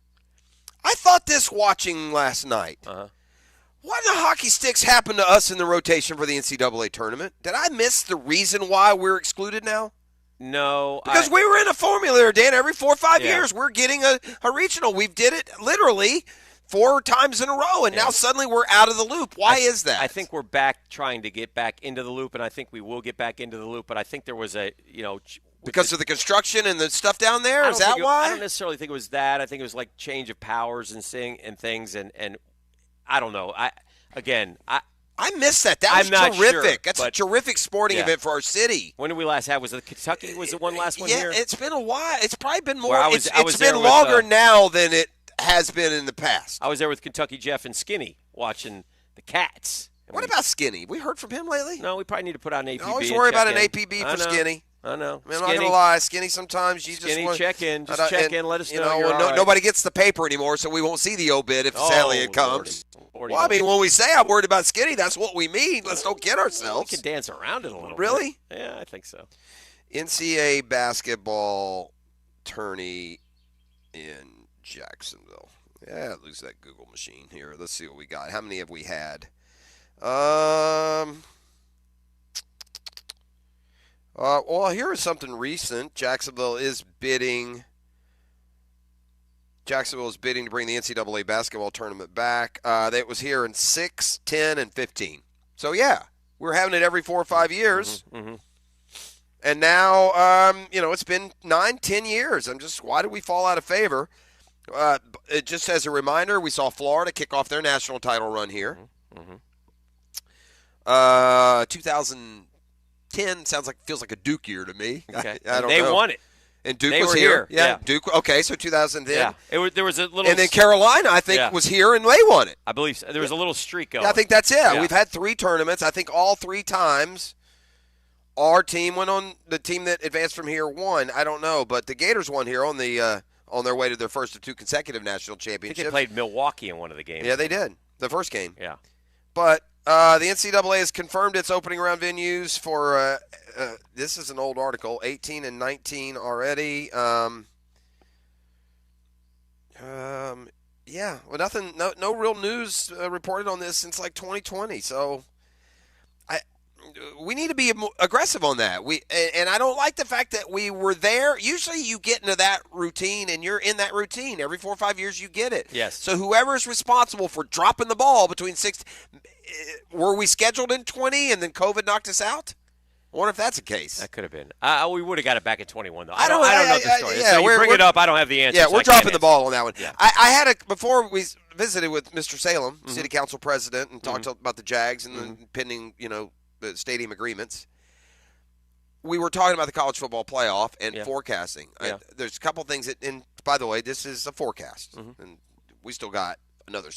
Speaker 1: I thought this watching last night. What in the hockey sticks happened to us in the rotation for the NCAA tournament? Did I miss the reason why we're excluded now?
Speaker 11: No,
Speaker 1: because we were in a formula there, Dan. Every 4 or 5 years, we're getting a regional. We did it literally 4 times in a row, and now suddenly we're out of the loop. Why is that?
Speaker 11: I think we're back trying to get back into the loop, and I think we will get back into the loop. But I think there was
Speaker 1: because of the construction and the stuff down there. Is that why?
Speaker 11: I don't necessarily think it was that. I think it was like change of powers and things, and I don't know. I
Speaker 1: missed that. That was terrific.
Speaker 11: Sure,
Speaker 1: That's a terrific sporting event for our city.
Speaker 11: When did we last have? Was it Kentucky? Was it one last one here?
Speaker 1: Yeah, it's been a while. It's probably been more.
Speaker 11: It's
Speaker 1: been longer now than it has been in the past.
Speaker 11: I was there with Kentucky Jeff and Skinny watching the Cats.
Speaker 1: What about Skinny? We heard from him lately?
Speaker 11: No, we probably need to put out an APB.
Speaker 1: I always worry about an APB for Skinny.
Speaker 11: I know.
Speaker 1: I mean, I'm not going to lie. Skinny, sometimes you
Speaker 11: Skinny,
Speaker 1: just want
Speaker 11: check in. Just check in. Let us know.
Speaker 1: Nobody gets the paper anymore, so we won't see the obit if sadly it comes.
Speaker 11: Lordy.
Speaker 1: Well, I mean, when we say I'm worried about Skinny, that's what we mean. Let's don't kid ourselves.
Speaker 11: We can dance around it a little bit.
Speaker 1: Really?
Speaker 11: Yeah, I think so.
Speaker 1: NCAA basketball tourney in Jacksonville. Yeah, lose that Google machine here. Let's see what we got. How many have we had? Well, here is something recent. Jacksonville is bidding to bring the NCAA basketball tournament back. It was here in 6, 10, and 15. So, yeah, we're having it every 4 or 5 years.
Speaker 11: Mm-hmm.
Speaker 1: And now, it's been 9, 10 years. Why did we fall out of favor? Just as a reminder, we saw Florida kick off their national title run here. 2010 feels like a Duke year to me.
Speaker 11: Okay.
Speaker 1: I don't
Speaker 11: know. They won it.
Speaker 1: And Duke
Speaker 11: they
Speaker 1: was
Speaker 11: were
Speaker 1: here.
Speaker 11: Yeah.
Speaker 1: Duke. Okay, so 2010.
Speaker 11: Yeah. There was a little.
Speaker 1: And then Carolina, I think, was here and they won it.
Speaker 11: I believe so. There was a little streak going.
Speaker 1: Yeah, I think that's it. Yeah. We've had 3 tournaments. I think all 3 times our team went on. The team that advanced from here won. I don't know, but the Gators won here on their way to their first of 2 consecutive national championships.
Speaker 11: I think they played Milwaukee in one of the games.
Speaker 1: Yeah, they did. The first game.
Speaker 11: Yeah.
Speaker 1: But the NCAA has confirmed its opening round venues for, this is an old article, 18 and 19 already. Yeah, well, nothing, no real news reported on this since like 2020. So we need to be aggressive on that. And I don't like the fact that we were there. Usually you get into that routine, and you're in that routine. Every 4 or 5 years you get it.
Speaker 11: Yes.
Speaker 1: So whoever's responsible for dropping the ball between 6 – were we scheduled in 20 and then COVID knocked us out? I wonder if that's the case.
Speaker 11: That could have been. We would have got it back at 21, though.
Speaker 1: I don't
Speaker 11: know the story.
Speaker 1: Yeah,
Speaker 11: so you bring it up, I don't have the answer.
Speaker 1: Yeah, we're dropping the ball on that one.
Speaker 11: Yeah.
Speaker 1: I had before we visited with Mr. Salem, City Council President, and talked about the Jags and the pending, the stadium agreements. We were talking about the college football playoff and forecasting.
Speaker 11: Yeah.
Speaker 1: There's a couple things and by the way, this is a forecast, and we still got another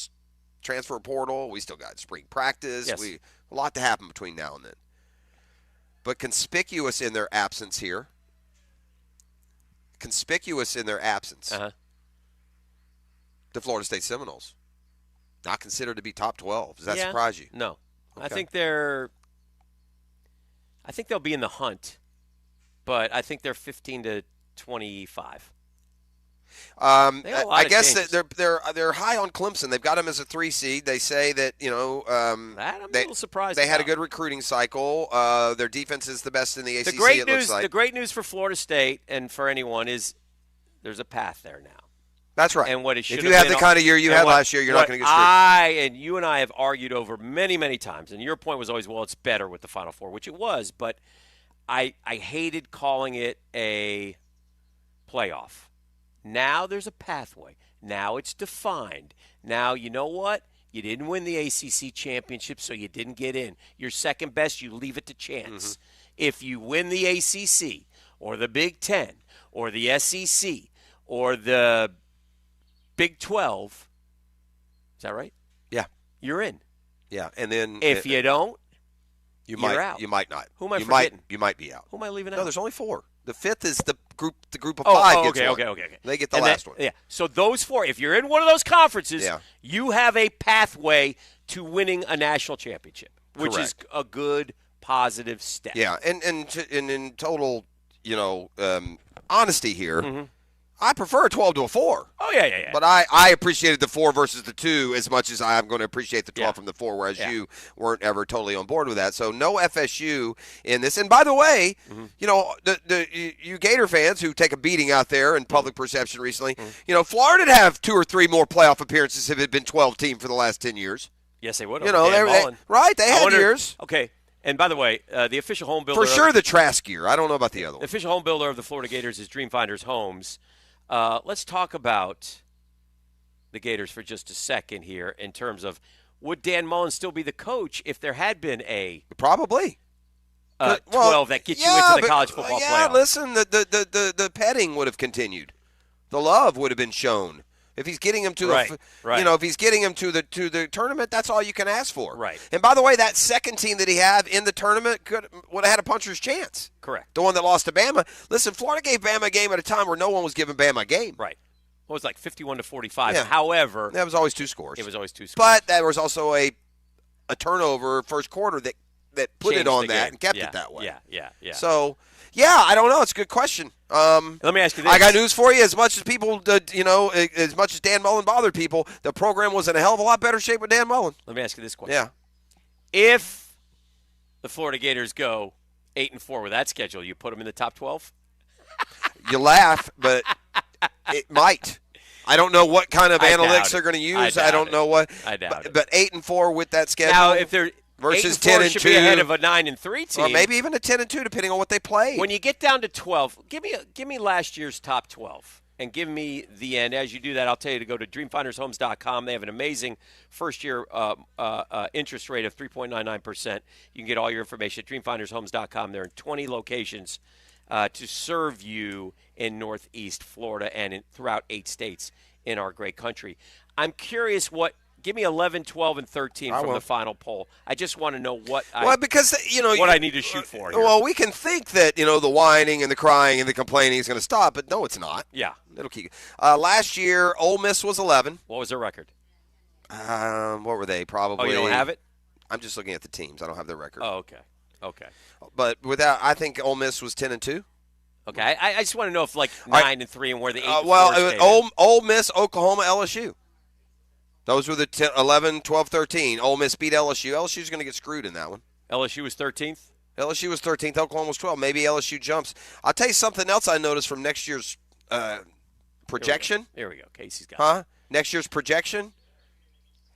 Speaker 1: transfer portal. We still got spring practice.
Speaker 11: Yes.
Speaker 1: A lot to happen between now and then. But conspicuous in their absence here. The Florida State Seminoles. Not considered to be top 12. Does that surprise you?
Speaker 11: No.
Speaker 1: Okay.
Speaker 11: I think they'll be in the hunt, but I think they're 15 to 25.
Speaker 1: I guess that they're high on Clemson. They've got them as a 3 seed. They say that
Speaker 11: I'm a little surprised.
Speaker 1: They had a good recruiting cycle. Their defense is the best in the ACC.
Speaker 11: The great news for Florida State and for anyone is there's a path there now.
Speaker 1: That's right.
Speaker 11: And what it should
Speaker 1: if
Speaker 11: have
Speaker 1: you have
Speaker 11: been
Speaker 1: the kind of year you had last year, you're not going to get screwed.
Speaker 11: You and I have argued over many, many times, and your point was always, well, it's better with the Final Four, which it was, but I hated calling it a playoff. Now there's a pathway. Now it's defined. Now, you know what? You didn't win the ACC championship, so you didn't get in. You're second best. You leave it to chance. If you win the ACC or the Big Ten or the SEC or the Big 12, is that right?
Speaker 1: Yeah.
Speaker 11: You're in.
Speaker 1: Yeah, and then
Speaker 11: if you don't,
Speaker 1: you're
Speaker 11: out.
Speaker 1: You might not.
Speaker 11: Who am I forgetting?
Speaker 1: You might be out.
Speaker 11: Who am I leaving out?
Speaker 1: No, there's only 4. The 5th is the group of 5 gets one.
Speaker 11: Okay.
Speaker 1: They get the last one.
Speaker 11: Yeah. So those 4, if you're in one of those conferences, you have a pathway to winning a national championship, which is a good, positive step.
Speaker 1: Yeah, and in total, honesty here, I prefer a 12 to a 4.
Speaker 11: Oh, yeah.
Speaker 1: But I appreciated the 4 versus the 2 as much as I'm going to appreciate the 12 from the 4, whereas you weren't ever totally on board with that. So no FSU in this. And by the way, you Gator fans who take a beating out there in public perception recently, Florida'd have 2 or 3 more playoff appearances if it had been 12 team for the last 10 years.
Speaker 11: Yes, they would.
Speaker 1: They had years.
Speaker 11: Okay. And by the way, the official home builder.
Speaker 1: For sure the Trask year. I don't know about the other one.
Speaker 11: The official home builder of the Florida Gators is Dreamfinders Homes. Let's talk about the Gators for just a second here in terms of would Dan Mullen still be the coach if there had been a
Speaker 1: probably
Speaker 11: 12 that gets you into the college football playoff?
Speaker 1: Yeah, listen, the petting would have continued. The love would have been should. If he's getting him to if he's getting him to the tournament, that's all you can ask for.
Speaker 11: Right.
Speaker 1: And by the way, that second team that he had in the tournament would have had a puncher's chance.
Speaker 11: Correct.
Speaker 1: The one that lost to Bama. Listen, Florida gave Bama a game at a time where no one was giving Bama a game.
Speaker 11: Right. Well, it was like 51-45.
Speaker 1: Yeah.
Speaker 11: However,
Speaker 1: that was always 2 scores.
Speaker 11: It was always 2 scores.
Speaker 1: But there was also a turnover first quarter that put
Speaker 11: Changed
Speaker 1: it on
Speaker 11: the
Speaker 1: that
Speaker 11: game.
Speaker 1: and kept it that way.
Speaker 11: Yeah.
Speaker 1: So, I don't know. It's a good question.
Speaker 11: Let me ask you this.
Speaker 1: I got news for you. As much as people, as much as Dan Mullen bothered people, the program was in a hell of a lot better shape with Dan Mullen.
Speaker 11: Let me ask you this question.
Speaker 1: Yeah.
Speaker 11: If the Florida Gators go 8-4 with that schedule, you put them in the top 12?
Speaker 1: You laugh, but it might. I don't know what kind of analytics they're going to use. I don't know what.
Speaker 11: I doubt it.
Speaker 1: But 8-4 with that schedule.
Speaker 11: Now, if they're
Speaker 1: versus
Speaker 11: 8-4 should be
Speaker 1: 10-2
Speaker 11: ahead of a 9-3 team,
Speaker 1: or maybe even a 10-2, depending on what they play.
Speaker 11: When you get down to 12, give me last year's top 12 and give me the end. As you do that, I'll tell you to go to dreamfindershomes.com. They have an amazing first-year interest rate of 3.99%. You can get all your information at dreamfindershomes.com. They're in 20 locations to serve you in Northeast Florida and throughout 8 states in our great country. I'm curious give me 11, 12, and 13 from the final poll. I just want to know what I need to shoot for here.
Speaker 1: Well, we can think that, the whining and the crying and the complaining is going to stop, but no, it's not.
Speaker 11: Yeah.
Speaker 1: It'll keep. Last year, Ole Miss was 11.
Speaker 11: What was their record?
Speaker 1: What were they? Probably.
Speaker 11: Oh, you don't have it?
Speaker 1: I'm just looking at the teams. I don't have their record.
Speaker 11: Oh, okay.
Speaker 1: But I think Ole Miss was 10-2.
Speaker 11: Okay. I just want to know if 9-3 and where the 8-4
Speaker 1: Ole Miss, Oklahoma, LSU. Those were the 11, 12, 13. Ole Miss beat LSU. LSU's going to get screwed in that one.
Speaker 11: LSU was 13th?
Speaker 1: LSU was 13th. Oklahoma was 12th. Maybe LSU jumps. I'll tell you something else I noticed from next year's projection.
Speaker 11: Here we go. Casey's got it.
Speaker 1: Next year's projection.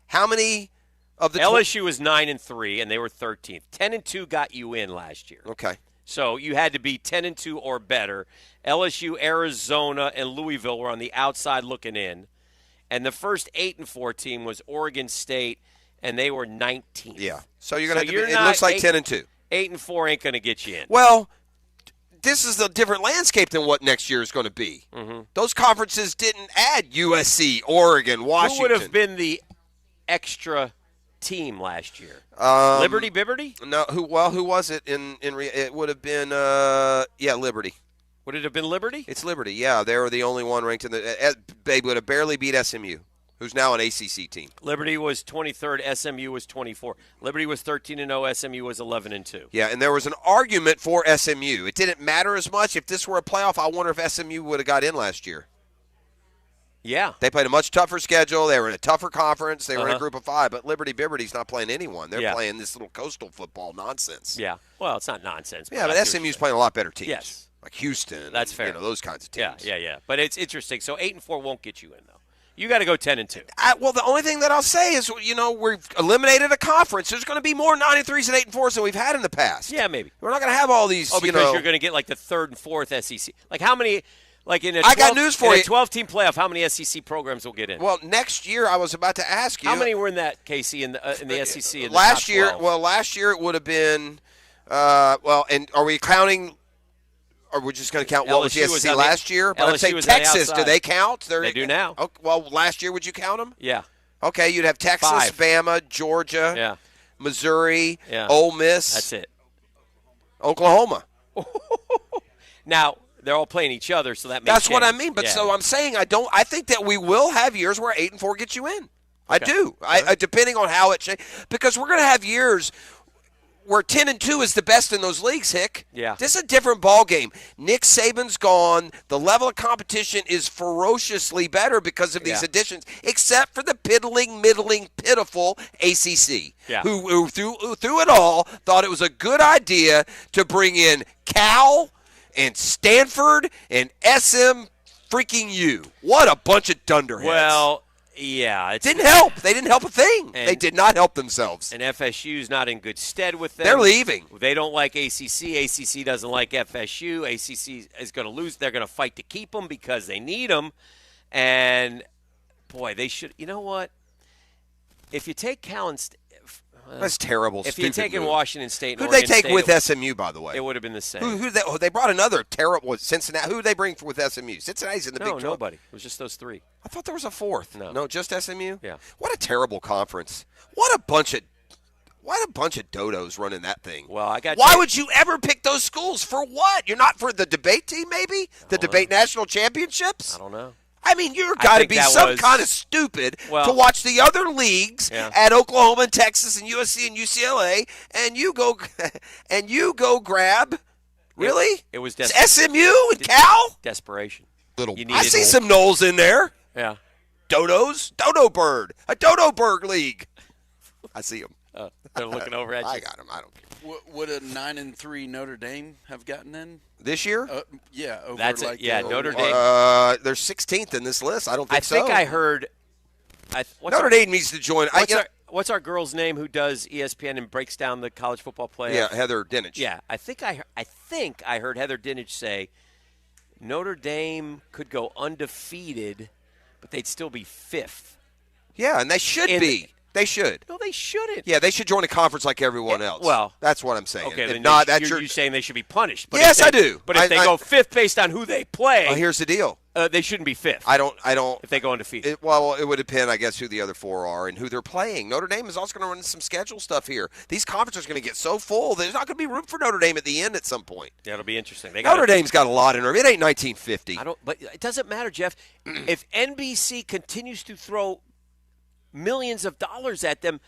Speaker 1: How many of the
Speaker 11: LSU was 9-3, and they were 13th. 10-2 got you in last year.
Speaker 1: Okay.
Speaker 11: So you had to be 10-2 or better. LSU, Arizona, and Louisville were on the outside looking in. And the first 8-4 team was Oregon State, and they were 19th.
Speaker 1: Yeah. So you're going to have to it looks like 10-2.
Speaker 11: 8-4 ain't going to get you in.
Speaker 1: Well, this is a different landscape than what next year is going to be.
Speaker 11: Mm-hmm.
Speaker 1: Those conferences didn't add USC, Oregon, Washington.
Speaker 11: Who would have been the extra team last year? Liberty Bibberty?
Speaker 1: No. Who was it? It would have been Liberty.
Speaker 11: Would it have been Liberty?
Speaker 1: It's Liberty, yeah. They were the only one ranked in the – they would have barely beat SMU, who's now an ACC team.
Speaker 11: Liberty was 23rd. SMU was 24th. Liberty was 13-0. SMU was 11-2.
Speaker 1: Yeah, and there was an argument for SMU. It didn't matter as much. If this were a playoff, I wonder if SMU would have got in last year.
Speaker 11: Yeah.
Speaker 1: They played a much tougher schedule. They were in a tougher conference. They were in a group of 5. But Liberty Bibberty's not playing anyone. They're playing this little coastal football nonsense.
Speaker 11: Yeah. Well, it's not nonsense.
Speaker 1: Yeah, but SMU's playing a lot better teams.
Speaker 11: Yes.
Speaker 1: like Houston.
Speaker 11: That's fair.
Speaker 1: Those kinds of teams.
Speaker 11: Yeah. But it's interesting. So 8-4 won't get you in, though. You got to go 10-2.
Speaker 1: Well, the only thing that I'll say is, we've eliminated a conference. There's going to be more 9-3s and 8-4s than we've had in the past.
Speaker 11: Yeah, maybe.
Speaker 1: We're not going to have all these.
Speaker 11: Oh, because you're going to get like the third and fourth SEC. Like how many? Like in a
Speaker 1: 12, I got news for you.
Speaker 11: A 12-team playoff, how many SEC programs will get in?
Speaker 1: Well, next year I was about to ask you.
Speaker 11: How many were in that, Casey, in the SEC? In
Speaker 1: last
Speaker 11: the
Speaker 1: year,
Speaker 11: top 12?
Speaker 1: last year it would have been. And are we counting? Or we're just going to count what was the SEC last year? But I'm saying Texas, do they count?
Speaker 11: They do now.
Speaker 1: Okay, well, last year, would you count them?
Speaker 11: Yeah.
Speaker 1: Okay, you'd have Texas,
Speaker 11: 5.
Speaker 1: Bama, Georgia, Missouri, Ole Miss.
Speaker 11: That's it.
Speaker 1: Oklahoma.
Speaker 11: Now, they're all playing each other, so that makes
Speaker 1: That's
Speaker 11: sense.
Speaker 1: what I mean. But so I'm saying I think that we will have years where 8-4 gets you in. I do. I depending on how it changes. Because we're going to have years where 10-2 is the best in those leagues, Hick.
Speaker 11: Yeah.
Speaker 1: This is a different ball game. Nick Saban's gone. The level of competition is ferociously better because of these additions, except for the middling, pitiful ACC, who through it all thought it was a good idea to bring in Cal and Stanford and SM freaking U. What a bunch of dunderheads.
Speaker 11: Well, yeah.
Speaker 1: It didn't help. They didn't help a thing. They did not help themselves.
Speaker 11: And FSU's not in good stead with them.
Speaker 1: They're leaving.
Speaker 11: They don't like ACC. ACC doesn't like FSU. ACC is going to lose. They're going to fight to keep them because they need them. And, boy, they should – you know what? If you take Cal and
Speaker 1: that's terrible.
Speaker 11: If you're taking Washington State,
Speaker 1: who'd they take with SMU? By the way,
Speaker 11: it would have been the same.
Speaker 1: Who they brought another terrible Cincinnati. Who did they bring with SMU? Cincinnati's in the Big 12.
Speaker 11: No, nobody. It was just those three.
Speaker 1: I thought there was a fourth.
Speaker 11: No,
Speaker 1: just SMU.
Speaker 11: Yeah.
Speaker 1: What a terrible conference. What a bunch of dodos running that thing.
Speaker 11: Well,
Speaker 1: Why would you ever pick those schools for what? You're not for the debate team, maybe the debate national championships.
Speaker 11: I don't know.
Speaker 1: I mean, you've got to be kind of stupid to watch the other leagues at Oklahoma and Texas and USC and UCLA, and you go grab. Really?
Speaker 11: It was
Speaker 1: SMU and Cal.
Speaker 11: Desperation.
Speaker 1: I see some Knowles in there.
Speaker 11: Yeah.
Speaker 1: Dodos, Dodo Bird, a Dodo Bird league. I see them.
Speaker 11: They're looking over at you.
Speaker 1: I got them. I don't care.
Speaker 6: Would a 9-3 Notre Dame have gotten in
Speaker 1: this year?
Speaker 6: Yeah, over
Speaker 11: Notre Dame.
Speaker 1: They're 16th in this list. I don't think so.
Speaker 11: I think I heard.
Speaker 1: Notre Dame needs to join.
Speaker 11: What's our girl's name who does ESPN and breaks down the college football playoff?
Speaker 1: Yeah, Heather Dinich.
Speaker 11: Yeah, I think I heard Heather Dinich say Notre Dame could go undefeated, but they'd still be 5th.
Speaker 1: Yeah, and they should be. They should.
Speaker 11: No, they shouldn't.
Speaker 1: Yeah, they should join a conference like everyone else.
Speaker 11: Well,
Speaker 1: that's what I'm saying.
Speaker 11: Okay,
Speaker 1: if
Speaker 11: then
Speaker 1: not,
Speaker 11: you're saying they should be punished. But
Speaker 1: yes, I do.
Speaker 11: But if they go 5th based on who they play,
Speaker 1: well, here's the deal.
Speaker 11: They shouldn't be 5th.
Speaker 1: I don't.
Speaker 11: If they go undefeated.
Speaker 1: It would depend, I guess, who the other four are and who they're playing. Notre Dame is also going to run some schedule stuff here. These conferences are going to get so full, there's not going to be room for Notre Dame at the end at some point.
Speaker 11: Yeah, it'll be interesting.
Speaker 1: Notre Dame's got a lot in her. It ain't 1950.
Speaker 11: But it doesn't matter, Jeff. If NBC continues to throw millions of dollars at them,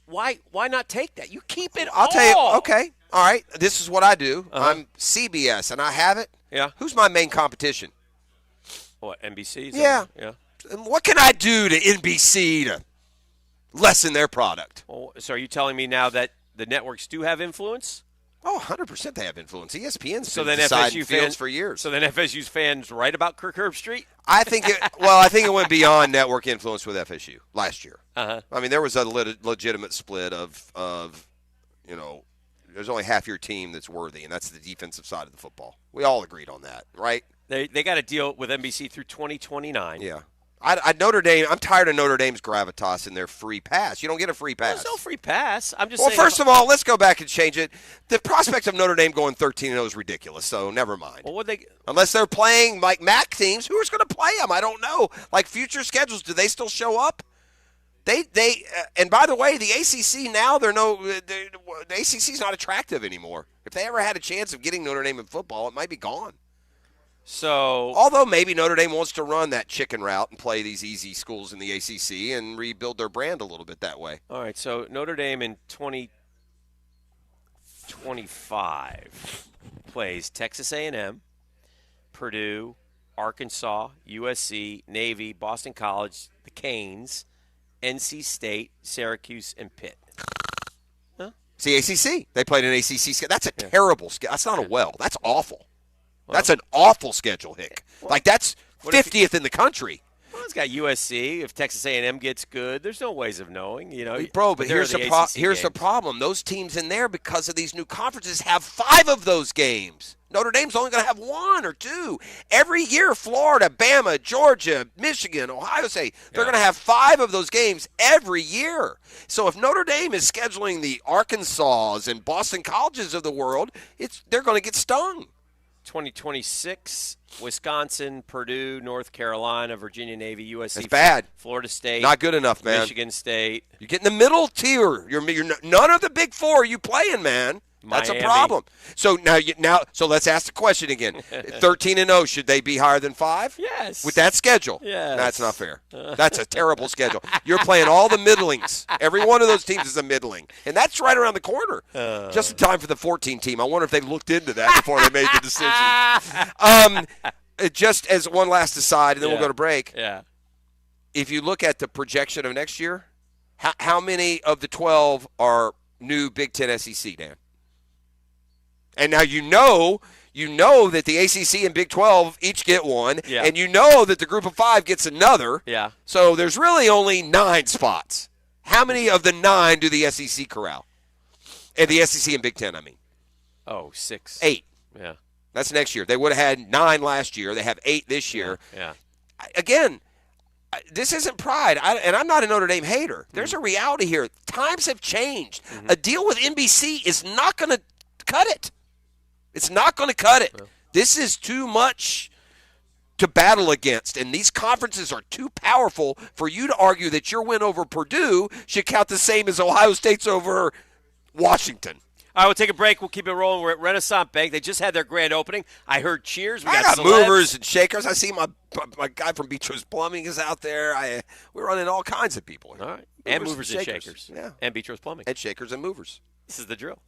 Speaker 11: why not take that? You keep it all.
Speaker 1: I'll tell you. Okay. All right. This is what I do. I'm CBS, and I have it.
Speaker 11: Yeah.
Speaker 1: Who's my main competition?
Speaker 11: What, NBC?
Speaker 1: Yeah. And what can I do to NBC to lessen their product?
Speaker 11: Well, so are you telling me now that the networks do have influence?
Speaker 1: Oh, 100% they have influence. ESPN's
Speaker 11: so
Speaker 1: been
Speaker 11: then
Speaker 1: deciding
Speaker 11: FSU
Speaker 1: fields
Speaker 11: fans
Speaker 1: for years.
Speaker 11: So then FSU's fans right about Kirk Herbstreit?
Speaker 1: I think it went beyond network influence with FSU last year.
Speaker 11: Uh-huh.
Speaker 1: I mean, there was a legitimate split of there's only half your team that's worthy, and that's the defensive side of the football. We all agreed on that, right?
Speaker 11: They got a deal with NBC through 2029.
Speaker 1: Yeah. Notre Dame. I'm tired of Notre Dame's gravitas and their free pass. You don't get a free pass.
Speaker 11: There's no free pass. I'm just
Speaker 1: saying.
Speaker 11: saying.
Speaker 1: Well, first of all, let's go back and change it. The prospect of Notre Dame going 13-0 is ridiculous. So never mind.
Speaker 11: Well,
Speaker 1: unless they're playing like MAC teams, who's going to play them? I don't know. Like future schedules, do they still show up? And by the way, the ACC now the ACC's not attractive anymore. If they ever had a chance of getting Notre Dame in football, it might be gone.
Speaker 11: So,
Speaker 1: although maybe Notre Dame wants to run that chicken route and play these easy schools in the ACC and rebuild their brand a little bit that way.
Speaker 11: All right, so Notre Dame in 2025 plays Texas A&M, Purdue, Arkansas, USC, Navy, Boston College, the Canes, NC State, Syracuse, and Pitt.
Speaker 1: Huh? See, ACC. They played an ACC schedule. That's a terrible schedule. That's not a well. That's awful. That's an awful schedule, Hick. Like, that's 50th in the country.
Speaker 11: Well, it's got USC. If Texas A&M gets good, there's no ways of knowing,
Speaker 1: Bro, but here's the problem. Those teams in there, because of these new conferences, have 5 of those games. Notre Dame's only going to have 1 or 2. Every year, Florida, Bama, Georgia, Michigan, Ohio State, they're going to have 5 of those games every year. So if Notre Dame is scheduling the Arkansas and Boston Colleges of the world, they're going to get stung.
Speaker 11: 2026, Wisconsin, Purdue, North Carolina, Virginia Navy, USC.
Speaker 1: That's bad.
Speaker 11: Florida State.
Speaker 1: Not good enough, man.
Speaker 11: Michigan State.
Speaker 1: You get in the middle tier. You're none of the big 4 are you playing, man. That's
Speaker 11: Miami.
Speaker 1: a problem. So so let's ask the question again. 13-0, should they be higher than 5?
Speaker 11: Yes.
Speaker 1: With that schedule?
Speaker 11: Yes.
Speaker 1: That's not fair. That's a terrible schedule. You're playing all the middlings. Every one of those teams is a middling. And that's right around the corner. Just in time for the 14 team. I wonder if they looked into that before they made the decision. Just as one last aside, and then we'll go to break.
Speaker 11: Yeah.
Speaker 1: If you look at the projection of next year, how many of the 12 are new Big Ten SEC, Dan? And now you know that the ACC and Big 12 each get 1, and you know that the Group of 5 gets another.
Speaker 11: Yeah.
Speaker 1: So there's really only 9 spots. How many of the 9 do the SEC corral? And the SEC and Big 10, I mean.
Speaker 11: 6.
Speaker 1: 8.
Speaker 11: Yeah.
Speaker 1: That's next year. They would have had 9 last year. They have 8 this year.
Speaker 11: Yeah.
Speaker 1: Again, this isn't pride, and I'm not a Notre Dame hater. There's a reality here. Times have changed. A deal with NBC is not going to cut it. It's not going to cut it. This is too much to battle against, and these conferences are too powerful for you to argue that your win over Purdue should count the same as Ohio State's over Washington.
Speaker 11: All right, we'll take a break. We'll keep it rolling. We're at Renaissance Bank. They just had their grand opening. I heard cheers.
Speaker 1: I got movers and shakers. I see my guy from Beatrice Plumbing is out there. We're running all kinds of people.
Speaker 11: All right. And movers and shakers.
Speaker 1: Yeah.
Speaker 11: And Beatrice Plumbing.
Speaker 1: And shakers and movers.
Speaker 11: This is The Drill.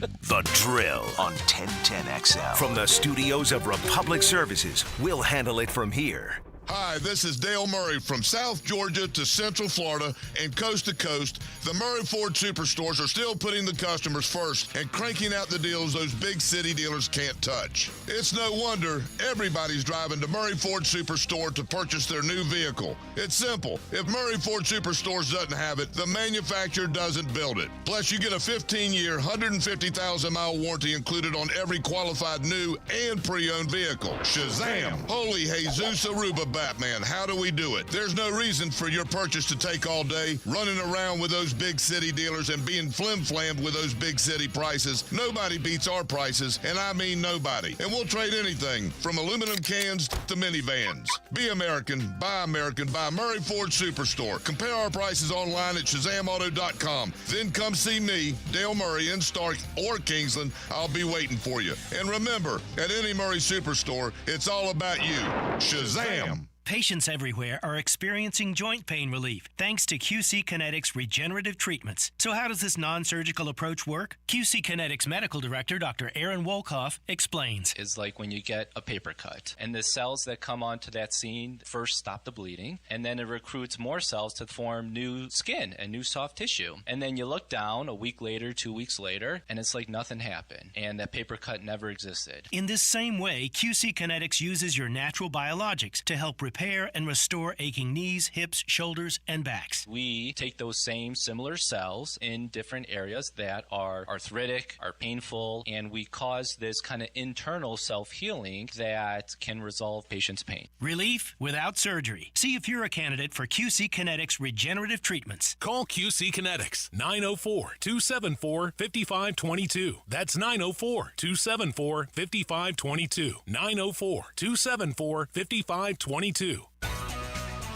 Speaker 3: The Drill on 1010XL. From the studios of Republic Services, we'll handle it from here.
Speaker 5: Hi, this is Dale Murray from South Georgia to Central Florida and coast to coast. The Murray Ford Superstores are still putting the customers first and cranking out the deals those big city dealers can't touch. It's no wonder everybody's driving to Murray Ford Superstore to purchase their new vehicle. It's simple. If Murray Ford Superstores doesn't have it, the manufacturer doesn't build it. Plus, you get a 15-year, 150,000-mile warranty included on every qualified new and pre-owned vehicle. Shazam! Holy Jesus Aruba Batman, how do we do it? There's no reason for your purchase to take all day, running around with those big city dealers and being flim-flammed with those big city prices. Nobody beats our prices, and I mean nobody. And we'll trade anything from aluminum cans to minivans. Be American, buy Murray Ford Superstore. Compare our prices online at ShazamAuto.com. Then come see me, Dale Murray, in Stark or Kingsland. I'll be waiting for you. And remember, at any Murray Superstore, it's all about you. Shazam!
Speaker 2: Patients everywhere are experiencing joint pain relief thanks to QC Kinetics regenerative treatments. So how does this non-surgical approach work? QC Kinetics Medical Director Dr. Aaron Wolkoff explains.
Speaker 7: Is like when you get a paper cut and the cells that come onto that scene first stop the bleeding, and then it recruits more cells to form new skin and new soft tissue. And then you look down a week later, 2 weeks later, and it's like nothing happened and that paper cut never existed.
Speaker 2: In this same way, QC Kinetics uses your natural biologics to help repair and restore aching knees, hips, shoulders, and backs.
Speaker 7: We take those same similar cells in different areas that are arthritic, are painful, and we cause this kind of internal self-healing that can resolve patients' pain.
Speaker 2: Relief without surgery. See if you're a candidate for QC Kinetics regenerative treatments.
Speaker 18: Call QC Kinetics, 904-274-5522. That's 904-274-5522. 904-274-5522.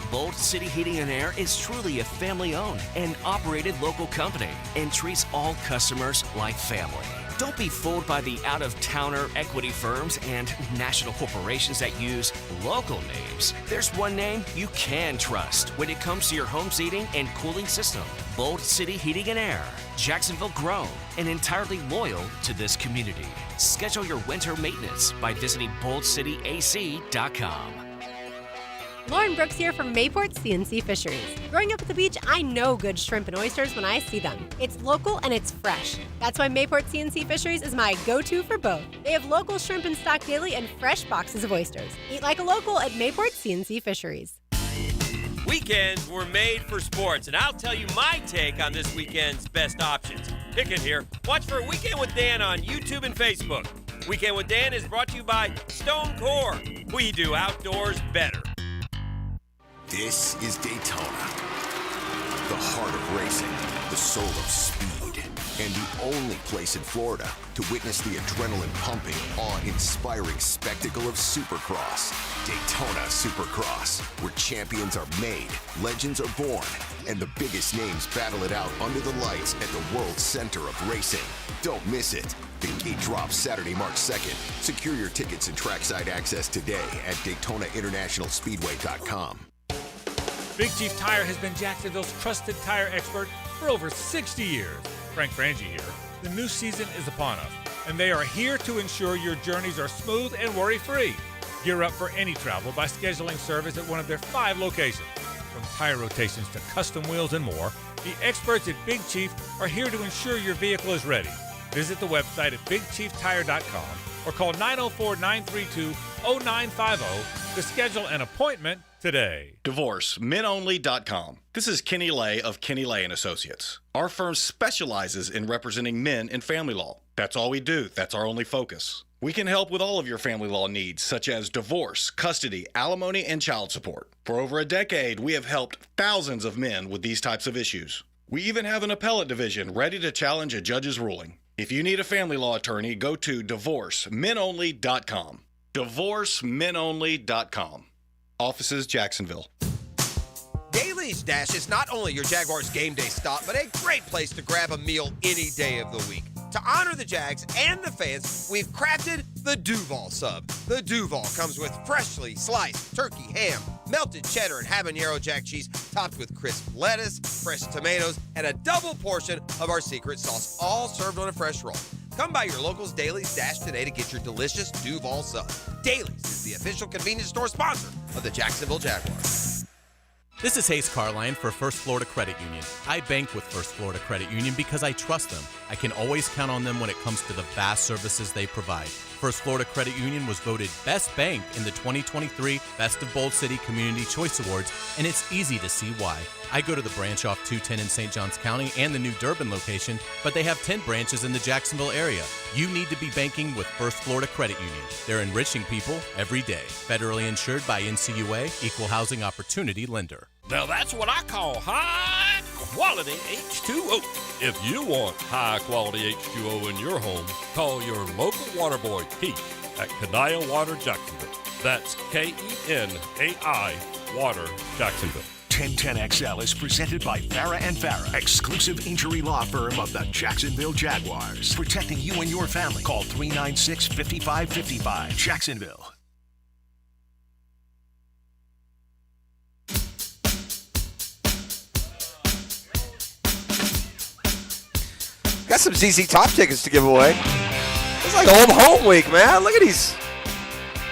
Speaker 19: Bolt City Heating and Air is truly a family-owned and operated local company and treats all customers like family. Don't be fooled by the out-of-towner equity firms and national corporations that use local names. There's one name you can trust when it comes to your home heating and cooling system. Bolt City Heating and Air. Jacksonville grown and entirely loyal to this community. Schedule your winter maintenance by visiting BoltCityAC.com.
Speaker 4: Lauren Brooks here from Mayport CNC Fisheries. Growing up at the beach, I know good shrimp and oysters when I see them. It's local and it's fresh. That's why Mayport CNC Fisheries is my go-to for both. They have local shrimp in stock daily and fresh boxes of oysters. Eat like a local at Mayport CNC Fisheries.
Speaker 11: Weekends were made for sports, and I'll tell you my take on this weekend's best options. Hicken here. Watch for Weekend with Dan on YouTube and Facebook. Weekend with Dan is brought to you by Stone Core. We do outdoors better.
Speaker 3: This is Daytona, the heart of racing, the soul of speed, and the only place in Florida to witness the adrenaline pumping, awe-inspiring spectacle of Supercross. Daytona Supercross, where champions are made, legends are born, and the biggest names battle it out under the lights at the world center of racing. Don't miss it. The gate drops Saturday, March 2nd. Secure your tickets and trackside access today at DaytonaInternationalSpeedway.com.
Speaker 8: Big Chief Tire has been Jacksonville's trusted tire expert for over 60 years. Frank Frangie here. The new season is upon us, and they are here to ensure your journeys are smooth and worry-free. Gear up for any travel by scheduling service at one of their 5 locations. From tire rotations to custom wheels and more, the experts at Big Chief are here to ensure your vehicle is ready. Visit the website at BigChiefTire.com or call 904-932-0950 to schedule an appointment today.
Speaker 9: DivorceMenOnly.com. This is Kenny Lay of Kenny Lay & Associates. Our firm specializes in representing men in family law. That's all we do. That's our only focus. We can help with all of your family law needs, such as divorce, custody, alimony, and child support. For over a decade, we have helped thousands of men with these types of issues. We even have an appellate division ready to challenge a judge's ruling. If you need a family law attorney, go to DivorceMenOnly.com. DivorceMenOnly.com. Offices, Jacksonville.
Speaker 1: Daly's Dash is not only your Jaguars game day stop, but a great place to grab a meal any day of the week. To honor the Jags and the fans, we've crafted the Duval Sub. The Duval comes with freshly sliced turkey ham, melted cheddar and habanero jack cheese, topped with crisp lettuce, fresh tomatoes, and a double portion of our secret sauce, all served on a fresh roll. Come by your local's Daly's Dash today to get your delicious Duval Sub. Daly's is the official convenience store sponsor of the Jacksonville Jaguars.
Speaker 12: This is Hayes Carline for First Florida Credit Union. I bank with First Florida Credit Union because I trust them. I can always count on them when it comes to the vast services they provide. First Florida Credit Union was voted Best Bank in the 2023 Best of Bold City Community Choice Awards, and it's easy to see why. I go to the branch off 210 in St. Johns County and the new Durbin location, but they have 10 branches in the Jacksonville area. You need to be banking with First Florida Credit Union. They're enriching people every day. Federally insured by NCUA, Equal Housing Opportunity Lender.
Speaker 20: Now that's what I call high quality H2O.
Speaker 21: If you want high quality H2O in your home, call your local water boy, Keith, at Kenai Water Jacksonville. That's KENAI Water Jacksonville.
Speaker 3: 1010XL is presented by Farah & Farah, exclusive injury law firm of the Jacksonville Jaguars. Protecting you and your family. Call 396-5555. Jacksonville.
Speaker 1: Got some ZZ Top tickets to give away. It's like old home week, man. Look at these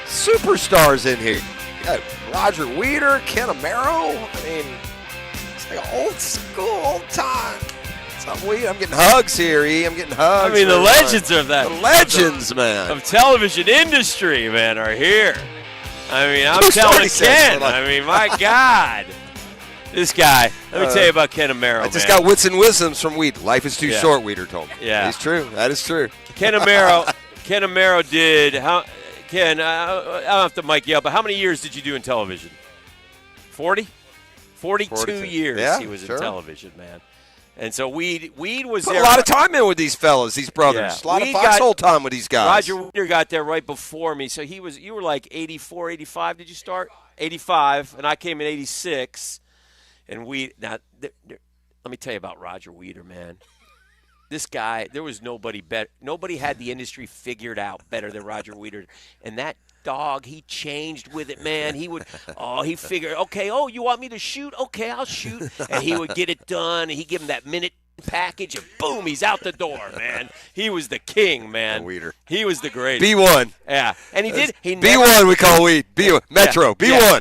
Speaker 1: superstars in here. You got Roger Weeder, Ken Amaro. I mean, it's like old school, old time. What's up, Weed? I'm getting hugs here, E. I'm getting hugs.
Speaker 11: I mean, the legends of that.
Speaker 1: The legends, man.
Speaker 11: Of television industry, man, are here. I mean, I'm telling Ken. I mean, my God. This guy. Let me tell you about Ken Amaro,
Speaker 1: I just got wits and wisdoms from Weed. Life is too short, Weeder told me.
Speaker 11: Yeah.
Speaker 1: It's true. That is true.
Speaker 11: Ken Amaro did, Ken, I don't have to mic you up, but how many years did you do in television? 40? 42 years he was in television, man. And so Weed was
Speaker 1: Put
Speaker 11: there.
Speaker 1: a lot of time in with these fellas, these brothers.
Speaker 11: Yeah.
Speaker 1: A lot of foxhole time with these guys.
Speaker 11: Roger Weeder got there right before me, so you were like 84, 85. Did you start? 85, and I came in 86. And let me tell you about Roger Weeder, man. This guy, there was nobody better. Nobody had the industry figured out better than Roger Weeder. And that dog, he changed with it, man. He figured, okay, you want me to shoot? Okay, I'll shoot. And he would get it done. And he'd give him that minute package, and boom, he's out the door, man. He was the king, man.
Speaker 1: Weeder.
Speaker 11: He was the greatest.
Speaker 1: B1.
Speaker 11: Yeah, and he did. He
Speaker 1: B1 we call weed. B1 Metro. B1.
Speaker 11: Yeah.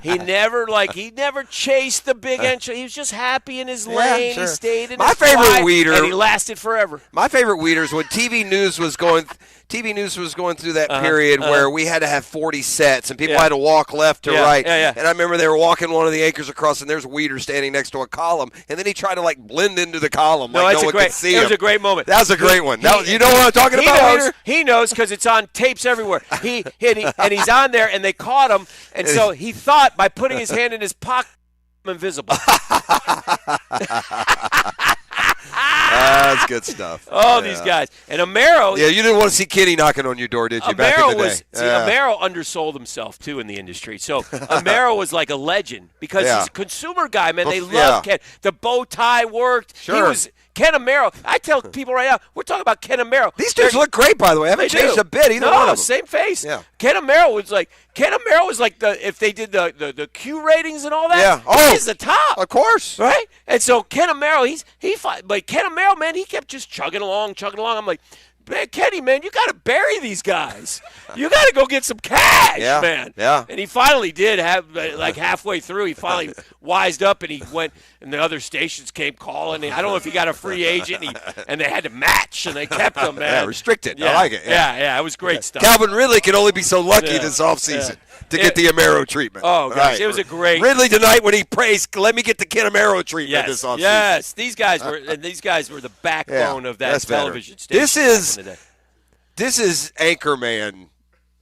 Speaker 11: He never chased the big entry. He was just happy in his lane.
Speaker 1: Sure.
Speaker 11: He stayed in
Speaker 1: My
Speaker 11: his
Speaker 1: favorite
Speaker 11: stride,
Speaker 1: weeder,
Speaker 11: and he lasted forever.
Speaker 1: My favorite weeders when TV news was going through that period where we had to have 40 sets and people had to walk left to right.
Speaker 11: Yeah.
Speaker 1: And I remember they were walking one of the acres across and there's Weeder standing next to a column and then he tried to like blend into the column like no one could see him.
Speaker 11: It was a great moment.
Speaker 1: That was a great one. You know what I'm talking about, Weeder?
Speaker 11: He knows because it's on tapes everywhere. And he's on there and they caught him and so he thought by putting his hand in his pocket invisible.
Speaker 1: That's good stuff.
Speaker 11: These guys. And Amaro.
Speaker 1: Yeah, you didn't want to see Kenny knocking on your door, did you, back in the day?
Speaker 11: Amaro undersold himself, too, in the industry. So Amaro was like a legend because he's a consumer guy, man. They love Ken. The bow tie worked.
Speaker 1: Sure.
Speaker 11: He was Ken Amaro. I tell people right now, we're talking about Ken Amaro.
Speaker 1: These dudes look great, by the way. I haven't changed a bit, either one of them.
Speaker 11: Same face.
Speaker 1: Yeah.
Speaker 11: Ken Amaro was like if they did the Q ratings and all that.
Speaker 1: Yeah.
Speaker 11: He's the top.
Speaker 1: Of course.
Speaker 11: Right? And so Ken Amaro, he fought, but Ken Amaro, man, he kept just chugging along. I'm like, man, Kenny, man, you got to bury these guys. You got to go get some cash, man.
Speaker 1: Yeah.
Speaker 11: And he finally did have, like halfway through, he finally wised up and he went, and the other stations came calling. I don't know if he got a free agent, and they had to match, and they kept him, man.
Speaker 1: Yeah, restricted. I like it.
Speaker 11: Yeah, it was great stuff.
Speaker 1: Calvin Ridley can only be so lucky this offseason to get the Amaro treatment.
Speaker 11: Oh, gosh, it was a great.
Speaker 1: Ridley tonight when he praised, let me get the Ken Amaro treatment this offseason.
Speaker 11: Yes, these guys were the backbone of that television station.
Speaker 1: This is Anchorman,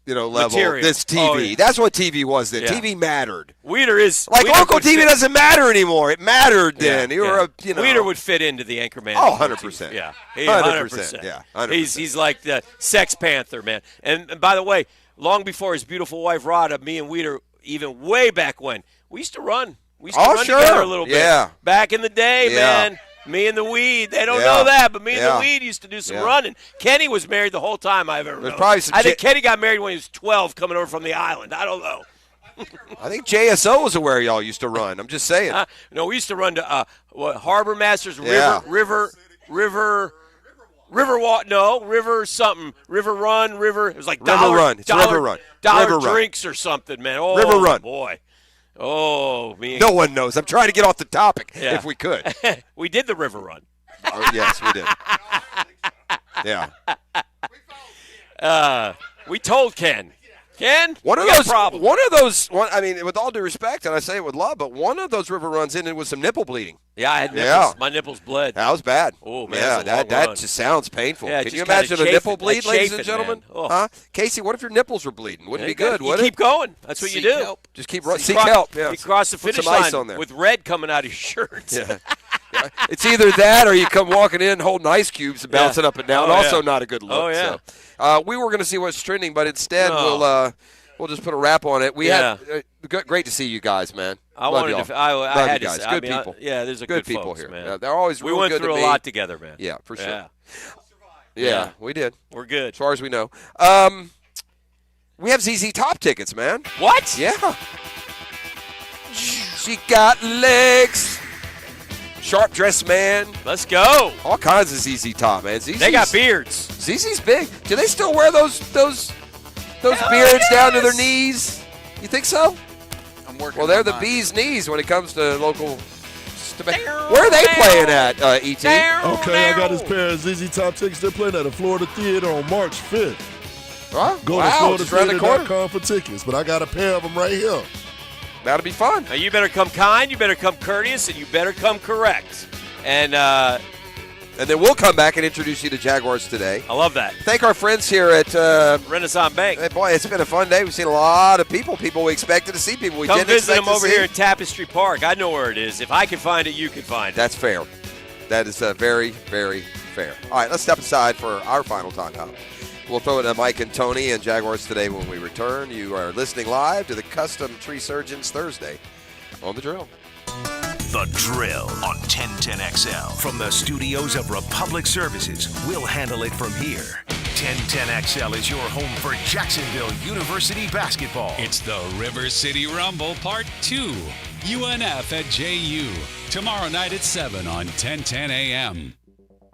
Speaker 1: level.
Speaker 11: Material.
Speaker 1: This TV.
Speaker 11: Oh, yeah.
Speaker 1: That's what TV was then. TV mattered.
Speaker 11: Weeder is
Speaker 1: Local TV doesn't matter anymore. It mattered then.
Speaker 11: Weeder would fit into the Anchorman.
Speaker 1: Oh, 100%.
Speaker 11: Yeah,
Speaker 1: 100%. Yeah, 100%.
Speaker 11: He's like the Sex Panther, man. And by the way, long before his beautiful wife Rhoda, me and Weeder, even way back when, we used to run. We used to run together a little bit.
Speaker 1: Yeah.
Speaker 11: Back in the day, man. Me and the Weed. They don't know that, but me and the Weed used to do some running. Kenny was married the whole time I've ever known. I think Kenny got married when he was 12 coming over from the island. I don't know.
Speaker 1: I think JSO was where y'all used to run. I'm just saying.
Speaker 11: No, we used to run to Harbor Masters, River something. River Run, River. It was like
Speaker 1: River Run. It's River Run.
Speaker 11: Dollar
Speaker 1: River
Speaker 11: drinks or something, man. Oh,
Speaker 1: River Run.
Speaker 11: Boy. Oh, me.
Speaker 1: No one knows. I'm trying to get off the topic if we could.
Speaker 11: We did the River Run.
Speaker 1: Yes, we did. Yeah.
Speaker 11: We told Ken. Ken,
Speaker 1: one of
Speaker 11: problem.
Speaker 1: I mean, with all due respect, and I say it with love, but one of those river runs ended with some nipple bleeding.
Speaker 11: Yeah, I had nipples. My nipples bled.
Speaker 1: That was bad.
Speaker 11: Oh, man.
Speaker 1: Yeah, that just sounds painful.
Speaker 11: Yeah,
Speaker 1: Can you imagine a nipple bleed, ladies and gentlemen?
Speaker 11: Oh.
Speaker 1: Huh? Casey, what if your nipples were bleeding? Wouldn't be good, would it?
Speaker 11: Keep going. That's what you do.
Speaker 1: Help. Just keep running. Seek help. Yeah.
Speaker 11: You cross the
Speaker 1: Put
Speaker 11: finish
Speaker 1: some ice
Speaker 11: line
Speaker 1: on there.
Speaker 11: with red coming out of your shirts.
Speaker 1: Yeah. It's either that or you come walking in holding ice cubes and bouncing up and down. Also not a good look.
Speaker 11: Oh, yeah.
Speaker 1: So, we were going to see what's trending, but instead we'll just put a wrap on it. We had great to see you guys, man.
Speaker 11: I
Speaker 1: Love
Speaker 11: wanted
Speaker 1: y'all.
Speaker 11: to. I had
Speaker 1: you guys.
Speaker 11: to.
Speaker 1: Good people.
Speaker 11: There's a
Speaker 1: good
Speaker 11: people
Speaker 1: folks,
Speaker 11: here,
Speaker 1: man. They're always
Speaker 11: we
Speaker 1: real
Speaker 11: went
Speaker 1: good
Speaker 11: through
Speaker 1: to
Speaker 11: a
Speaker 1: me.
Speaker 11: lot together, man.
Speaker 1: Yeah, for sure.
Speaker 11: Yeah,
Speaker 1: we did.
Speaker 11: We're good
Speaker 1: as far as we know. We have ZZ Top tickets, man.
Speaker 11: What?
Speaker 1: Yeah. She got legs. Sharp dressed man.
Speaker 11: Let's go.
Speaker 1: All kinds of ZZ Top, man.
Speaker 11: They got beards.
Speaker 1: ZZ's big. Do they still wear those beards down to their knees? You think so?
Speaker 6: I'm working.
Speaker 1: Well, they're
Speaker 6: on
Speaker 1: the
Speaker 6: mine.
Speaker 1: bee's knees when it comes to local. Where are they playing at, ET?
Speaker 17: Okay, I got this pair of ZZ Top tickets. They're playing at the Florida Theater on March 5th.
Speaker 1: Huh?
Speaker 17: Go to FloridaTheater.com for tickets, but I got a pair of them right here.
Speaker 1: That'll be fun.
Speaker 11: Now, you better come kind, you better come courteous, and you better come correct. And
Speaker 1: then we'll come back and introduce you to Jaguars today.
Speaker 11: I love that.
Speaker 1: Thank our friends here at
Speaker 11: Renaissance Bank.
Speaker 1: Hey, boy, it's been a fun day. We've seen a lot of people we expected to see, people we
Speaker 11: come
Speaker 1: didn't
Speaker 11: visit
Speaker 1: expect
Speaker 11: them
Speaker 1: to
Speaker 11: over
Speaker 1: see.
Speaker 11: here at Tapestry Park. I know where it is. If I can find it, you can find it.
Speaker 1: That's fair. That is very, very fair. All right, let's step aside for our final timeout. We'll throw it to Mike and Tony and Jaguars today when we return. You are listening live to the Custom Tree Surgeons Thursday on The Drill.
Speaker 3: The Drill on 1010XL. From the studios of Republic Services, we'll handle it from here. 1010XL is your home for Jacksonville University basketball.
Speaker 18: It's the River City Rumble Part 2.
Speaker 13: UNF at JU. Tomorrow night at 7 on 1010 a.m.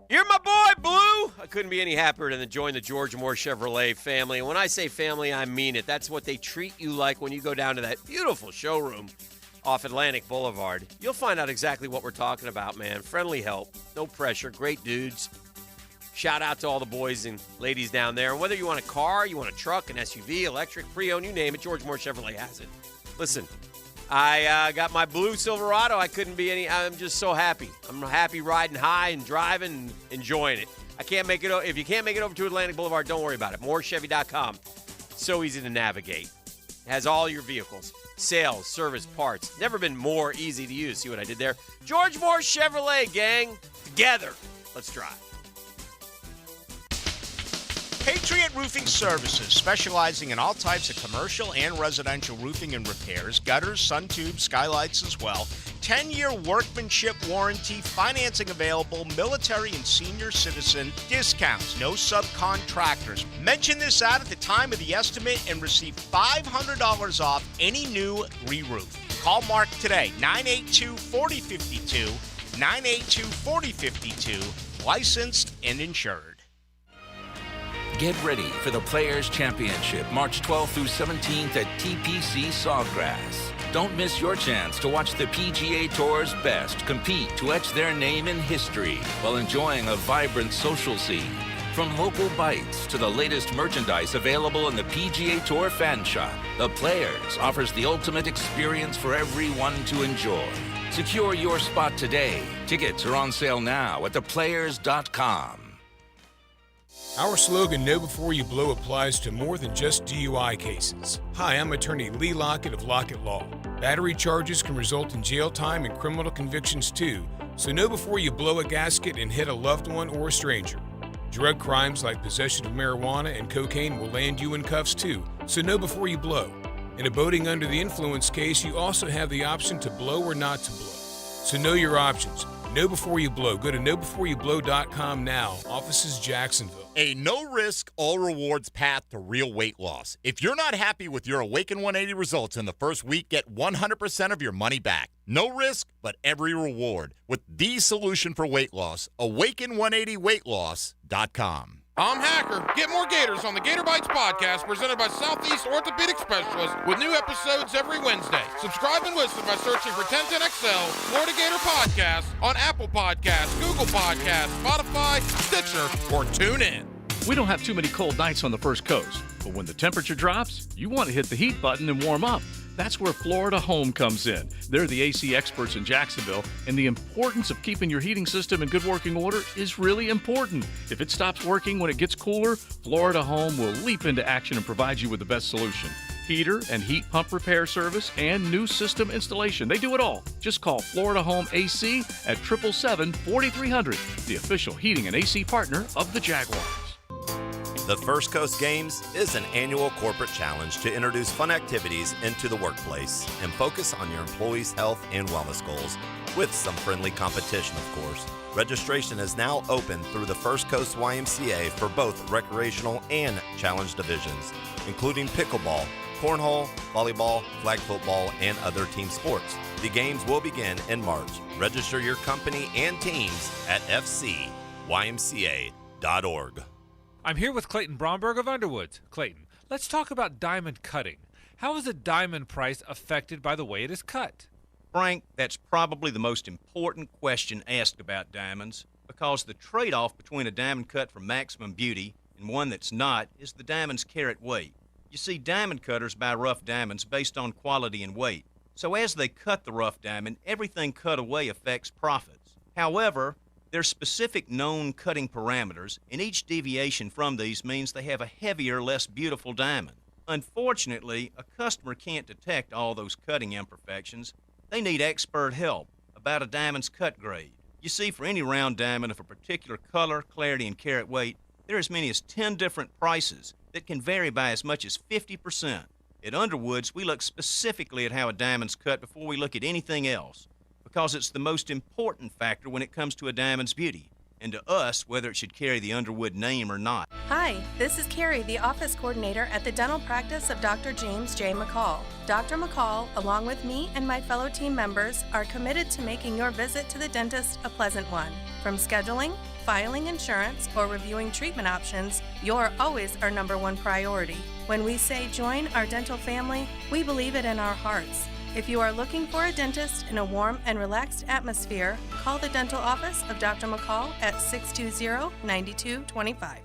Speaker 11: You're my boy, Blue. I couldn't be any happier than to join the George Moore Chevrolet family. And when I say family, I mean it. That's what they treat you like when you go down to that beautiful showroom off Atlantic Boulevard. You'll find out exactly what we're talking about, man. Friendly help, no pressure, great dudes. Shout out to all the boys and ladies down there. And whether you want a car, you want a truck, an SUV, electric, pre-owned, you name it, George Moore Chevrolet has it. Listen, I got my blue Silverado. I'm just so happy. I'm happy riding high and driving and enjoying it. If you can't make it over to Atlantic Boulevard, don't worry about it. MooreChevy.com. So easy to navigate. It has all your vehicles. Sales, service, parts. Never been more easy to use. See what I did there? George Moore Chevrolet, gang. Together. Let's drive.
Speaker 15: Patriot Roofing Services, specializing in all types of commercial and residential roofing and repairs, gutters, sun tubes, skylights as well. 10-year workmanship warranty, financing available, military and senior citizen discounts, no subcontractors. Mention this ad at the time of the estimate and receive $500 off any new re-roof. Call Mark today, 982-4052, 982-4052, licensed and insured.
Speaker 16: Get ready for the Players' Championship, March 12th through 17th at TPC Sawgrass. Don't miss your chance to watch the PGA Tour's best compete to etch their name in history while enjoying a vibrant social scene. From local bites to the latest merchandise available in the PGA Tour fan shop, the Players offers the ultimate experience for everyone to enjoy. Secure your spot today. Tickets are on sale now at theplayers.com.
Speaker 22: Our slogan, Know Before You Blow, applies to more than just DUI cases. Hi, I'm attorney Lee Lockett of Lockett Law. Battery charges can result in jail time and criminal convictions too, so know before you blow a gasket and hit a loved one or a stranger. Drug crimes like possession of marijuana and cocaine will land you in cuffs too, so know before you blow. In a boating under the influence case, you also have the option to blow or not to blow. So know your options. Know before you blow. Go to knowbeforeyouBlow.com now. Offices Jacksonville.
Speaker 23: A no-risk, all-rewards path to real weight loss. If you're not happy with your Awaken 180 results in the first week, get 100% of your money back. No risk, but every reward. With the solution for weight loss, Awaken180weightloss.com.
Speaker 24: I'm Hacker. Get more Gators on the Gator Bites podcast presented by Southeast Orthopedic Specialists with new episodes every Wednesday. Subscribe and listen by searching for 1010XL Florida Gator Podcast on Apple Podcasts, Google Podcasts, Spotify, Stitcher, or TuneIn.
Speaker 25: We don't have too many cold nights on the First Coast, but when the temperature drops, you want to hit the heat button and warm up. That's where Florida Home comes in. They're the AC experts in Jacksonville, and the importance of keeping your heating system in good working order is really important. If it stops working when it gets cooler, Florida Home will leap into action and provide you with the best solution. Heater and heat pump repair service and new system installation. They do it all. Just call Florida Home AC at 777-4300, the official heating and AC partner of the Jaguars.
Speaker 28: The First Coast Games is an annual corporate challenge to introduce fun activities into the workplace and focus on your employees' health and wellness goals, with some friendly competition, of course. Registration is now open through the First Coast YMCA for both recreational and challenge divisions, including pickleball, cornhole, volleyball, flag football, and other team sports. The games will begin in March. Register your company and teams at fcymca.org.
Speaker 8: I'm here with Clayton Bromberg of Underwoods. Clayton, let's talk about diamond cutting. How is a diamond price affected by the way it is cut?
Speaker 29: Frank, that's probably the most important question asked about diamonds, because the trade-off between a diamond cut for maximum beauty and one that's not is the diamond's carat weight. You see, diamond cutters buy rough diamonds based on quality and weight. So as they cut the rough diamond, everything cut away affects profits. However, there's specific known cutting parameters, and each deviation from these means they have a heavier, less beautiful diamond. Unfortunately, a customer can't detect all those cutting imperfections. They need expert help about a diamond's cut grade. You see, for any round diamond of a particular color, clarity, and carat weight, there are as many as 10 different prices that can vary by as much as 50%. At Underwoods, we look specifically at how a diamond's cut before we look at anything else, because it's the most important factor when it comes to a diamond's beauty. and to us whether it should carry the Underwood name or not.
Speaker 2: Hi, this is Carrie, the office coordinator at the dental practice of Dr. James J. McCall. Dr. McCall, along with me and my fellow team members, are committed to making your visit to the dentist a pleasant one. From scheduling, filing insurance, or reviewing treatment options, you're always our number one priority. When we say join our dental family, we believe it in our hearts. If you are looking for a dentist in a warm and relaxed atmosphere, call the dental office of Dr. McCall at 620-9225.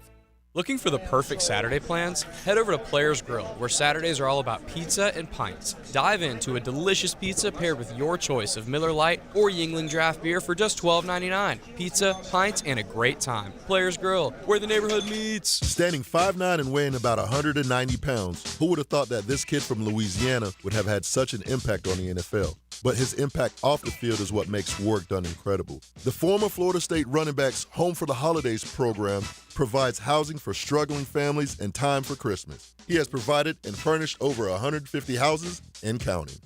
Speaker 4: Looking for the perfect Saturday plans? Head over to Players Grill, where Saturdays are all about pizza and pints. Dive into a delicious pizza paired with your choice of Miller Lite or Yingling draft beer for just $12.99. Pizza, pints, and a great time. Players Grill, where the neighborhood meets.
Speaker 17: Standing 5'9" and weighing about 190 pounds, who would have thought that this kid from Louisiana would have had such an impact on the NFL? But his impact off the field is what makes work done incredible. The former Florida State running backs Home for the Holidays program provides housing for struggling families and time for Christmas. He has provided and furnished over 150 houses and counting.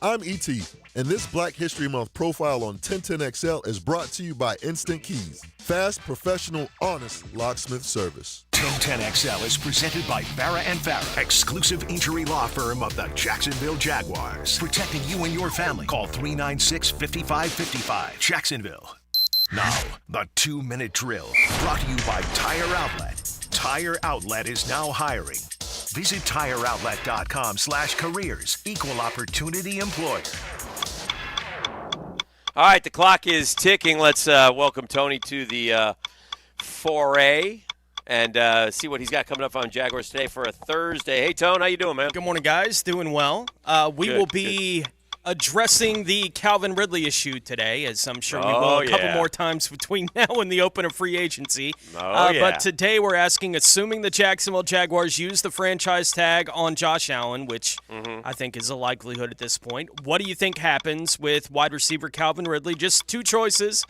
Speaker 17: I'm E.T., and this Black History Month profile on 1010XL is brought to you by Instant Keys. Fast, professional, honest locksmith service.
Speaker 3: 1010XL is presented by Farrah & Farrah, exclusive injury law firm of the Jacksonville Jaguars. Protecting you and your family. Call 396-5555. Jacksonville. Now, the 2-minute drill, brought to you by Tire Outlet. Tire Outlet is now hiring. Visit tireoutlet.com/careers. Equal opportunity employer.
Speaker 11: All right, the clock is ticking. Let's welcome Tony to the foray and see what he's got coming up on Jaguars today for a Thursday. Hey, Tone, how you doing, man?
Speaker 5: Good morning, guys. Doing well. We will be addressing the Calvin Ridley issue today, as I'm sure we will a couple more times between now and the open of free agency. But today we're asking, assuming the Jacksonville Jaguars use the franchise tag on Josh Allen, which I think is a likelihood at this point, what do you think happens with wide receiver Calvin Ridley? Just two choices.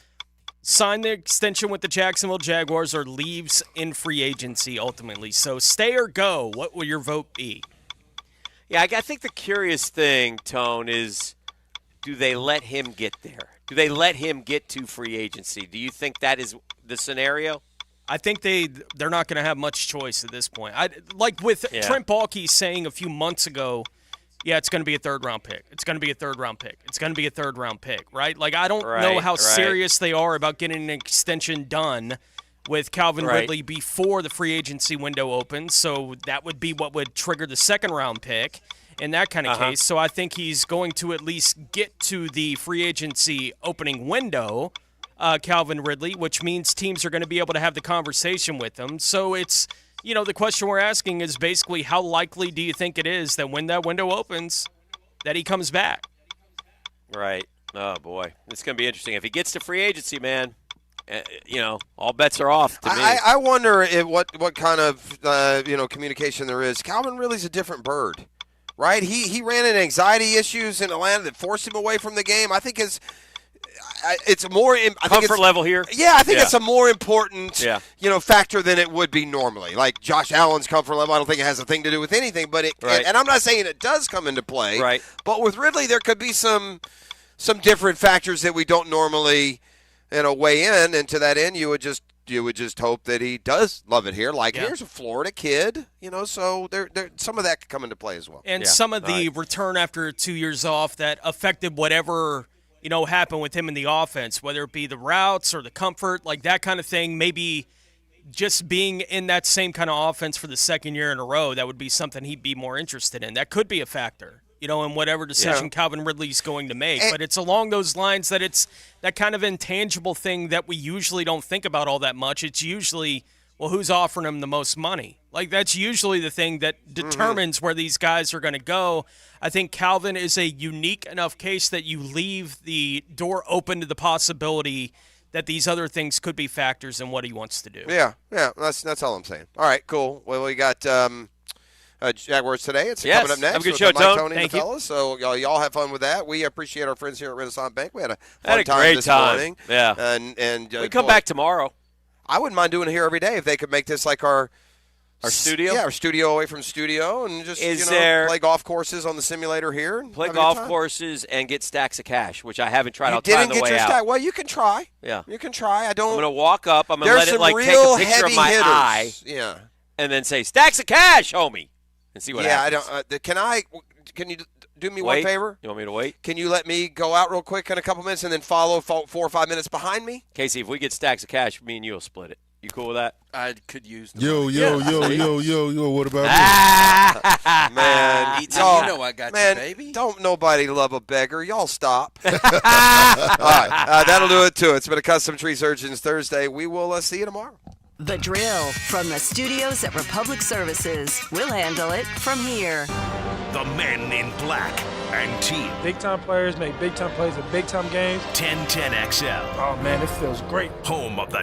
Speaker 5: Sign the extension with the Jacksonville Jaguars or leaves in free agency ultimately. So stay or go. What will your vote be?
Speaker 11: Yeah, I think the curious thing, Tone, is do they let him get there? Do they let him get to free agency? Do you think that is the scenario?
Speaker 5: I think they're not going to have much choice at this point. Like with Trent Baalke saying a few months ago, it's going to be a third-round pick. It's going to be a third-round pick. It's going to be a third-round pick, right? Like, I don't know how serious they are about getting an extension done with Calvin Ridley before the free agency window opens, so that would be what would trigger the second-round pick in that kind of case. So I think he's going to at least get to the free agency opening window, Calvin Ridley, which means teams are going to be able to have the conversation with him. So it's, the question we're asking is basically how likely do you think it is that when that window opens that he comes back?
Speaker 11: Right. Oh, boy. It's going to be interesting. If he gets to free agency, man, all bets are off to me.
Speaker 1: I wonder what kind of communication there is. Calvin Ridley's a different bird, right? He ran into anxiety issues in Atlanta that forced him away from the game. I think it's more
Speaker 11: comfort level here.
Speaker 1: Yeah, I think it's a more important factor than it would be normally. Like Josh Allen's comfort level, I don't think it has a thing to do with anything. But and I'm not saying it does come into play.
Speaker 11: Right.
Speaker 1: But with Ridley, there could be some different factors that we don't normally weigh in, and to that end, you would just hope that he does love it here. Like, here's a Florida kid, so there some of that could come into play as well.
Speaker 5: And some of the return after 2 years off that affected whatever, happened with him in the offense, whether it be the routes or the comfort, like that kind of thing, maybe just being in that same kind of offense for the second year in a row, that would be something he'd be more interested in. That could be a factor. In whatever decision Calvin Ridley's going to make. But it's along those lines that it's that kind of intangible thing that we usually don't think about all that much. It's usually, who's offering him the most money? Like, that's usually the thing that determines where these guys are going to go. I think Calvin is a unique enough case that you leave the door open to the possibility that these other things could be factors in what he wants to do.
Speaker 1: Yeah, that's all I'm saying. All right, cool. Well, we got Jaguars today. It's coming up next.
Speaker 11: Have a good show,
Speaker 1: Tony
Speaker 11: Thank
Speaker 1: and the fellas. So y'all have fun with that. We appreciate our friends here at Renaissance Bank. We had a
Speaker 11: fun
Speaker 1: time this morning.
Speaker 11: Yeah.
Speaker 1: And
Speaker 11: we come back tomorrow.
Speaker 1: I wouldn't mind doing it here every day if they could make this like our
Speaker 11: Our studio?
Speaker 1: Yeah, our studio away from studio, and just play golf courses on the simulator here. And
Speaker 11: play
Speaker 1: have a good
Speaker 11: golf
Speaker 1: time.
Speaker 11: courses and get stacks of cash, which I haven't tried.
Speaker 1: You
Speaker 11: I'll try on
Speaker 1: didn't
Speaker 11: the
Speaker 1: get
Speaker 11: way
Speaker 1: your
Speaker 11: out.
Speaker 1: stack. Well, you can try.
Speaker 11: Yeah.
Speaker 1: You can try.
Speaker 11: I'm going to walk up. I'm going to
Speaker 1: There's
Speaker 11: let it
Speaker 1: some
Speaker 11: take
Speaker 1: real
Speaker 11: a picture
Speaker 1: heavy
Speaker 11: of my
Speaker 1: hitters.
Speaker 11: eye.
Speaker 1: Yeah.
Speaker 11: And then say, stacks of cash, homie. And see what happens.
Speaker 1: I don't. Can you do me
Speaker 11: Wait.
Speaker 1: one favor?
Speaker 11: You want me to wait?
Speaker 1: Can you let me go out real quick in a couple minutes and then follow 4 or 5 minutes behind me?
Speaker 11: Casey, if we get stacks of cash, me and you will split it. You cool with that?
Speaker 6: I could use the
Speaker 17: Yo, what about
Speaker 1: Man,
Speaker 6: you know I got
Speaker 1: man,
Speaker 6: you, baby.
Speaker 1: Don't nobody love a beggar. Y'all stop. All right, that'll do it to it. It's been a Custom Tree Surgeons Thursday. We will see you tomorrow.
Speaker 7: The Drill from the studios at Republic Services. We'll handle it from here.
Speaker 3: The Men in Black and Teal.
Speaker 9: Big-time players make big-time plays at big-time games.
Speaker 3: 1010 XL.
Speaker 9: Oh, man, it feels great.
Speaker 3: Home of the